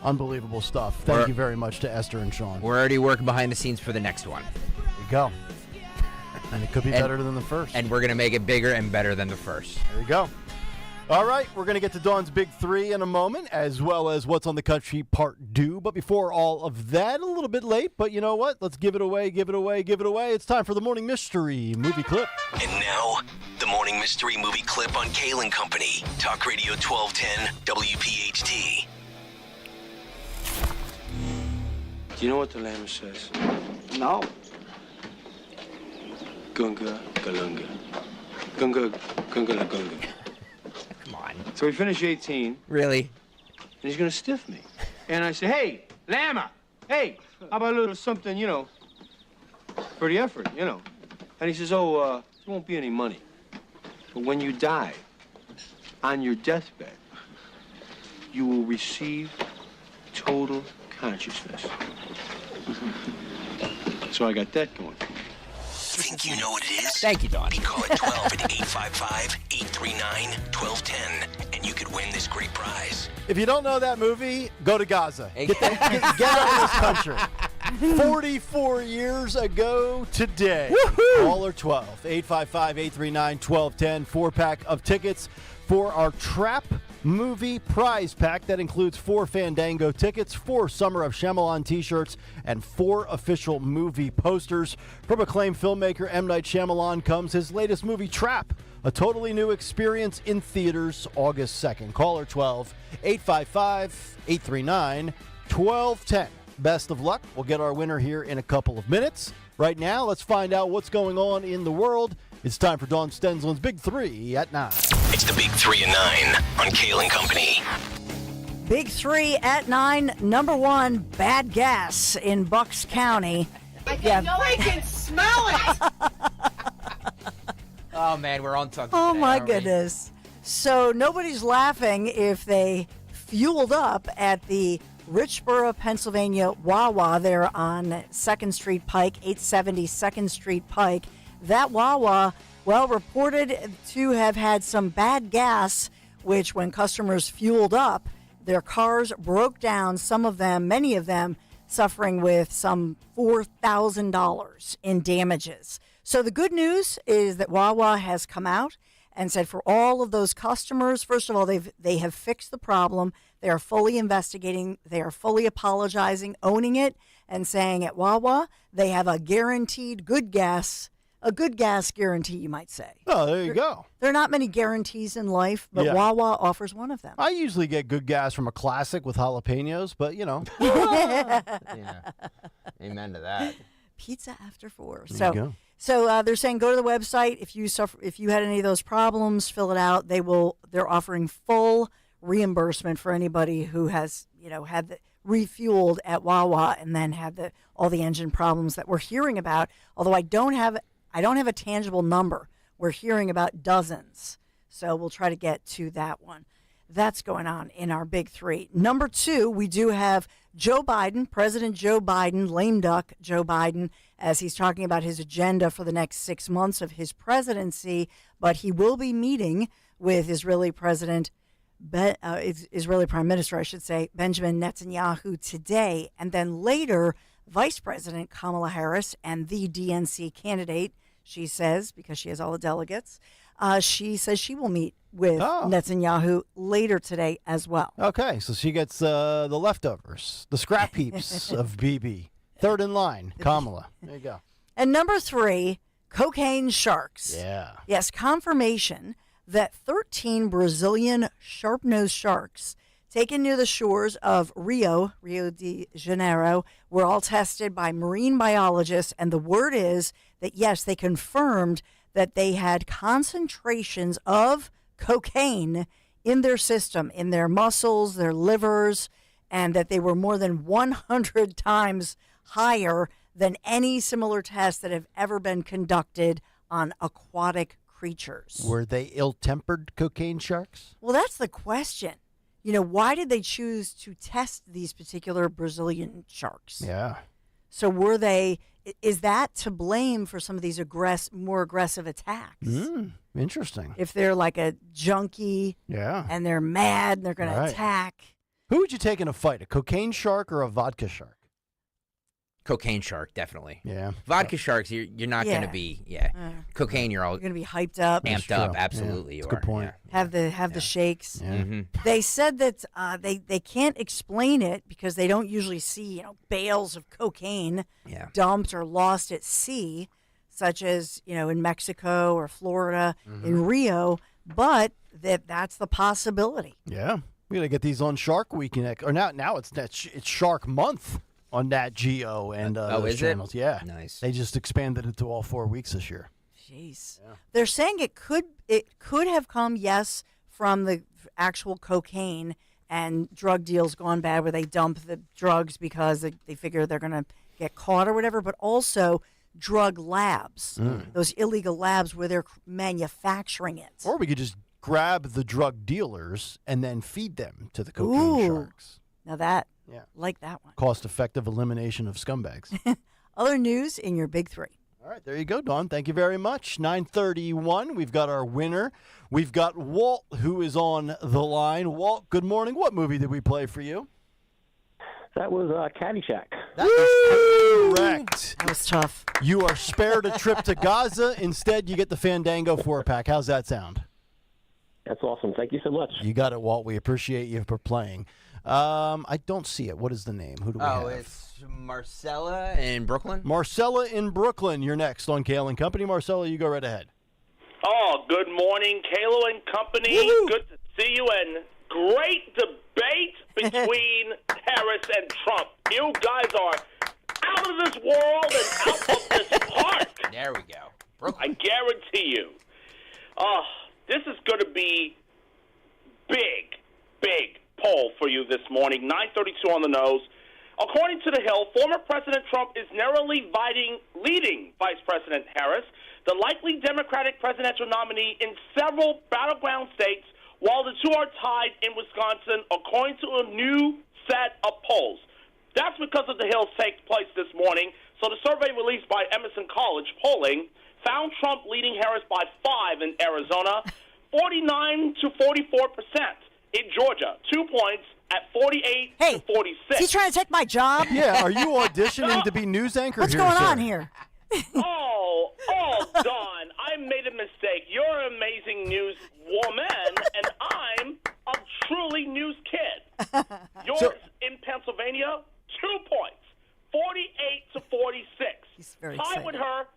Unbelievable stuff. Thank you very much to Esther and Sean. We're already working behind the scenes for the next one. There you go. And it could be better than the first. And we're going to make it bigger and better than the first. There you go. All right, we're going to get to Dawn's Big Three in a moment, as well as What's on the Country Part 2. But before all of that, a little bit late, but you know what? Let's give it away, give it away, give it away. It's time for the Morning Mystery Movie Clip. And now, the Morning Mystery Movie Clip on Kayal and Company. Talk Radio 1210, WPHT. Do you know what the llama says? No. Gunga, galunga. Gunga, gunga, la gunga. Come on. So we finish 18. Really? And he's gonna stiff me. And I say, hey, llama, hey, how about a little something, for the effort, And he says, there won't be any money. But when you die, on your deathbed, you will receive total consciousness. So I got that going. Think you know what it is? Thank you, Don. We call it 12 at 855-839-1210, and you could win this great prize. If you don't know that movie, go to Gaza. Get out of this country. 44 years ago today. Caller 12, 855-839-1210, 4-pack of tickets for our Trap movie prize pack that includes 4 Fandango tickets, 4 Summer of Shyamalan t-shirts, and 4 official movie posters. From acclaimed filmmaker M. Night Shyamalan comes his latest movie, Trap, a totally new experience in theaters August 2nd. Caller 12, 855-839-1210. Best of luck. We'll get our winner here in a couple of minutes. Right now, let's find out what's going on in the world. It's time for Dawn Stensland's Big Three at 9. It's the Big 3 and 9 on Kayal and Company. Big 3 at 9. Number 1, bad gas in Bucks County. I can freaking smell it. Oh, man, we're on something. Oh, today, my aren't we? goodness. So nobody's laughing if they fueled up at the Richboro, Pennsylvania Wawa there on 2nd Street Pike, 870 2nd Street Pike. That Wawa, well, reported to have had some bad gas, which when customers fueled up, their cars broke down, some of them, many of them, suffering with some $4,000 in damages. So the good news is that Wawa has come out and said for all of those customers, first of all, they have fixed the problem. They are fully investigating. They are fully apologizing, owning it, and saying at Wawa they have a guaranteed good gas guarantee, you might say. Oh, there you go. There are not many guarantees in life, but Yeah. Wawa offers one of them. I usually get good gas from a classic with jalapenos, but you know. Yeah. Amen to that. Pizza after 4. There you go. So they're saying go to the website if you had any of those problems, fill it out. They're offering full reimbursement for anybody who has had refueled at Wawa and then had all the engine problems that we're hearing about. Although I don't have a tangible number. We're hearing about dozens, so we'll try to get to that one. That's going on in our Big 3. Number 2, we do have Joe Biden, President Joe Biden, lame duck Joe Biden, as he's talking about his agenda for the next 6 months of his presidency. But he will be meeting with Israeli Prime Minister, I should say, Benjamin Netanyahu today. And then later, Vice President Kamala Harris and the DNC candidate, she says, because she has all the delegates, she says she will meet with Netanyahu later today as well. Okay, so she gets the leftovers, the scrap heaps of Bibi. Third in line, Kamala. There you go. And number 3, cocaine sharks. Yeah. Yes, confirmation that 13 Brazilian sharp-nosed sharks taken near the shores of Rio de Janeiro were all tested by marine biologists, and the word is that, yes, they confirmed that they had concentrations of cocaine in their system, in their muscles, their livers, and that they were more than 100 times higher than any similar tests that have ever been conducted on aquatic creatures. Were they ill-tempered cocaine sharks? Well, that's the question. Why did they choose to test these particular Brazilian sharks? Yeah. So is that to blame for some of these more aggressive attacks? Interesting. If they're like a junkie and they're mad and they're going to attack. Who would you take in a fight, a cocaine shark or a vodka shark? Cocaine shark, definitely. Yeah. Vodka sharks, you're not going to be, Cocaine, you're going to be hyped up. Amped up, absolutely. That's a good point. Have the shakes. Yeah. Mm-hmm. They said that they can't explain it because they don't usually see bales of cocaine dumped or lost at sea, such as in Mexico or Florida, in Rio. But that's the possibility. Yeah, we got to get these on Shark Week or now it's Shark Month on Nat Geo and those channels. Yeah, nice. They just expanded it to all 4 weeks this year. Jeez. Yeah. They're saying it could have come, yes, from the actual cocaine and drug deals gone bad where they dump the drugs because they figure they're going to get caught or whatever, but also drug labs, those illegal labs where they're manufacturing it. Or we could just grab the drug dealers and then feed them to the cocaine sharks. Now that, like that one. Cost-effective elimination of scumbags. Other news in your Big 3. All right, there you go, Dawn. Thank you very much. 9:31. We've got our winner. We've got Walt, who is on the line. Walt, good morning. What movie did we play for you? That was Caddyshack. That is correct. That was tough. You are spared a trip to Gaza. Instead, you get the Fandango 4-pack. How's that sound? That's awesome. Thank you so much. You got it, Walt. We appreciate you for playing. I don't see it. What is the name? Who do we have? Oh, it's Marcella in Brooklyn. Marcella in Brooklyn. You're next on Kayal and Company. Marcella, you go right ahead. Oh, good morning, Kayal and Company. Woo-hoo. Good to see you, and great debate between Harris and Trump. You guys are out of this world and out of this park. There we go. Brooklyn. I guarantee you. This is going to be big poll for you this morning, 9:32 on the nose. According to The Hill, former President Trump is narrowly leading Vice President Harris, the likely Democratic presidential nominee, in several battleground states, while the two are tied in Wisconsin, according to a new set of polls. That's because of The Hill's take place this morning. So the survey released by Emerson College Polling found Trump leading Harris by 5 in Arizona, 49 to 44%. In Georgia, 2 points at 48 to 46. Is he trying to take my job? Yeah, are you auditioning to be news anchor What's here, going sir? on here? Oh, Don, I made a mistake. You're an amazing news woman, and I'm a truly news kid. Yours in Pennsylvania, 2 points, 48 to 46. He's very Tied excited. with her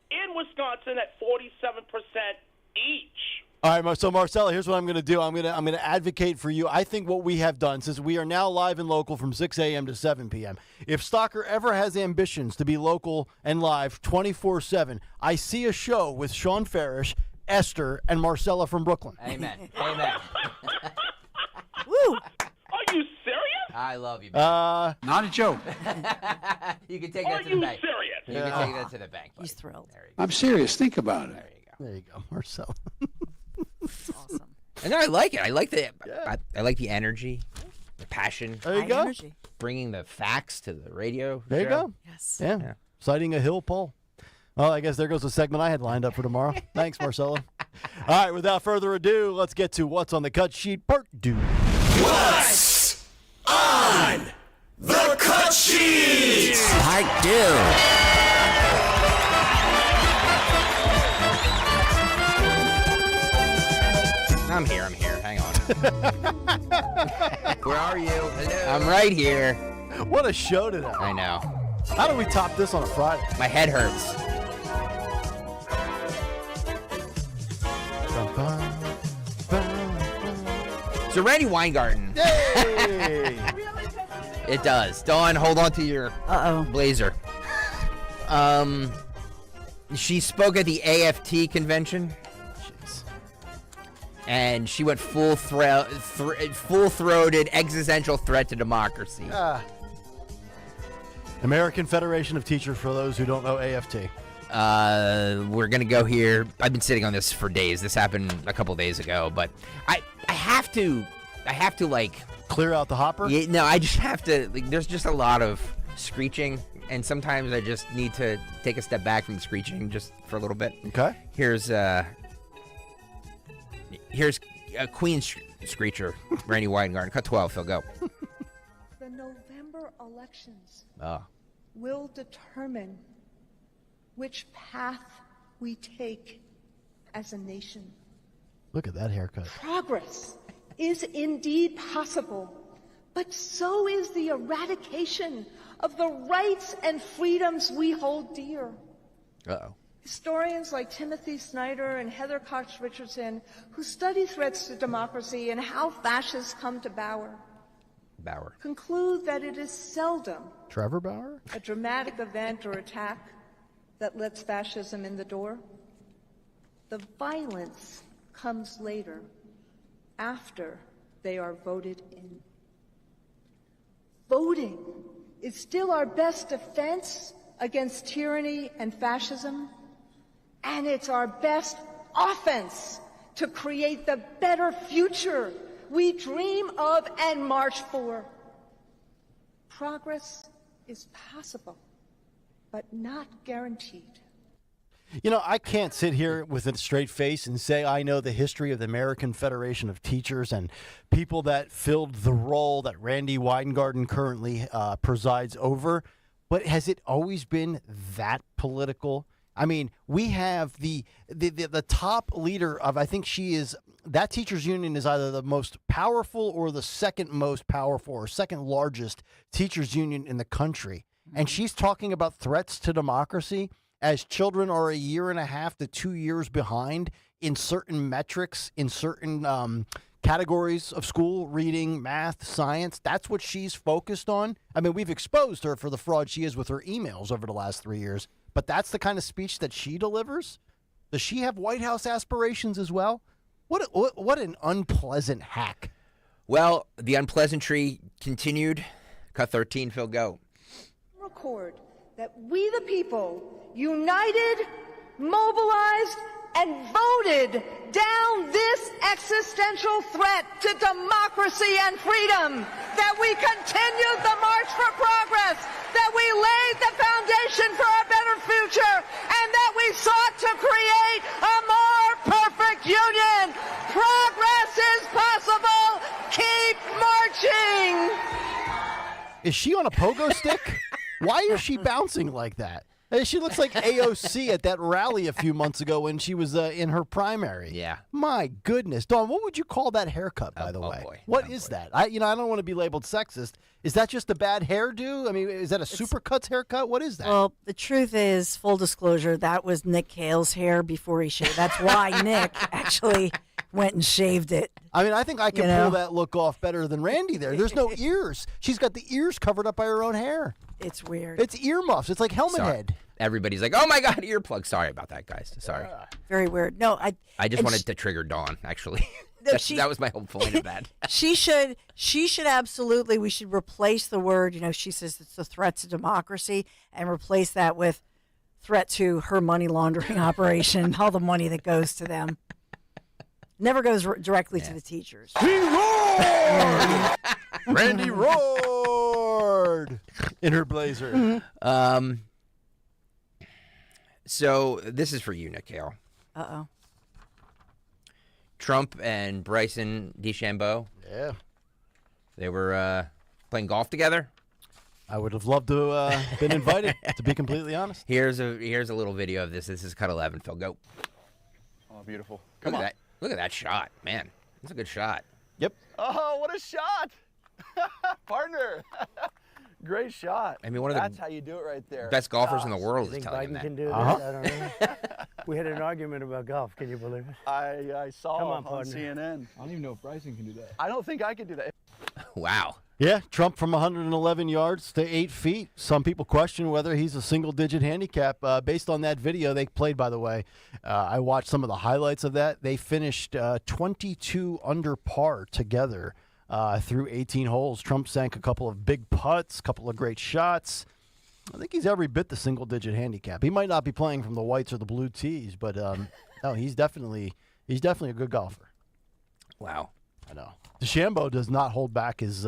in Wisconsin at 47% each. All right, so Marcella, here's what I'm going to do. I'm going to advocate for you. I think what we have done, since we are now live and local from 6 a.m. to 7 p.m., if Stalker ever has ambitions to be local and live 24/7, I see a show with Sean Farish, Esther, and Marcella from Brooklyn. Amen. Amen. Woo! Are you serious? I love you, man. Not a joke. You can take that to the bank. serious? You can take that to the bank. He's thrilled. I'm serious. Think about it. There you go, Marcella. Awesome. And I like it. I like I like the energy, the passion. There you go. Energy. Bringing the facts to the radio. There you show. go. Yes. Yeah. Citing a Hill poll. Well, I guess there goes the segment I had lined up for tomorrow. Thanks, Marcella. All right, without further ado, let's get to What's on the Cut Sheet, Part 2. What's on the cut sheet? Part 2. I'm here. Hang on. Where are you? Hello. I'm right here. What a show today. I know. How do we top this on a Friday? My head hurts. So Randy Weingarten. Hey! It does. Dawn, hold on to your blazer. She spoke at the AFT convention. And she went full-throated existential threat to democracy. American Federation of Teachers, for those who don't know AFT. We're going to go here. I've been sitting on this for days. This happened a couple days ago, but I have to like clear out the hopper. Yeah, no, I just have to. Like, there's just a lot of screeching, and sometimes I just need to take a step back from the screeching just for a little bit. Okay. Here's a Queen screecher, Randy Weingarten. Cut 12, Phil, go. The November elections Oh. will determine which path we take as a nation. Look at that haircut. Progress is indeed possible, but so is the eradication of the rights and freedoms we hold dear. Uh-oh. Historians like Timothy Snyder and Heather Cox Richardson, who study threats to democracy and how fascists come to Bauer, conclude that it is seldom Trevor Bauer? a dramatic event or attack that lets fascism in the door. The violence comes later, after they are voted in. Voting is still our best defense against tyranny and fascism, and it's our best offense to create the better future we dream of and march for. Progress is possible, but not guaranteed. You know, I can't sit here with a straight face and say I know the history of the American Federation of Teachers and people that filled the role that Randy Weingarten currently presides over. But has it always been that political? I mean, we have the top leader of, I think she is, that teachers union is either the most powerful or the second most powerful or second largest teachers union in the country. And she's talking about threats to democracy as children are 1.5 to 2 years behind in certain metrics, in certain categories of school, reading, math, science. That's what she's focused on. I mean, we've exposed her for the fraud she is with her emails over the last 3 years, but that's the kind of speech that she delivers? Does she have White House aspirations as well? What an unpleasant hack. Well, the unpleasantry continued. Cut 13, Phil, go. Record that we the people, united, mobilized, and voted down this existential threat to democracy and freedom, that we continued the march for progress, that we laid the foundation for a better future, and that we sought to create a more perfect union. Progress is possible. Keep marching. Is she on a pogo stick? Why is she bouncing like that? She looks like AOC at that rally a few months ago when she was in her primary. Yeah. My goodness. Dawn, what would you call that haircut, by the way? Boy. What is that? I don't want to be labeled sexist. Is that just a bad hairdo? I mean, is that a Supercuts haircut? What is that? Well, the truth is, full disclosure, that was Nick Kayal's hair before he shaved. That's why Nick actually went and shaved it. I mean, I think I can pull that look off better than Randy there. There's no ears. She's got the ears covered up by her own hair. It's weird. It's earmuffs. It's like helmet head. Everybody's like, oh, my God, earplugs. Sorry about that, guys. Sorry. Very weird. No, I just wanted to trigger Dawn, actually. That was my whole point of that. She should absolutely, we should replace the word, she says it's a threat to democracy, and replace that with threat to her money laundering operation, all the money that goes to them. Never goes directly to the teachers. He roared! Randy roared in her blazer. So this is for you, Nick Kayal. Uh-oh. Trump and Bryson DeChambeau. Yeah. They were playing golf together. I would have loved to have been invited, to be completely honest. Here's a little video of this. This is cut 11. Phil, go. Oh, beautiful. Look at that. Look at that shot, man. That's a good shot. Yep. Oh, what a shot. Partner. Great shot. I mean, that's how you do it right there. Best golfers in the world You is think telling him Biden that. can do that? I don't know. We had an argument about golf. Can you believe it? I saw Come him on, on partner. CNN. I don't even know if Bryson can do that. I don't think I can do that. Wow. Yeah, Trump from 111 yards to 8 feet. Some people question whether he's a single-digit handicap. Based on that video they played, by the way, I watched some of the highlights of that. They finished 22 under par together through 18 holes. Trump sank a couple of big putts, a couple of great shots. I think he's every bit the single-digit handicap. He might not be playing from the whites or the blue tees, but no, he's definitely a good golfer. Wow. I know. DeChambeau does not hold back his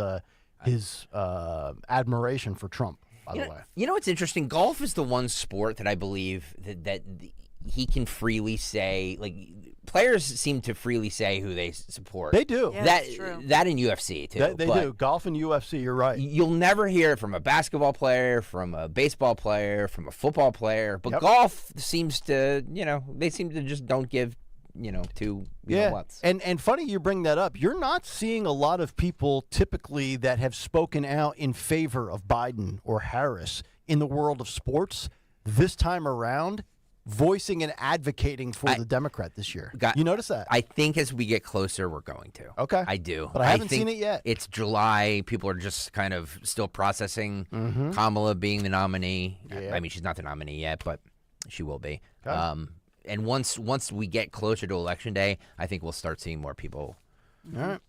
admiration for Trump, by the way. You know what's interesting? Golf is the one sport that I believe that he can freely say, like, players seem to freely say who they support. They do. Yeah, that's true. That in UFC, too. They do. Golf and UFC, you're right. You'll never hear it from a basketball player, from a baseball player, from a football player. But golf seems to, they seem to just don't give to what's. And funny you bring that up. You're not seeing a lot of people typically that have spoken out in favor of Biden or Harris in the world of sports this time around, voicing and advocating for the Democrat this year. You notice that? I think as we get closer, we're going to. Okay. I do. But I haven't think seen it yet. It's July. People are just kind of still processing Kamala being the nominee. Yeah. I mean, she's not the nominee yet, but she will be. Okay. And once we get closer to Election Day, I think we'll start seeing more people. All right.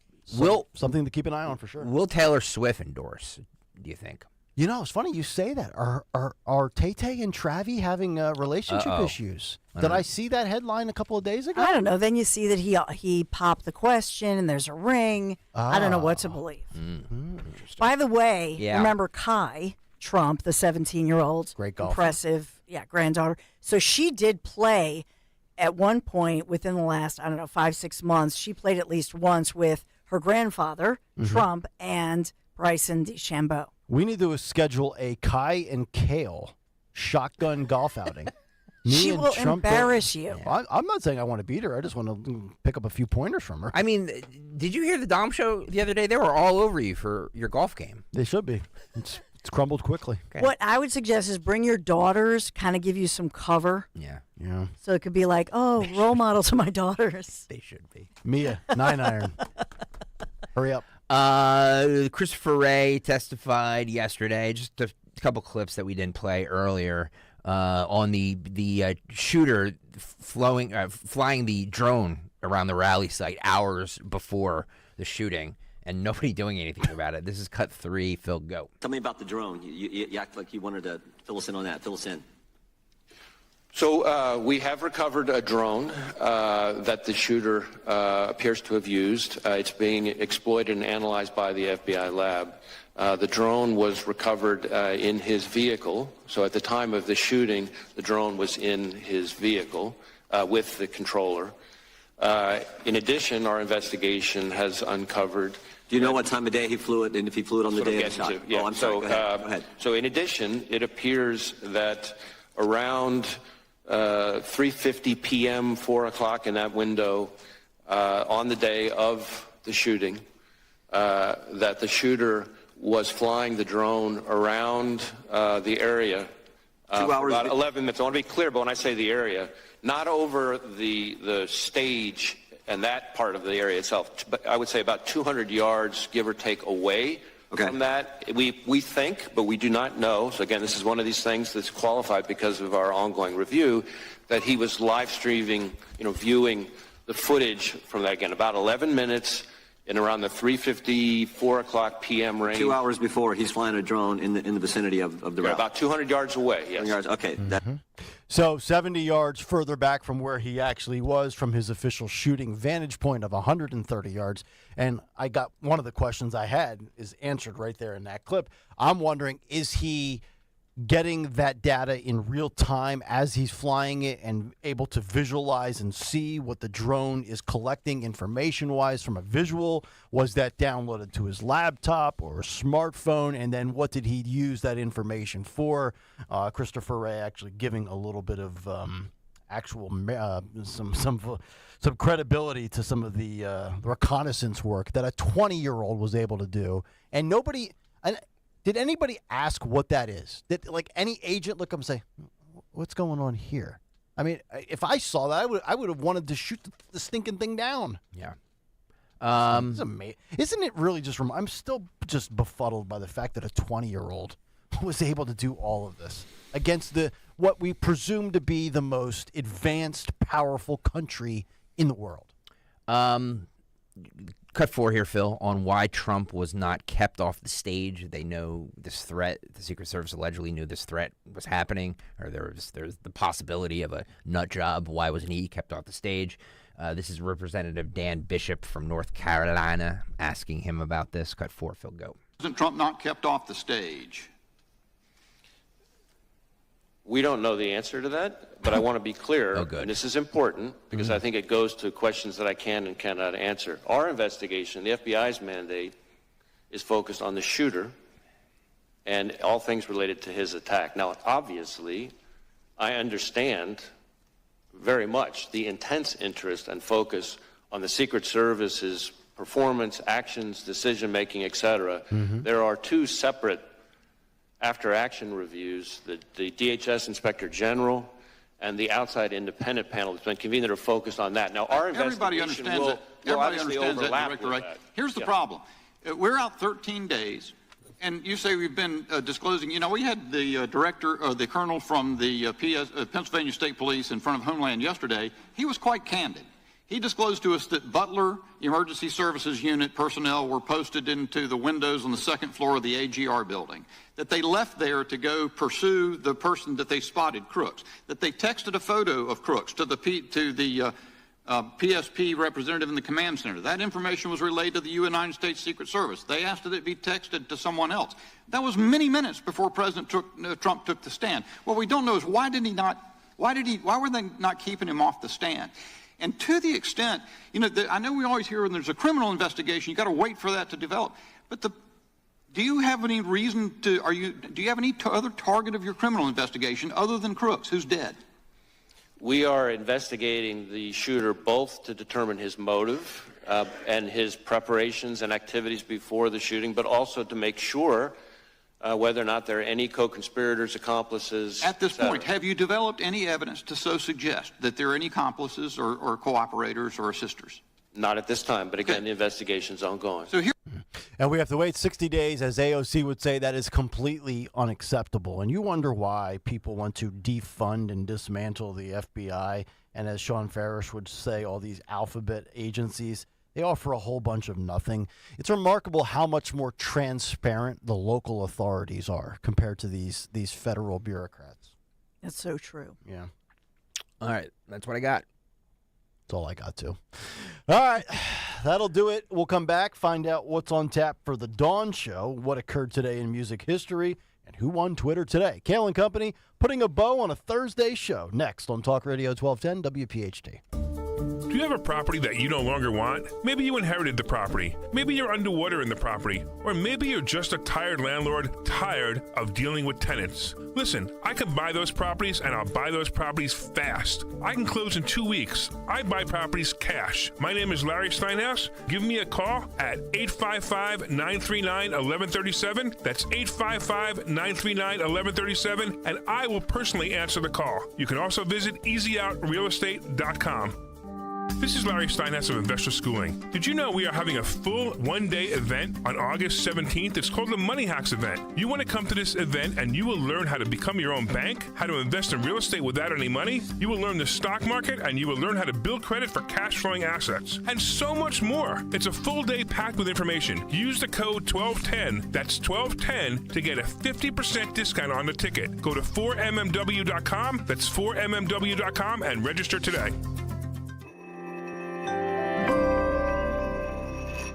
Something to keep an eye on for sure. Will Taylor Swift endorse, do you think? It's funny you say that. Are Tay-Tay and Travi having relationship issues? Did I see that headline a couple of days ago? I don't know. Then you see that he popped the question and there's a ring. I don't know what to believe. By the way, remember Kai Trump, the 17-year-old, great golfer, impressive, granddaughter. So she did play at one point within the last, 5-6 months. She played at least once with her grandfather, Trump, and Bryson DeChambeau. We need to schedule a Kai and Kayal shotgun golf outing. She will embarrass you. I'm not saying I want to beat her. I just want to pick up a few pointers from her. I mean, did you hear the Dom show the other day? They were all over you for your golf game. They should be. It's crumbled quickly. Okay. What I would suggest is bring your daughters, kind of give you some cover. Yeah. So it could be like, role model to my daughters. They should be. Mia, 9-iron. Hurry up. Christopher Wray testified yesterday. Just a couple clips that we didn't play earlier on the shooter flying the drone around the rally site hours before the shooting, and nobody doing anything about it. This is cut 3. Phil, go. Tell me about the drone. You act like you wanted to fill us in on that. Fill us in. So we have recovered a drone that the shooter appears to have used. It's being exploited and analyzed by the FBI lab. The drone was recovered in his vehicle. So at the time of the shooting, the drone was in his vehicle with the controller. In addition, our investigation has uncovered. Do you know what time of day he flew it, and if he flew it on the day of the shot? Yeah. Oh, I'm sorry. Go ahead. So in addition, it appears that around 3:50 p.m., 4 o'clock in that window, on the day of the shooting, that the shooter was flying the drone around the area. 2 hours. About 11 minutes. I want to be clear, but when I say the area, not over the stage and that part of the area itself, but I would say about 200 yards, give or take, away from that. We think, but we do not know. So again, this is one of these things that's qualified because of our ongoing review, that he was live streaming, viewing the footage from that, again, about 11 minutes in around the 3:50, 4 o'clock p.m. range. 2 hours before, he's flying a drone in the vicinity of the route. About 200 yards away, yes. 200 yards, okay. So 70 yards further back from where he actually was from his official shooting vantage point of 130 yards. And I got one of the questions I had is answered right there in that clip. I'm wondering, is he getting that data in real time as he's flying it and able to visualize and see what the drone is collecting information-wise from a visual? Was that downloaded to his laptop or a smartphone? And then what did he use that information for? Christopher Wray actually giving a little bit of actual some credibility to some of the reconnaissance work that a 20-year-old was able to do. And nobody... Did anybody ask what that is? Did any agent look up and say, "What's going on here?" I mean, if I saw that, I would have wanted to shoot the stinking thing down. Yeah. It's amazing. Isn't it really just? I'm still just befuddled by the fact that a 20-year-old was able to do all of this against what we presume to be the most advanced, powerful country in the world. Cut 4 here, Phil, on why Trump was not kept off the stage. They know this threat. The Secret Service allegedly knew this threat was happening, or there's the possibility of a nut job. Why wasn't he kept off the stage? This is Representative Dan Bishop from North Carolina asking him about this. Cut 4, Phil, go. Wasn't Trump not kept off the stage? We don't know the answer to that, but I want to be clear, and this is important because I think it goes to questions that I can and cannot answer. Our investigation, the FBI's mandate, is focused on the shooter and all things related to his attack. Now, obviously, I understand very much the intense interest and focus on the Secret Service's performance, actions, decision-making, et cetera. There are two separate after-action reviews, the DHS Inspector General and the outside independent panel that's been convened that are focused on that. Now, our everybody investigation understands will, that. Everybody understands that, overlap Director with Wray. that. Here's the problem. We're out 13 days, and you say we've been disclosing. We had the the colonel from the Pennsylvania State Police in front of Homeland yesterday. He was quite candid. He disclosed to us that Butler Emergency Services Unit personnel were posted into the windows on the second floor of the AGR building, that they left there to go pursue the person that they spotted, Crooks, that they texted a photo of Crooks to the PSP representative in the command center. That information was relayed to the United States Secret Service. They asked that it be texted to someone else. That was many minutes before President Trump took the stand. What we don't know is why were they not keeping him off the stand? And to the extent, I know we always hear when there's a criminal investigation, you got to wait for that to develop. But do you have any reason do you have any other target of your criminal investigation other than Crooks, who's dead? We are investigating the shooter both to determine his motive and his preparations and activities before the shooting, but also to make sure whether or not there are any co-conspirators, accomplices. At this point, have you developed any evidence to so suggest that there are any accomplices or cooperators or assisters? Not at this time, but again, the investigation's ongoing. So here. And we have to wait 60 days, as AOC would say. That is completely unacceptable. And you wonder why people want to defund and dismantle the FBI. And as Sean Farish would say, all these alphabet agencies, they offer a whole bunch of nothing. It's remarkable how much more transparent the local authorities are compared to these federal bureaucrats. That's so true. Yeah. All right. That's what I got. That's all I got, too. All right. That'll do it. We'll come back, find out what's on tap for the Dawn Show, what occurred today in music history, and who won Twitter today. Kayal and Company putting a bow on a Thursday show. Next on Talk Radio 1210 WPHT. Do you have a property that you no longer want? Maybe you inherited the property. Maybe you're underwater in the property. Or maybe you're just a tired landlord, tired of dealing with tenants. Listen, I can buy those properties, and I'll buy those properties fast. I can close in 2 weeks. I buy properties cash. My name is Larry Steinhaus. Give me a call at 855-939-1137. That's 855-939-1137, and I will personally answer the call. You can also visit easyOutRealEstate.com. This is Larry Steinhaus of Investor Schooling. Did you know we are having a full one-day event on August 17th? It's called the Money Hacks event. You want to come to this event and you will learn how to become your own bank, how to invest in real estate without any money. You will learn the stock market, and you will learn how to build credit for cash-flowing assets, and so much more. It's a full day packed with information. Use the code 1210, that's 1210, to get a 50% discount on the ticket. Go to 4mmw.com, that's 4mmw.com, and register today.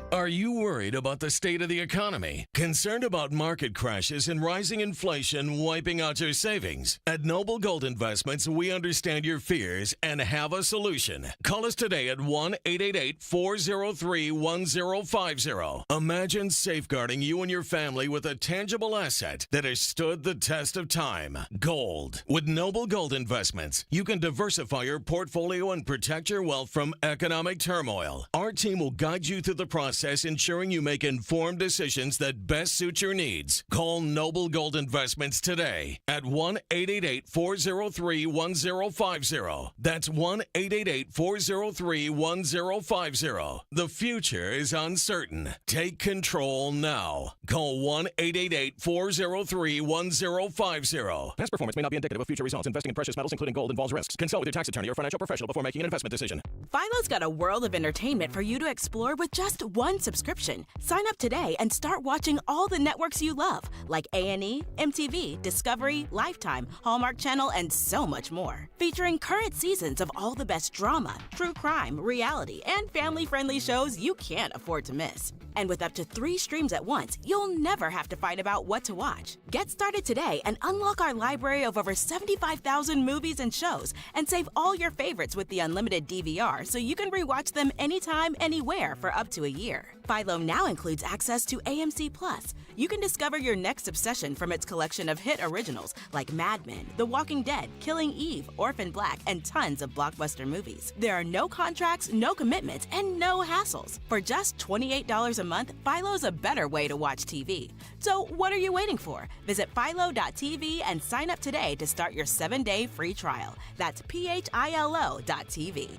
Are you worried about the state of the economy? Concerned about market crashes and rising inflation wiping out your savings? At Noble Gold Investments, we understand your fears and have a solution. Call us today at 1-888-403-1050. Imagine safeguarding you and your family with a tangible asset that has stood the test of time. Gold. With Noble Gold Investments, you can diversify your portfolio and protect your wealth from economic turmoil. Our team will guide you through the process, ensuring you make informed decisions that best suit your needs. Call Noble Gold Investments today at 1-888-403-1050. That's 1-888-403-1050. The future is uncertain. Take control now. Call 1-888-403-1050. Past performance may not be indicative of future results. Investing in precious metals, including gold, involves risks. Consult with your tax attorney or financial professional before making an investment decision. Philo's got a world of entertainment for you to explore with just one subscription. Sign up today and start watching all the networks you love, like A&E, MTV, Discovery, Lifetime, Hallmark Channel, and so much more. Featuring current seasons of all the best drama, true crime, reality, and family-friendly shows you can't afford to miss. And with up to 3 streams at once, you'll never have to fight about what to watch. Get started today and unlock our library of over 75,000 movies and shows, and save all your favorites with the unlimited DVR so you can rewatch them anytime, anywhere for up to a year. Philo now includes access to AMC Plus. You can discover your next obsession from its collection of hit originals like Mad Men, The Walking Dead, Killing Eve, Orphan Black, and tons of blockbuster movies. There are no contracts, no commitments, and no hassles. For just $28 a month, Philo's a better way to watch TV. So what are you waiting for? Visit philo.tv and sign up today to start your 7-day free trial. That's philo.tv.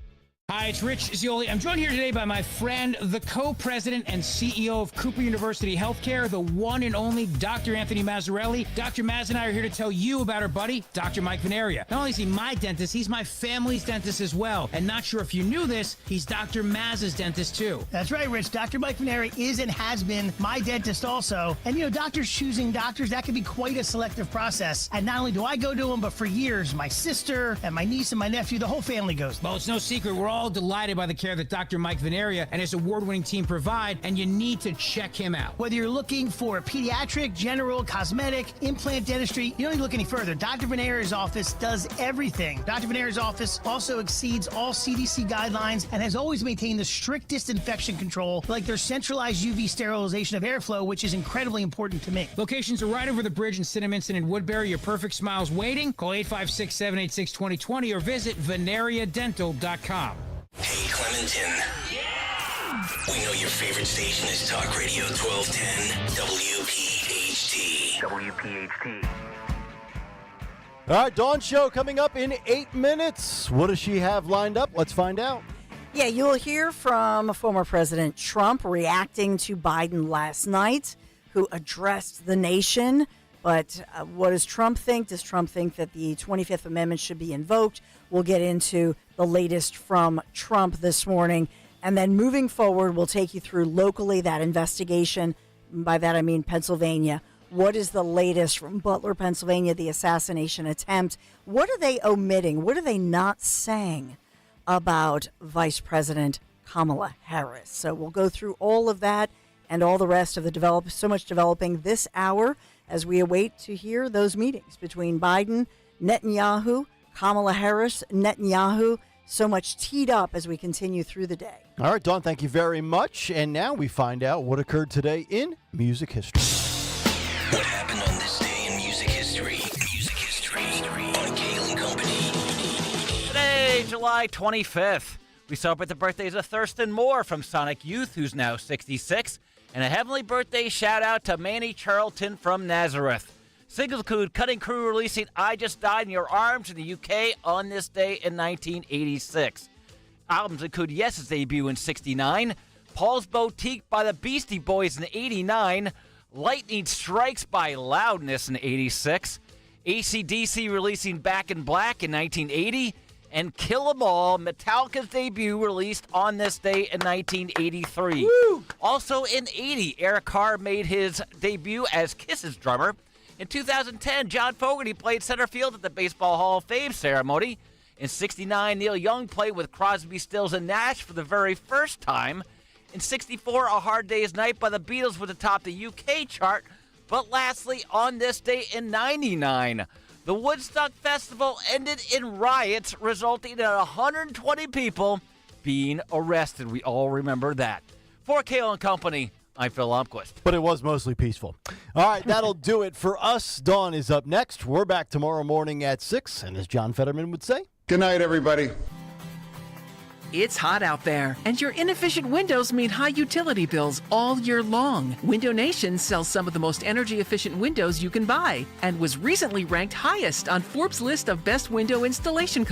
Hi, it's Rich Zioli. I'm joined here today by my friend, the co-president and CEO of Cooper University Healthcare, the one and only Dr. Anthony Mazzarelli. Dr. Maz and I are here to tell you about our buddy, Dr. Mike Veneria. Not only is he my dentist, he's my family's dentist as well. And not sure if you knew this, he's Dr. Maz's dentist too. That's right, Rich. Dr. Mike Veneria is and has been my dentist also. And, you know, doctors choosing doctors, that can be quite a selective process. And not only do I go to him, but for years, my sister and my niece and my nephew, the whole family goes. Well, it's no secret. We're all delighted by the care that Dr. Mike Veneria and his award-winning team provide, and you need to check him out. Whether you're looking for pediatric, general, cosmetic, implant dentistry, you don't need to look any further. Dr. Veneria's office does everything. Dr. Veneria's office also exceeds all CDC guidelines and has always maintained the strictest infection control, like their centralized UV sterilization of airflow, which is incredibly important to me. Locations are right over the bridge in Cinnaminson and Woodbury. Your perfect smile's waiting. Call 856-786-2020 or visit veneriadental.com. Hey, Clementon. Yeah! We know your favorite station is Talk Radio 1210 WPHT. WPHT. All right, Dawn Show coming up in 8 minutes. What does she have lined up? Let's find out. Yeah, you'll hear from former President Trump reacting to Biden last night, who addressed the nation. But what does Trump think? Does Trump think that the 25th Amendment should be invoked? We'll get into the latest from Trump this morning. And then moving forward, we'll take you through locally that investigation. By that, I mean Pennsylvania. What is the latest from Butler, Pennsylvania, the assassination attempt? What are they omitting? What are they not saying about Vice President Kamala Harris? So we'll go through all of that and all the rest of the so much developing this hour as we await to hear those meetings between Biden, Netanyahu, Kamala Harris, Netanyahu. So much teed up as we continue through the day. All right, Dawn, thank you very much. And now we find out what occurred today in music history. What happened on this day in music history? Music history on Kayal and Company. Today, July 25th, we celebrate the birthdays of Thurston Moore from Sonic Youth, who's now 66, and a heavenly birthday shout-out to Manny Charlton from Nazareth. Singles include Cutting Crew releasing I Just Died in Your Arms in the UK on this day in 1986. Albums include Yes's debut in 69, Paul's Boutique by the Beastie Boys in 89, Lightning Strikes by Loudness in 86, AC/DC releasing Back in Black in 1980, and Kill 'Em All, Metallica's debut, released on this day in 1983. Woo! Also in 80, Eric Carr made his debut as Kiss's drummer. In 2010, John Fogerty played center field at the Baseball Hall of Fame ceremony. In 69, Neil Young played with Crosby, Stills, and Nash for the very first time. In 64, A Hard Day's Night by the Beatles was atop the UK chart. But lastly, on this day in 99, the Woodstock Festival ended in riots, resulting in 120 people being arrested. We all remember that. For Kayal and Company, I'm Phil Lomquist. But it was mostly peaceful. All right, that'll do it for us. Dawn is up next. We're back tomorrow morning at 6. And as John Fetterman would say, good night, everybody. It's hot out there, and your inefficient windows mean high utility bills all year long. Window Nation sells some of the most energy-efficient windows you can buy and was recently ranked highest on Forbes' list of best window installation